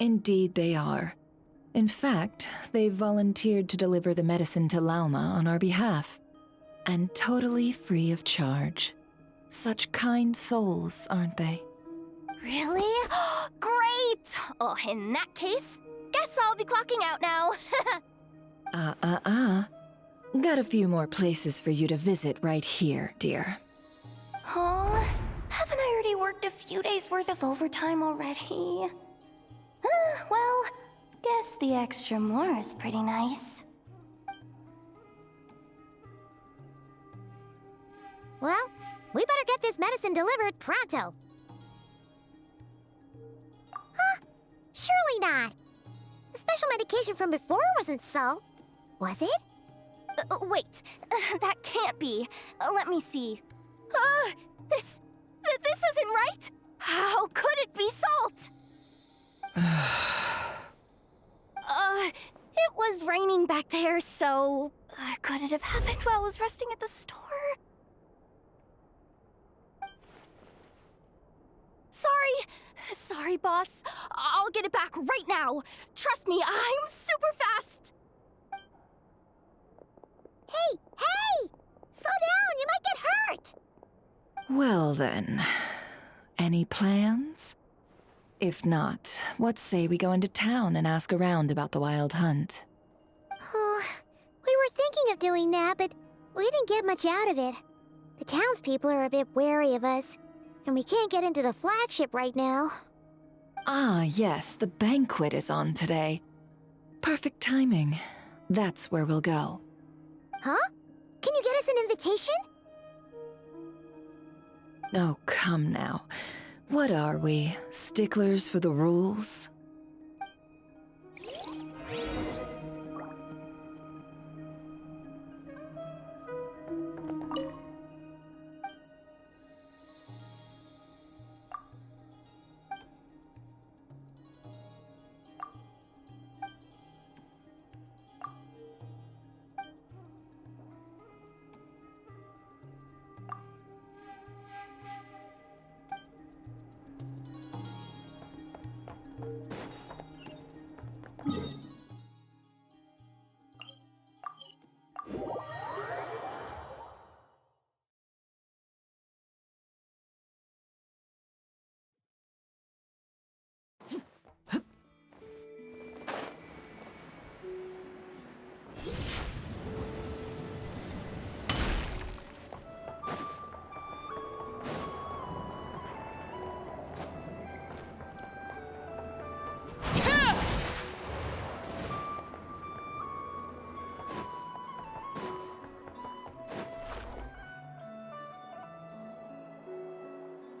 Indeed they are. In fact, they've volunteered to deliver the medicine to Lauma on our behalf. And totally free of charge. Such kind souls, aren't they? Really? Great! Oh, in that case, guess I'll be clocking out now. Got a few more places for you to visit right here, dear. Huh? Haven't I already worked a few days worth of overtime already? Well, guess the extra more is pretty nice. Well, we better get this medicine delivered pronto. Huh? Surely not. The special medication from before wasn't salt, was it? Wait, that can't be. Let me see. This isn't right! How could it be salt? It was raining back there, so... could it have happened while I was resting at the store? Sorry, boss. I'll get it back right now. Trust me, I'm super fast. Hey! Slow down, you might get hurt! Well then, any plans? If not, what say we go into town and ask around about the Wild Hunt? Oh, we were thinking of doing that, but we didn't get much out of it. The townspeople are a bit wary of us, and we can't get into the flagship right now. Ah, yes, the banquet is on today. Perfect timing. That's where we'll go. Huh? Can you get us an invitation? Oh, come now. What are we, sticklers for the rules?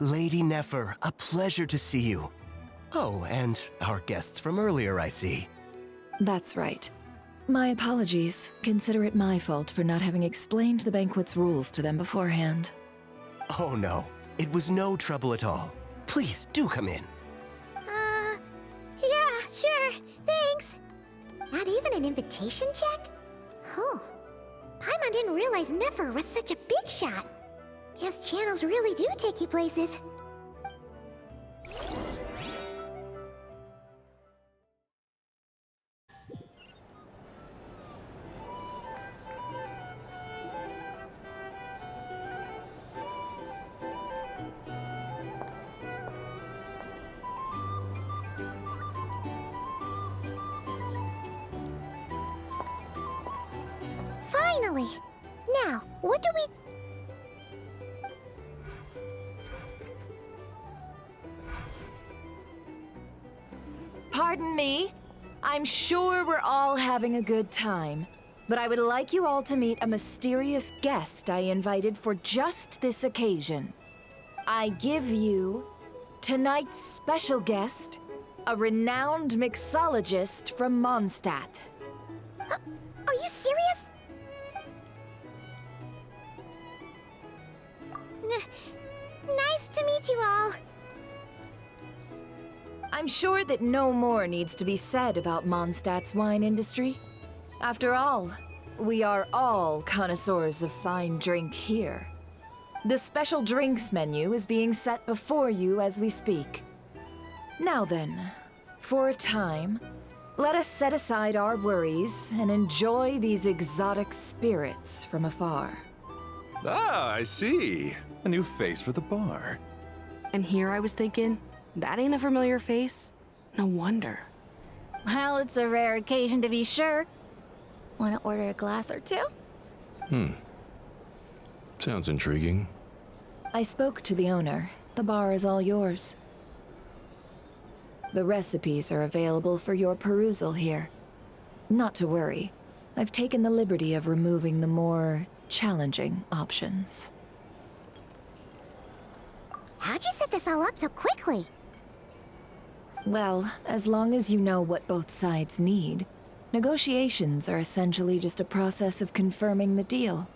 Lady Nefer, a pleasure to see you. Oh, and our guests from earlier, I see. That's right. My apologies. Consider it my fault for not having explained the banquet's rules to them beforehand. Oh no, it was no trouble at all. Please, do come in. Yeah, sure, thanks. Not even an invitation check? Oh, Paimon didn't realize Nefer was such a big shot. Guess channels really do take you places. Finally! Now, what do we... Pardon me. I'm sure we're all having a good time. but I would like you all to meet a mysterious guest I invited for just this occasion. I give you tonight's special guest, a renowned mixologist from Mondstadt. Are you serious? Nice to meet you all. I'm sure that no more needs to be said about Mondstadt's wine industry. After all, we are all connoisseurs of fine drink here. The special drinks menu is being set before you as we speak. Now then, for a time, let us set aside our worries and enjoy these exotic spirits from afar. Ah, I see. A new face for the bar. And here I was thinking, that ain't a familiar face. No wonder. Well, it's a rare occasion to be sure. Want to order a glass or two? Sounds intriguing. I spoke to the owner. The bar is all yours. The recipes are available for your perusal here. Not to worry. I've taken the liberty of removing the more challenging options. How'd you set this all up so quickly? Well, as long as you know what both sides need, negotiations are essentially just a process of confirming the deal.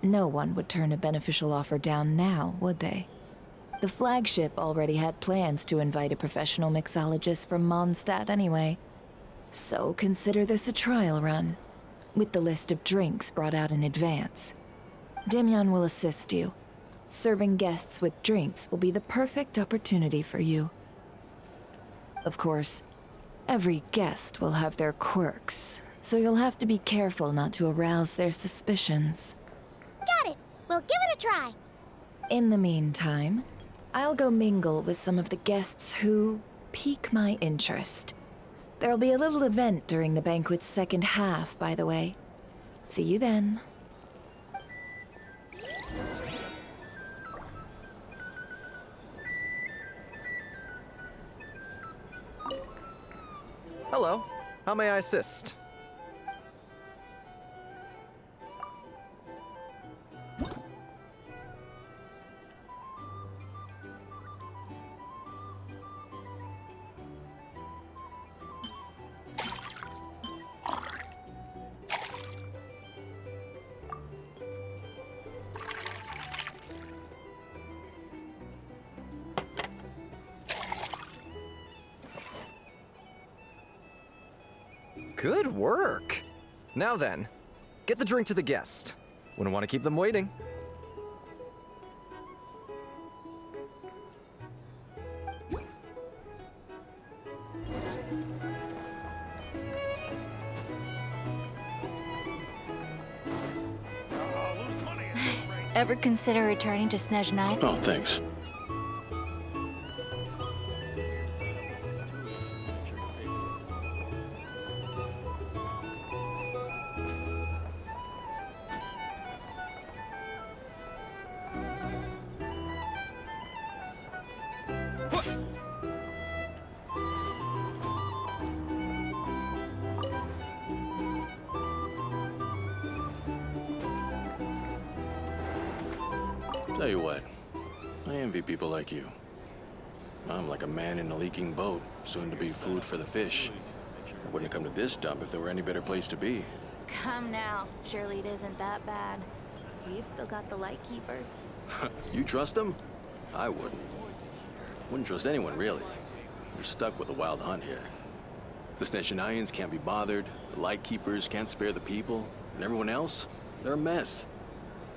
No one would turn a beneficial offer down now, would they? The flagship already had plans to invite a professional mixologist from Mondstadt anyway. So consider this a trial run, with the list of drinks brought out in advance. Demyon will assist you. Serving guests with drinks will be the perfect opportunity for you. Of course, every guest will have their quirks, so you'll have to be careful not to arouse their suspicions. Got it. We'll give it a try. In the meantime, I'll go mingle with some of the guests who pique my interest. There'll be a little event during the banquet's second half, by the way. See you then. Hello. How may I assist? Good work! Now then, get the drink to the guest. Wouldn't want to keep them waiting. Ever consider returning to Snezhnaya? Oh, thanks. Tell you what, I envy people like you. I'm like a man in a leaking boat, soon to be food for the fish. I wouldn't have come to this dump if there were any better place to be. Come now. Surely it isn't that bad. We've still got the light keepers. You trust them? I wouldn't. Wouldn't trust anyone, really. You're stuck with the wild hunt here. The Snezhnayans can't be bothered, the Lightkeepers can't spare the people, and everyone else, they're a mess.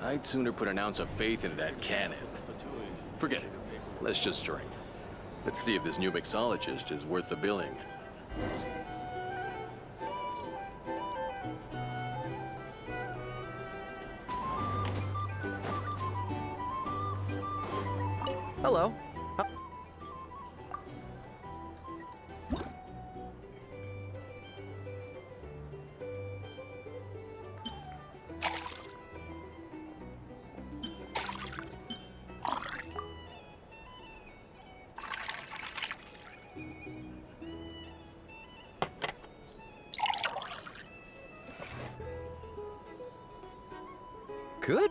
I'd sooner put an ounce of faith into that cannon. Forget it. Let's just drink. Let's see if this new mixologist is worth the billing. Hello. Good.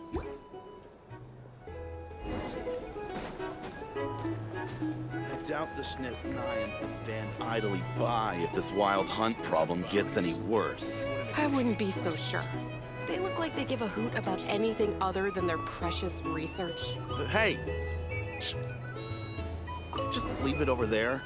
I doubt the Schniz Nayans will stand idly by if this wild hunt problem gets any worse. I wouldn't be so sure. They look like they give a hoot about anything other than their precious research. Hey! Just leave it over there.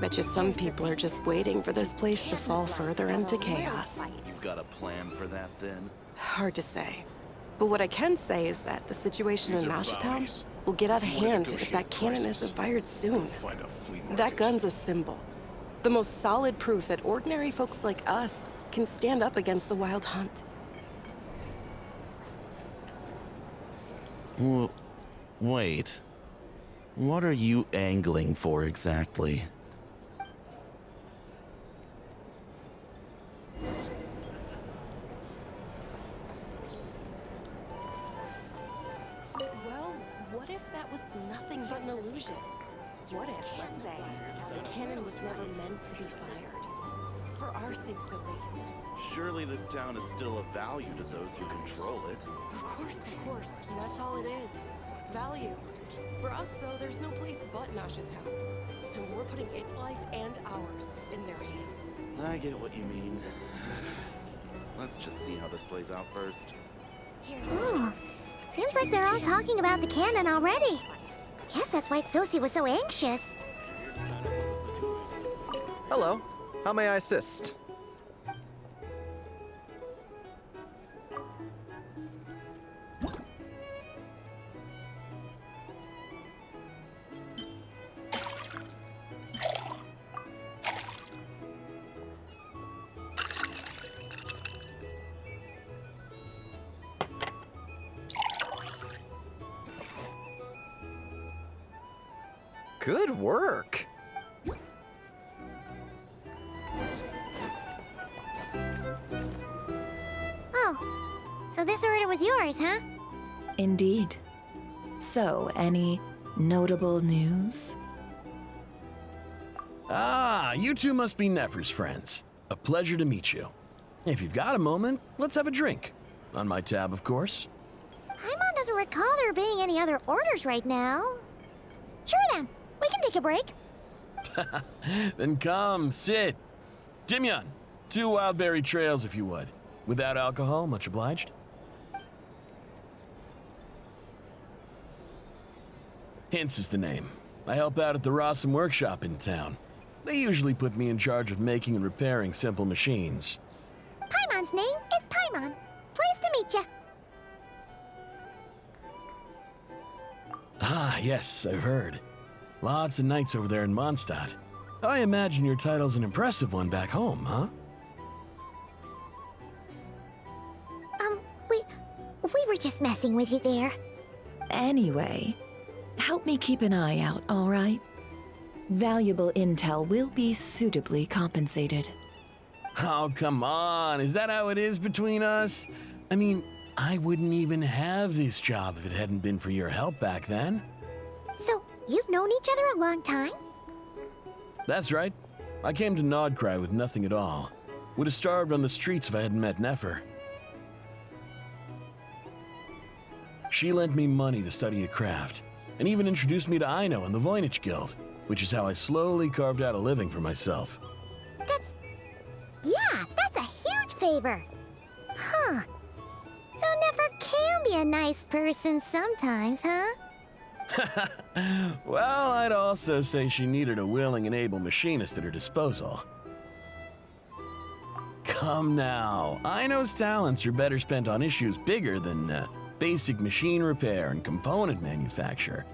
Bet you some people are just waiting for this place to fall further into chaos. You've got a plan for that, then? Hard to say. But what I can say is that the situation in Mashatown will get out of hand if that cannon isn't fired soon. That gun's a symbol. The most solid proof that ordinary folks like us can stand up against the Wild Hunt. Wait. What are you angling for exactly? Well, what if that was nothing but an illusion? What if, let's say, the cannon was never meant to be fired? For our sakes, at least. Surely this town is still of value to those who control it. Of course. That's all it is. Value. For us, though, there's no place but Mashatown. And we're putting its life and ours in their hands. I get what you mean. Let's just see how this plays out first. Ooh, seems like they're all talking about the cannon already. Guess that's why Sosie was so anxious. Hello. How may I assist? Good work. Oh, so this order was yours, huh? Indeed. So, any notable news? Ah, you two must be Nefer's friends. A pleasure to meet you. If you've got a moment, let's have a drink. On my tab, of course. Paimon doesn't recall there being any other orders right now. Sure then, we can take a break. Then come, sit. Timyon, 2 wildberry trails if you would. Without alcohol, much obliged. Hints is the name. I help out at the Rossum workshop in town. They usually put me in charge of making and repairing simple machines. Paimon's name is Paimon. Pleased to meet you. Ah, yes, I've heard. Lots of knights over there in Mondstadt. I imagine your title's an impressive one back home, huh? We were just messing with you there. Anyway, help me keep an eye out, all right? Valuable intel will be suitably compensated. Oh, come on. Is that how it is between us? I mean, I wouldn't even have this job if it hadn't been for your help back then. So, you've known each other a long time? That's right. I came to Nodcry with nothing at all. Would have starved on the streets if I hadn't met Nefer. She lent me money to study a craft, and even introduced me to Aino and the Voynich Guild, which is how I slowly carved out a living for myself. That's a huge favor. Huh. So Nefer can be a nice person sometimes, huh? Well, I'd also say she needed a willing and able machinist at her disposal. Come now, Aino's talents are better spent on issues bigger than basic machine repair and component manufacture.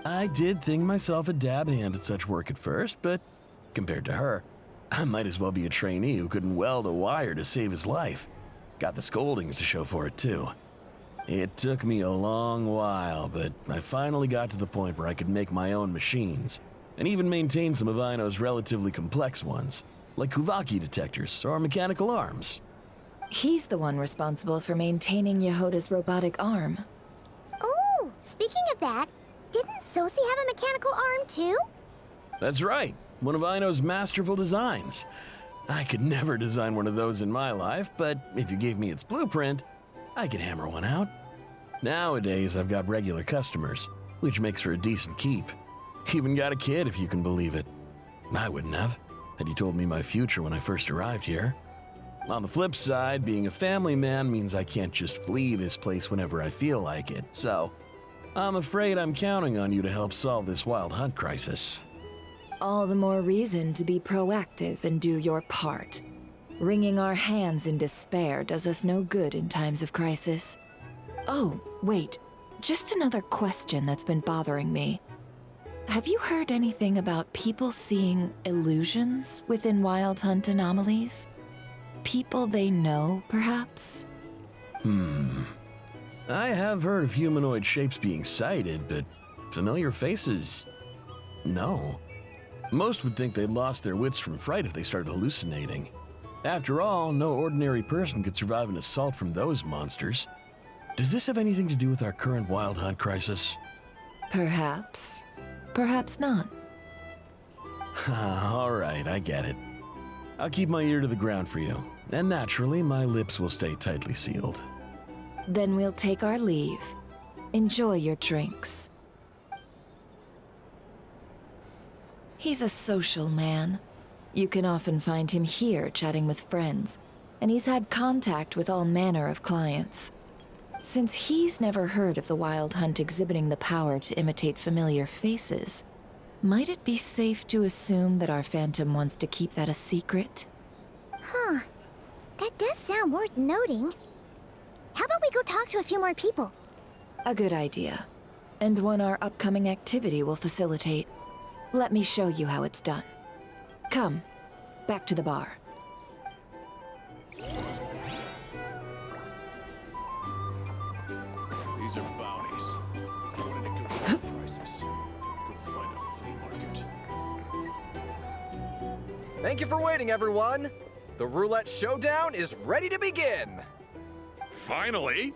I did think myself a dab hand at such work at first, but compared to her, I might as well be a trainee who couldn't weld a wire to save his life. Got the scoldings to show for it, too. It took me a long while, but I finally got to the point where I could make my own machines, and even maintain some of Aino's relatively complex ones, like Kuvaki detectors or mechanical arms. He's the one responsible for maintaining Yehoda's robotic arm. Oh, speaking of that, didn't Sosi have a mechanical arm too? That's right, one of Aino's masterful designs. I could never design one of those in my life, but if you gave me its blueprint, I could hammer one out. Nowadays, I've got regular customers, which makes for a decent keep. Even got a kid, if you can believe it. I wouldn't have, had you told me my future when I first arrived here. On the flip side, being a family man means I can't just flee this place whenever I feel like it, so I'm afraid I'm counting on you to help solve this wild hunt crisis. All the more reason to be proactive and do your part. Wringing our hands in despair does us no good in times of crisis. Oh, wait. Just another question that's been bothering me. Have you heard anything about people seeing illusions within Wild Hunt anomalies? People they know, perhaps? I have heard of humanoid shapes being sighted, but familiar faces? No. Most would think they'd lost their wits from fright if they started hallucinating. After all, no ordinary person could survive an assault from those monsters. Does this have anything to do with our current Wild Hunt crisis? Perhaps. Perhaps not. All right, I get it. I'll keep my ear to the ground for you, and naturally, my lips will stay tightly sealed. Then we'll take our leave. Enjoy your drinks. He's a social man. You can often find him here chatting with friends, and he's had contact with all manner of clients. Since he's never heard of the Wild Hunt exhibiting the power to imitate familiar faces, might it be safe to assume that our Phantom wants to keep that a secret? Huh. That does sound worth noting. How about we go talk to a few more people? A good idea. And one our upcoming activity will facilitate. Let me show you how it's done. Come, back to the bar. These are bounties. If you wanted to go for prices, go find a flea market. Thank you for waiting, everyone. The roulette showdown is ready to begin. Finally!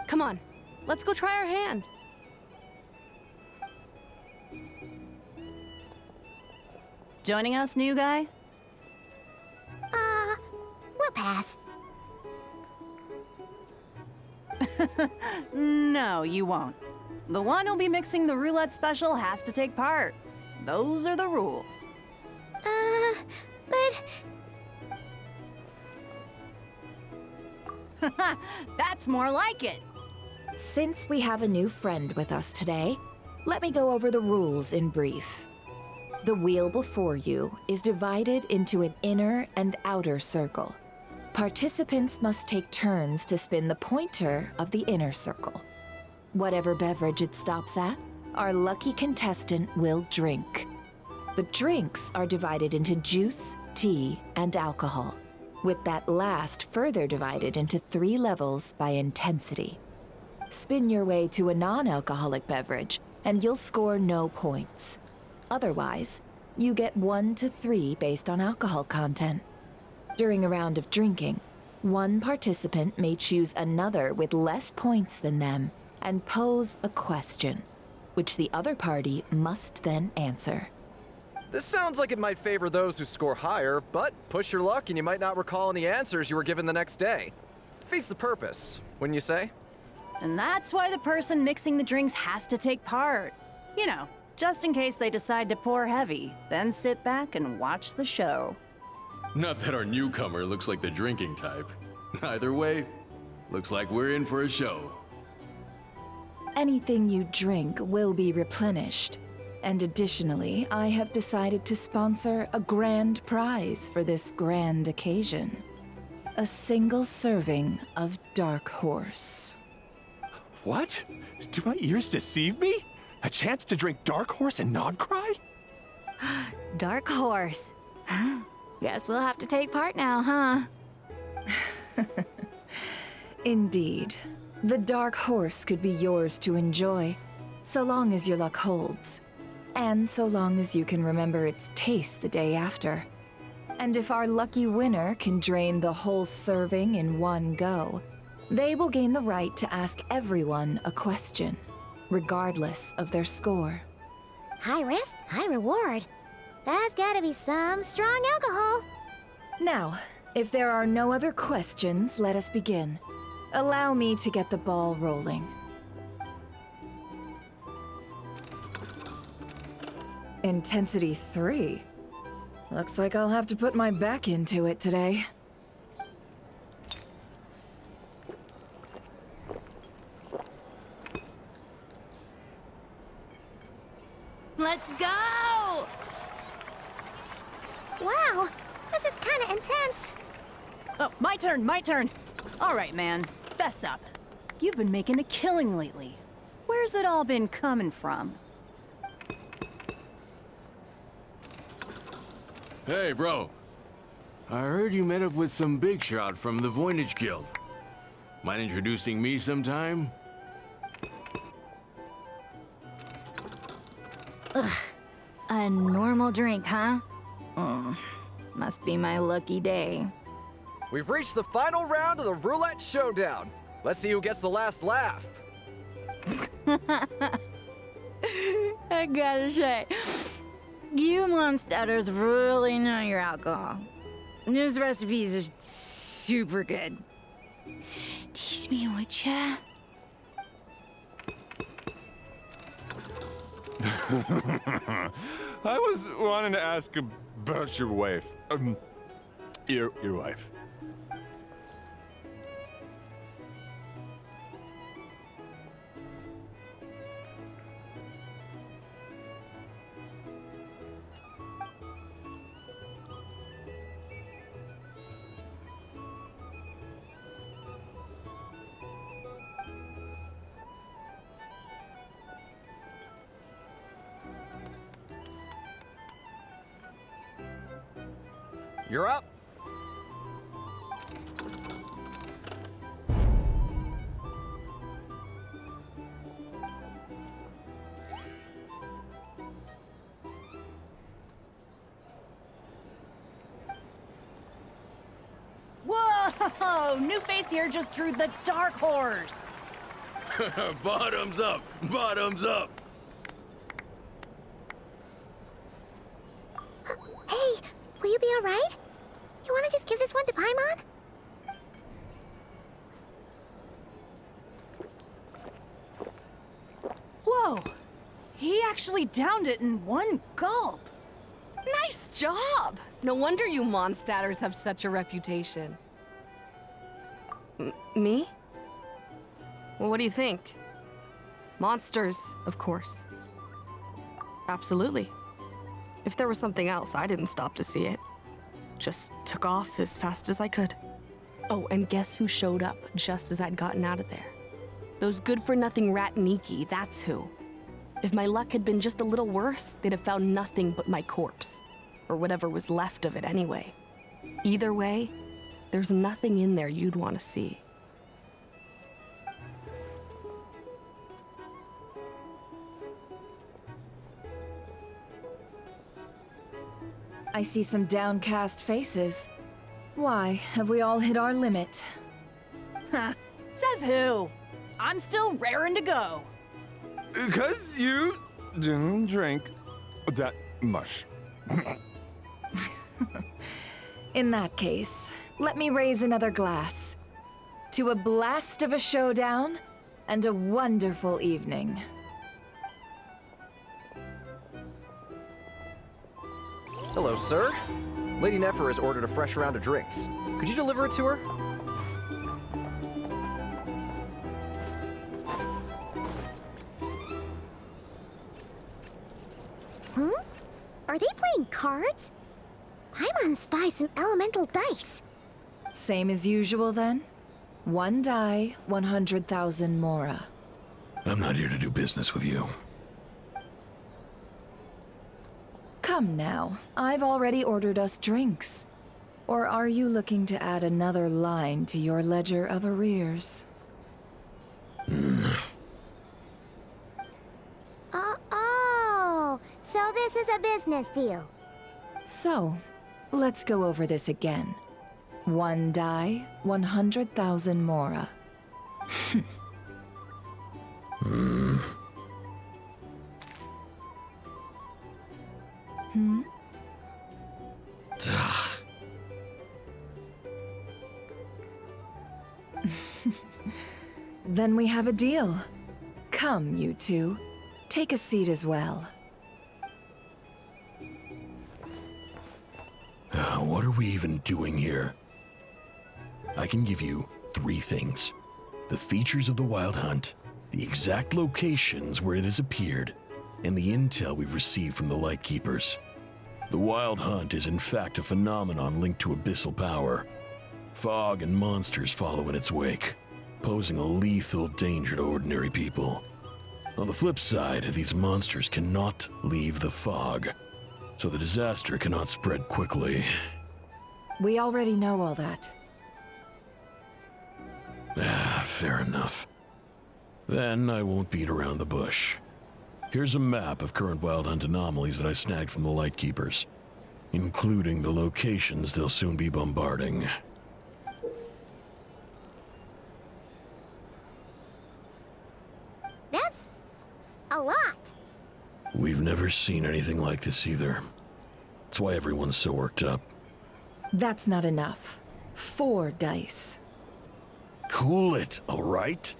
Come on, let's go try our hand. Joining us, new guy? We'll pass. No, you won't. The one who'll be mixing the roulette special has to take part. Those are the rules. But... That's more like it. Since we have a new friend with us today, let me go over the rules in brief. The wheel before you is divided into an inner and outer circle. Participants must take turns to spin the pointer of the inner circle. Whatever beverage it stops at, our lucky contestant will drink. The drinks are divided into juice, tea, and alcohol, with that last further divided into 3 levels by intensity. Spin your way to a non-alcoholic beverage, and you'll score no points. Otherwise, you get 1 to 3 based on alcohol content. During a round of drinking, one participant may choose another with less points than them and pose a question, which the other party must then answer. This sounds like it might favor those who score higher, but push your luck and you might not recall any answers you were given the next day. Defeats the purpose, wouldn't you say? And that's why the person mixing the drinks has to take part. You know, just in case they decide to pour heavy, then sit back and watch the show. Not that our newcomer looks like the drinking type. Either way, looks like we're in for a show. Anything you drink will be replenished. And additionally, I have decided to sponsor a grand prize for this grand occasion. A single serving of Dark Horse. What? Do my ears deceive me? A chance to drink Dark Horse and not cry? Dark Horse. Guess we'll have to take part now, huh? Indeed. The Dark Horse could be yours to enjoy, so long as your luck holds. And so long as you can remember its taste the day after. And if our lucky winner can drain the whole serving in one go, they will gain the right to ask everyone a question, regardless of their score. High risk, high reward. That's gotta be some strong alcohol. Now, if there are no other questions, let us begin. Allow me to get the ball rolling. Intensity 3. Looks like I'll have to put my back into it today. Let's go! Wow, this is kind of intense. Oh, my turn, my turn. All right, man, fess up. You've been making a killing lately. Where's it all been coming from? Hey, bro. I heard you met up with some big shot from the Voynich Guild. Mind introducing me sometime? Ugh. A normal drink, huh? Must be my lucky day. We've reached the final round of the roulette showdown. Let's see who gets the last laugh. I gotta say, you monsters really know your alcohol. These recipes are super good. Teach me, would ya? I was wanting to ask about your wife. Your wife. You're up. Whoa! New face here just drew the dark horse. Bottoms up! Bottoms up! Hey, will you be all right? You want to just give this one to Paimon? Whoa! He actually downed it in one gulp. Nice job! No wonder you Mondstadters have such a reputation. Me? Well, what do you think? Monsters, of course. Absolutely. If there was something else, I didn't stop to see it. Just took off as fast as I could. Oh, and guess who showed up just as I'd gotten out of there? Those good-for-nothing Ratniki, that's who. If my luck had been just a little worse, they'd have found nothing but my corpse. Or whatever was left of it anyway. Either way, there's nothing in there you'd want to see. I see some downcast faces. Why, have we all hit our limit? Huh. Says who? I'm still raring to go. 'Cause you didn't drink that much. In that case, let me raise another glass. To a blast of a showdown and a wonderful evening. Hello, sir. Lady Nefer has ordered a fresh round of drinks. Could you deliver it to her? Are they playing cards? Paimon spies some elemental dice. Same as usual then? One die, 100,000 mora. I'm not here to do business with you. Come now, I've already ordered us drinks. Or are you looking to add another line to your ledger of arrears? Oh, so this is a business deal. So, Let's go over this again. 1 die, 100,000 mora. Hmm. Hmm? Then we have a deal. Come, you two. Take a seat as well. What are we even doing here? I can give you 3 things. The features of the Wild Hunt, the exact locations where it has appeared, and the intel we've received from the Lightkeepers. The Wild Hunt is in fact a phenomenon linked to abyssal power. Fog and monsters follow in its wake, posing a lethal danger to ordinary people. On the flip side, these monsters cannot leave the fog, so the disaster cannot spread quickly. We already know all that. Fair enough. Then I won't beat around the bush. Here's a map of current Wild Hunt anomalies that I snagged from the Lightkeepers, including the locations they'll soon be bombarding. That's a lot. We've never seen anything like this either. That's why everyone's so worked up. That's not enough. 4 dice. Cool it, all right?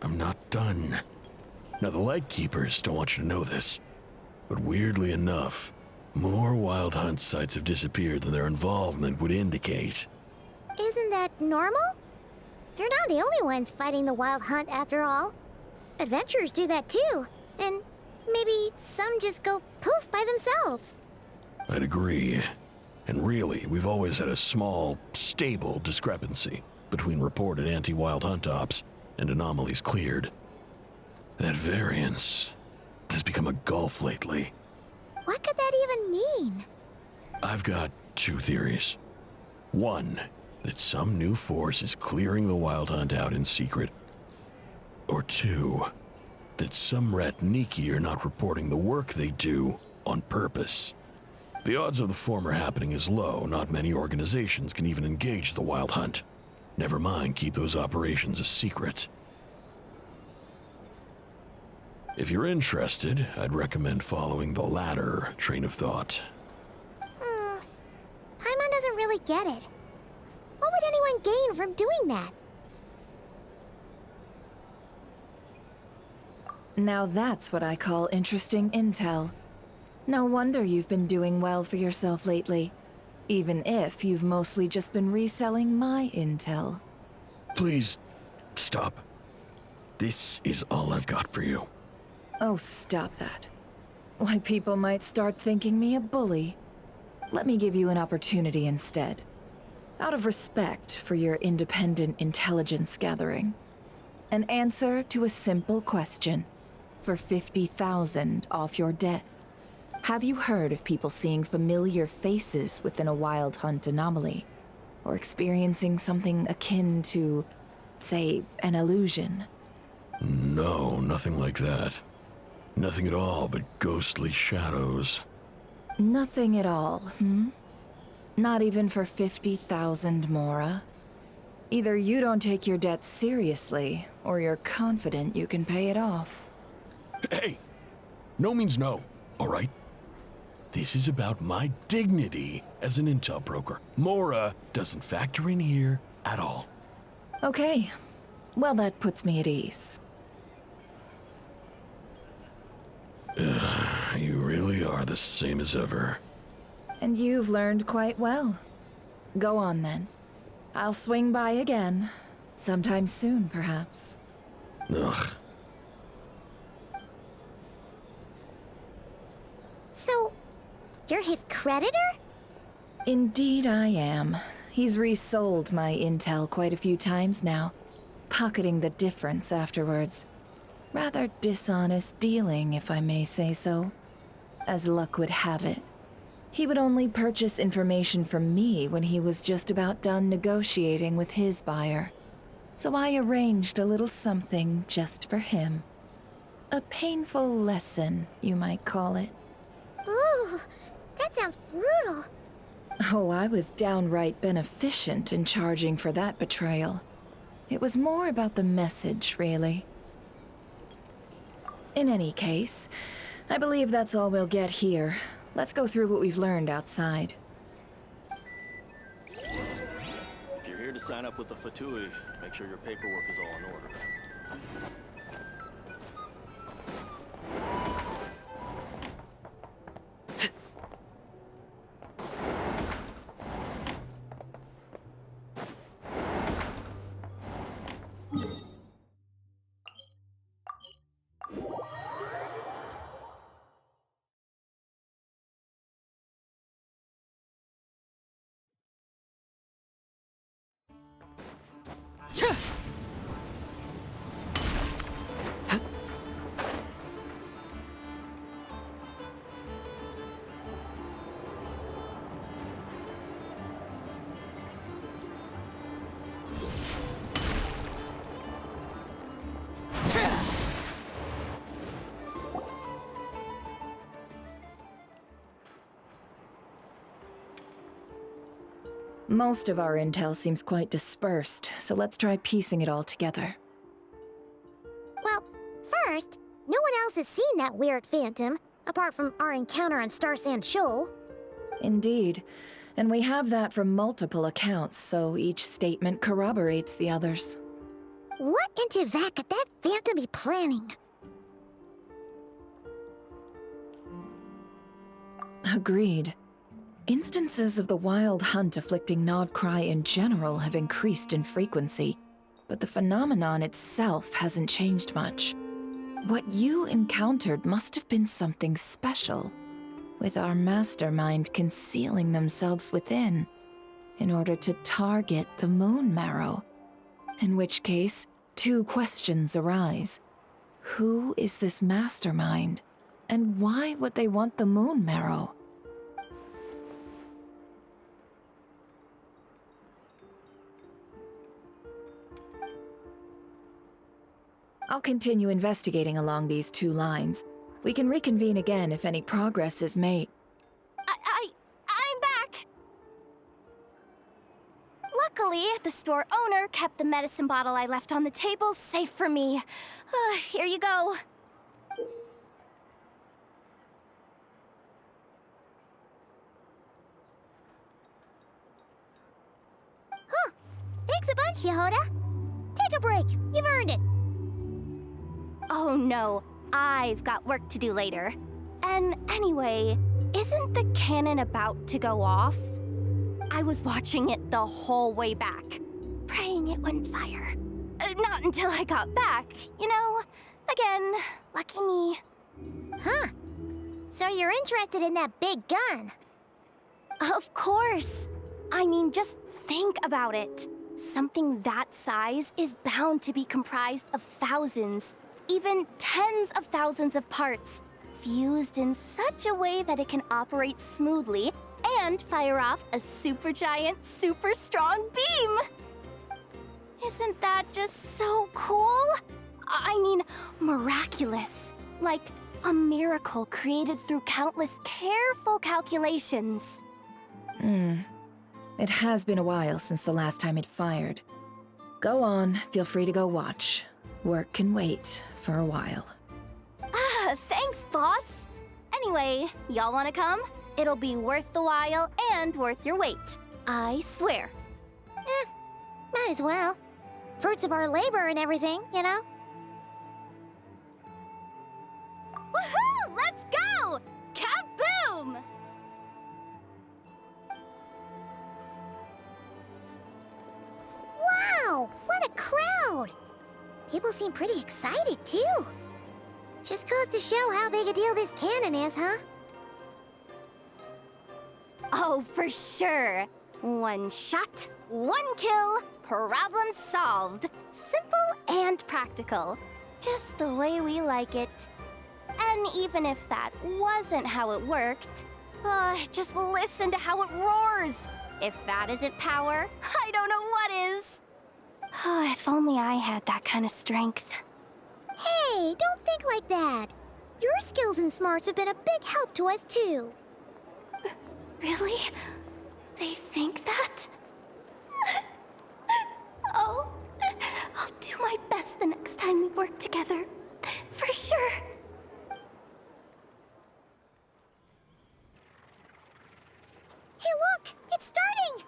I'm not done. Now, the Lightkeepers don't want you to know this, but weirdly enough, more Wild Hunt sites have disappeared than their involvement would indicate. Isn't that normal? They're not the only ones fighting the Wild Hunt after all. Adventurers do that too, and maybe some just go poof by themselves. I'd agree. And really, we've always had a small, stable discrepancy between reported anti-Wild Hunt ops and anomalies cleared. That variance has become a gulf lately. What could that even mean? I've got 2 theories. 1, that some new force is clearing the Wild Hunt out in secret. Or 2, that some Ratniki are not reporting the work they do on purpose. The odds of the former happening is low. Not many organizations can even engage the Wild Hunt. Never mind keep those operations a secret. If you're interested, I'd recommend following the latter train of thought. Paimon doesn't really get it. What would anyone gain from doing that? Now that's what I call interesting intel. No wonder you've been doing well for yourself lately. Even if you've mostly just been reselling my intel. Please, stop. This is all I've got for you. Oh, stop that. Why, people might start thinking me a bully. Let me give you an opportunity instead. Out of respect for your independent intelligence gathering. An answer to a simple question. For 50,000 off your debt. Have you heard of people seeing familiar faces within a Wild Hunt anomaly? Or experiencing something akin to, say, an illusion? No, nothing like that. Nothing at all but ghostly shadows. Nothing at all, hmm? Not even for 50,000 mora? Either you don't take your debt seriously, or you're confident you can pay it off. Hey! No means no, all right? This is about my dignity as an intel broker. Mora doesn't factor in here at all. Okay. Well, that puts me at ease. You really are the same as ever. And you've learned quite well. Go on, then. I'll swing by again. Sometime soon, perhaps. Ugh. So, you're his creditor? Indeed I am. He's resold my intel quite a few times now, pocketing the difference afterwards. Rather dishonest dealing, if I may say so. As luck would have it, he would only purchase information from me when he was just about done negotiating with his buyer. So I arranged a little something just for him. A painful lesson, you might call it. Ooh, that sounds brutal. Oh, I was downright beneficent in charging for that betrayal. It was more about the message, really. In any case, I believe that's all we'll get here. Let's go through what we've learned outside. If you're here to sign up with the Fatui, make sure your paperwork is all in order. Most of our intel seems quite dispersed, so let's try piecing it all together. Well, first, no one else has seen that weird phantom, apart from our encounter on Star Sand Shoal. Indeed. And we have that from multiple accounts, so each statement corroborates the others. What in Teyvat could that phantom be planning? Agreed. Instances of the Wild Hunt afflicting Nodcry in general have increased in frequency, but the phenomenon itself hasn't changed much. What you encountered must have been something special, with our mastermind concealing themselves within, in order to target the Moon Marrow. In which case, two questions arise. Who is this mastermind, and why would they want the Moon Marrow? I'll continue investigating along these two lines. We can reconvene again if any progress is made. I'm back! Luckily, the store owner kept the medicine bottle I left on the table safe for me. Here you go. Huh. Thanks a bunch, Yehoda. Take a break. You've earned it. Oh no, I've got work to do later. And anyway, isn't the cannon about to go off? I was watching it the whole way back, praying it wouldn't fire. Not until I got back, you know? Again, lucky me. Huh. So you're interested in that big gun? Of course. I mean, just think about it. Something that size is bound to be comprised of thousands, even tens of thousands of parts, fused in such a way that it can operate smoothly and fire off a supergiant, super strong beam! Isn't that just so cool? I mean, miraculous. Like a miracle created through countless careful calculations. It has been a while since the last time it fired. Go on, feel free to go watch. Work can wait for a while. Thanks, boss. Anyway, y'all wanna come? It'll be worth the while and worth your wait. I swear. Might as well. Fruits of our labor and everything, you know? Woohoo! Let's go! Kaboom! Wow! What a crowd! People seem pretty excited, too. Just goes to show how big a deal this cannon is, huh? Oh, for sure. One shot, one kill, problem solved. Simple and practical. Just the way we like it. And even if that wasn't how it worked, just listen to how it roars. If that isn't power, I don't know what is. If only I had that kind of strength. Hey, don't think like that. Your skills and smarts have been a big help to us, too. Really? They think that? Oh, I'll do my best the next time we work together. For sure. Hey, look! It's starting!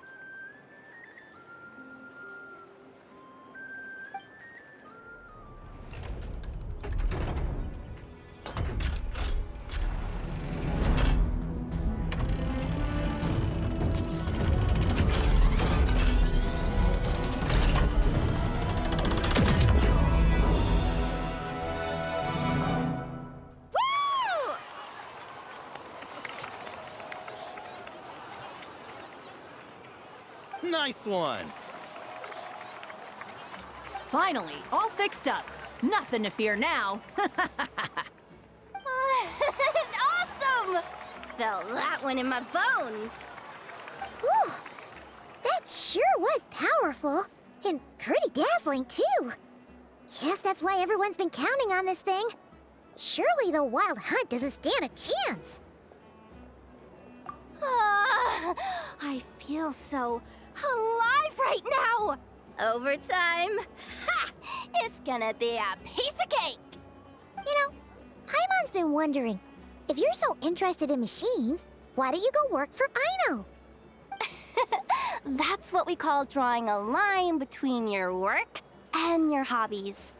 Nice one! Finally, all fixed up. Nothing to fear now. Awesome! Felt that one in my bones. Whew! That sure was powerful. And pretty dazzling, too. Guess that's why everyone's been counting on this thing. Surely the Wild Hunt doesn't stand a chance. I feel so alive right now! Overtime? Ha! It's gonna be a piece of cake! You know, Paimon's been wondering, if you're so interested in machines, why don't you go work for Aino? That's what we call drawing a line between your work and your hobbies.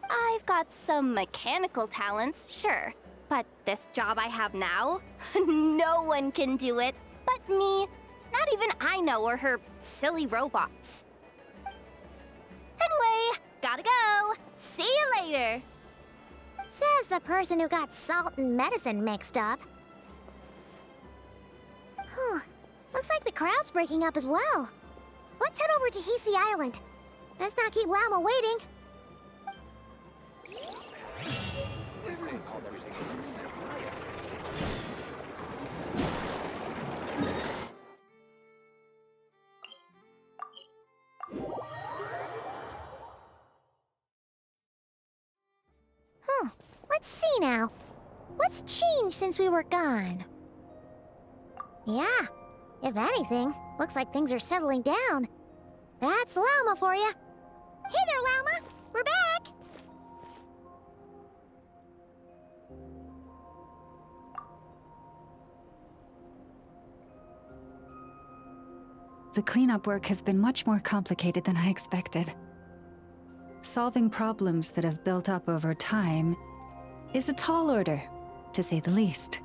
I've got some mechanical talents, sure, but this job I have now, no one can do it but me. Not even Aino or her silly robots. Anyway, gotta go. See you later. Says the person who got salt and medicine mixed up. Huh. Looks like the crowd's breaking up as well. Let's head over to Hisi Island. Best not keep Llama waiting. Huh. Let's see now. What's changed since we were gone? Yeah. If anything, looks like things are settling down. That's Llama for you. Hey there, Llama! We're back! The cleanup work has been much more complicated than I expected. Solving problems that have built up over time is a tall order, to say the least.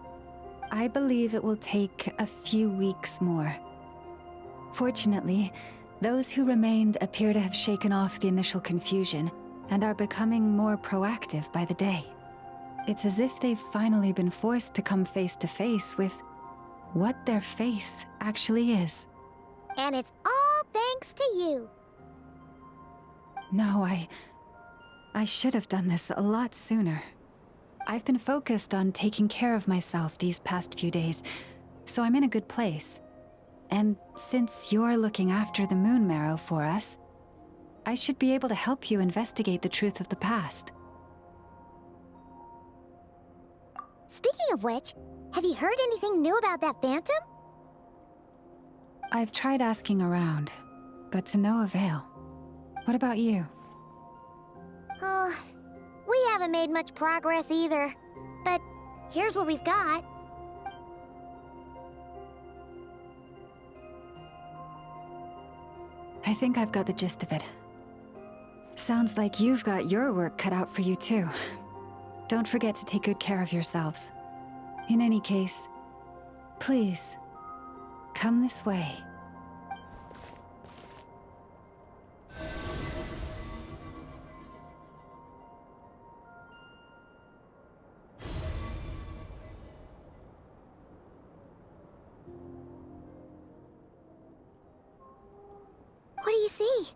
I believe it will take a few weeks more. Fortunately, those who remained appear to have shaken off the initial confusion and are becoming more proactive by the day. It's as if they've finally been forced to come face to face with what their faith actually is. And it's all thanks to you. No, I should have done this a lot sooner. I've been focused on taking care of myself these past few days, so I'm in a good place. And since you're looking after the Moon Marrow for us, I should be able to help you investigate the truth of the past. Speaking of which, have you heard anything new about that Phantom? I've tried asking around, but to no avail. What about you? We haven't made much progress either. But here's what we've got. I think I've got the gist of it. Sounds like you've got your work cut out for you too. Don't forget to take good care of yourselves. In any case, please, come this way. What do you see?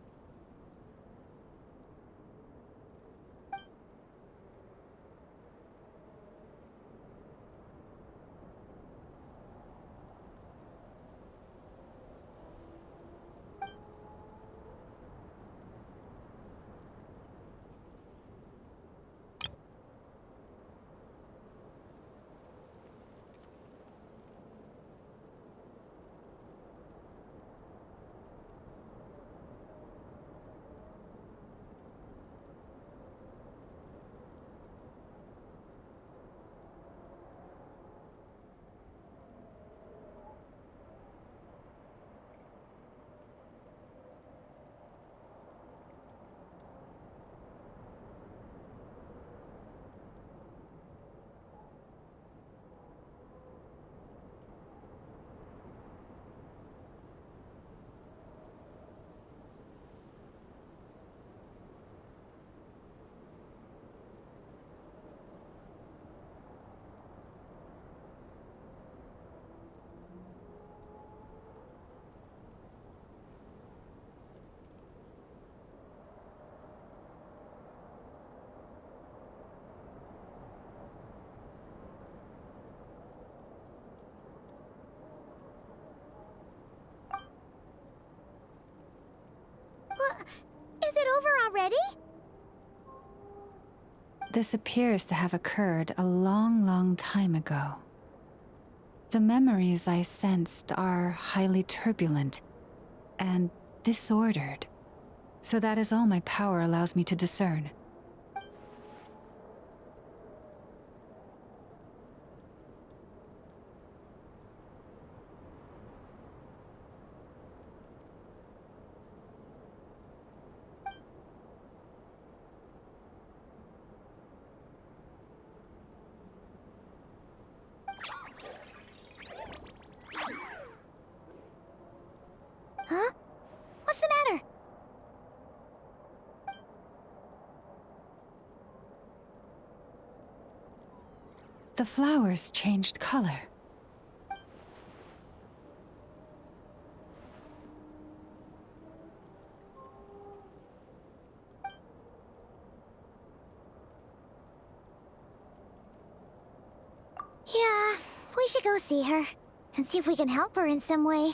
over already? This appears to have occurred a long, long time ago. The memories I sensed are highly turbulent and disordered, so that is all my power allows me to discern. Huh? What's the matter? The flowers changed color. Yeah, we should go see her and see if we can help her in some way.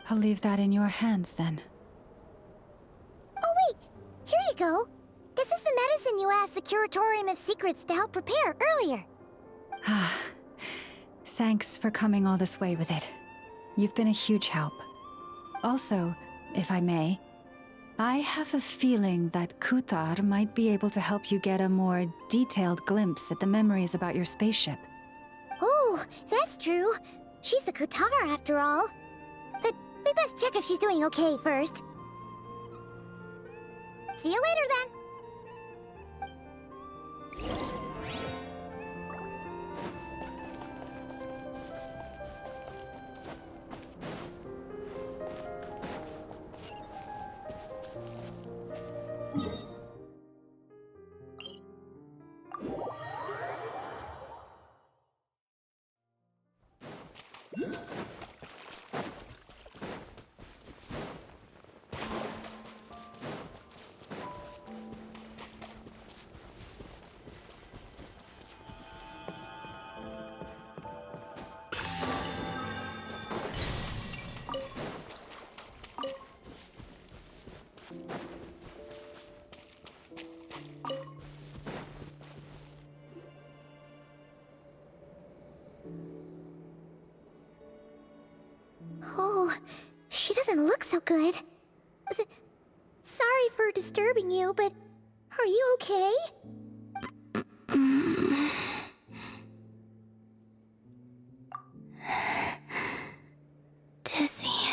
I'll leave that in your hands then. Oh wait, here you go. This is the medicine you asked the Curatorium of Secrets to help prepare earlier. Ah, thanks for coming all this way with it. You've been a huge help. Also, if I may, I have a feeling that Kuthar might be able to help you get a more detailed glimpse at the memories about your spaceship. Oh, that's true. She's the Kutar after all. But we best check if she's doing okay first. See you later then. Oh, she doesn't look so good. Sorry for disturbing you, but are you okay? Dizzy.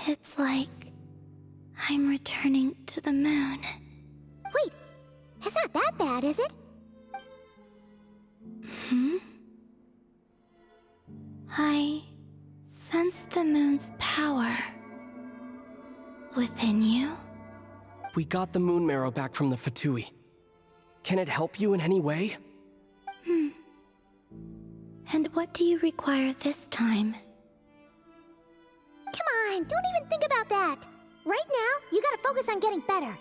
It's like I'm returning to the moon. Wait, it's not that bad, is it? Hmm? I sense the moon's power within you. We got the moon marrow back from the Fatui. Can it help you in any way? And what do you require this time? Come on, don't even think about that. Right now, you gotta focus on getting better.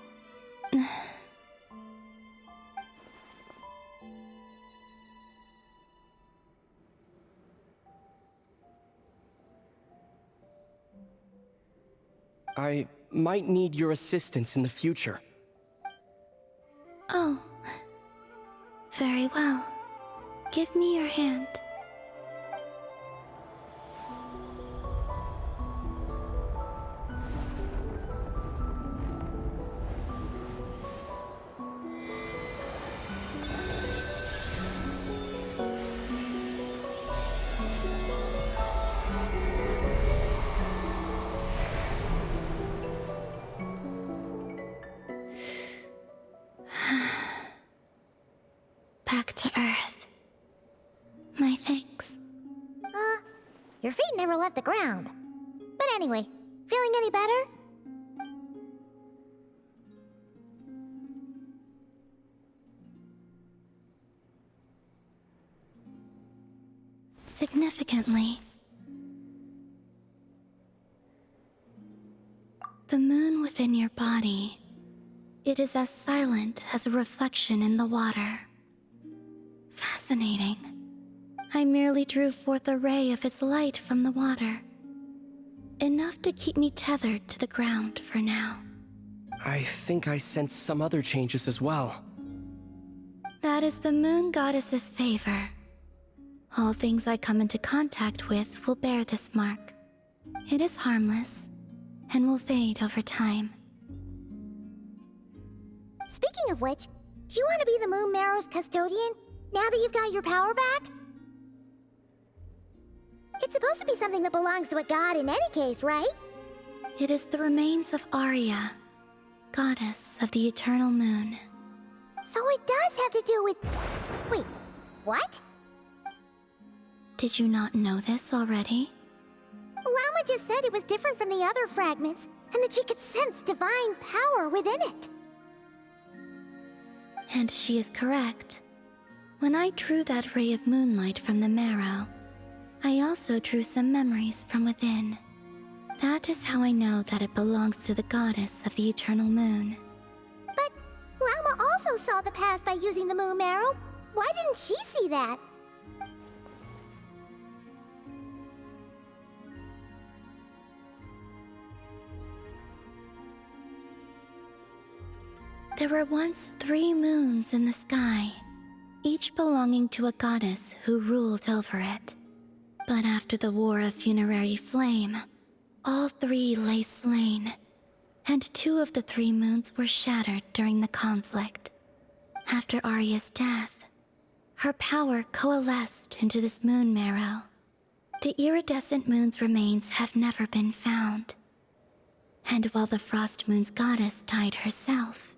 I might need your assistance in the future. Oh. Very well. Give me your hand. Back to Earth. My thanks. Your feet never left the ground. But anyway, feeling any better? Significantly. The moon within your body, it is as silent as a reflection in the water. Fascinating. I merely drew forth a ray of its light from the water. Enough to keep me tethered to the ground for now. I think I sense some other changes as well. That is the moon goddess's favor. All things I come into contact with will bear this mark. It is harmless and will fade over time. Speaking of which, do you want to be the Moon Marrow's custodian now that you've got your power back? It's supposed to be something that belongs to a god in any case, right? It is the remains of Arya, goddess of the eternal moon. So it does have to do with... Wait, what? Did you not know this already? Llama just said it was different from the other fragments, and that she could sense divine power within it. And she is correct. When I drew that ray of moonlight from the marrow, I also drew some memories from within. That is how I know that it belongs to the goddess of the eternal moon. But Llama also saw the past by using the moon marrow. Why didn't she see that? There were once 3 moons in the sky, each belonging to a goddess who ruled over it. But after the War of Funerary Flame, all 3 lay slain, and 2 of the 3 moons were shattered during the conflict. After Arya's death, her power coalesced into this moon marrow. The iridescent moon's remains have never been found. And while the Frost Moon's goddess died herself,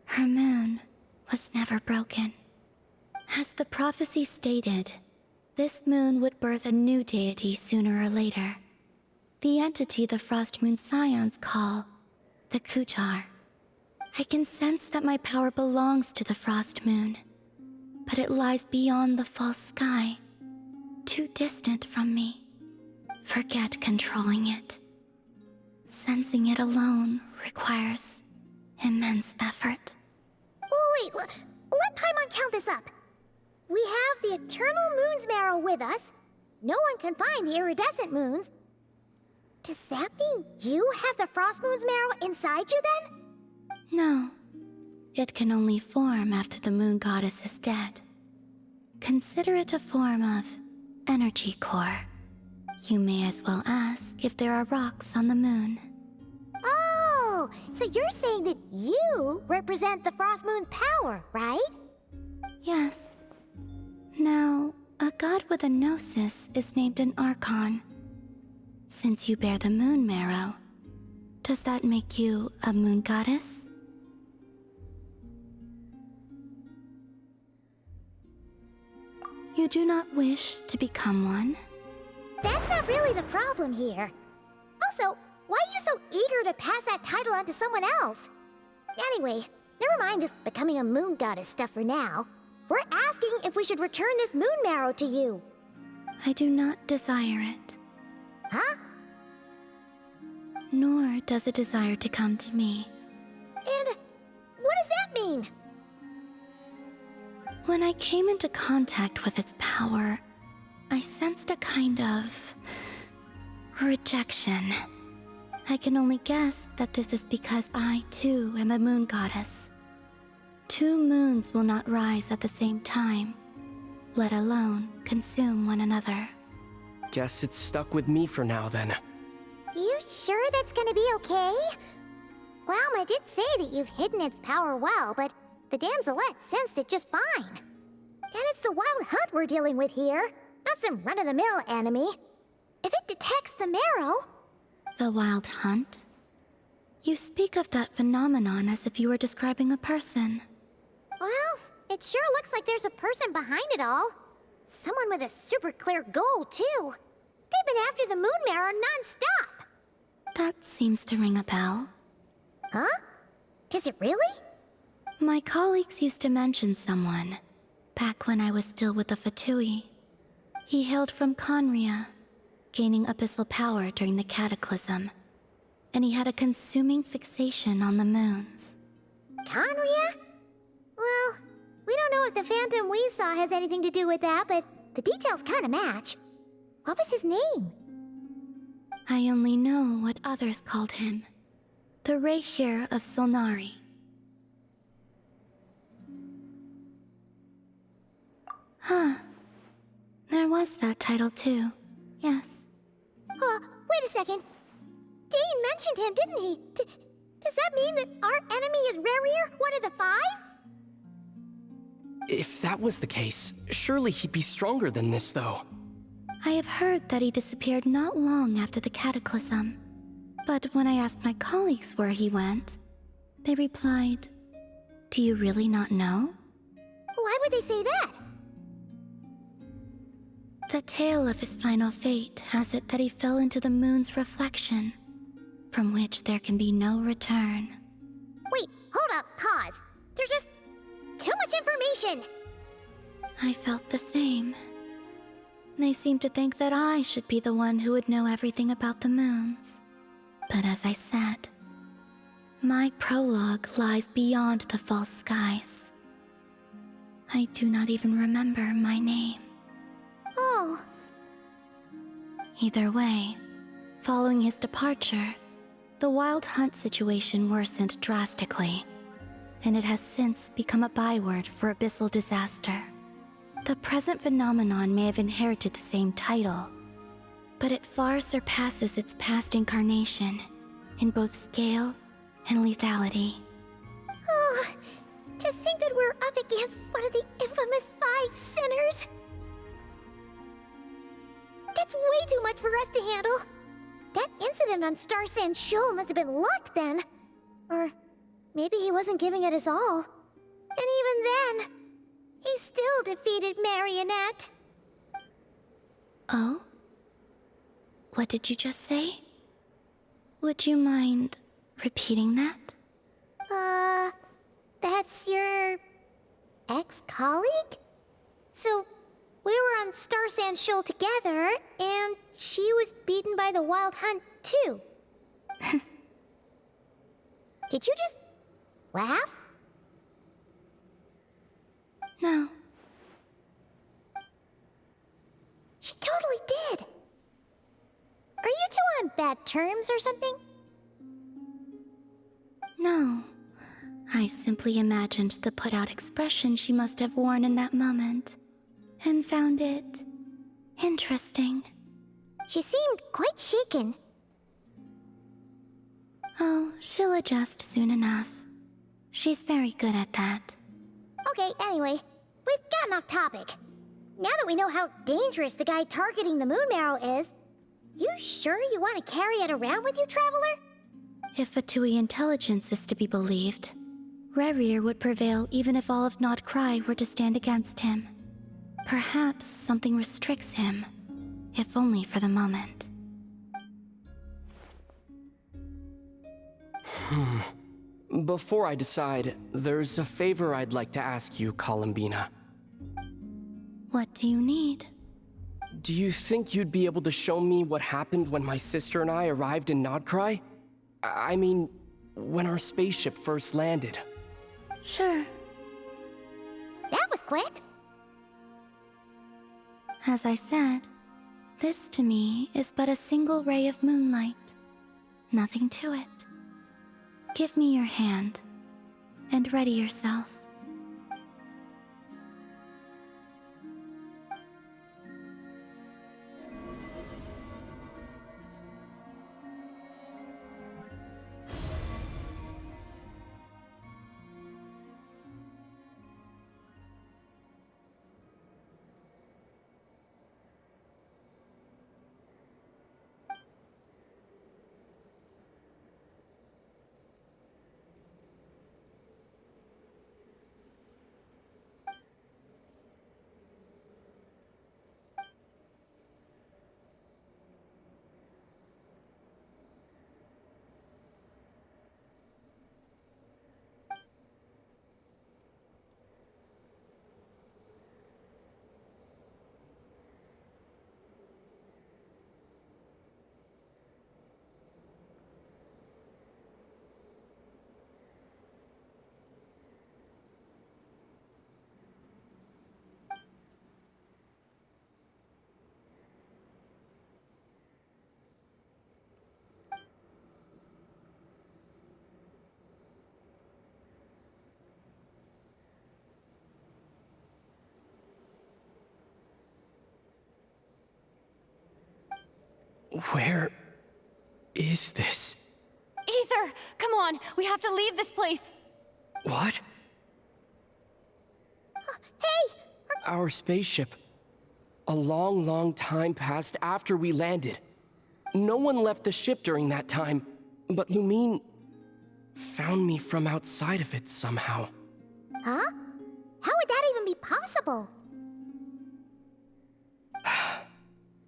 her moon was never broken. As the prophecy stated, this moon would birth a new deity sooner or later. The entity the Frost Moon Scions call the Kutar. I can sense that my power belongs to the Frost Moon, but it lies beyond the false sky, too distant from me. Forget controlling it. Sensing it alone requires immense effort. Oh, wait, let Paimon count this up. We have the Eternal Moon's marrow with us. No one can find the iridescent moons. Does that mean you have the Frost Moon's marrow inside you then? No. It can only form after the moon goddess is dead. Consider it a form of energy core. You may as well ask if there are rocks on the moon. Oh, so you're saying that you represent the Frost Moon's power, right? Yes. Now, a god with a gnosis is named an Archon. Since you bear the moon marrow, does that make you a moon goddess? You do not wish to become one? That's not really the problem here. Also, why are you so eager to pass that title on to someone else? Anyway, never mind this becoming a moon goddess stuff for now. We're asking if we should return this moon marrow to you. I do not desire it. Huh? Nor does it desire to come to me. And what does that mean? When I came into contact with its power, I sensed a kind of rejection. I can only guess that this is because I, too, am a moon goddess. 2 moons will not rise at the same time, let alone consume one another. Guess it's stuck with me for now, then. You sure that's gonna be okay? Llama did say that you've hidden its power well, but the damselette sensed it just fine. And it's the wild hunt we're dealing with here, not some run-of-the-mill enemy. If it detects the marrow... The wild hunt? You speak of that phenomenon as if you were describing a person. Well, it sure looks like there's a person behind it all. Someone with a super clear goal, too. They've been after the moon marrow non-stop. That seems to ring a bell. Huh? Does it really? My colleagues used to mention someone, back when I was still with the Fatui. He hailed from Conria, gaining abyssal power during the Cataclysm, and he had a consuming fixation on the moons. Conria? Well, we don't know if the phantom we saw has anything to do with that, but the details kinda match. What was his name? I only know what others called him. The Reikir of Solnari. Huh. There was that title too. Yes. Wait a second. Dane mentioned him, didn't he? Does that mean that our enemy is Rerir, one of the 5? If that was the case, surely he'd be stronger than this, though. I have heard that he disappeared not long after the cataclysm. But when I asked my colleagues where he went, they replied, "Do you really not know?" Why would they say that? The tale of his final fate has it that he fell into the moon's reflection, from which there can be no return. Wait, hold up, pause. There's just too much information. I felt the same. They seemed to think that I should be the one who would know everything about the moons. But as I said, my prologue lies beyond the false skies. I do not even remember my name. Oh. Either way, following his departure, the wild hunt situation worsened drastically, and it has since become a byword for abyssal disaster. The present phenomenon may have inherited the same title, but it far surpasses its past incarnation in both scale and lethality. Oh, to think that we're up against one of the infamous 5 sinners. That's way too much for us to handle. That incident on Star Sand Shoal must have been luck then. Or maybe he wasn't giving it his all. And even then, he still defeated Marionette. Oh? What did you just say? Would you mind repeating that? That's your ex-colleague? So, we were on Star Sand Shoal together, and she was beaten by the Wild Hunt, too. Did you just laugh? No. She totally did. Are you two on bad terms or something? No. I simply imagined the put-out expression she must have worn in that moment, and found it interesting. She seemed quite shaken. Oh, she'll adjust soon enough. She's very good at that. Okay, anyway, we've gotten off topic. Now that we know how dangerous the guy targeting the Moon Marrow is, you sure you want to carry it around with you, Traveler? If Fatui intelligence is to be believed, Rerir would prevail even if all of Nod Cry were to stand against him. Perhaps something restricts him, if only for the moment. Before I decide, there's a favor I'd like to ask you, Columbina. What do you need? Do you think you'd be able to show me what happened when my sister and I arrived in Nodcry? I mean, when our spaceship first landed. Sure. That was quick. As I said, this to me is but a single ray of moonlight. Nothing to it. Give me your hand, and ready yourself. Where is this? Ether, come on, we have to leave this place. What? Hey! Our spaceship. A long, long time passed after we landed. No one left the ship during that time, but Lumine found me from outside of it somehow. Huh? How would that even be possible?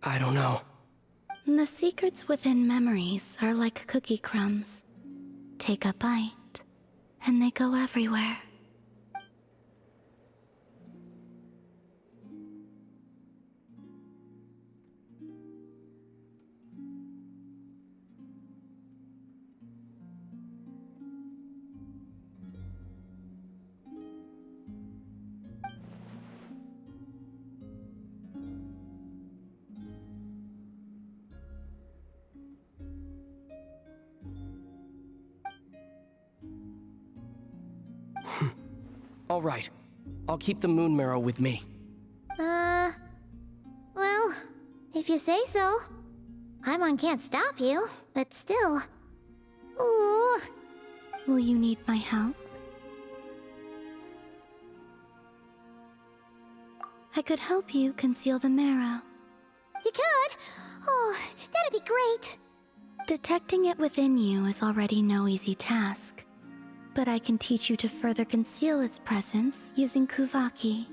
I don't know. The secrets within memories are like cookie crumbs. Take a bite, and they go everywhere. All right. I'll keep the moon marrow with me. Well, if you say so. Paimon can't stop you, but still. Ooh. Will you need my help? I could help you conceal the marrow. You could? Oh, that'd be great. Detecting it within you is already no easy task. But I can teach you to further conceal its presence using Kuvaki.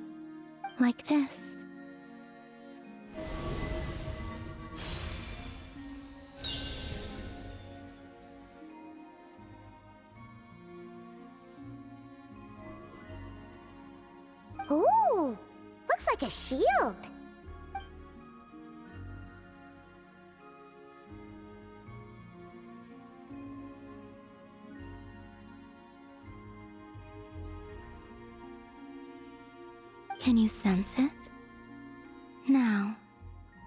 Like this. Ooh, looks like a shield. Can you sense it? Now,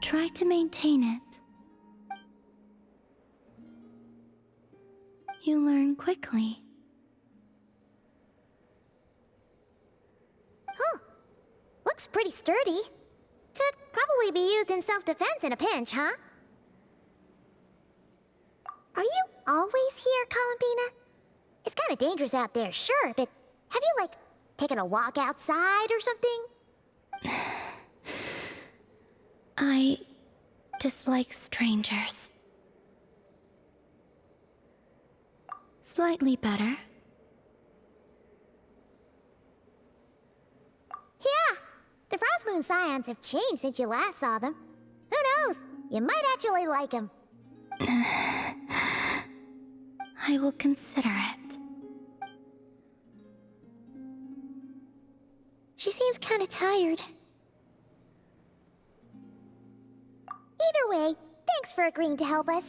try to maintain it. You learn quickly. Huh. Looks pretty sturdy. Could probably be used in self-defense in a pinch, huh? Are you always here, Columbina? It's kinda dangerous out there, sure, but have you, like, taken a walk outside or something? I dislike strangers. Slightly better. Yeah, the Frost Moon Scions have changed since you last saw them. Who knows? You might actually like them. I will consider it. She seems kinda tired. Either way, thanks for agreeing to help us.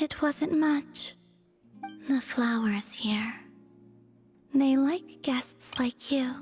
It wasn't much. The flowers here. They like guests like you.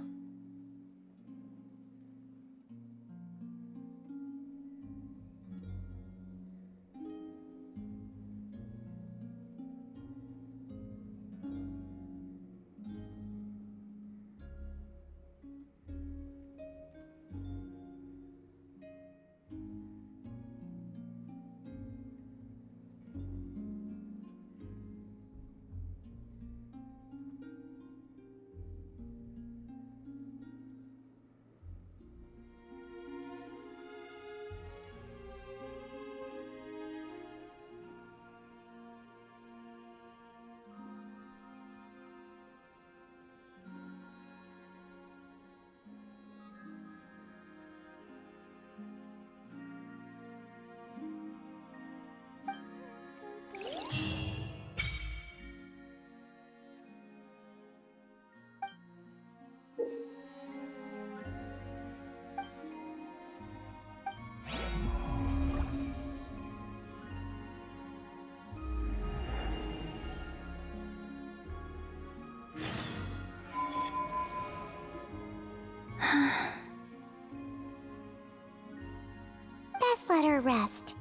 Best let her rest.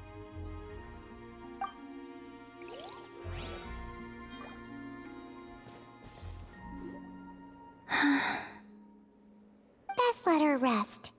Best let her rest.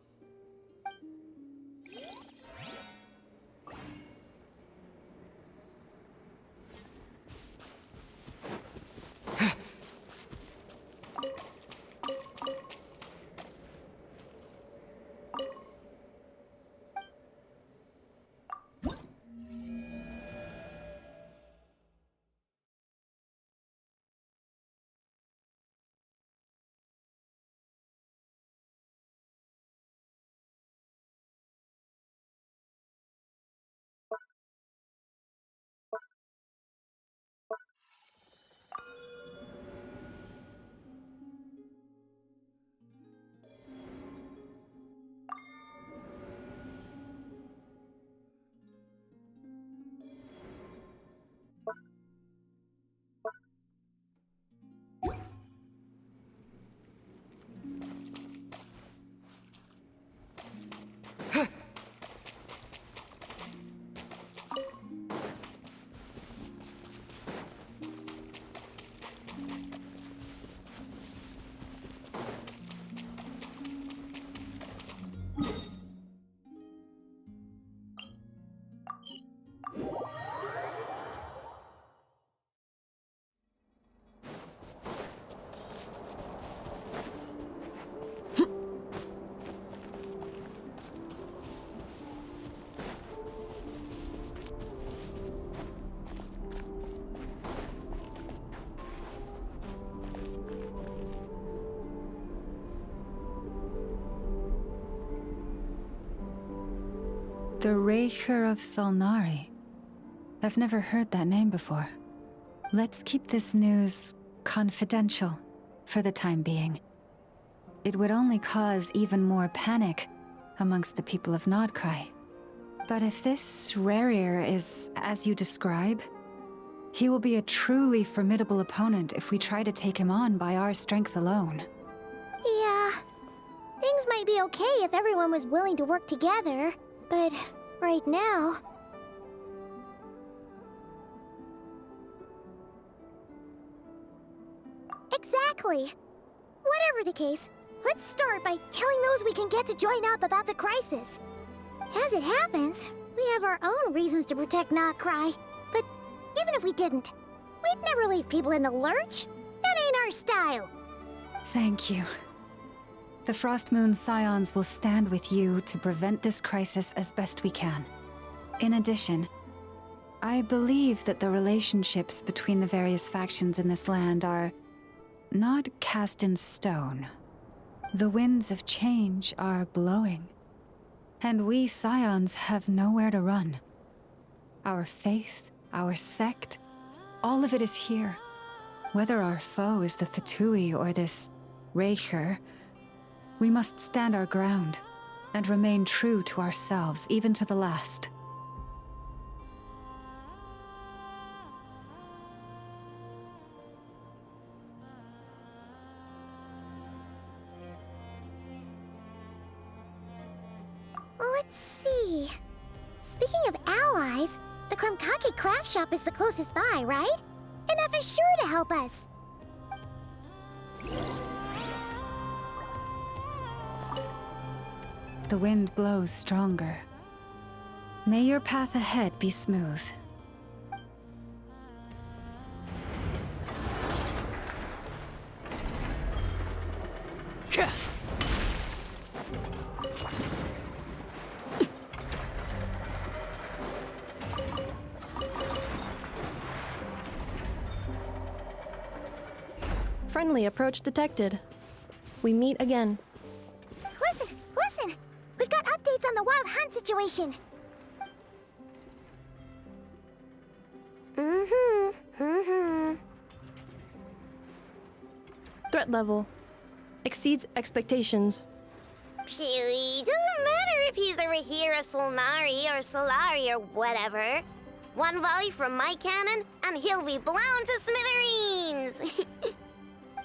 The Raker of Solnari. I've never heard that name before. Let's keep this news confidential for the time being. It would only cause even more panic amongst the people of Nodcry. But if this Rarier is as you describe, he will be a truly formidable opponent if we try to take him on by our strength alone. Yeah, things might be okay if everyone was willing to work together, but right now... Exactly. Whatever the case, let's start by telling those we can get to join up about the crisis. As it happens, we have our own reasons to protect Nodcry, but even if we didn't, we'd never leave people in the lurch. That ain't our style. Thank you. The Frostmoon Scions will stand with you to prevent this crisis as best we can. In addition, I believe that the relationships between the various factions in this land are not cast in stone. The winds of change are blowing, and we Scions have nowhere to run. Our faith, our sect, all of it is here. Whether our foe is the Fatui or this Raker, we must stand our ground and remain true to ourselves, even to the last. Let's see. Speaking of allies, the Krumkake craft shop is the closest by, right? Enough is sure to help us. The wind blows stronger. May your path ahead be smooth. Friendly approach detected. We meet again. Listen! We've got updates on the wild hunt situation. Threat level exceeds expectations. Pewy, doesn't matter if he's the Rahira Solnari or Solari or whatever. One volley from my cannon, and he'll be blown to smithereens!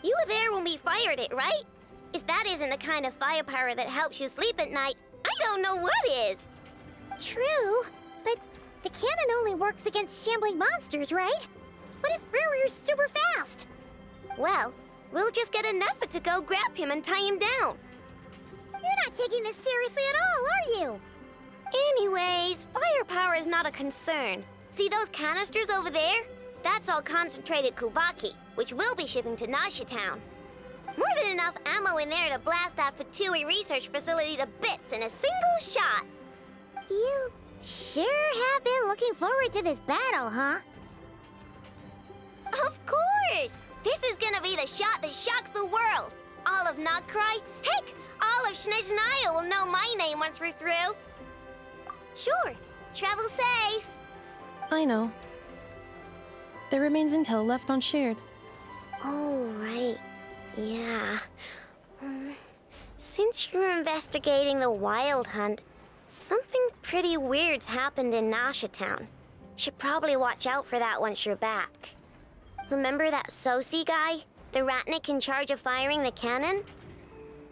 You were there when we fired it, right? If that isn't the kind of firepower that helps you sleep at night, I don't know what is! True, but the cannon only works against shambling monsters, right? What if Rarir's super fast? Well, we'll just get an effort to go grab him and tie him down. You're not taking this seriously at all, are you? Anyways, firepower is not a concern. See those canisters over there? That's all concentrated Kuvaki, which we'll be shipping to Nasha Town. More than enough ammo in there to blast that Fatui research facility to bits in a single shot. You sure have been looking forward to this battle, huh? Of course! This is gonna be the shot that shocks the world. All of Nodcry, heck, all of Snezhnaya will know my name once we're through. Sure, travel safe. I know. There remains intel left unshared. Oh, right. Yeah. Since you're investigating the wild hunt, something pretty weird's happened in Nasha Town. Should probably watch out for that once you're back. Remember that Sosi guy? The Ratnik in charge of firing the cannon?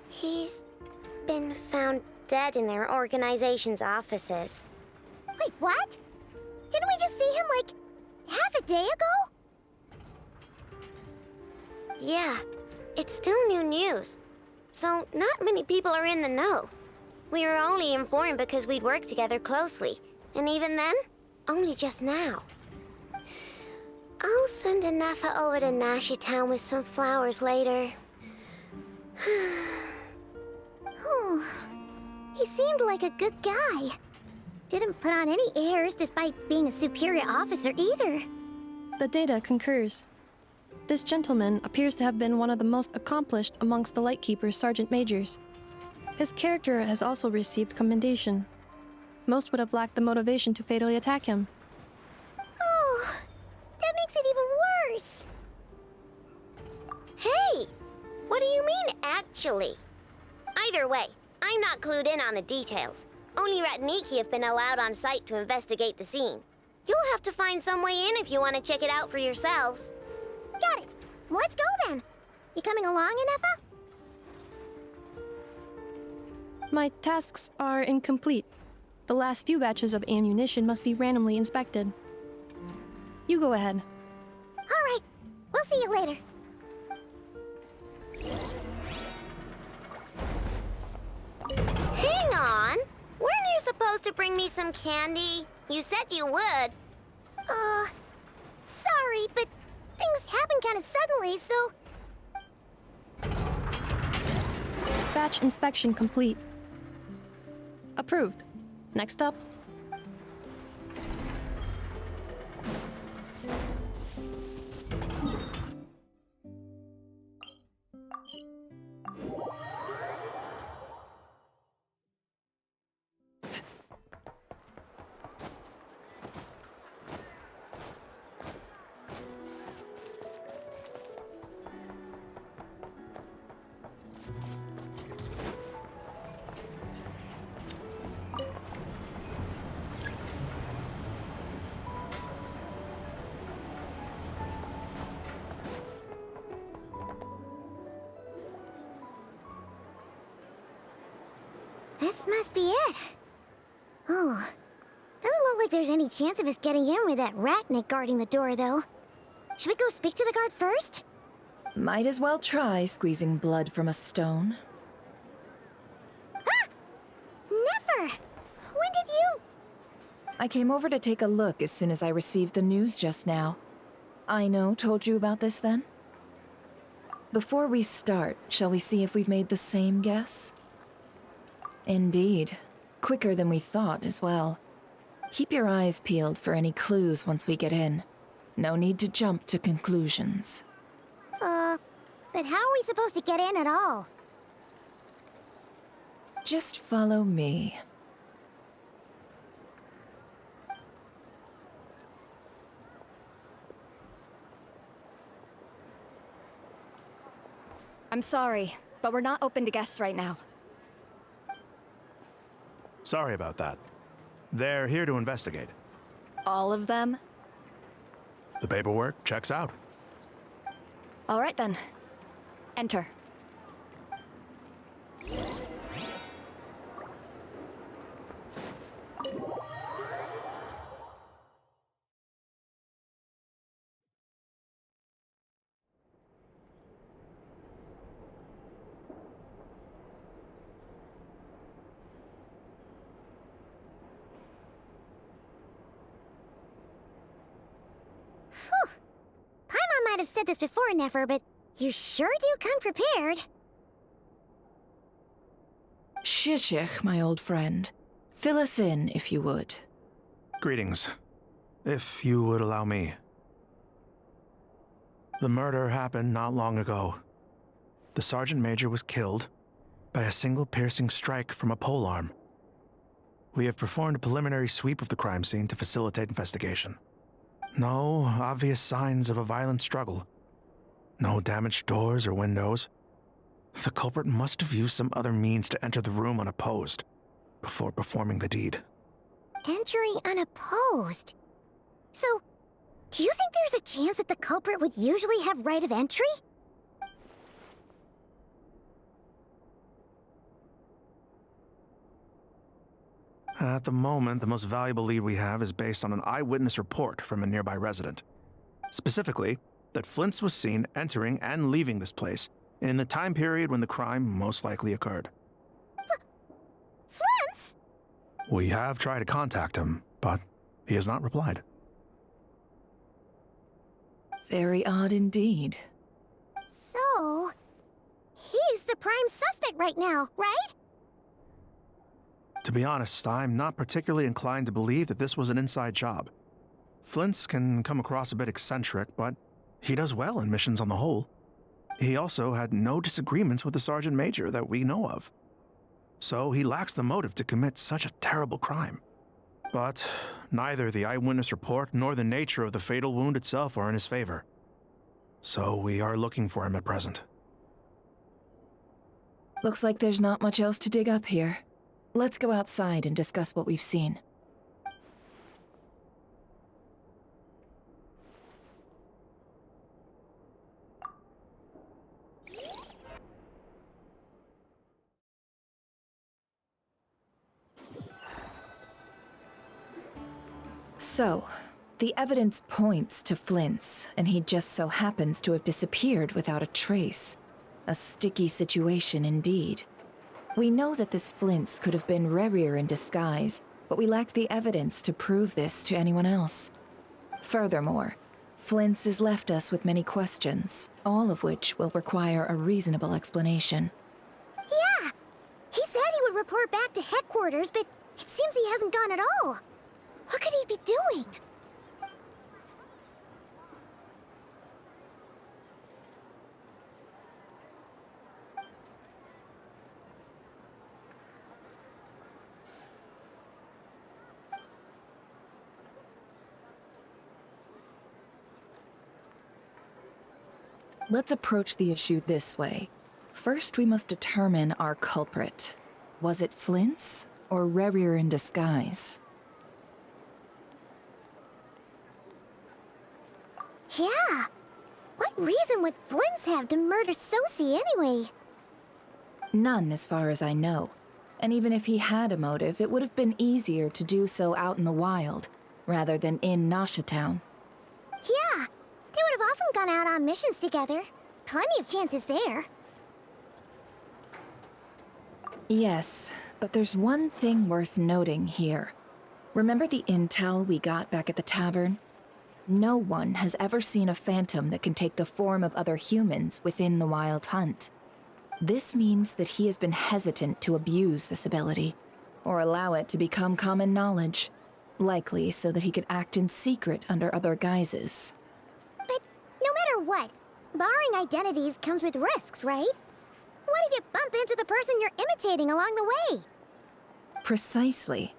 He's been found dead in their organization's offices. Wait, what? Didn't we just see him, like, half a day ago? Yeah, it's still new news. So not many people are in the know. We were only informed because we'd worked together closely. And even then, only just now. I'll send Anafa over to Nasha Town with some flowers later. Oh, he seemed like a good guy. Didn't put on any airs despite being a superior officer either. The data concurs. This gentleman appears to have been one of the most accomplished amongst the Lightkeeper's sergeant majors. His character has also received commendation. Most would have lacked the motivation to fatally attack him. Oh, that makes it even worse. Hey! What do you mean, actually? Either way, I'm not clued in on the details. Only Ratniki have been allowed on site to investigate the scene. You'll have to find some way in if you want to check it out for yourselves. Got it. Let's go then. You coming along, Inefa? My tasks are incomplete. The last few batches of ammunition must be randomly inspected. You go ahead. All right. We'll see you later. Hang on! Weren't you supposed to bring me some candy? You said you would. Sorry, but things happen kind of suddenly, so... Batch inspection complete. Approved. Next up. This must be it. Oh, doesn't look like there's any chance of us getting in with that Ratnik guarding the door, though. Should we go speak to the guard first? Might as well try squeezing blood from a stone. Ah! Never! When did you... I came over to take a look as soon as I received the news just now. Aino told you about this then? Before we start, shall we see if we've made the same guess? Indeed. Quicker than we thought as well. Keep your eyes peeled for any clues once we get in. No need to jump to conclusions. But how are we supposed to get in at all? Just follow me. I'm sorry, but we're not open to guests right now. Sorry about that. They're here to investigate. All of them? The paperwork checks out. All right then. Enter. Paimon might have said this before, Nefer, but you sure do come prepared. Shishich, my old friend. Fill us in, if you would. Greetings. If you would allow me. The murder happened not long ago. The Sergeant Major was killed by a single piercing strike from a polearm. We have performed a preliminary sweep of the crime scene to facilitate investigation. No obvious signs of a violent struggle. No damaged doors or windows. The culprit must have used some other means to enter the room unopposed before performing the deed. Entering unopposed? So, do you think there's a chance that the culprit would usually have right of entry? At the moment, the most valuable lead we have is based on an eyewitness report from a nearby resident. Specifically, that Flint's was seen entering and leaving this place in the time period when the crime most likely occurred. Flint's? We have tried to contact him, but he has not replied. Very odd indeed. So, he's the prime suspect right now, right? To be honest, I'm not particularly inclined to believe that this was an inside job. Flint's can come across a bit eccentric, but he does well in missions on the whole. He also had no disagreements with the Sergeant Major that we know of. So he lacks the motive to commit such a terrible crime. But neither the eyewitness report nor the nature of the fatal wound itself are in his favor. So we are looking for him at present. Looks like there's not much else to dig up here. Let's go outside and discuss what we've seen. So, the evidence points to Flint's, and he just so happens to have disappeared without a trace. A sticky situation indeed. We know that this Flint's could have been Rerir in disguise, but we lack the evidence to prove this to anyone else. Furthermore, Flint's has left us with many questions, all of which will require a reasonable explanation. Yeah! He said he would report back to headquarters, but it seems he hasn't gone at all. What could he be doing? Let's approach the issue this way. First, we must determine our culprit. Was it Flint's or Rerir in disguise? Yeah! What reason would Flint's have to murder Sosie anyway? None, as far as I know. And even if he had a motive, it would have been easier to do so out in the wild, rather than in Nashatown. Yeah! They would have often gone out on missions together. Plenty of chances there. Yes, but there's one thing worth noting here. Remember the intel we got back at the tavern? No one has ever seen a phantom that can take the form of other humans within the Wild Hunt. This means that he has been hesitant to abuse this ability, or allow it to become common knowledge, likely so that he could act in secret under other guises. But no matter what, borrowing identities comes with risks, right? What if you bump into the person you're imitating along the way? Precisely.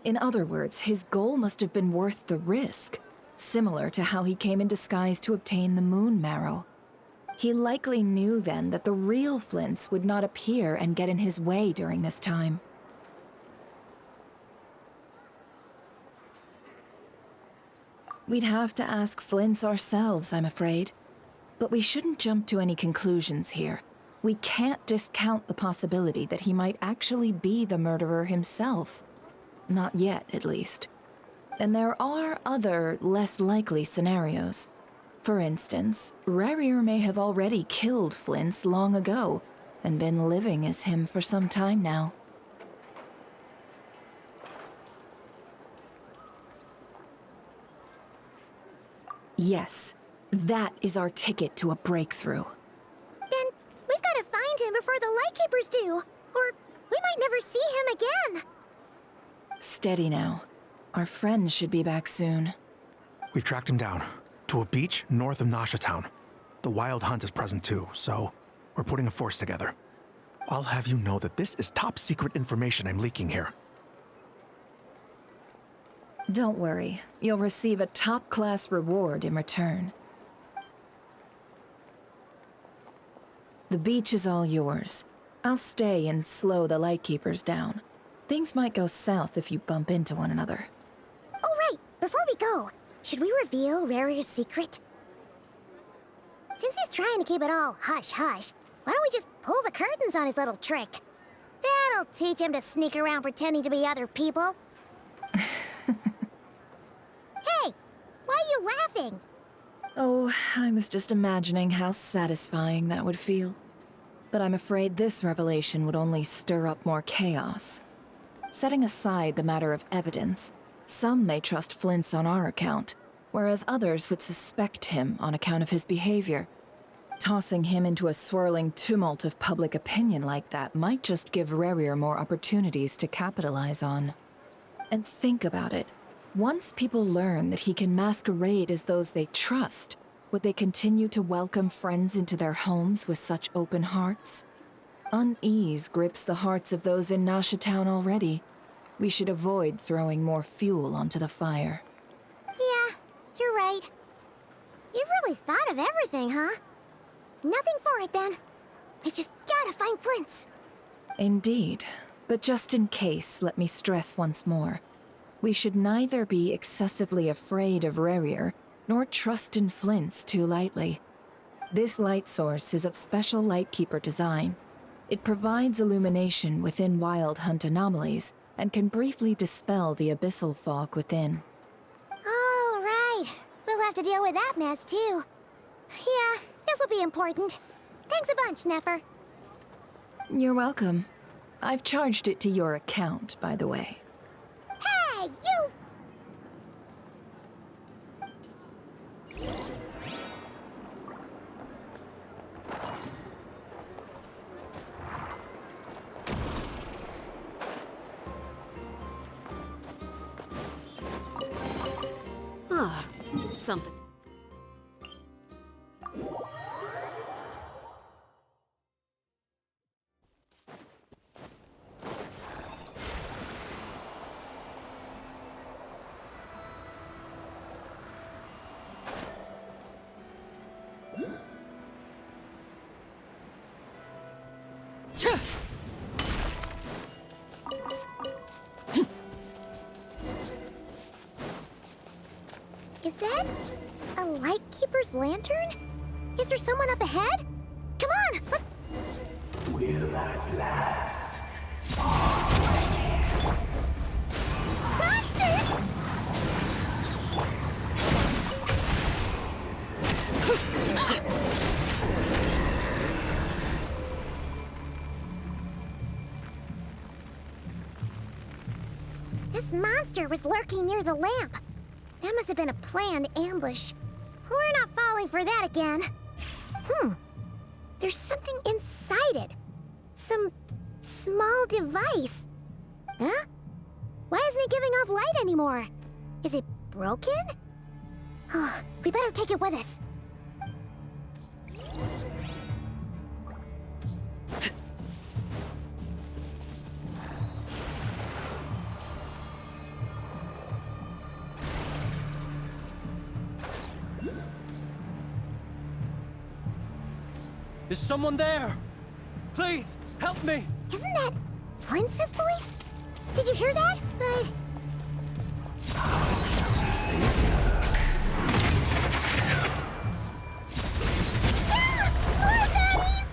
In other words, his goal must have been worth the risk. Similar to how he came in disguise to obtain the moon marrow. He likely knew then that the real Flint's would not appear and get in his way during this time. We'd have to ask Flint's ourselves, I'm afraid. But we shouldn't jump to any conclusions here. We can't discount the possibility that he might actually be the murderer himself. Not yet, at least. And there are other, less likely scenarios. For instance, Rerir may have already killed Flint's long ago, and been living as him for some time now. Yes, that is our ticket to a breakthrough. Then we've got to find him before the Lightkeepers do, or we might never see him again. Steady now. Our friends should be back soon. We've tracked him down to a beach north of Nashatown. The Wild Hunt is present too, so we're putting a force together. I'll have you know that this is top secret information I'm leaking here. Don't worry. You'll receive a top-class reward in return. The beach is all yours. I'll stay and slow the Lightkeepers down. Things might go south if you bump into one another. Oh, right! Before we go, should we reveal Rerir's secret? Since he's trying to keep it all hush-hush, why don't we just pull the curtains on his little trick? That'll teach him to sneak around pretending to be other people. Hey! Why are you laughing? Oh, I was just imagining how satisfying that would feel. But I'm afraid this revelation would only stir up more chaos. Setting aside the matter of evidence, some may trust Flint's on our account, whereas others would suspect him on account of his behavior. Tossing him into a swirling tumult of public opinion like that might just give Rerir more opportunities to capitalize on. And think about it. Once people learn that he can masquerade as those they trust, would they continue to welcome friends into their homes with such open hearts? Unease grips the hearts of those in Nashatown already. We should avoid throwing more fuel onto the fire. Yeah, you're right. You've really thought of everything, huh? Nothing for it, then. We've just gotta find flints. Indeed. But just in case, let me stress once more. We should neither be excessively afraid of Rerir, nor trust in flints too lightly. This light source is of special Lightkeeper design. It provides illumination within Wild Hunt anomalies, and can briefly dispel the abyssal fog within. Oh, right. We'll have to deal with that mess, too. Yeah, this'll be important. Thanks a bunch, Nefer. You're welcome. I've charged it to your account, by the way. Hey, you! Ah, something. Is that a Lightkeeper's lantern? Is there someone up ahead? Come on, let's... Will at last. Monsters! This monster was lurking near the lamp. That must have been a planned ambush. We're not falling for that again. There's something inside it. Some small device. Huh? Why isn't it giving off light anymore? Is it broken? Oh, we better take it with us. Is someone there? Please, help me! Isn't that Flint's voice? Did you hear that? More baddies!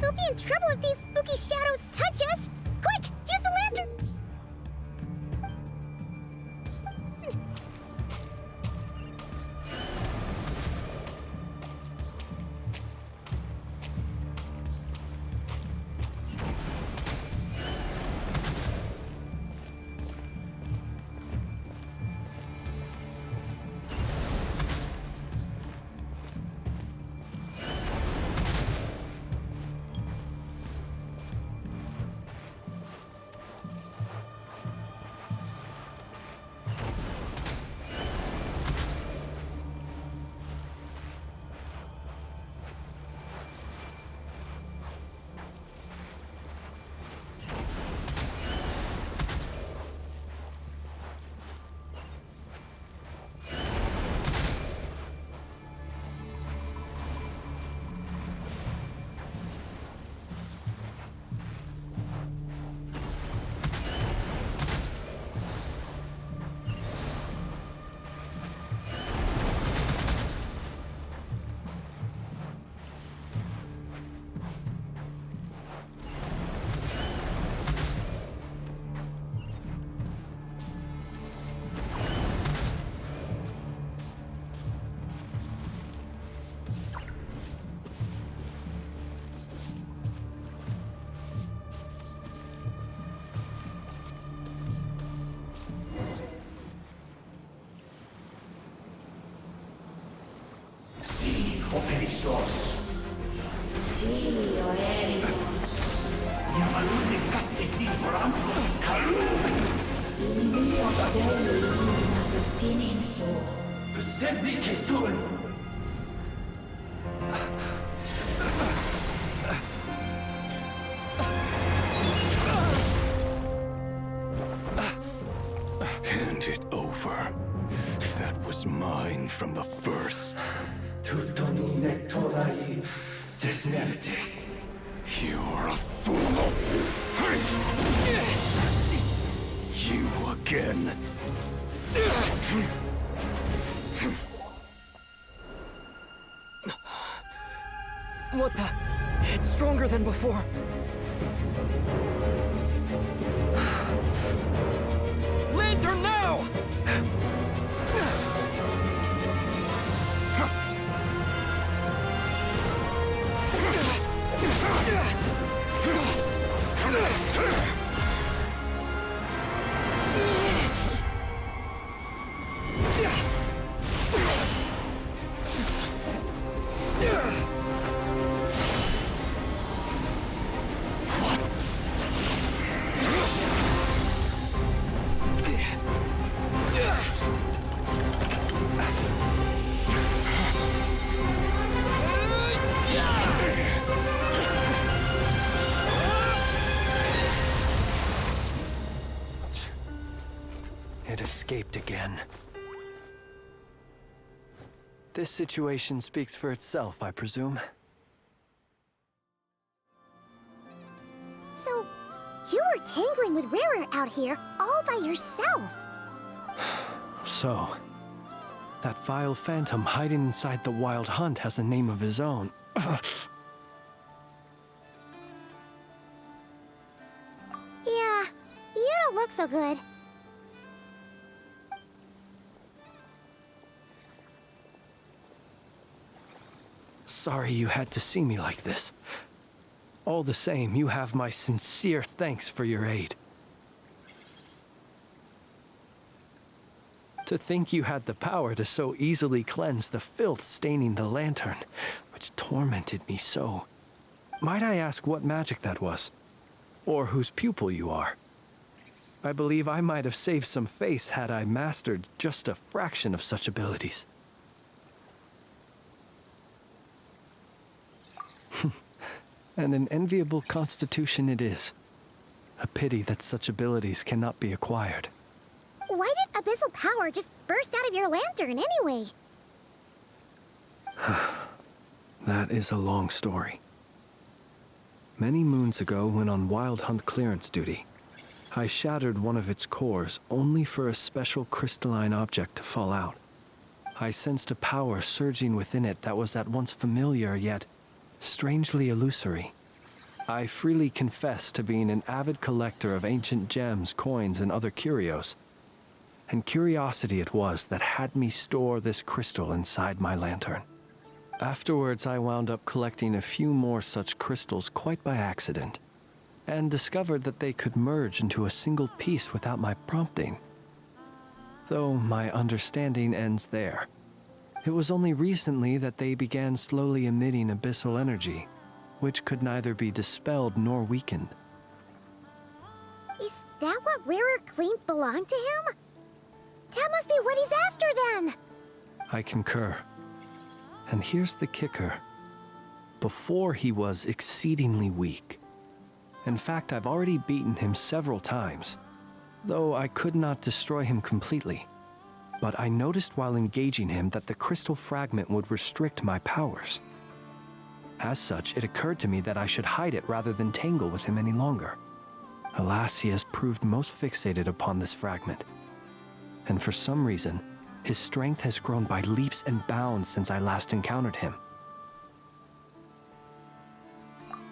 We'll be in trouble if these spooky shadows touch us! Quick, use the lantern! Operisos. Sì, Oericos. Gli amaluni fatti si Hand it over. That was mine from the first. You're a fool. You again. What the? It's stronger than before. Lantern now! It escaped again. This situation speaks for itself, I presume. So, you were tangling with Rarer out here all by yourself. So, that vile phantom hiding inside the Wild Hunt has a name of his own. Yeah, you don't look so good. Sorry you had to see me like this. All the same, you have my sincere thanks for your aid. To think you had the power to so easily cleanse the filth staining the lantern, which tormented me so. Might I ask what magic that was? Or whose pupil you are? I believe I might have saved some face had I mastered just a fraction of such abilities. And an enviable constitution it is. A pity that such abilities cannot be acquired. Why did abyssal power just burst out of your lantern anyway? That is a long story. Many moons ago, when on Wild Hunt clearance duty, I shattered one of its cores only for a special crystalline object to fall out. I sensed a power surging within it that was at once familiar yet strangely illusory. I freely confess to being an avid collector of ancient gems, coins, and other curios. And curiosity it was that had me store this crystal inside my lantern. Afterwards, I wound up collecting a few more such crystals quite by accident, and discovered that they could merge into a single piece without my prompting. Though my understanding ends there. It was only recently that they began slowly emitting abyssal energy, which could neither be dispelled nor weakened. Is that what Rarer claimed belonged to him? That must be what he's after then! I concur. And here's the kicker. Before he was exceedingly weak. In fact, I've already beaten him several times, though I could not destroy him completely. But I noticed while engaging him that the crystal fragment would restrict my powers. As such, it occurred to me that I should hide it rather than tangle with him any longer. Alas, he has proved most fixated upon this fragment. And for some reason, his strength has grown by leaps and bounds since I last encountered him.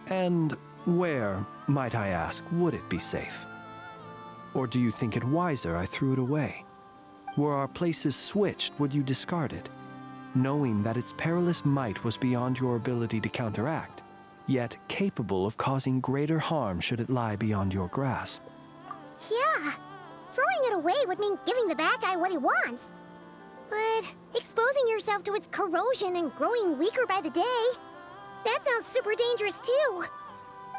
And where, might I ask, would it be safe? Or do you think it wiser I threw it away? Were our places switched, would you discard it, knowing that its perilous might was beyond your ability to counteract, yet capable of causing greater harm should it lie beyond your grasp? Yeah, throwing it away would mean giving the bad guy what he wants. But exposing yourself to its corrosion and growing weaker by the day, that sounds super dangerous too.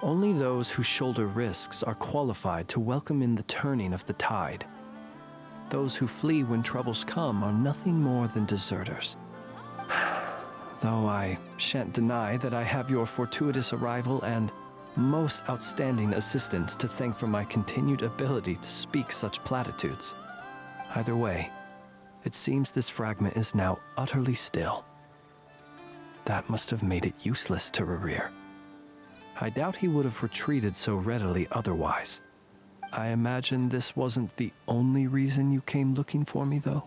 Only those who shoulder risks are qualified to welcome in the turning of the tide. Those who flee when troubles come are nothing more than deserters. Though I shan't deny that I have your fortuitous arrival and most outstanding assistance to thank for my continued ability to speak such platitudes. Either way, it seems this fragment is now utterly still. That must have made it useless to Rerir. I doubt he would have retreated so readily otherwise. I imagine this wasn't the only reason you came looking for me, though?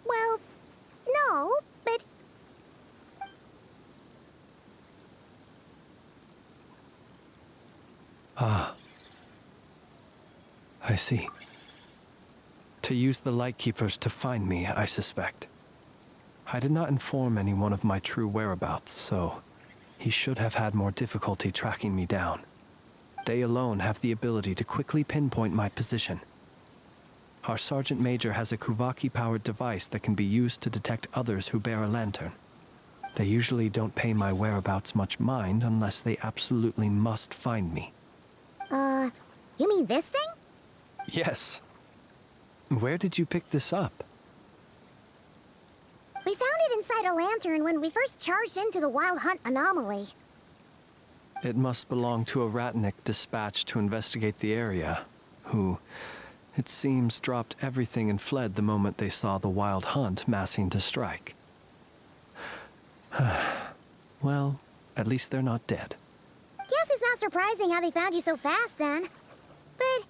Well, no, but... Ah. I see. To use the Lightkeepers to find me, I suspect. I did not inform anyone of my true whereabouts, so he should have had more difficulty tracking me down. They alone have the ability to quickly pinpoint my position. Our Sergeant Major has a Kuvaki-powered device that can be used to detect others who bear a lantern. They usually don't pay my whereabouts much mind unless they absolutely must find me. You mean this thing? Yes. Where did you pick this up? We found it inside a lantern when we first charged into the Wild Hunt anomaly. It must belong to a Ratnik dispatched to investigate the area, who, it seems, dropped everything and fled the moment they saw the Wild Hunt massing to strike. Well, at least they're not dead. Guess it's not surprising how they found you so fast, then. But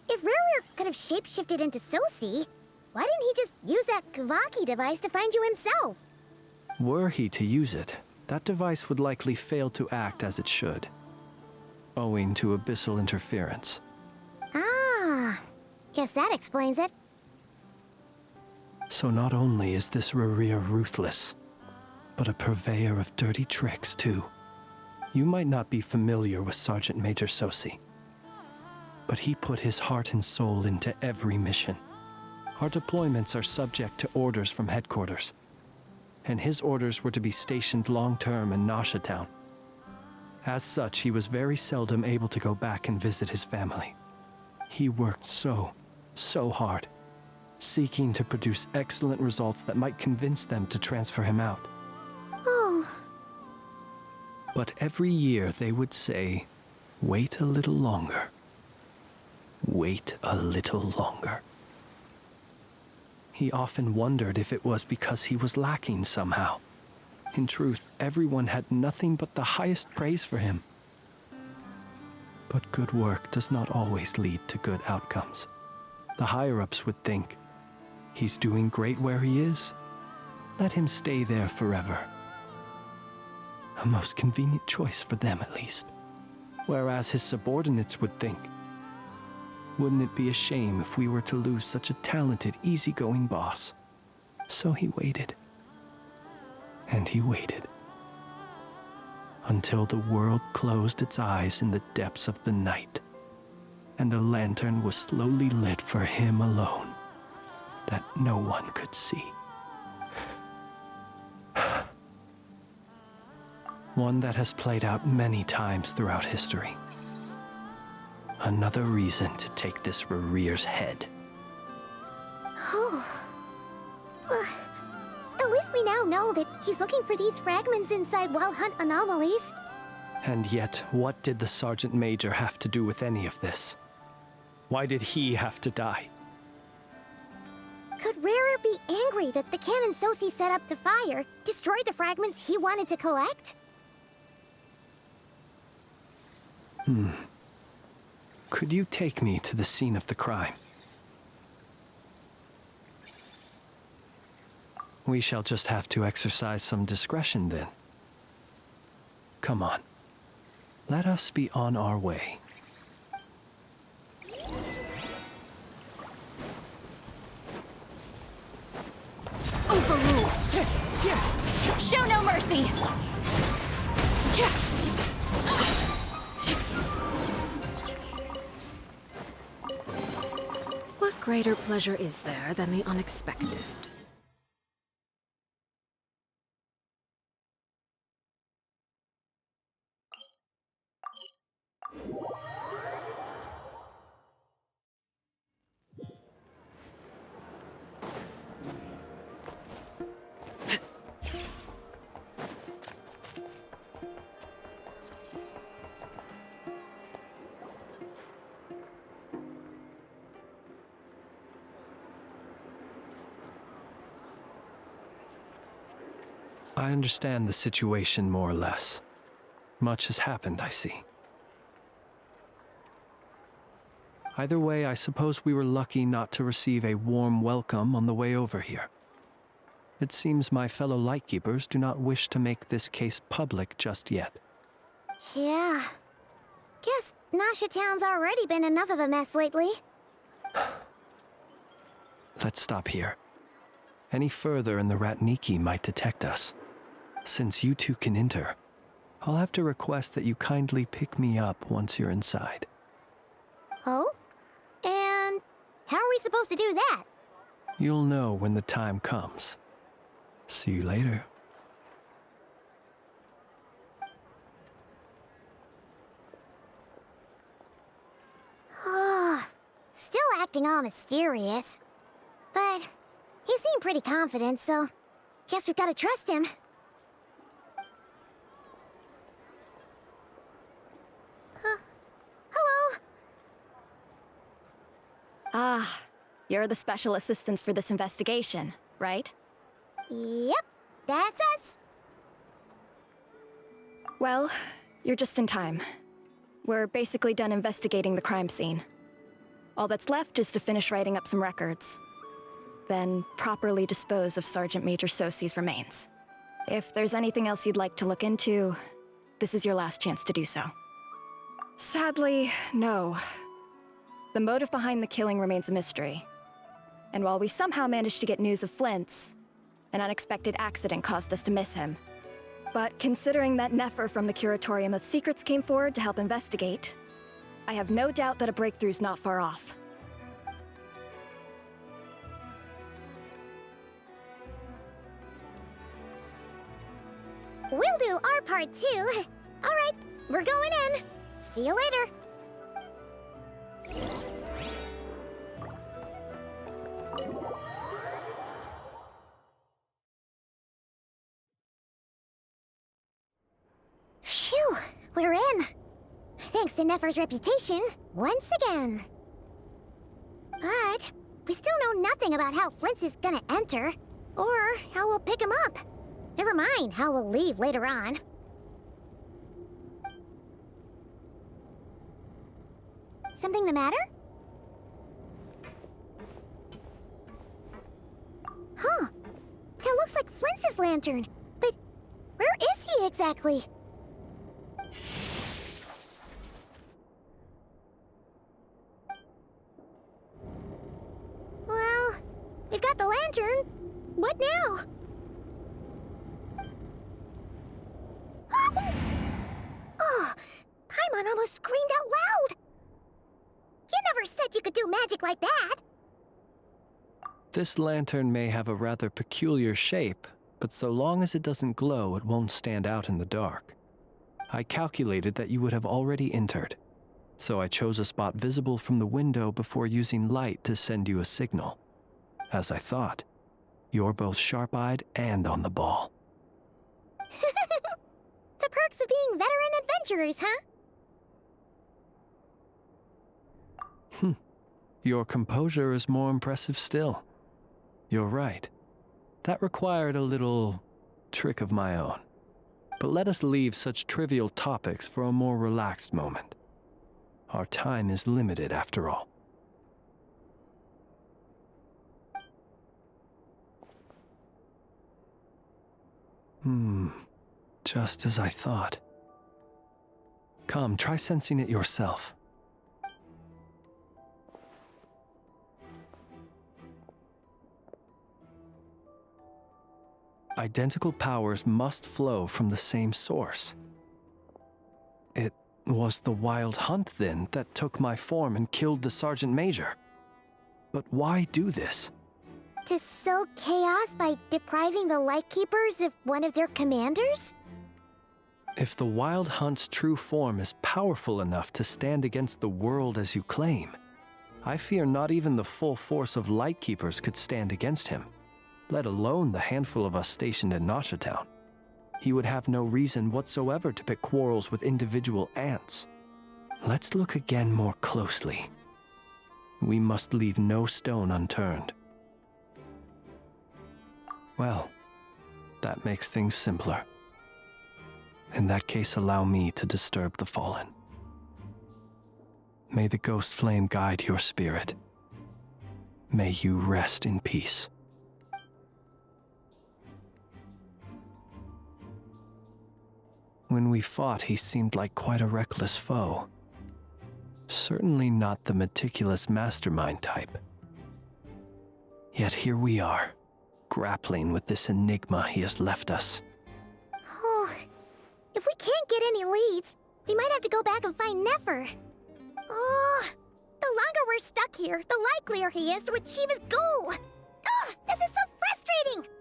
if Rerir could have shapeshifted into Sosi, why didn't he just use that Kavaki device to find you himself? Were he to use it, that device would likely fail to act as it should, owing to abyssal interference. Ah, guess that explains it. So not only is this Rerir ruthless, but a purveyor of dirty tricks, too. You might not be familiar with Sergeant Major Sosi, but he put his heart and soul into every mission. Our deployments are subject to orders from headquarters, and his orders were to be stationed long-term in Nasha Town. As such, he was very seldom able to go back and visit his family. He worked so hard, seeking to produce excellent results that might convince them to transfer him out. Oh. But every year they would say, "Wait a little longer. Wait a little longer." He often wondered if it was because he was lacking somehow. In truth, everyone had nothing but the highest praise for him. But good work does not always lead to good outcomes. The higher-ups would think, he's doing great where he is. Let him stay there forever. A most convenient choice for them, at least. Whereas his subordinates would think, wouldn't it be a shame if we were to lose such a talented, easygoing boss? So he waited. And he waited. Until the world closed its eyes in the depths of the night, and a lantern was slowly lit for him alone, that no one could see. One that has played out many times throughout history. Another reason to take this Rerir's head. Oh. At least we now know that he's looking for these fragments inside Wild Hunt anomalies. And yet, what did the Sergeant Major have to do with any of this? Why did he have to die? Could Rerir be angry that the cannon Sosi set up to fire destroyed the fragments he wanted to collect? Could you take me to the scene of the crime? We shall just have to exercise some discretion then. Come on. Let us be on our way. Overrule! Show no mercy! What greater pleasure is there than the unexpected? I understand the situation more or less. Much has happened, I see. Either way, I suppose we were lucky not to receive a warm welcome on the way over here. It seems my fellow Lightkeepers do not wish to make this case public just yet. Yeah. Guess Nasha Town's already been enough of a mess lately. Let's stop here. Any further and the Ratniki might detect us. Since you two can enter, I'll have to request that you kindly pick me up once you're inside. Oh? And how are we supposed to do that? You'll know when the time comes. See you later. Still acting all mysterious. But he seemed pretty confident, so guess we've got to trust him. Hello? Ah, you're the special assistants for this investigation, right? Yep, that's us. Well, you're just in time. We're basically done investigating the crime scene. All that's left is to finish writing up some records. Then properly dispose of Sergeant Major Sosi's remains. If there's anything else you'd like to look into, this is your last chance to do so. Sadly, no. The motive behind the killing remains a mystery. And while we somehow managed to get news of Flint's, an unexpected accident caused us to miss him. But considering that Nefer from the Curatorium of Secrets came forward to help investigate, I have no doubt that a breakthrough's not far off. We'll do our part too. All right, we're going in. See you later. Phew, we're in. Thanks to Nefer's reputation, once again. But we still know nothing about how Flint's is gonna enter, or how we'll pick him up. Never mind how we'll leave later on. Something the matter? Huh. That looks like Flint's lantern. But where is he exactly? Well, we've got the lantern. What now? Oh, Paimon almost screamed out loud. You never said you could do magic like that. This lantern may have a rather peculiar shape, but so long as it doesn't glow, it won't stand out in the dark. I calculated that you would have already entered, so I chose a spot visible from the window before using light to send you a signal. As I thought, you're both sharp-eyed and on the ball. The perks of being veteran adventurers, huh? Your composure is more impressive still. You're right. That required a little trick of my own. But let us leave such trivial topics for a more relaxed moment. Our time is limited after all. Just as I thought. Come, try sensing it yourself. Identical powers must flow from the same source. It was the Wild Hunt, then, that took my form and killed the Sergeant Major. But why do this? To sow chaos by depriving the Lightkeepers of one of their commanders? If the Wild Hunt's true form is powerful enough to stand against the world as you claim, I fear not even the full force of Lightkeepers could stand against him, let alone the handful of us stationed in Nasha Town. He would have no reason whatsoever to pick quarrels with individual ants. Let's look again more closely. We must leave no stone unturned. Well, That makes things simpler. In that case, allow me to disturb the fallen. May the ghost flame guide your spirit. May you rest in peace. When we fought, he seemed like quite a reckless foe. Certainly not the meticulous mastermind type. Yet here we are, grappling with this enigma he has left us. Oh, if we can't get any leads, we might have to go back and find Nefer. Oh, the longer we're stuck here, the likelier he is to achieve his goal. Ugh, this is so frustrating!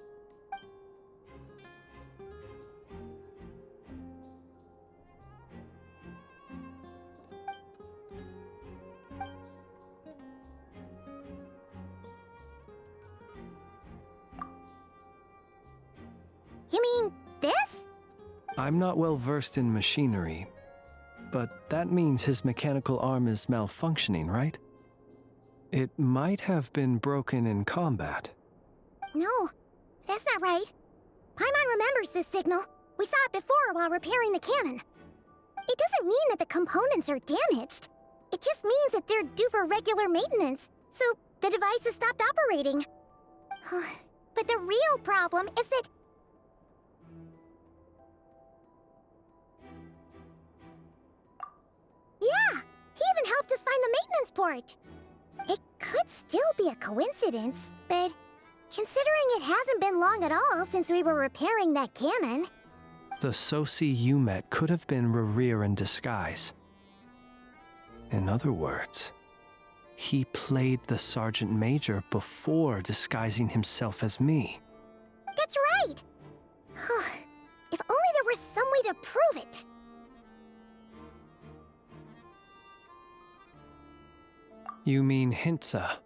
You mean this? I'm not well versed in machinery, but that means his mechanical arm is malfunctioning, right? It might have been broken in combat. No, that's not right. Paimon remembers this signal. We saw it before while repairing the cannon. It doesn't mean that the components are damaged. It just means that they're due for regular maintenance, so the device has stopped operating. But the real problem is that... Yeah, he even helped us find the maintenance port. It could still be a coincidence, but considering it hasn't been long at all since we were repairing that cannon... The Sosi you met could have been Rerir in disguise. In other words, he played the Sergeant Major before disguising himself as me. That's right! If only there were some way to prove it. You mean Hintsa?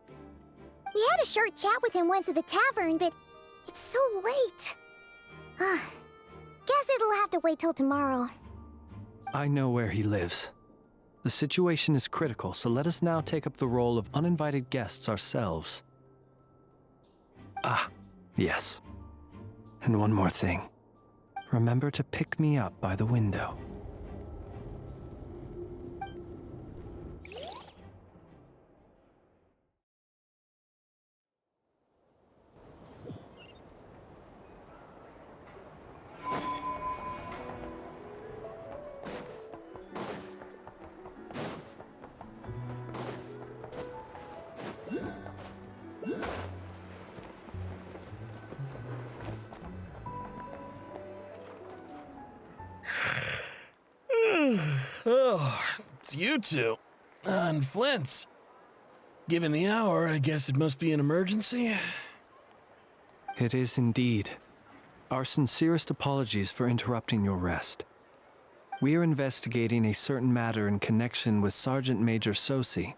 We had a short chat with him once at the tavern, but it's so late. Guess it'll have to wait till tomorrow. I know where he lives. The situation is critical, so let us now take up the role of uninvited guests ourselves. Ah, yes. And one more thing. Remember to pick me up by the window. Oh, it's you two. And Flint's. Given the hour, I guess it must be an emergency. It is indeed. Our sincerest apologies for interrupting your rest. We are investigating a certain matter in connection with Sergeant Major Sosi.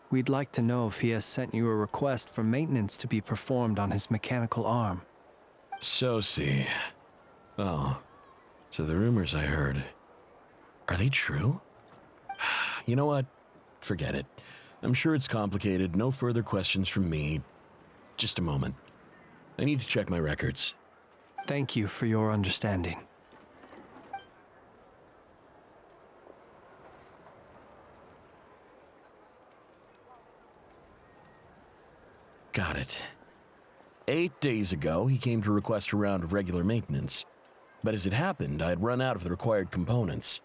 We'd like to know if he has sent you a request for maintenance to be performed on his mechanical arm. Sosi. Oh, so the rumors I heard, are they true? You know what? Forget it. I'm sure it's complicated. No further questions from me. Just a moment. I need to check my records. Thank you for your understanding. Got it. 8 days ago, he came to request a round of regular maintenance. But as it happened, I had run out of the required components.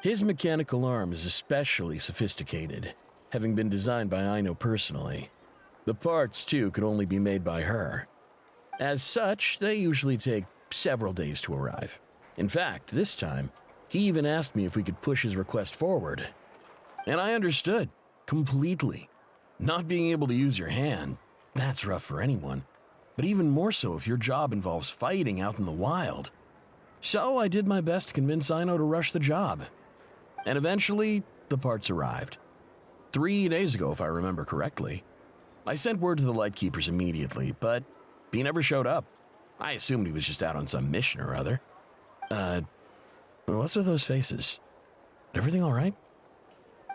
His mechanical arm is especially sophisticated, having been designed by Aino personally. The parts, too, could only be made by her. As such, they usually take several days to arrive. In fact, this time, he even asked me if we could push his request forward. And I understood, completely. Not being able to use your hand, that's rough for anyone. But even more so if your job involves fighting out in the wild. So I did my best to convince Aino to rush the job. And eventually, the parts arrived. 3 days ago, if I remember correctly. I sent word to the Lightkeepers immediately, but he never showed up. I assumed he was just out on some mission or other. What's with those faces? Everything all right?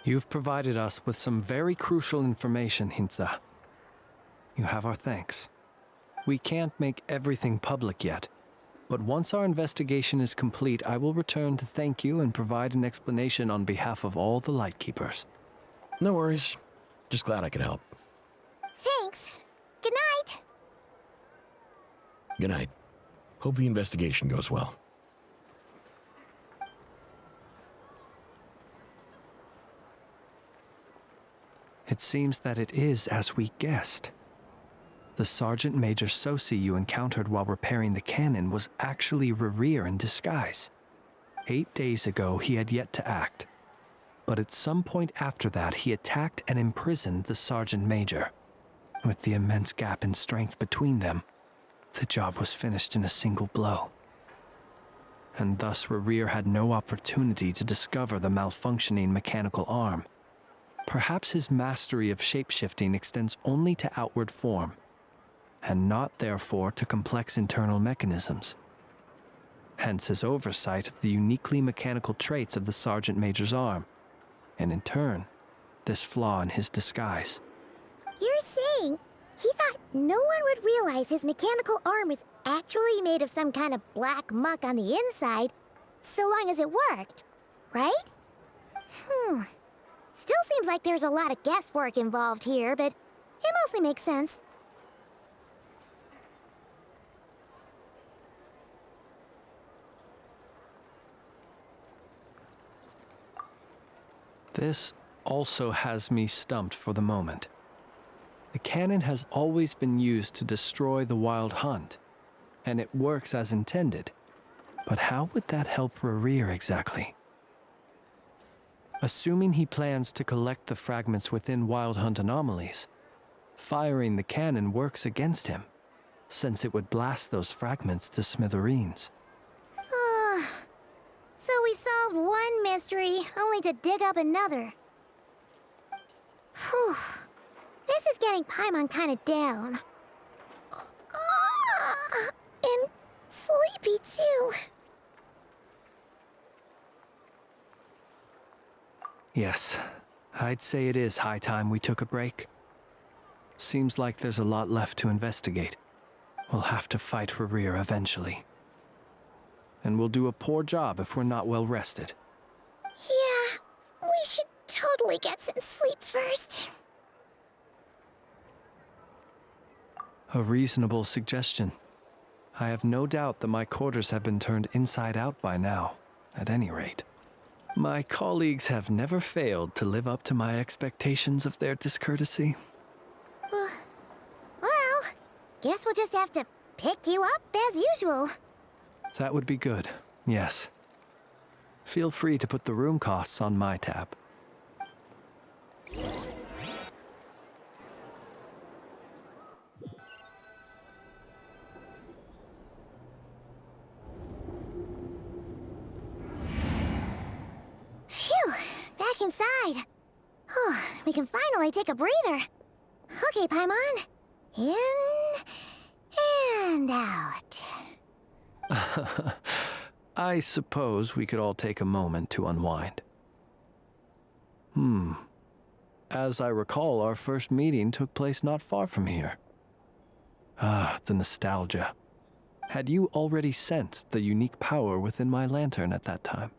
You've provided us with some very crucial information, Hintsa. You have our thanks. We can't make everything public yet, but once our investigation is complete, I will return to thank you and provide an explanation on behalf of all the Lightkeepers. No worries. Just glad I could help. Thanks. Good night. Good night. Hope the investigation goes well. It seems that it is as we guessed. The Sergeant Major Sosi you encountered while repairing the cannon was actually Rerir in disguise. 8 days ago, he had yet to act. But at some point after that, he attacked and imprisoned the Sergeant Major. With the immense gap in strength between them, the job was finished in a single blow. And thus Rerir had no opportunity to discover the malfunctioning mechanical arm. Perhaps his mastery of shapeshifting extends only to outward form, and not therefore to complex internal mechanisms. Hence his oversight of the uniquely mechanical traits of the Sergeant Major's arm, and in turn, this flaw in his disguise. You're saying he thought no one would realize his mechanical arm was actually made of some kind of black muck on the inside, so long as it worked, right? Still seems like there's a lot of guesswork involved here, but it mostly makes sense. This also has me stumped for the moment. The cannon has always been used to destroy the Wild Hunt, and it works as intended. But how would that help Rerir exactly? Assuming he plans to collect the fragments within Wild Hunt anomalies, firing the cannon works against him, since it would blast those fragments to smithereens. So we solved one mystery, only to dig up another. Whew. This is getting Paimon kind of down. And sleepy, too. Yes, I'd say it is high time we took a break. Seems like there's a lot left to investigate. We'll have to fight Rerir eventually. And we'll do a poor job if we're not well rested. Yeah, we should totally get some sleep first. A reasonable suggestion. I have no doubt that my quarters have been turned inside out by now, at any rate. My colleagues have never failed to live up to my expectations of their discourtesy. Well, guess we'll just have to pick you up as usual. That would be good, yes. Feel free to put the room costs on my tab. Phew, back inside. Oh, we can finally take a breather. Okay, Paimon. In and out. I suppose we could all take a moment to unwind. As I recall, our first meeting took place not far from here. Ah, the nostalgia. Had you already sensed the unique power within my lantern at that time?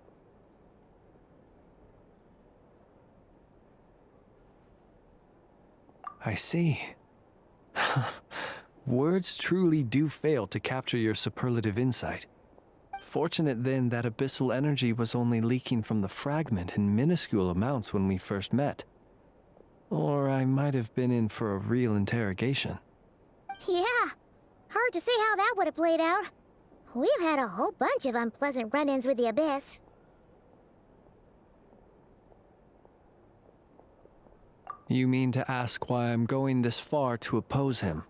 I see. Words truly do fail to capture your superlative insight. Fortunate then that abyssal energy was only leaking from the fragment in minuscule amounts when we first met. Or I might have been in for a real interrogation. Yeah, hard to say how that would have played out. We've had a whole bunch of unpleasant run-ins with the Abyss. You mean to ask why I'm going this far to oppose him?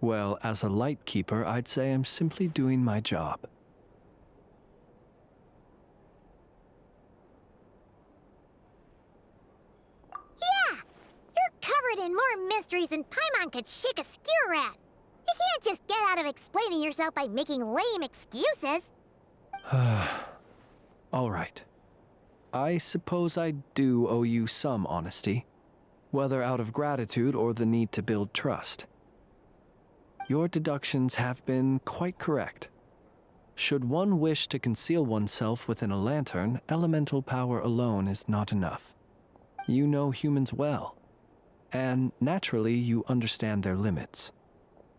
Well, as a Lightkeeper, I'd say I'm simply doing my job. Yeah! You're covered in more mysteries than Paimon could shake a skewer at. You can't just get out of explaining yourself by making lame excuses. All right. I suppose I do owe you some honesty, whether out of gratitude or the need to build trust. Your deductions have been quite correct. Should one wish to conceal oneself within a lantern, elemental power alone is not enough. You know humans well, and naturally you understand their limits.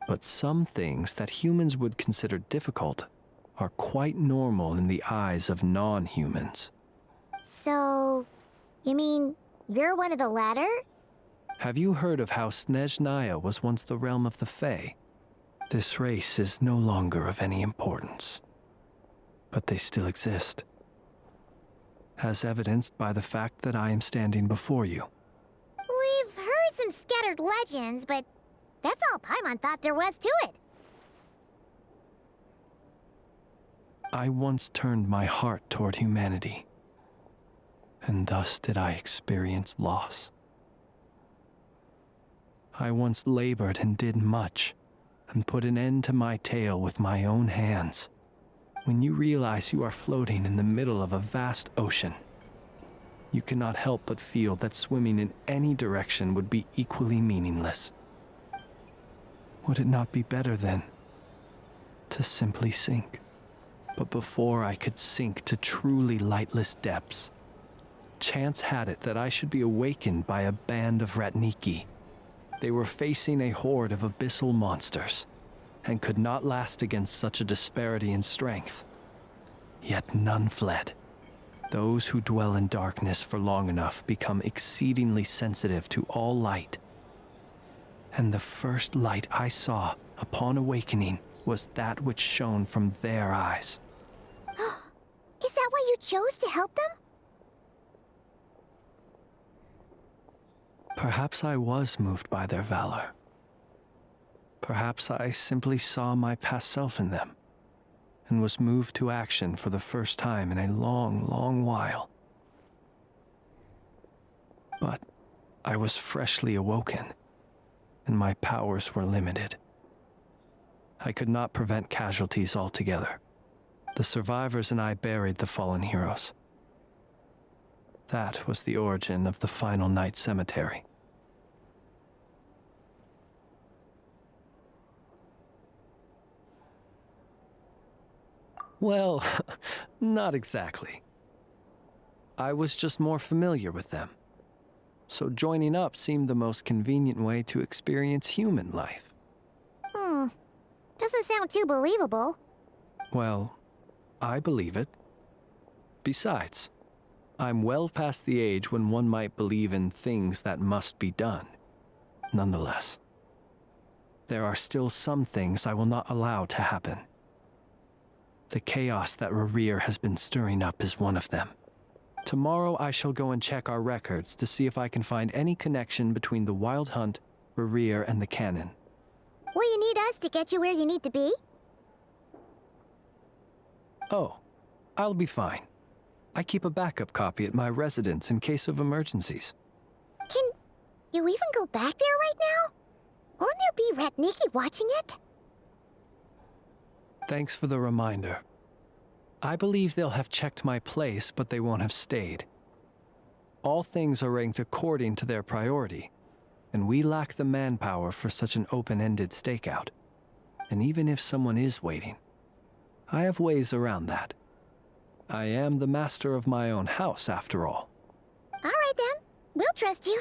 But some things that humans would consider difficult are quite normal in the eyes of non-humans. So, you mean you're one of the latter? Have you heard of how Snezhnaya was once the realm of the Fae? This race is no longer of any importance, but they still exist, as evidenced by the fact that I am standing before you. We've heard some scattered legends, but that's all Paimon thought there was to it. I once turned my heart toward humanity, and thus did I experience loss. I once labored and did much, and put an end to my tale with my own hands. When you realize you are floating in the middle of a vast ocean, you cannot help but feel that swimming in any direction would be equally meaningless. Would it not be better, then, to simply sink? But before I could sink to truly lightless depths, chance had it that I should be awakened by a band of Ratniki. They were facing a horde of abyssal monsters, and could not last against such a disparity in strength. Yet none fled. Those who dwell in darkness for long enough become exceedingly sensitive to all light. And the first light I saw upon awakening was that which shone from their eyes. Is that why you chose to help them? Perhaps I was moved by their valor. Perhaps I simply saw my past self in them, and was moved to action for the first time in a long, long while. But I was freshly awoken, and my powers were limited. I could not prevent casualties altogether. The survivors and I buried the fallen heroes. That was the origin of the final night cemetery. Well, not exactly. I was just more familiar with them. So joining up seemed the most convenient way to experience human life. Doesn't sound too believable. Well, I believe it. Besides, I'm well past the age when one might believe in things that must be done. Nonetheless, there are still some things I will not allow to happen. The chaos that Rerir has been stirring up is one of them. Tomorrow I shall go and check our records to see if I can find any connection between the Wild Hunt, Rerir, and the Canon. Will you need us to get you where you need to be? Oh, I'll be fine. I keep a backup copy at my residence in case of emergencies. Can you even go back there right now? Won't there be Ratniki watching it? Thanks for the reminder. I believe they'll have checked my place, but they won't have stayed. All things are ranked according to their priority, and we lack the manpower for such an open-ended stakeout. And even if someone is waiting, I have ways around that. I am the master of my own house, after all. All right then, we'll trust you.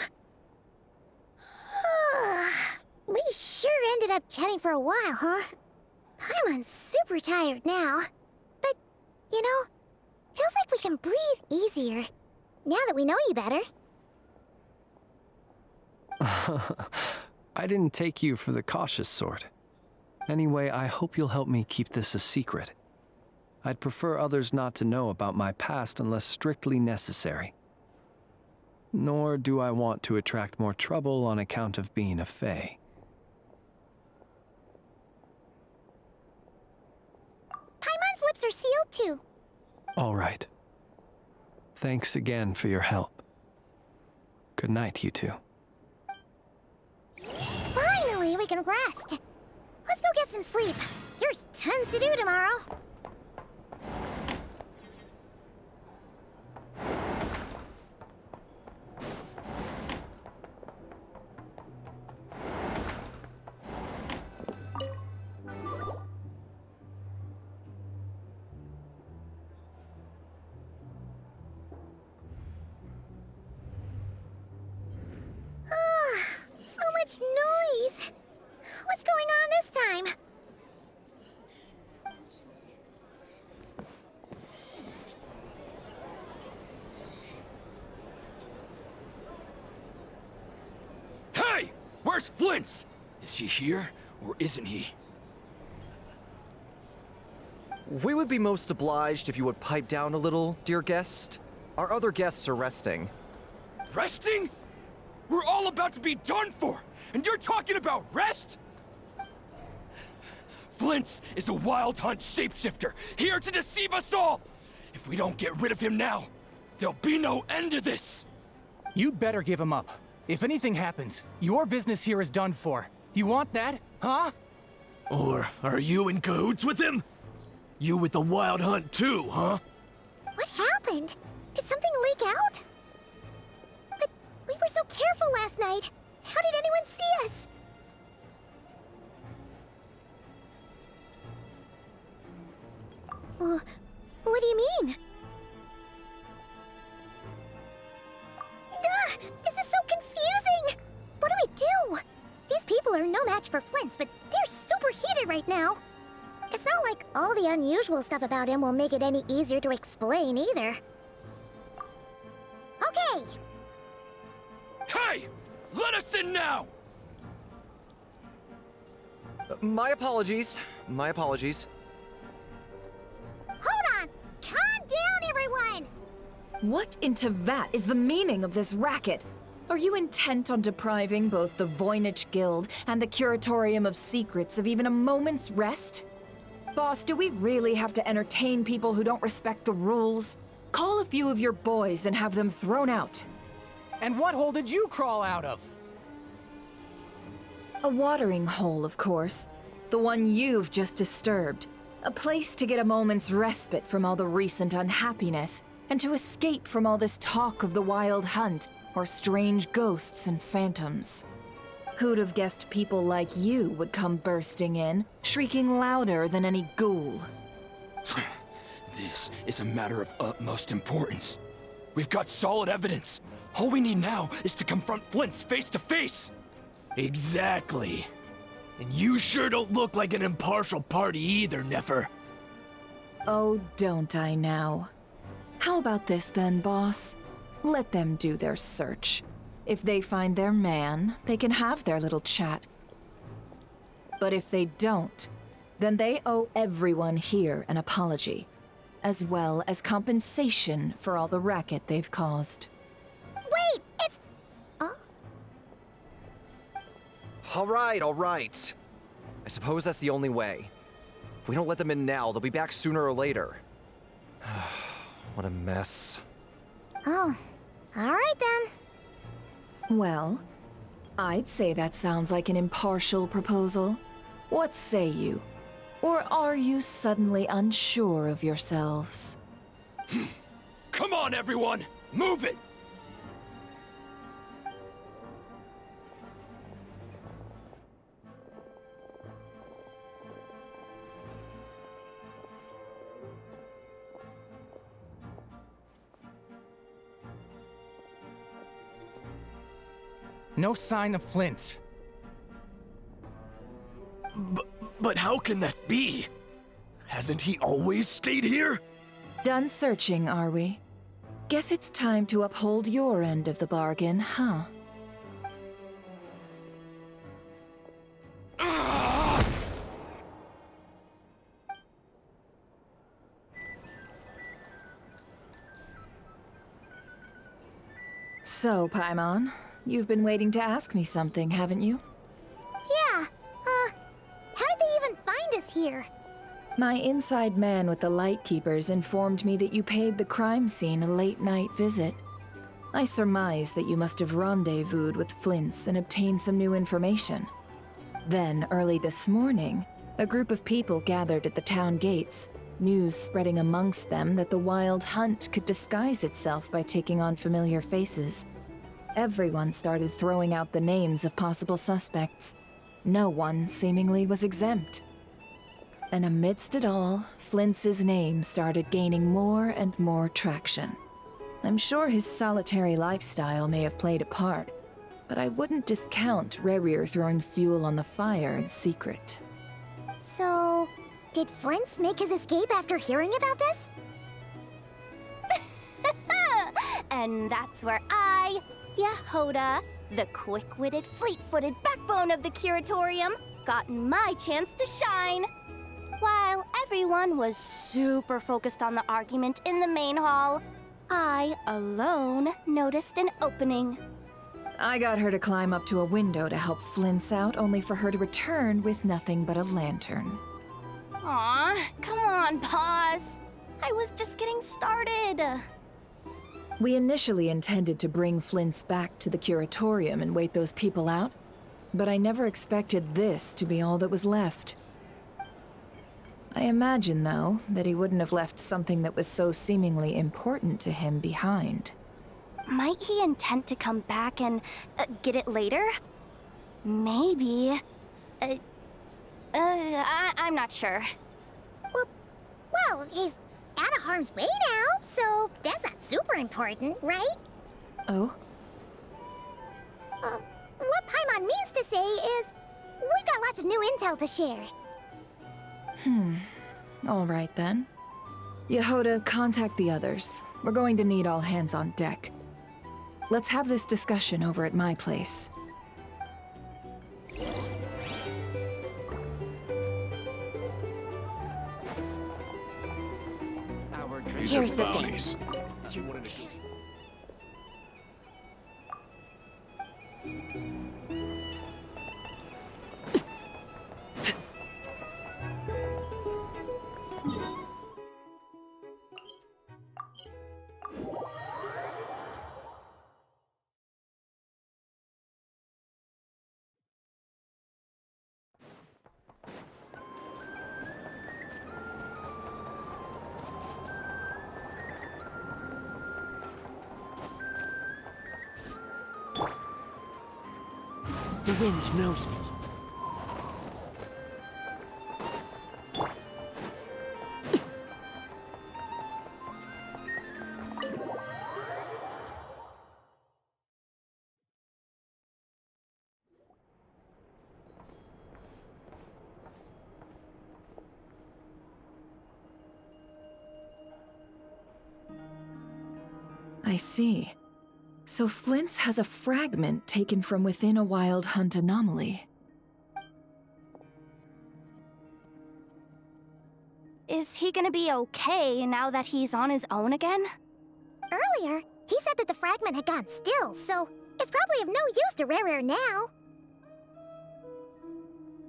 We sure ended up chatting for a while, huh? I'm super tired now. But, you know, feels like we can breathe easier, now that we know you better. I didn't take you for the cautious sort. Anyway, I hope you'll help me keep this a secret. I'd prefer others not to know about my past unless strictly necessary. Nor do I want to attract more trouble on account of being a Fae. Paimon's lips are sealed too. All right. Thanks again for your help. Good night, you two. Finally, we can rest. Let's go get some sleep. There's tons to do tomorrow. Where's Flint's? Is he here, or isn't he? We would be most obliged if you would pipe down a little, dear guest. Our other guests are resting. Resting? We're all about to be done for, and you're talking about rest? Flint's is a wild hunt shapeshifter, here to deceive us all! If we don't get rid of him now, there'll be no end to this! You'd better give him up. If anything happens, your business here is done for. You want that, huh? Or are you in cahoots with him? You with the wild hunt too, huh? What happened? Did something leak out? But we were so careful last night. How did anyone see us? What do you mean? Ugh, this is so confusing! What do we do? These people are no match for Flint's, but they're super heated right now. It's not like all the unusual stuff about him will make it any easier to explain either. Okay! Hey! Let us in now! My apologies. My apologies. Hold on! Calm down, everyone! What in Tevat is the meaning of this racket? Are you intent on depriving both the Voynich Guild and the Curatorium of Secrets of even a moment's rest? Boss, do we really have to entertain people who don't respect the rules? Call a few of your boys and have them thrown out. And what hole did you crawl out of? A watering hole, of course. The one you've just disturbed. A place to get a moment's respite from all the recent unhappiness, and to escape from all this talk of the wild hunt, or strange ghosts and phantoms. Who'd have guessed people like you would come bursting in, shrieking louder than any ghoul? This is a matter of utmost importance. We've got solid evidence. All we need now is to confront Flint's face to face. Exactly. And you sure don't look like an impartial party either, Nefer. Oh, don't I now? How about this then, boss? Let them do their search. If they find their man, they can have their little chat. But if they don't, then they owe everyone here an apology, as well as compensation for all the racket they've caused. Wait, it's... All right. I suppose that's the only way. If we don't let them in now, they'll be back sooner or later. What a mess. Oh, all right then. Well, I'd say that sounds like an impartial proposal. What say you? Or are you suddenly unsure of yourselves? Come on, everyone! Move it! No sign of Flint's. But how can that be? Hasn't he always stayed here? Done searching, are we? Guess it's time to uphold your end of the bargain, huh? So, Paimon, you've been waiting to ask me something, haven't you? Yeah, how did they even find us here? My inside man with the Lightkeepers informed me that you paid the crime scene a late-night visit. I surmise that you must have rendezvoused with Flint's and obtained some new information. Then, early this morning, a group of people gathered at the town gates, news spreading amongst them that the wild hunt could disguise itself by taking on familiar faces. Everyone started throwing out the names of possible suspects. No one, seemingly, was exempt. And amidst it all, Flint's name started gaining more and more traction. I'm sure his solitary lifestyle may have played a part, but I wouldn't discount Rerir throwing fuel on the fire in secret. So, did Flint's make his escape after hearing about this? And that's where I, Yehoda, the quick-witted, fleet-footed backbone of the curatorium, got my chance to shine. While everyone was super focused on the argument in the main hall, I alone noticed an opening. I got her to climb up to a window to help Flint's out, only for her to return with nothing but a lantern. Aw, come on, pause. I was just getting started. We initially intended to bring Flint's back to the curatorium and wait those people out, but I never expected this to be all that was left. I imagine, though, that he wouldn't have left something that was so seemingly important to him behind. Might he intend to come back and get it later? Maybe. I'm not sure. Well, he's out of harm's way now, so that's not super important, right? Oh? What Paimon means to say is, we got lots of new intel to share. All right then. Yehoda, contact the others. We're going to need all hands on deck. Let's have this discussion over at my place. Here's the thing. The wind knows me. I see. So Flint's has a fragment taken from within a wild hunt anomaly. Is he gonna be okay now that he's on his own again? Earlier, he said that the fragment had gone still, so it's probably of no use to Rare now.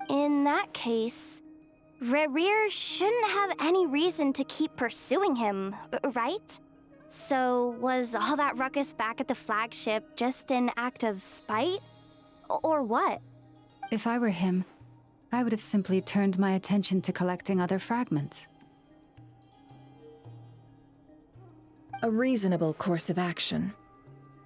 In that case, Rare shouldn't have any reason to keep pursuing him, right? So was all that ruckus back at the flagship just an act of spite? Or what? If I were him, I would have simply turned my attention to collecting other fragments. A reasonable course of action.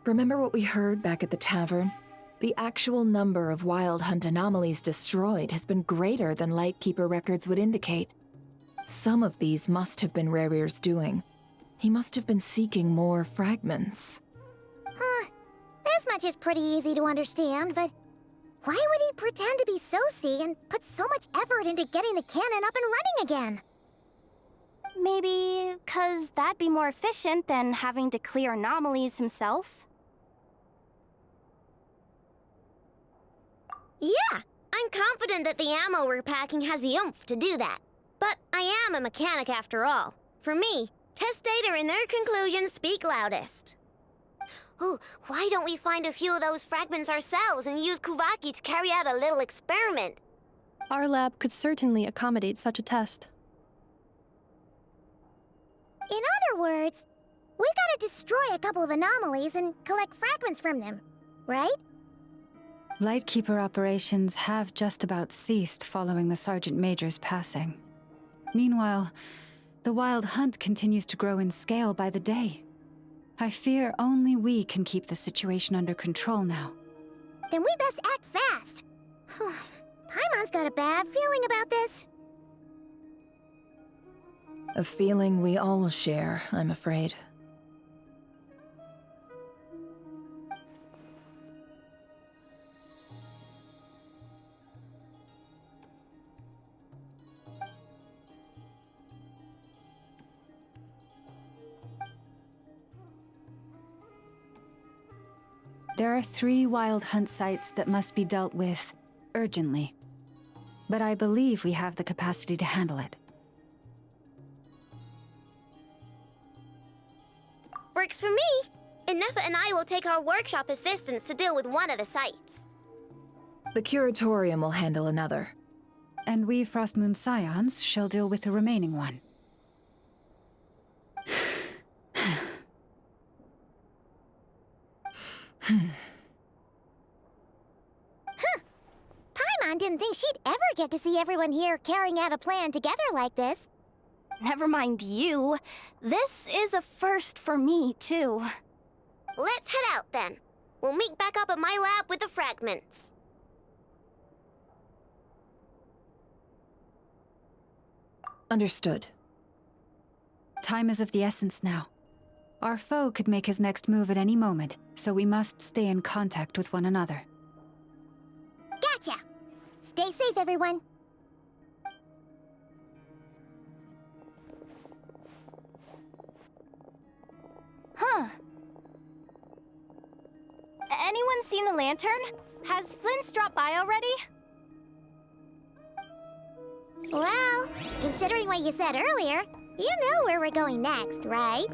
Remember what we heard back at the tavern? The actual number of Wild Hunt anomalies destroyed has been greater than Lightkeeper records would indicate. Some of these must have been Rare's doing. He must have been seeking more fragments. This much is pretty easy to understand, but why would he pretend to be Sosi and put so much effort into getting the cannon up and running again? Maybe 'cause that'd be more efficient than having to clear anomalies himself? Yeah, I'm confident that the ammo we're packing has the oomph to do that. But I am a mechanic after all. For me, test data and their conclusions speak loudest. Ooh, why don't we find a few of those fragments ourselves and use Kuvaki to carry out a little experiment? Our lab could certainly accommodate such a test. In other words, we gotta destroy a couple of anomalies and collect fragments from them, right? Lightkeeper operations have just about ceased following the Sergeant Major's passing. Meanwhile, the Wild Hunt continues to grow in scale by the day. I fear only we can keep the situation under control now. Then we best act fast. Paimon's got a bad feeling about this. A feeling we all share, I'm afraid. There are 3 wild hunt sites that must be dealt with urgently. But I believe we have the capacity to handle it. Works for me. Ineffa and I will take our workshop assistants to deal with one of the sites. The Curatorium will handle another. And we Frostmoon Scions shall deal with the remaining one. Paimon didn't think she'd ever get to see everyone here carrying out a plan together like this. Never mind you. This is a first for me, too. Let's head out then. We'll meet back up at my lab with the fragments. Understood. Time is of the essence now. Our foe could make his next move at any moment, so we must stay in contact with one another. Gotcha! Stay safe, everyone. Huh. Anyone seen the lantern? Has Flint's dropped by already? Well, considering what you said earlier, you know where we're going next, right?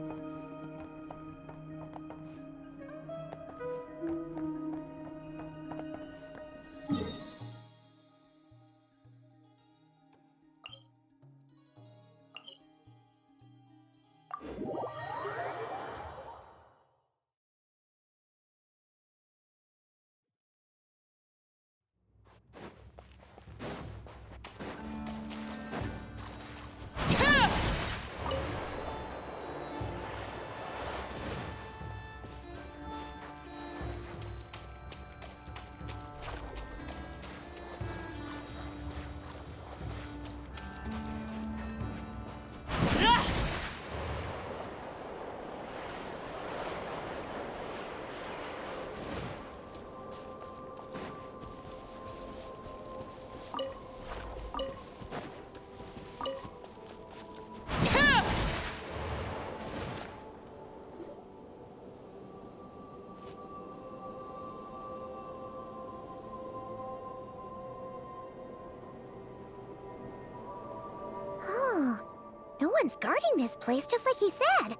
No one's guarding this place, just like he said.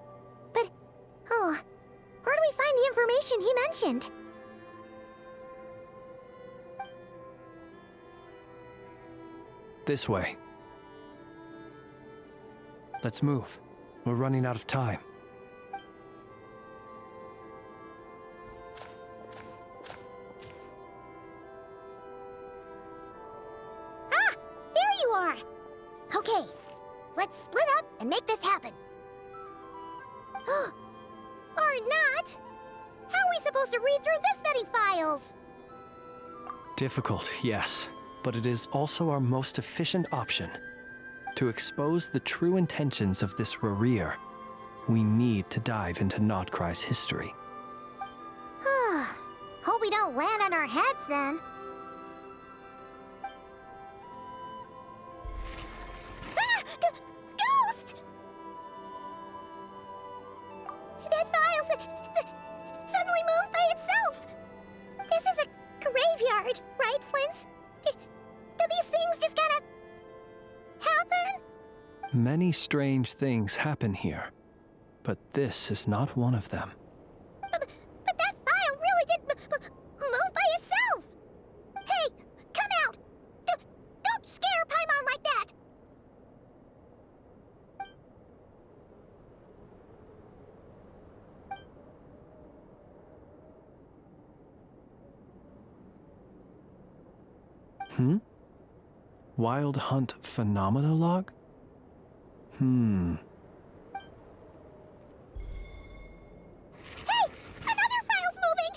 But, where do we find the information he mentioned? This way. Let's move. We're running out of time. Ah! There you are! Okay, let's split up and make this happen. Or not! How are we supposed to read through this many files? Difficult, yes, but it is also our most efficient option. To expose the true intentions of this Rereer, we need to dive into Nodcry's history. Hope we don't land on our heads then. Ghost! That file suddenly moved by itself. This is a graveyard, right, Flint? Do these things just kind of happen? Many strange things happen here, but this is not one of them. But that file really did move by itself! Hey, come out! Don't scare Paimon like that! Wild Hunt Phenomenologue? Hey! Another file's moving!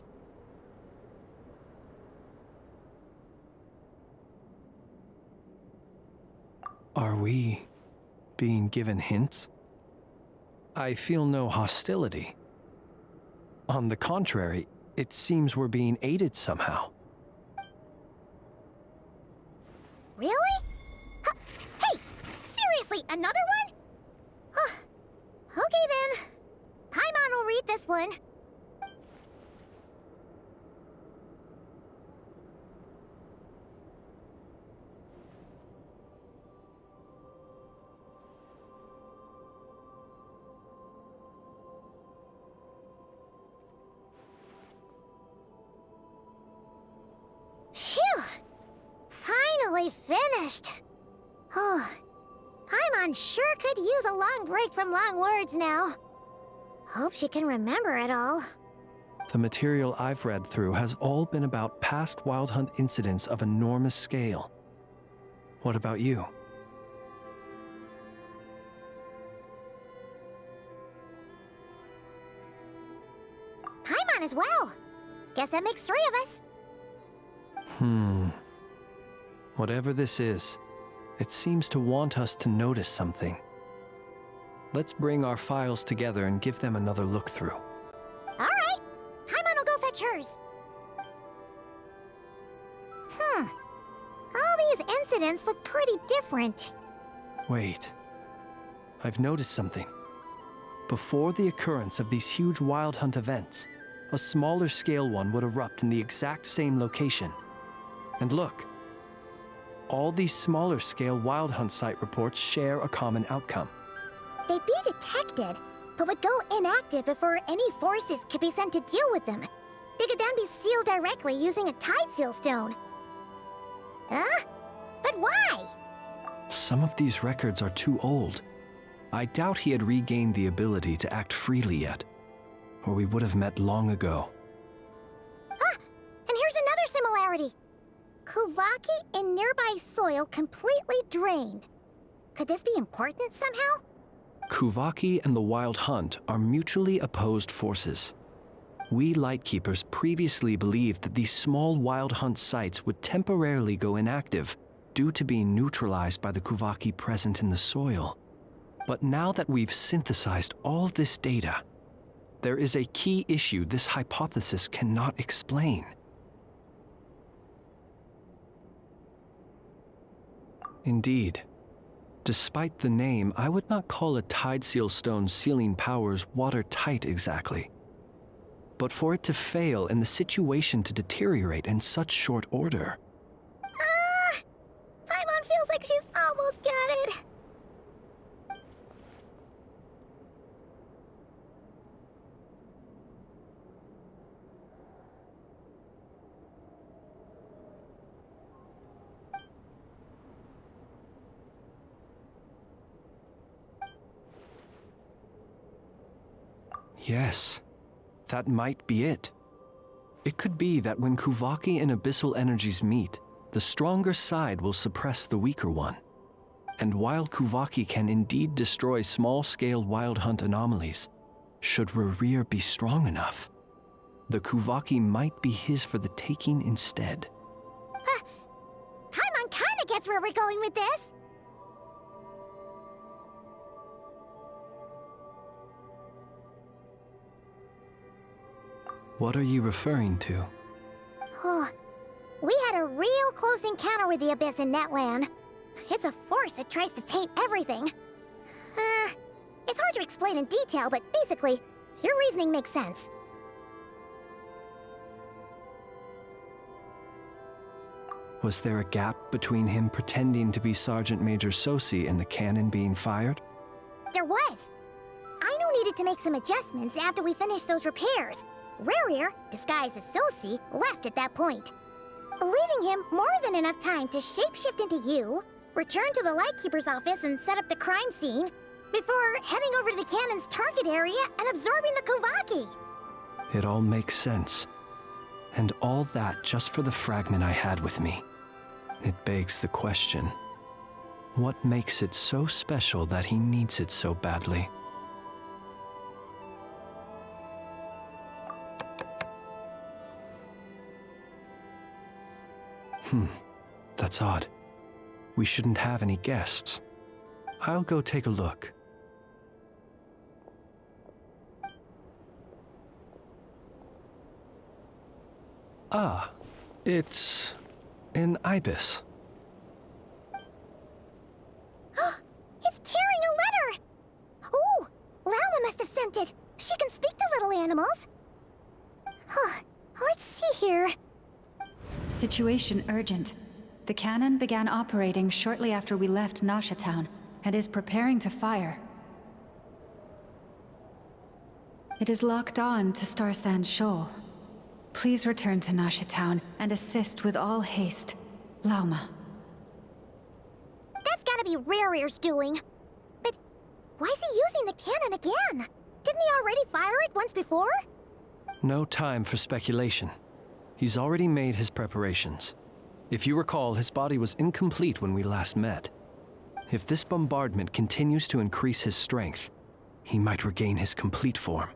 Are we being given hints? I feel no hostility. On the contrary, it seems we're being aided somehow. Really? Hey! Seriously, another one? Okay then. Paimon will read this one. finally finished. Oh, Paimon sure could use a long break from long words now. Hope she can remember it all. The material I've read through has all been about past Wild Hunt incidents of enormous scale. What about you? Paimon as well. Guess that makes 3 of us. Whatever this is, it seems to want us to notice something. Let's bring our files together and give them another look through. All right. Paimon will go fetch hers. All these incidents look pretty different. Wait. I've noticed something. Before the occurrence of these huge Wild Hunt events, a smaller scale one would erupt in the exact same location. And look, all these smaller scale Wild Hunt site reports share a common outcome. They'd be detected, but would go inactive before any forces could be sent to deal with them. They could then be sealed directly using a tide seal stone. Huh? But why? Some of these records are too old. I doubt he had regained the ability to act freely yet, or we would have met long ago. Ah! And here's another similarity. Kuvaki in nearby soil completely drained. Could this be important somehow? Kuvaki and the Wild Hunt are mutually opposed forces. We Lightkeepers previously believed that these small Wild Hunt sites would temporarily go inactive due to being neutralized by the Kuvaki present in the soil. But now that we've synthesized all this data, there is a key issue this hypothesis cannot explain. Indeed. Despite the name, I would not call a tide seal stone's sealing powers watertight exactly. But for it to fail and the situation to deteriorate in such short order. Paimon feels like she's almost got it. Yes, that might be it. It could be that when Kuvaki and Abyssal energies meet, the stronger side will suppress the weaker one. And while Kuvaki can indeed destroy small-scale Wild Hunt anomalies, should Rerir be strong enough, the Kuvaki might be his for the taking instead. Paimon kinda gets where we're going with this. What are you referring to? Oh, we had a real close encounter with the Abyss in Netland. It's a force that tries to taint everything. It's hard to explain in detail, but basically, your reasoning makes sense. Was there a gap between him pretending to be Sergeant Major Sosi and the cannon being fired? There was. Aino needed to make some adjustments after we finished those repairs. Rerir, disguised as Sosi, left at that point, leaving him more than enough time to shapeshift into you, return to the Lightkeeper's office and set up the crime scene, before heading over to the cannon's target area and absorbing the Kuvaki. It all makes sense. And all that just for the fragment I had with me. It begs the question, what makes it so special that he needs it so badly? That's odd. We shouldn't have any guests. I'll go take a look. Ah, it's an ibis. It's carrying a letter! Oh, Lama must have sent it. She can speak to little animals. Let's see here. Situation urgent. The cannon began operating shortly after we left Nasha Town and is preparing to fire. It is locked on to Star Sand Shoal. Please return to Nasha Town and assist with all haste. Lauma. maybe Rerear's doing. But why is he using the cannon again? Didn't he already fire it once before? No time for speculation. He's already made his preparations. If you recall, his body was incomplete when we last met. If this bombardment continues to increase his strength, he might regain his complete form.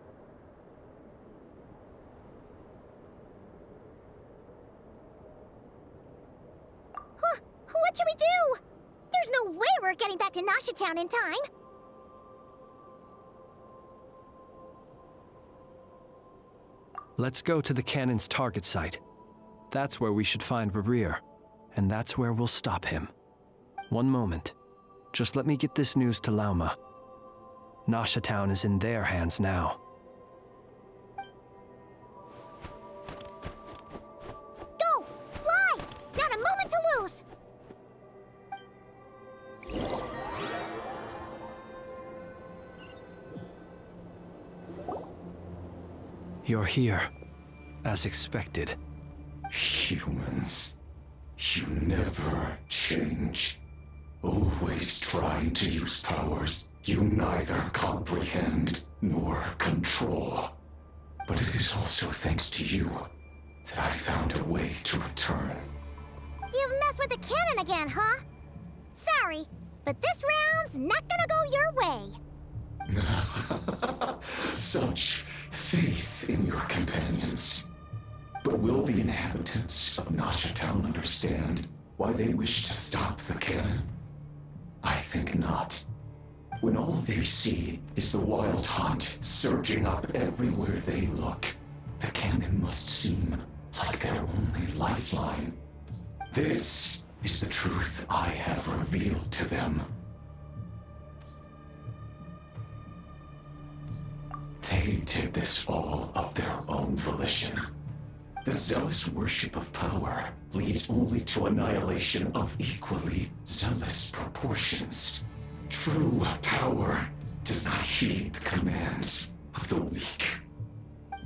Huh, what should we do? There's no way we're getting back to Nasha Town in time. Let's go to the cannon's target site. That's where we should find Rerear, and that's where we'll stop him. One moment. Just let me get this news to Lauma. Nasha Town is in their hands now. Go! Fly! Not a moment to lose! You're here, as expected. Humans, you never change. Always trying to use powers you neither comprehend nor control. But it is also thanks to you that I found a way to return. You've messed with the cannon again, huh? Sorry, but this round's not gonna go your way. Such faith in your companions. But will the inhabitants of Nasha Town understand why they wish to stop the cannon? I think not. When all they see is the Wild Hunt surging up everywhere they look, the cannon must seem like their only lifeline. This is the truth I have revealed to them. They did this all of their own volition. The zealous worship of power leads only to annihilation of equally zealous proportions. True power does not heed the commands of the weak.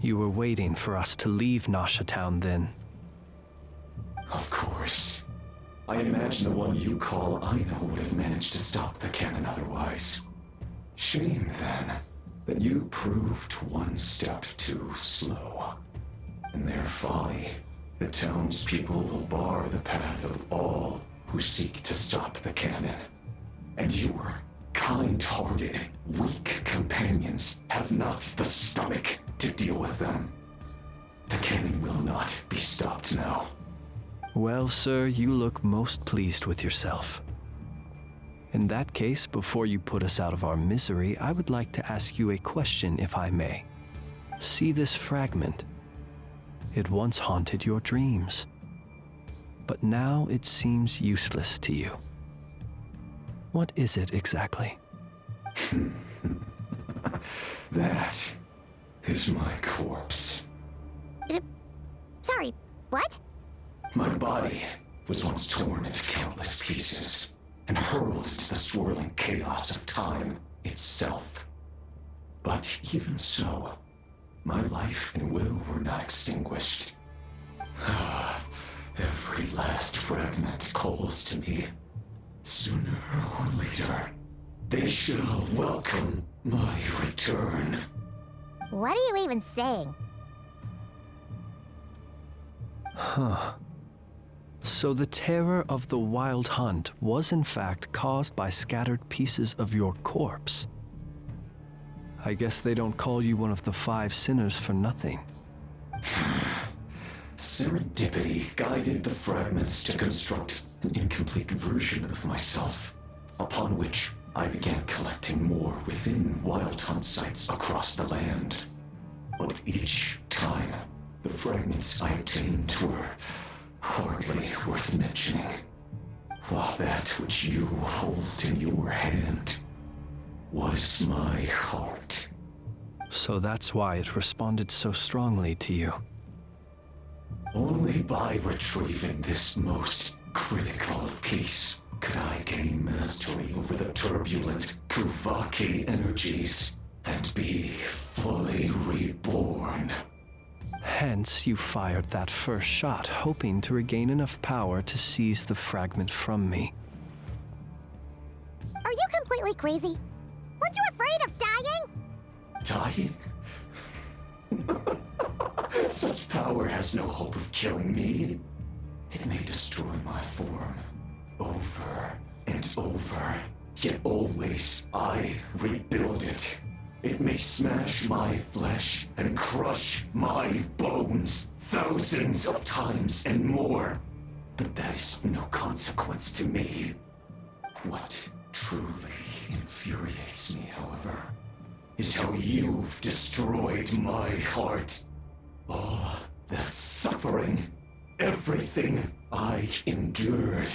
You were waiting for us to leave Nasha Town then. Of course. I imagine the one you call Aino would have managed to stop the cannon otherwise. Shame, then, that you proved one step too slow. In their folly, the townspeople will bar the path of all who seek to stop the cannon. And your kind-hearted, weak companions have not the stomach to deal with them. The cannon will not be stopped now. Well, sir, you look most pleased with yourself. In that case, before you put us out of our misery, I would like to ask you a question, if I may. See this fragment? It once haunted your dreams, but now it seems useless to you. What is it exactly? That is my corpse. Sorry, what? My body was once torn into countless pieces and hurled into the swirling chaos of time itself. But even so, my life and will were not extinguished. Every last fragment calls to me. Sooner or later, they shall welcome my return. What are you even saying? Huh. So the terror of the Wild Hunt was in fact caused by scattered pieces of your corpse. I guess they don't call you one of the 5 sinners for nothing. Serendipity guided the fragments to construct an incomplete version of myself, upon which I began collecting more within Wild Hunt sites across the land. But each time, the fragments I obtained were hardly worth mentioning, while that which you hold in your hand was my heart. So that's why it responded so strongly to you. Only by retrieving this most critical piece could I gain mastery over the turbulent Kuvaki energies and be fully reborn. Hence, you fired that first shot, hoping to regain enough power to seize the fragment from me. completely crazy? Weren't you afraid of dying? Dying? Such power has no hope of killing me. It may destroy my form over and over, yet always I rebuild it. It may smash my flesh and crush my bones thousands of times and more, but that is of no consequence to me. What truly infuriates me, however, is how you've destroyed my heart. All that suffering, everything I endured,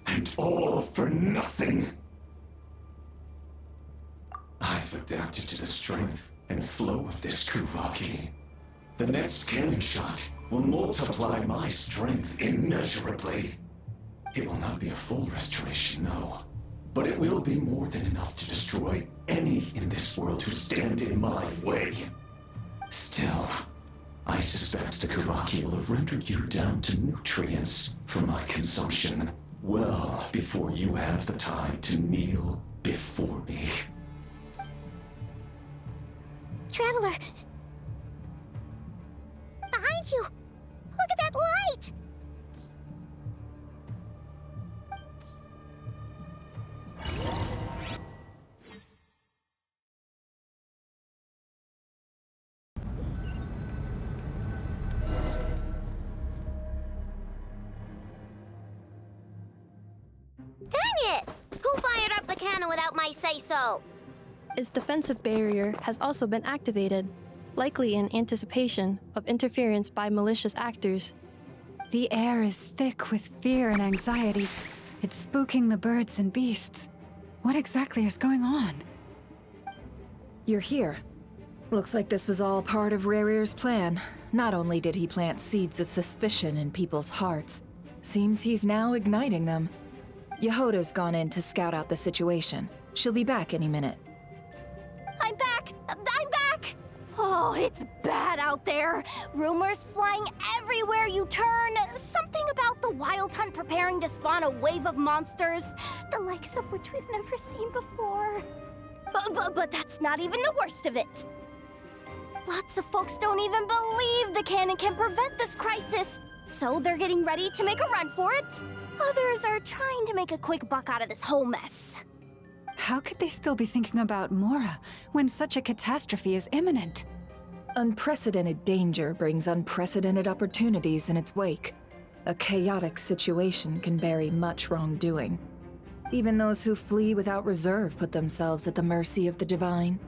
and all for nothing. I've adapted to the strength and flow of this Kuvaki. The next cannon shot will multiply my strength immeasurably. It will not be a full restoration, no, but it will be more than enough to destroy any in this world who stand in my way. Still, I suspect the Kuvaki will have rendered you down to nutrients for my consumption well before you have the time to kneel before me. Traveler! Behind you! Look at that light! Dang it! Who fired up the cannon without my say-so? Its defensive barrier has also been activated, likely in anticipation of interference by malicious actors. The air is thick with fear and anxiety. It's spooking the birds and beasts. What exactly is going on? You're here. Looks like this was all part of Rarir's plan. Not only did he plant seeds of suspicion in people's hearts, seems he's now igniting them. Yehoda's gone in to scout out the situation. She'll be back any minute. I'm back! I'm back! Oh, it's bad out there. Rumors flying everywhere you turn. Something about the Wild Hunt preparing to spawn a wave of monsters, the likes of which we've never seen before. But that's not even the worst of it. Lots of folks don't even believe the cannon can prevent this crisis, so they're getting ready to make a run for it. Others are trying to make a quick buck out of this whole mess. How could they still be thinking about Mora when such a catastrophe is imminent? Unprecedented danger brings unprecedented opportunities in its wake. A chaotic situation can bury much wrongdoing. Even those who flee without reserve put themselves at the mercy of the divine.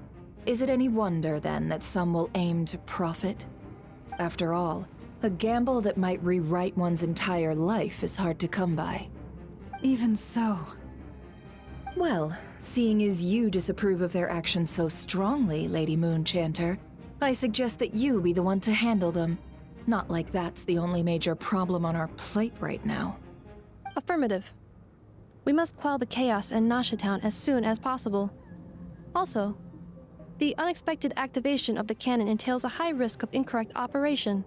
Is it any wonder, then, that some will aim to profit? After all, a gamble that might rewrite one's entire life is hard to come by. Even so. Well, seeing as you disapprove of their actions so strongly, Lady Moonchanter, I suggest that you be the one to handle them. Not like that's the only major problem on our plate right now. Affirmative. We must quell the chaos in Nasha Town as soon as possible. Also, the unexpected activation of the cannon entails a high risk of incorrect operation.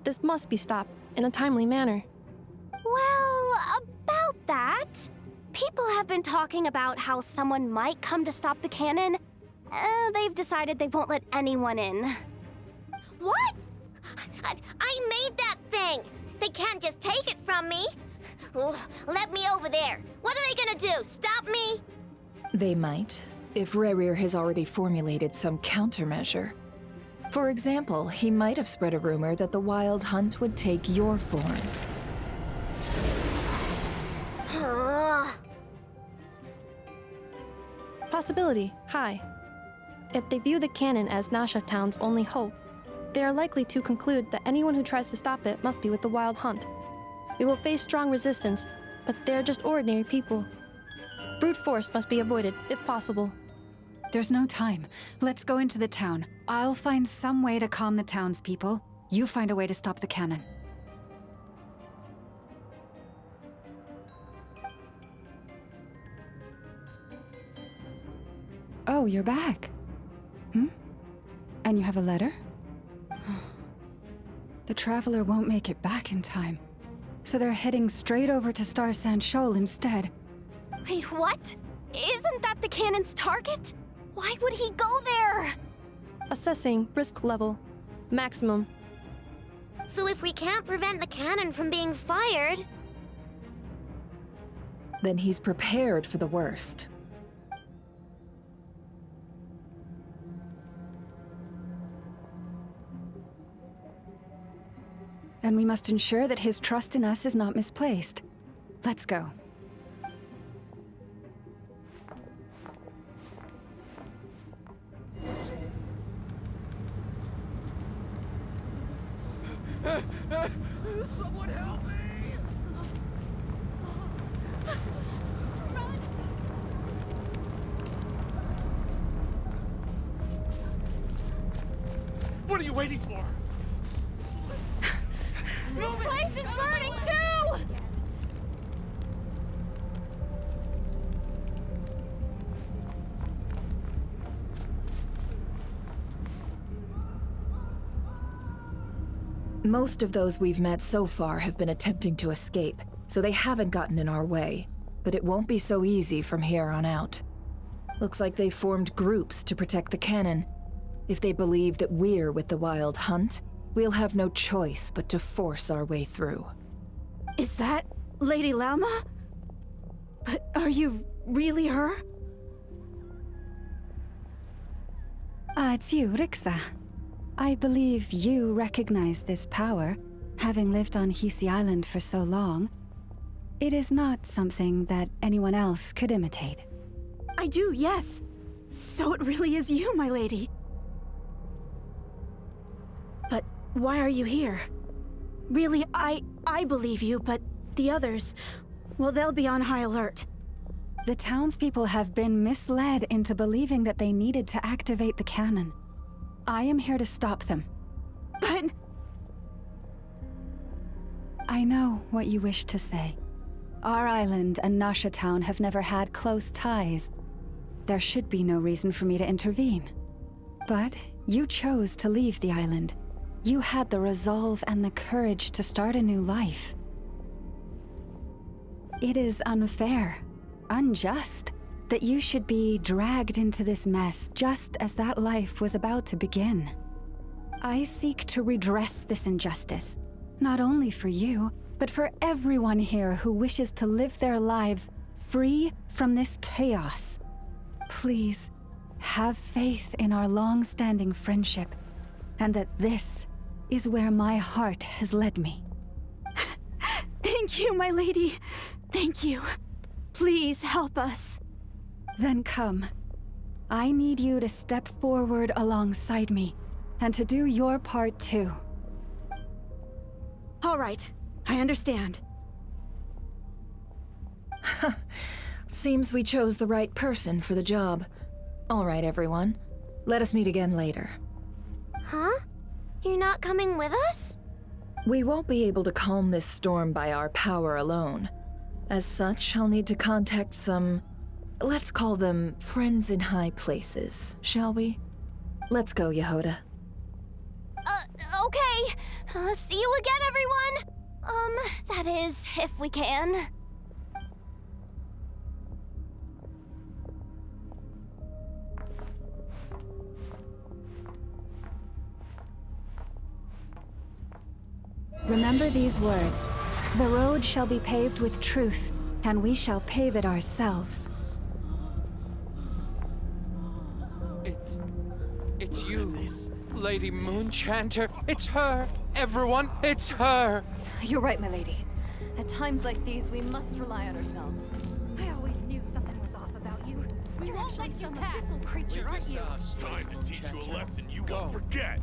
This must be stopped in a timely manner. Well, about that, people have been talking about how someone might come to stop the cannon. They've decided they won't let anyone in. What? I made that thing! They can't just take it from me! Let me over there! What are they gonna do? Stop me? They might, if Rarir has already formulated some countermeasure. For example, he might have spread a rumor that the Wild Hunt would take your form. Possibility high. If they view the cannon as Nasha Town's only hope, they are likely to conclude that anyone who tries to stop it must be with the Wild Hunt. We will face strong resistance, but they're just ordinary people. Brute force must be avoided, if possible. There's no time. Let's go into the town. I'll find some way to calm the townspeople. You find a way to stop the cannon. Oh, you're back. And you have a letter? The Traveler won't make it back in time. So they're heading straight over to Star Sand Shoal instead. Wait, what? Isn't that the cannon's target? Why would he go there? Assessing risk level. Maximum. So if we can't prevent the cannon from being fired... Then he's prepared for the worst. And we must ensure that his trust in us is not misplaced. Let's go. Someone help me! What are you waiting for? This place is burning too! Most of those we've met so far have been attempting to escape, so they haven't gotten in our way. But it won't be so easy from here on out. Looks like they formed groups to protect the cannon. If they believe that we're with the Wild Hunt, we'll have no choice but to force our way through. Is that Lady Lauma? But are you really her? It's you, Rixa. I believe you recognize this power, having lived on Hisi Island for so long. It is not something that anyone else could imitate. I do, yes. So it really is you, my lady. But why are you here? Really, I believe you, but the others, well, they'll be on high alert. The townspeople have been misled into believing that they needed to activate the cannon. I am here to stop them. But... I know what you wish to say. Our island and Nasha Town have never had close ties. There should be no reason for me to intervene. But you chose to leave the island. You had the resolve and the courage to start a new life. It is unfair, unjust, that you should be dragged into this mess just as that life was about to begin. I seek to redress this injustice, not only for you, but for everyone here who wishes to live their lives free from this chaos. Please, have faith in our long-standing friendship, and that this is where my heart has led me. Thank you, my lady. Thank you. Please help us. Then come. I need you to step forward alongside me, and to do your part too. All right, I understand. Seems we chose the right person for the job. All right, everyone. Let us meet again later. Huh? You're not coming with us? We won't be able to calm this storm by our power alone. As such, I'll need to contact some... let's call them friends in high places, shall we? Let's go, Yehoda. Okay. See you again, everyone! That is, if we can. Remember these words. The road shall be paved with truth, and we shall pave it ourselves. It's you, Lady Moonchanter. It's her. Everyone, it's her. You're right, my lady. At times like these, we must rely on ourselves. I always knew something was off about you. You're actually some abyssal creature, aren't you? Time to teach you a lesson you won't forget.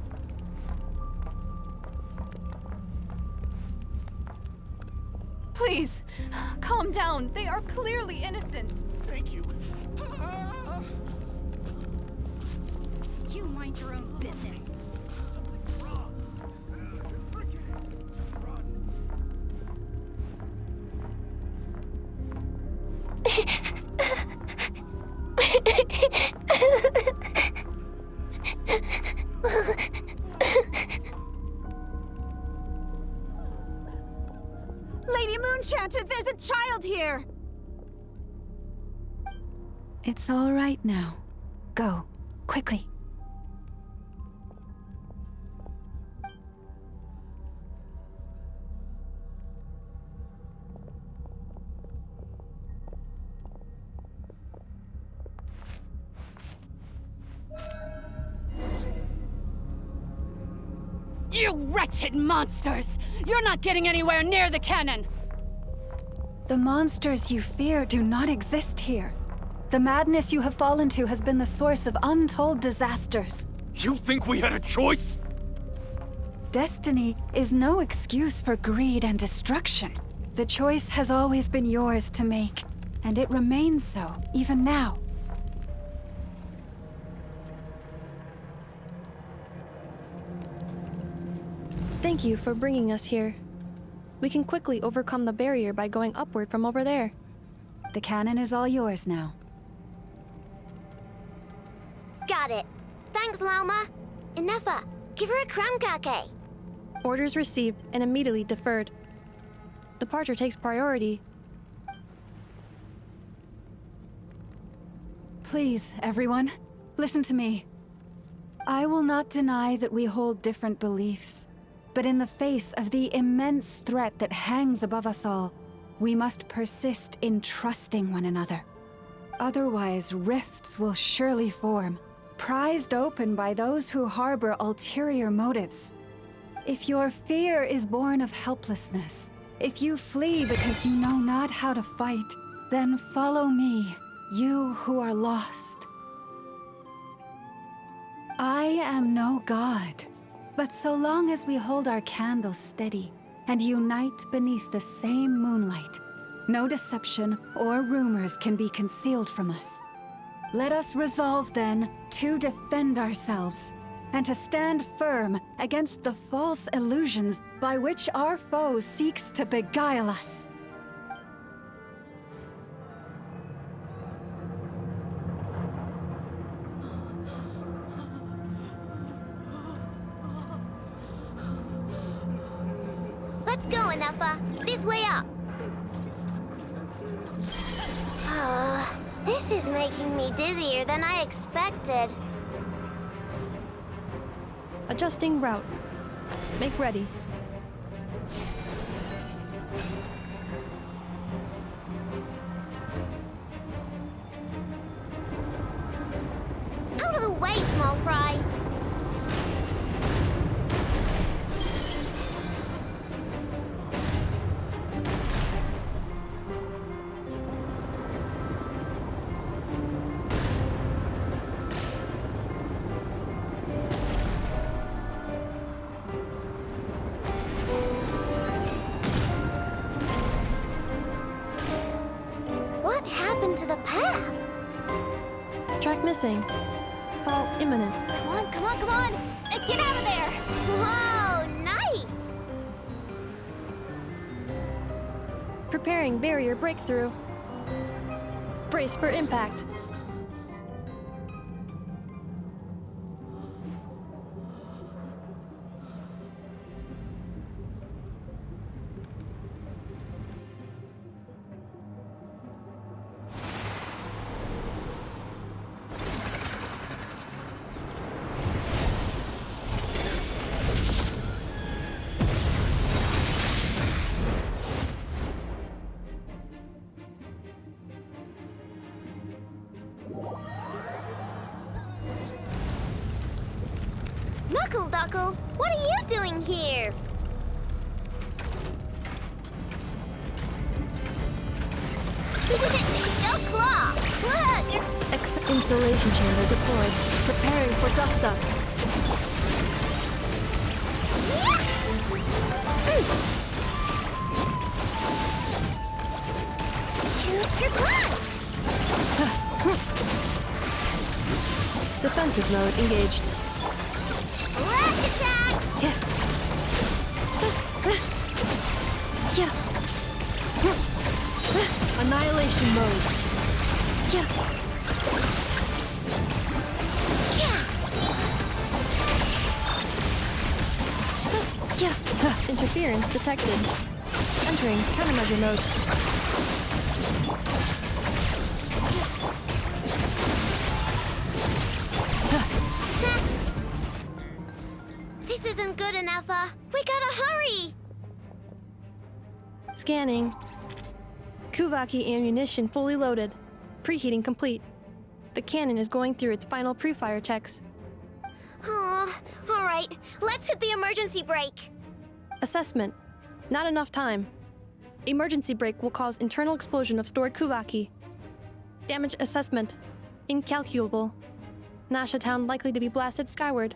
Please, calm down. They are clearly innocent. Thank you. You mind your own business. Lady Moonchanter, there's a child here! It's all right now. Go, quickly. You wretched monsters! You're not getting anywhere near the cannon! The monsters you fear do not exist here. The madness you have fallen to has been the source of untold disasters. You think we had a choice? Destiny is no excuse for greed and destruction. The choice has always been yours to make, and it remains so, even now. Thank you for bringing us here. We can quickly overcome the barrier by going upward from over there. The cannon is all yours now. Got it. Thanks, Lauma. Inefa, give her a crown kake. Orders received and immediately deferred. Departure takes priority. Please, everyone, listen to me. I will not deny that we hold different beliefs. But in the face of the immense threat that hangs above us all, we must persist in trusting one another. Otherwise, rifts will surely form, prized open by those who harbor ulterior motives. If your fear is born of helplessness, if you flee because you know not how to fight, then follow me, you who are lost. I am no god. But so long as we hold our candles steady and unite beneath the same moonlight, no deception or rumors can be concealed from us. Let us resolve then to defend ourselves and to stand firm against the false illusions by which our foe seeks to beguile us. Let's go, Inefa. This way up. This is making me dizzier than I expected. Adjusting route. Make ready. Out of the way, small fry. What happened to the path? Track missing. Fall imminent. Come on, come on, come on! Get out of there! Whoa, nice! Preparing barrier breakthrough. Brace for impact. Knuckle Duckle, what are you doing here? Go Claw! Look! Insulation chamber deployed. Preparing for dust up. Shoot your blood! Defensive mode engaged. Lash attack! Annihilation mode. Interference detected. Entering countermeasure mode. Scanning. Kuvaki ammunition fully loaded. Preheating complete. The cannon is going through its final pre-fire checks. Aw, all right. Let's hit the emergency brake. Assessment. Not enough time. Emergency brake will cause internal explosion of stored Kuvaki. Damage assessment. Incalculable. Nasha Town likely to be blasted skyward.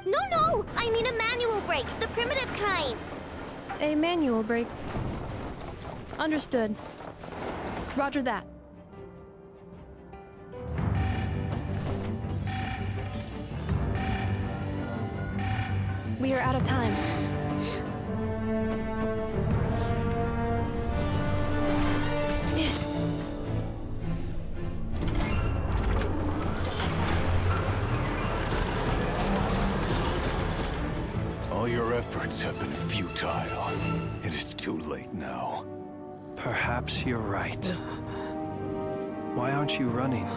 No! I mean a manual brake, the primitive kind. A manual brake. Understood. Roger that. We are out of time. All your efforts have been futile. It is too late now. Perhaps you're right. Why aren't you running?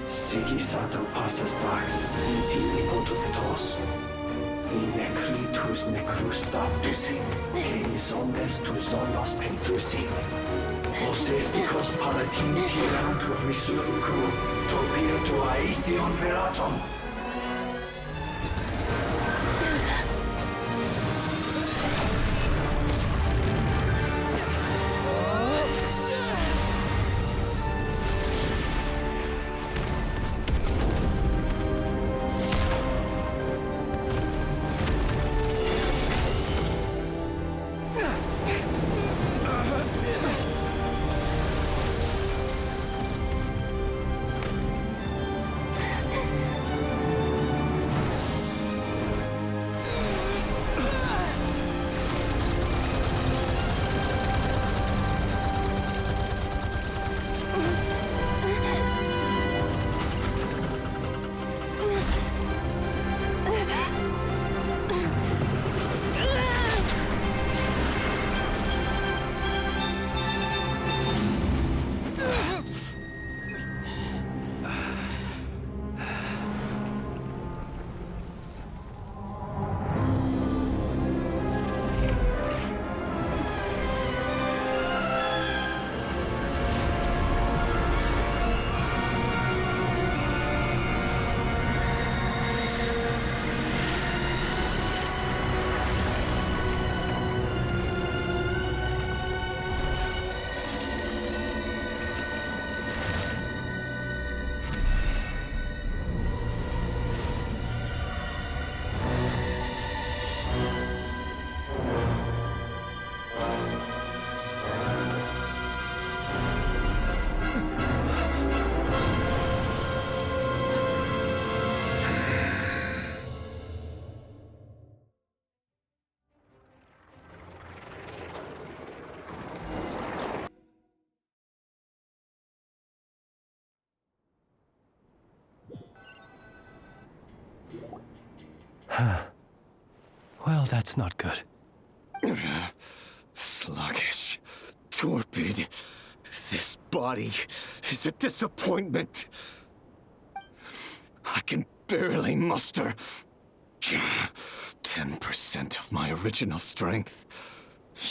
Sigisato passa sax, intimi potutos. In necritus necrus baptusi, cenis omnes tu zonos pentusi. Osesticos palatin pirantur resurcu, topirtu aetion veratum. Well, that's not good. Sluggish. Torpid. This body is a disappointment. I can barely muster 10% of my original strength.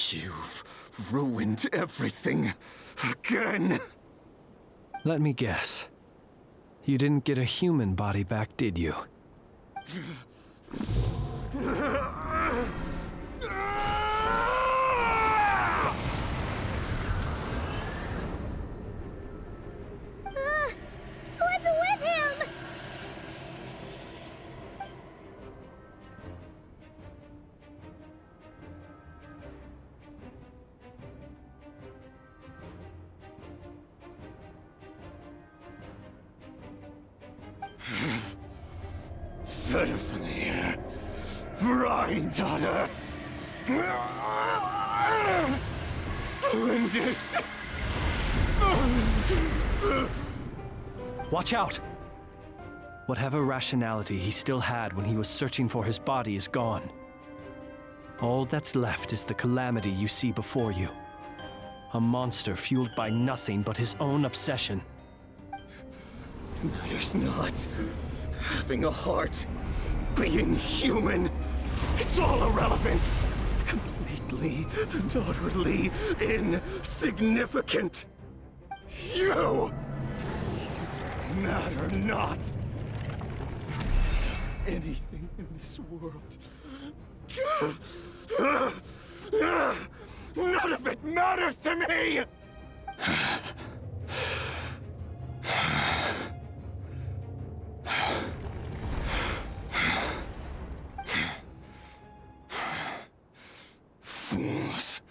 You've ruined everything again. Let me guess. You didn't get a human body back, did you? What's with him? Verfnir. Rhine-daughter. Flinders. Watch out! Whatever rationality he still had when he was searching for his body is gone. All that's left is the calamity you see before you. A monster fueled by nothing but his own obsession. Matters not. Having a heart. Being human. It's all irrelevant. Completely and utterly insignificant. You matter not. Does anything in this world. None of it matters to me! Fools.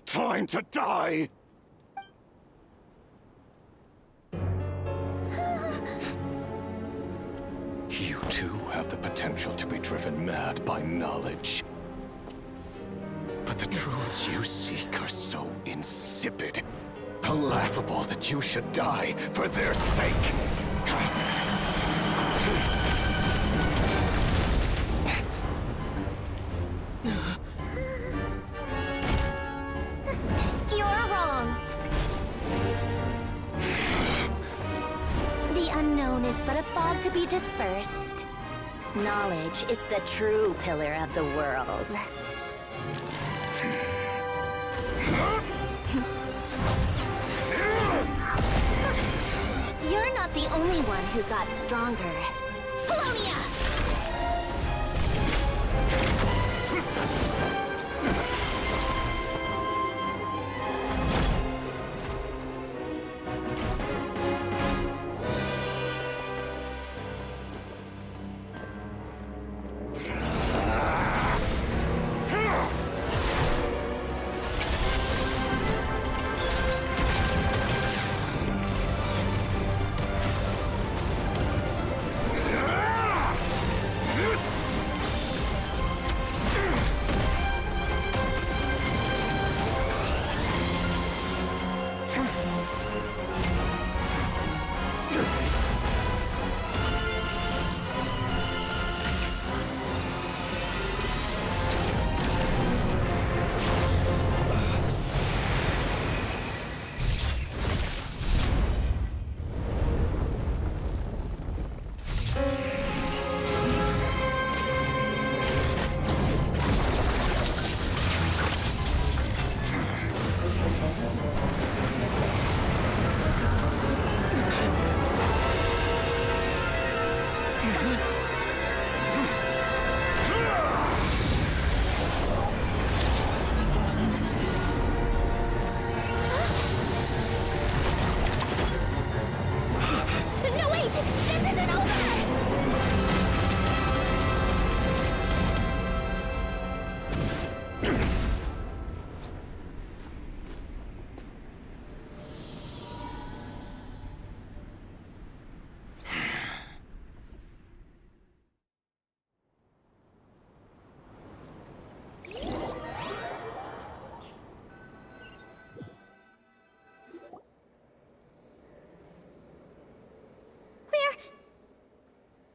Time to die! You too have the potential to be driven mad by knowledge. But the truths you seek are so insipid. How laughable that you should die for their sake! You're wrong. The unknown is but a fog to be dispersed. Knowledge is the true pillar of the world. You're not the only one who got stronger. Polonia!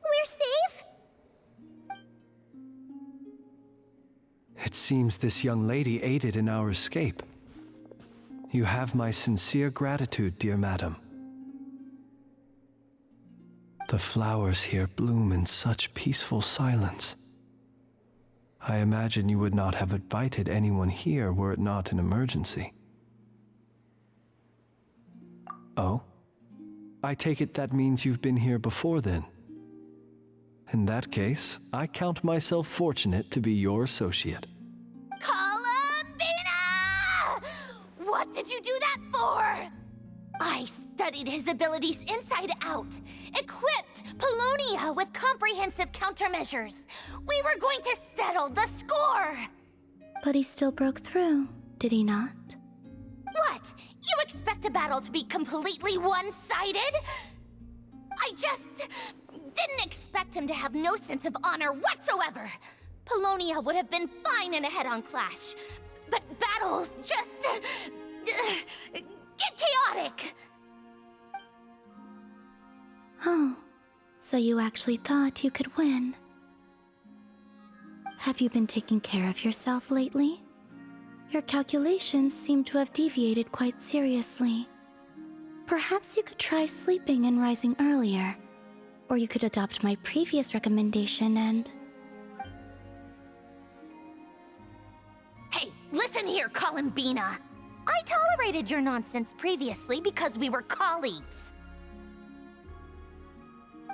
We're safe? It seems this young lady aided in our escape. You have my sincere gratitude, dear madam. The flowers here bloom in such peaceful silence. I imagine you would not have invited anyone here were it not an emergency. Oh? I take it that means you've been here before then. In that case, I count myself fortunate to be your associate. Columbina! What did you do that for? I studied his abilities inside out, equipped Polonia with comprehensive countermeasures. We were going to settle the score! But he still broke through, did he not? What? You expect a battle to be completely one-sided? I just didn't expect him to have no sense of honor whatsoever. Polonia would have been fine in a head-on clash, but battles just get chaotic. Oh, so you actually thought you could win. Have you been taking care of yourself lately? Your calculations seem to have deviated quite seriously. Perhaps you could try sleeping and rising earlier. Or you could adopt my previous recommendation and... Hey, listen here, Columbina! I tolerated your nonsense previously because we were colleagues.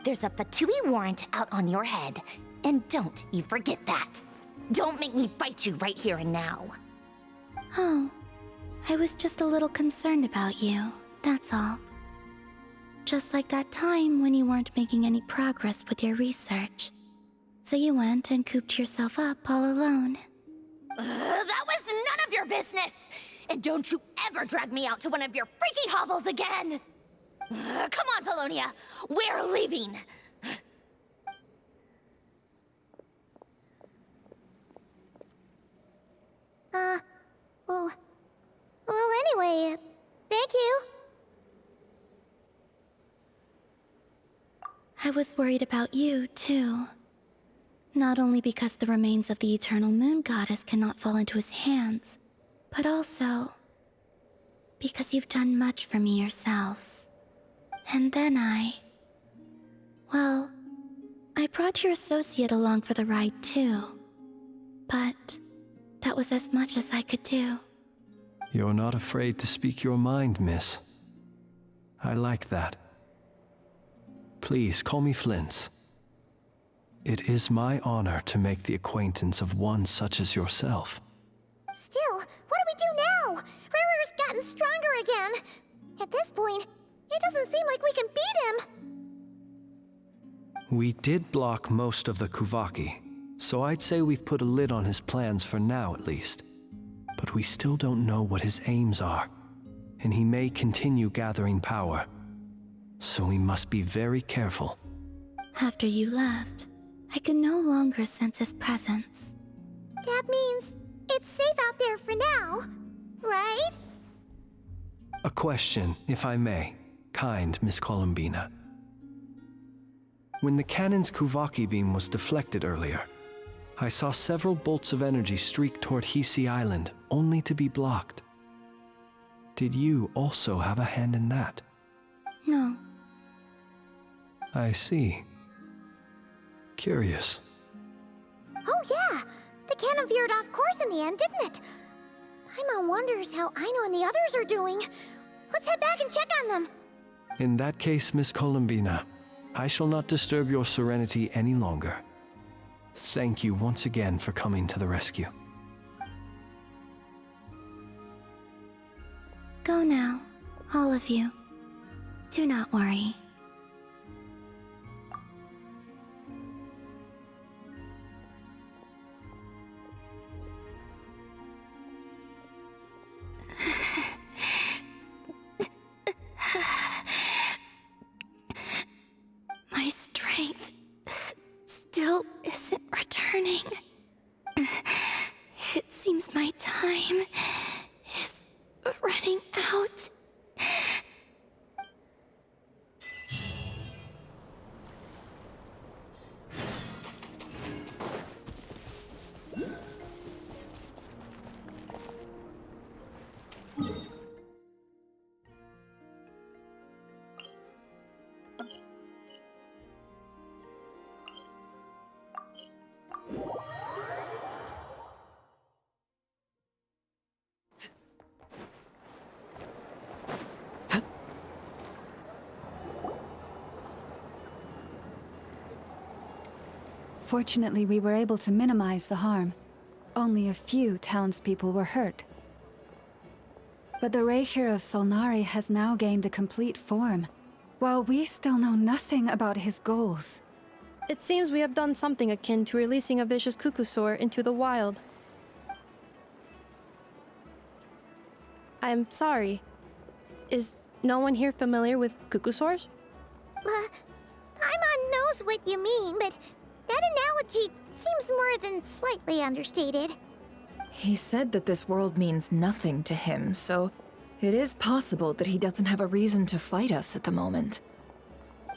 There's a Fatui warrant out on your head, and don't you forget that. Don't make me fight you right here and now. Oh, I was just a little concerned about you, that's all. Just like that time when you weren't making any progress with your research. So you went and cooped yourself up all alone. That was none of your business! And don't you ever drag me out to one of your freaky hovels again! Come on, Polonia! We're leaving! Well, anyway, thank you. I was worried about you, too. Not only because the remains of the Eternal Moon Goddess cannot fall into his hands, but also because you've done much for me yourselves. And then well, I brought your associate along for the ride, too. But that was as much as I could do. You're not afraid to speak your mind, miss. I like that. Please call me Flint. It is my honor to make the acquaintance of one such as yourself. Still, what do we do now? Rirer's gotten stronger again. At this point, it doesn't seem like we can beat him. We did block most of the Kuvaki, so I'd say we've put a lid on his plans for now at least. But we still don't know what his aims are, and he may continue gathering power. So we must be very careful. After you left, I could no longer sense his presence. That means it's safe out there for now, right? A question, if I may, kind Miss Columbina. When the cannon's Kuvaki beam was deflected earlier, I saw several bolts of energy streak toward Hisi Island, only to be blocked. Did you also have a hand in that? No. I see. Curious. Oh yeah! The cannon veered off course in the end, didn't it? Paimon wonders how Aino and the others are doing. Let's head back and check on them. In that case, Miss Columbina, I shall not disturb your serenity any longer. Thank you once again for coming to the rescue. Go now, all of you. Do not worry. My strength still isn't returning. It seems my time is running out. Fortunately, we were able to minimize the harm. Only a few townspeople were hurt. But the Reikir of Solnari has now gained a complete form, while we still know nothing about his goals. It seems we have done something akin to releasing a vicious Kukusaur into the wild. I'm sorry. Is no one here familiar with Kukusaurs? Paimon knows what you mean, but that analogy seems more than slightly understated. He said that this world means nothing to him, so it is possible that he doesn't have a reason to fight us at the moment.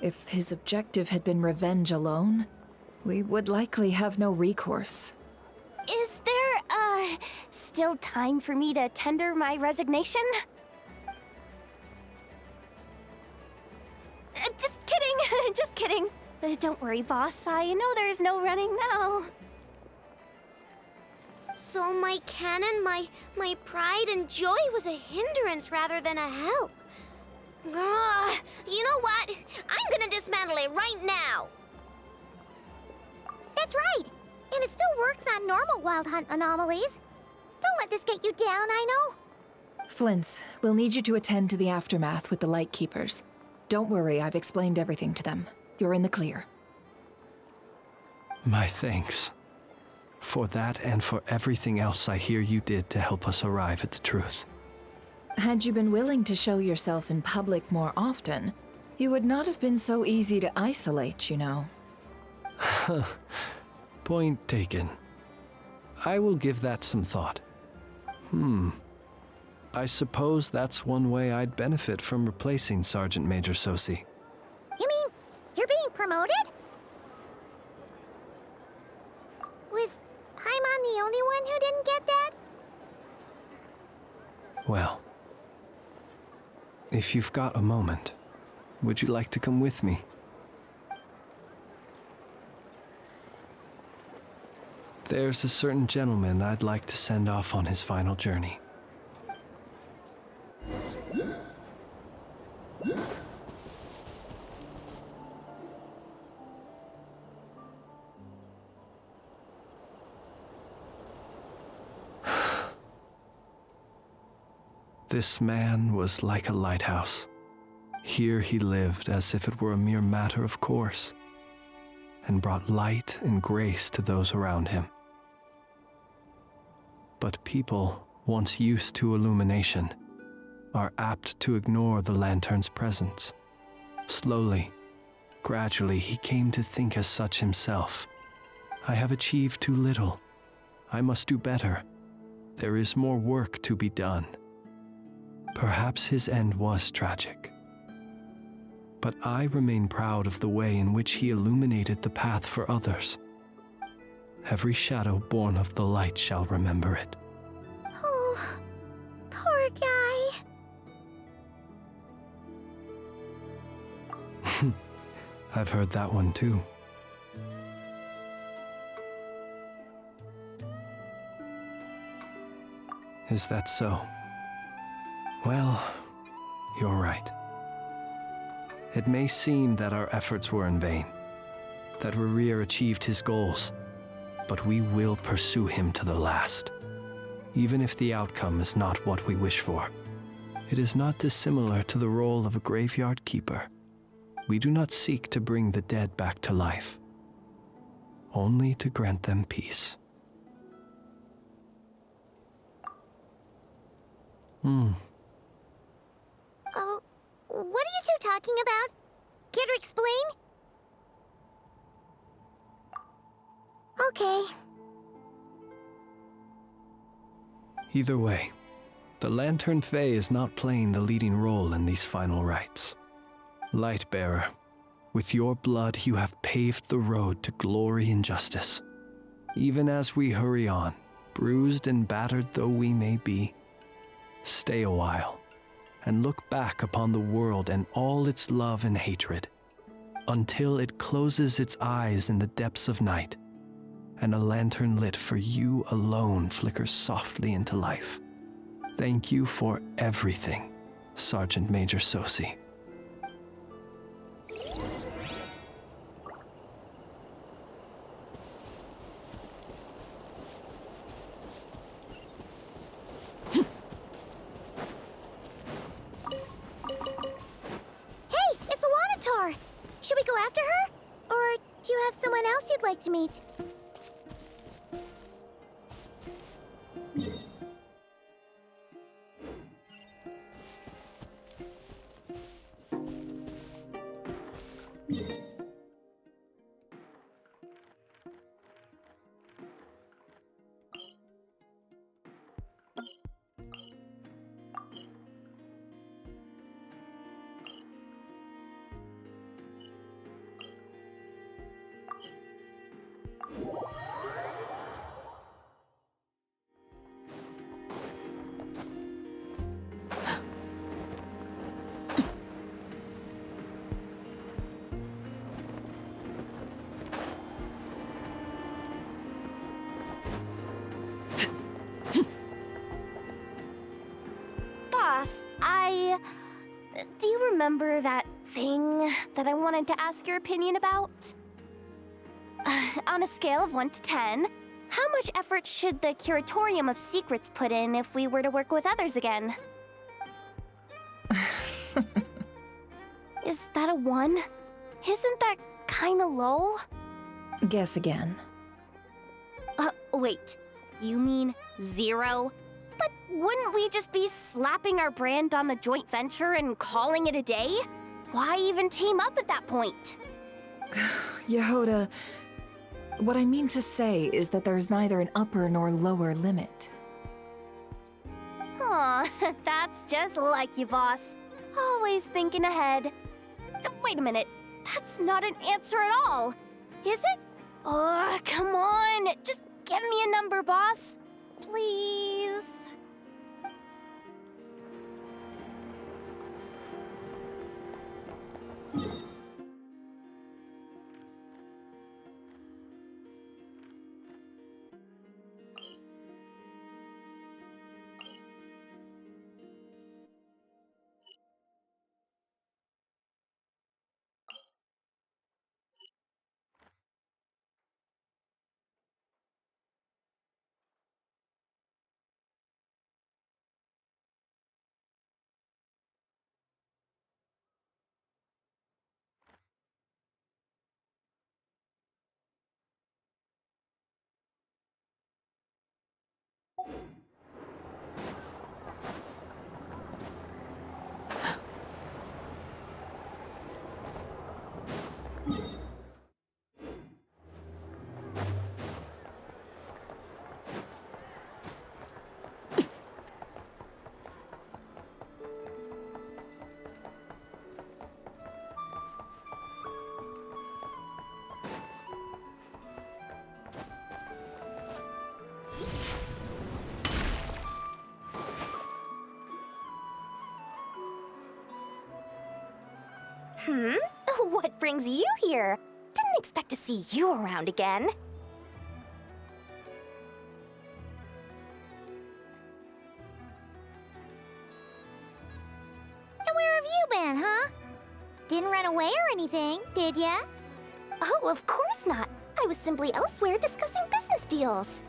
If his objective had been revenge alone, we would likely have no recourse. Is there a Still time for me to tender my resignation? Just kidding, just kidding. Don't worry, boss. I know there's no running now. So my cannon, my pride and joy was a hindrance rather than a help. Ugh, you know what? I'm gonna dismantle it right now. That's right. And it still works on normal wild hunt anomalies. Don't let this get you down, I know. Flint's, we'll need you to attend to the aftermath with the Lightkeepers. Don't worry, I've explained everything to them. You're in the clear. My thanks. For that and for everything else I hear you did to help us arrive at the truth. Had you been willing to show yourself in public more often, you would not have been so easy to isolate, you know. Point taken. I will give that some thought. I suppose that's one way I'd benefit from replacing Sergeant Major Sosi. You mean you're being promoted? Was Paimon the only one who didn't get that? Well, if you've got a moment, would you like to come with me? There's a certain gentleman I'd like to send off on his final journey. This man was like a lighthouse. Here he lived as if it were a mere matter of course, and brought light and grace to those around him. But people, once used to illumination, are apt to ignore the lantern's presence. Slowly, gradually, he came to think as such himself. I have achieved too little. I must do better. There is more work to be done. Perhaps his end was tragic. But I remain proud of the way in which he illuminated the path for others. Every shadow born of the light shall remember it. Oh, poor guy. I've heard that one too. Is that so? Well, you're right. It may seem that our efforts were in vain, that Rerir achieved his goals, but we will pursue him to the last, even if the outcome is not what we wish for. It is not dissimilar to the role of a graveyard keeper. We do not seek to bring the dead back to life, only to grant them peace. Oh, what are you two talking about? Care to explain? Okay. Either way, the Lantern Fae is not playing the leading role in these final rites. Lightbearer, with your blood you have paved the road to glory and justice. Even as we hurry on, bruised and battered though we may be, stay a while and look back upon the world and all its love and hatred, until it closes its eyes in the depths of night, and a lantern lit for you alone flickers softly into life. Thank you for everything, Sergeant Major Sosi. Should we go after her? Or do you have someone else you'd like to meet? remember that thing that I wanted to ask your opinion about? On a scale of 1 to 10, how much effort should the Curatorium of Secrets put in if we were to work with others again? Is that a 1? Isn't that kinda low? Guess again. Wait. You mean 0? But wouldn't we just be slapping our brand on the joint venture and calling it a day? Why even team up at that point? Yehoda, what I mean to say is that there's neither an upper nor lower limit. Aw, that's just like you, boss. Always thinking ahead. Wait a minute. That's not an answer at all. Is it? Oh, come on. Just give me a number, boss. Please. What brings you here? Didn't expect to see you around again. And where have you been, huh? Didn't run away or anything, did ya? Oh, of course not. I was simply elsewhere discussing business deals.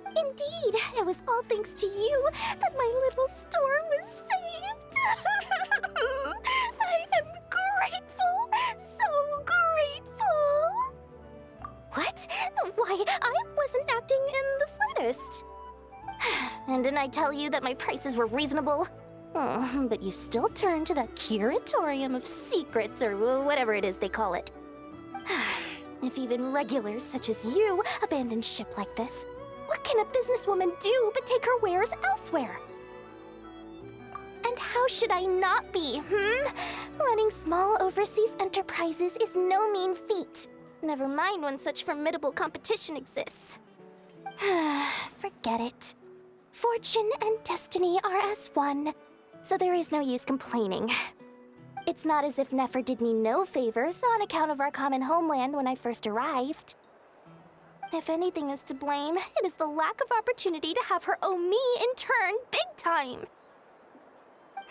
Indeed, it was all thanks to you that my little store was saved. I am grateful, so grateful. What? Why, I wasn't acting in the slightest. And didn't I tell you that my prices were reasonable? Oh, but you still turn to the Curatorium of Secrets, or whatever it is they call it. If even regulars such as you abandon ship like this, what can a businesswoman do but take her wares elsewhere? And how should I not be, Running small overseas enterprises is no mean feat. Never mind when such formidable competition exists. Forget it. Fortune and destiny are as one, so there is no use complaining. It's not as if Nefer did me no favors on account of our common homeland when I first arrived. If anything is to blame, it is the lack of opportunity to have her owe me in turn big time.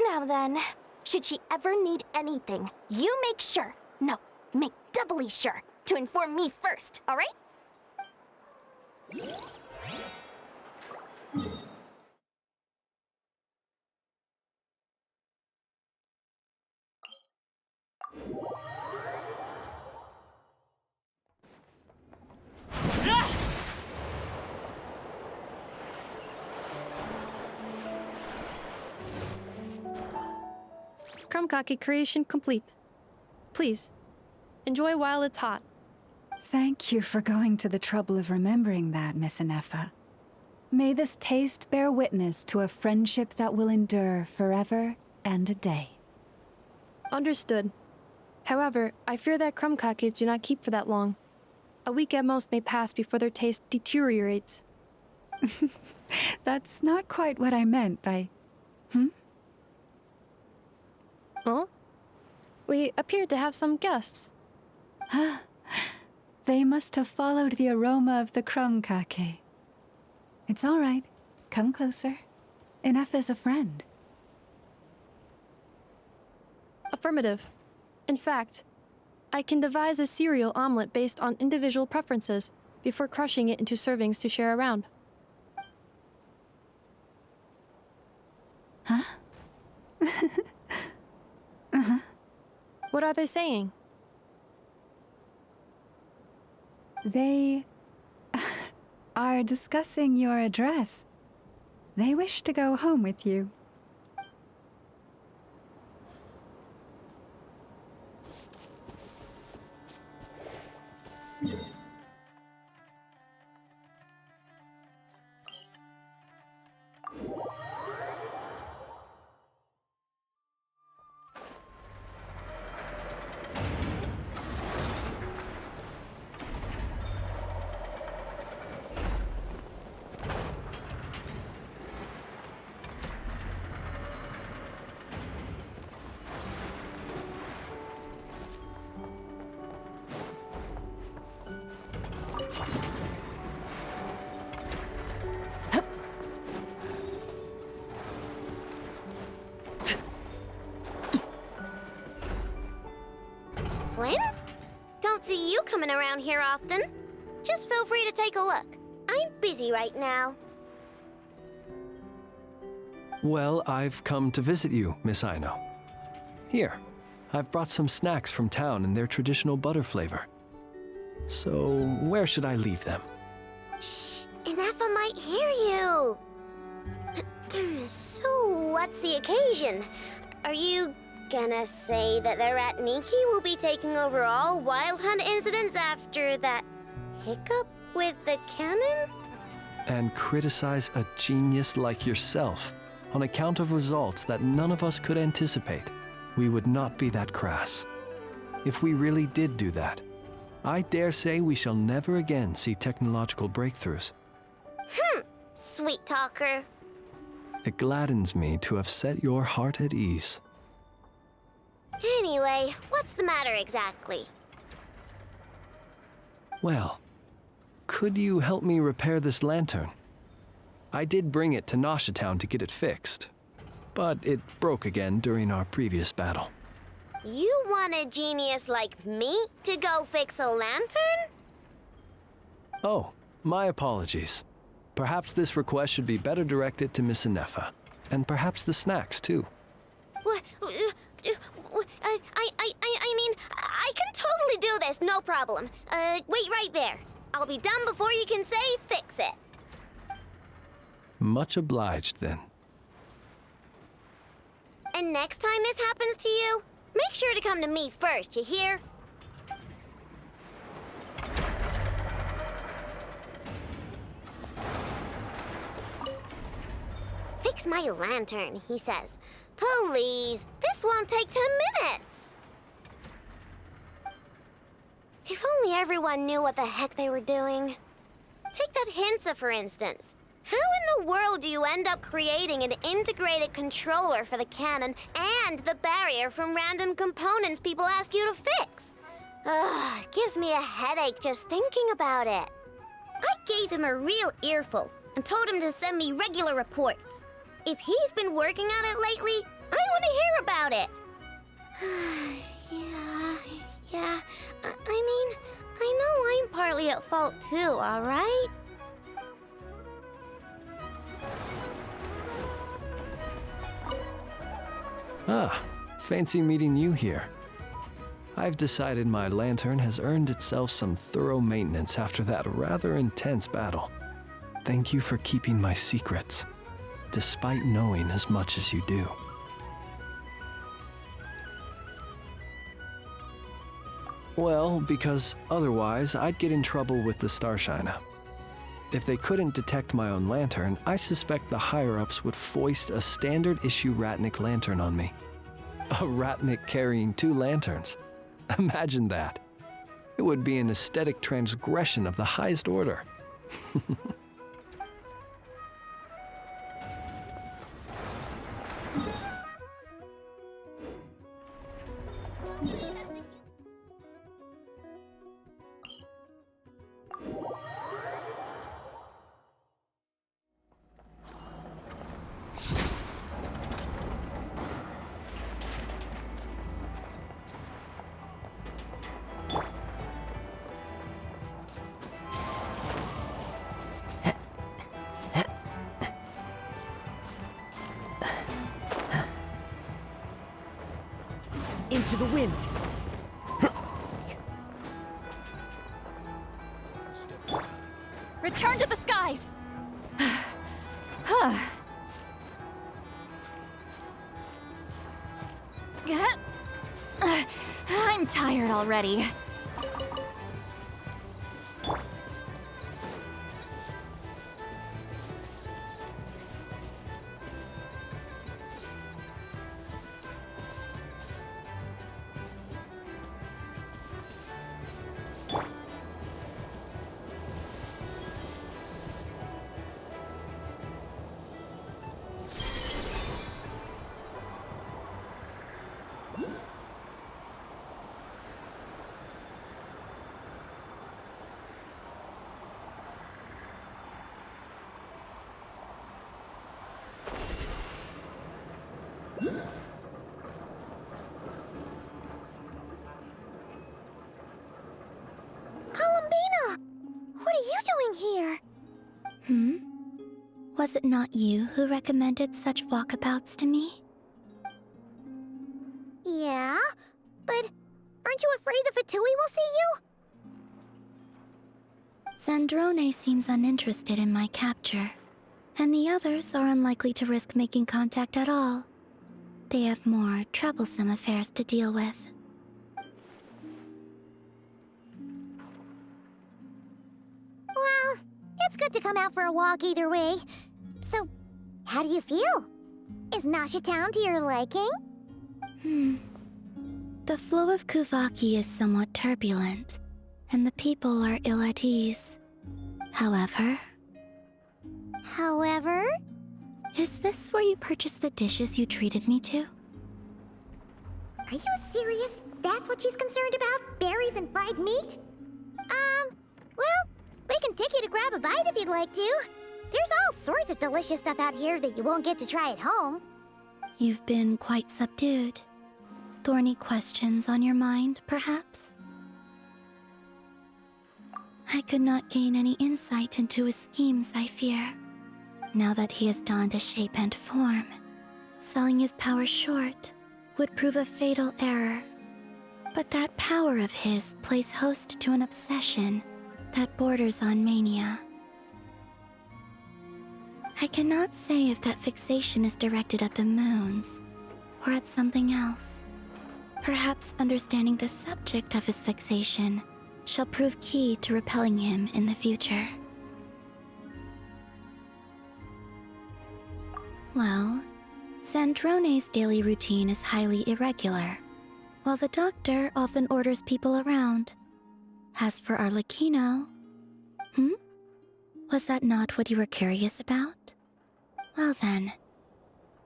Now then, should she ever need anything, you make sure, no, make doubly sure, to inform me first, all right? Krumkake creation complete. Please, enjoy while it's hot. Thank you for going to the trouble of remembering that, Miss Anefa. May this taste bear witness to a friendship that will endure forever and a day. Understood. However, I fear that krumkakes do not keep for that long. A week at most may pass before their taste deteriorates. That's not quite what I meant by... Huh? We appeared to have some guests. They must have followed the aroma of the krumkake. It's all right. Come closer. Enough is a friend. Affirmative. In fact, I can devise a cereal omelet based on individual preferences before crushing it into servings to share around. Huh? What are they saying? They are discussing your address. They wish to go home with you. Flins? Don't see you coming around here often. Just feel free to take a look. I'm busy right now. Well, I've come to visit you, Miss Aino. Here, I've brought some snacks from town in their traditional butter flavor. So, where should I leave them? Shh! Ineffa might hear you! So, what's the occasion? Are you gonna say that the Rat Niki will be taking over all Wild Hunt incidents after that hiccup with the cannon? And criticize a genius like yourself on account of results that none of us could anticipate. We would not be that crass. If we really did do that, I dare say we shall never again see technological breakthroughs. Sweet talker. It gladdens me to have set your heart at ease. Anyway, what's the matter exactly? Well, could you help me repair this lantern? I did bring it to Noshatown to get it fixed, but it broke again during our previous battle. You want a genius like me to go fix a lantern? Oh, my apologies. Perhaps this request should be better directed to Miss Ineffa, and perhaps the snacks, too. What? I mean, I can totally do this, no problem. Wait right there. I'll be done before you can say fix it. Much obliged, then. And next time this happens to you, make sure to come to me first, you hear? Fix my lantern, he says. Please, this won't take 10 minutes. If only everyone knew what the heck they were doing. Take that Hinsa, for instance. How in the world do you end up creating an integrated controller for the cannon and the barrier from random components people ask you to fix? Ugh, it gives me a headache just thinking about it. I gave him a real earful and told him to send me regular reports. If he's been working on it lately, I want to hear about it. Yeah. I mean, I know I'm partly at fault too, all right? Ah, fancy meeting you here. I've decided my lantern has earned itself some thorough maintenance after that rather intense battle. Thank you for keeping my secrets, despite knowing as much as you do. Well, because otherwise I'd get in trouble with the Starshiner. If they couldn't detect my own lantern, I suspect the higher-ups would foist a standard-issue Ratnik lantern on me. A Ratnik carrying 2 lanterns. Imagine that. It would be an aesthetic transgression of the highest order. to the wind. Return to the skies! I'm tired already. What are you doing here? Was it not you who recommended such walkabouts to me? Yeah, but aren't you afraid the Fatui will see you? Zandrone seems uninterested in my capture, and the others are unlikely to risk making contact at all. They have more troublesome affairs to deal with. Well, it's good to come out for a walk either way. So, how do you feel? Is Nasha Town to your liking? The flow of Kuvaki is somewhat turbulent, and the people are ill at ease. However... Is this where you purchased the dishes you treated me to? Are you serious? That's what she's concerned about? Berries and fried meat? Well, we can take you to grab a bite if you'd like to. There's all sorts of delicious stuff out here that you won't get to try at home. You've been quite subdued. Thorny questions on your mind, perhaps? I could not gain any insight into his schemes, I fear. Now that he has donned a shape and form, selling his power short would prove a fatal error. But that power of his plays host to an obsession that borders on mania. I cannot say if that fixation is directed at the moons or at something else. Perhaps understanding the subject of his fixation shall prove key to repelling him in the future. Well, Zandrone's daily routine is highly irregular, while the doctor often orders people around. As for Arlecchino... Was that not what you were curious about? Well then,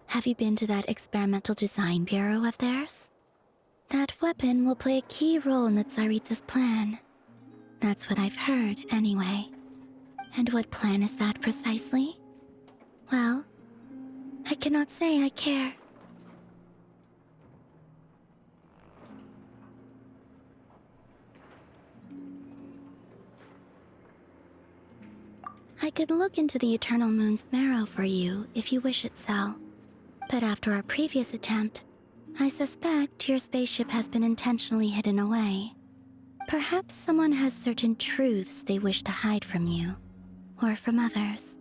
have you been to that experimental design bureau of theirs? That weapon will play a key role in the Tsaritsa's plan. That's what I've heard, anyway. And what plan is that precisely? Well, I cannot say I care. I could look into the Eternal Moon's marrow for you if you wish it so. But after our previous attempt, I suspect your spaceship has been intentionally hidden away. Perhaps someone has certain truths they wish to hide from you, or from others.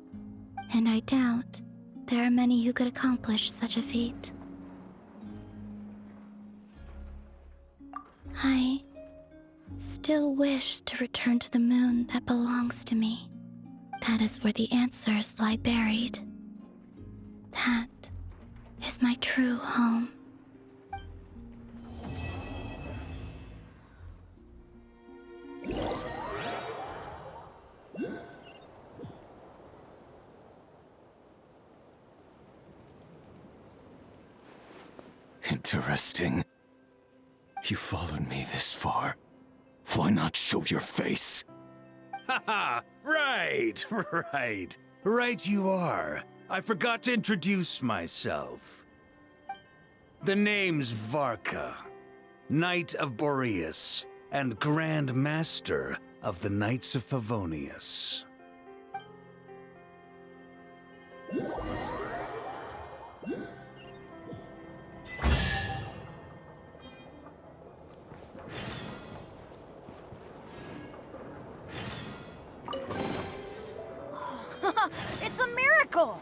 And I doubt there are many who could accomplish such a feat. I still wish to return to the moon that belongs to me. That is where the answers lie buried. That is my true home. Interesting. You followed me this far. Why not show your face? Haha! Right, right. Right you are. I forgot to introduce myself. The name's Varka, Knight of Boreas, and Grand Master of the Knights of Favonius. It's a miracle!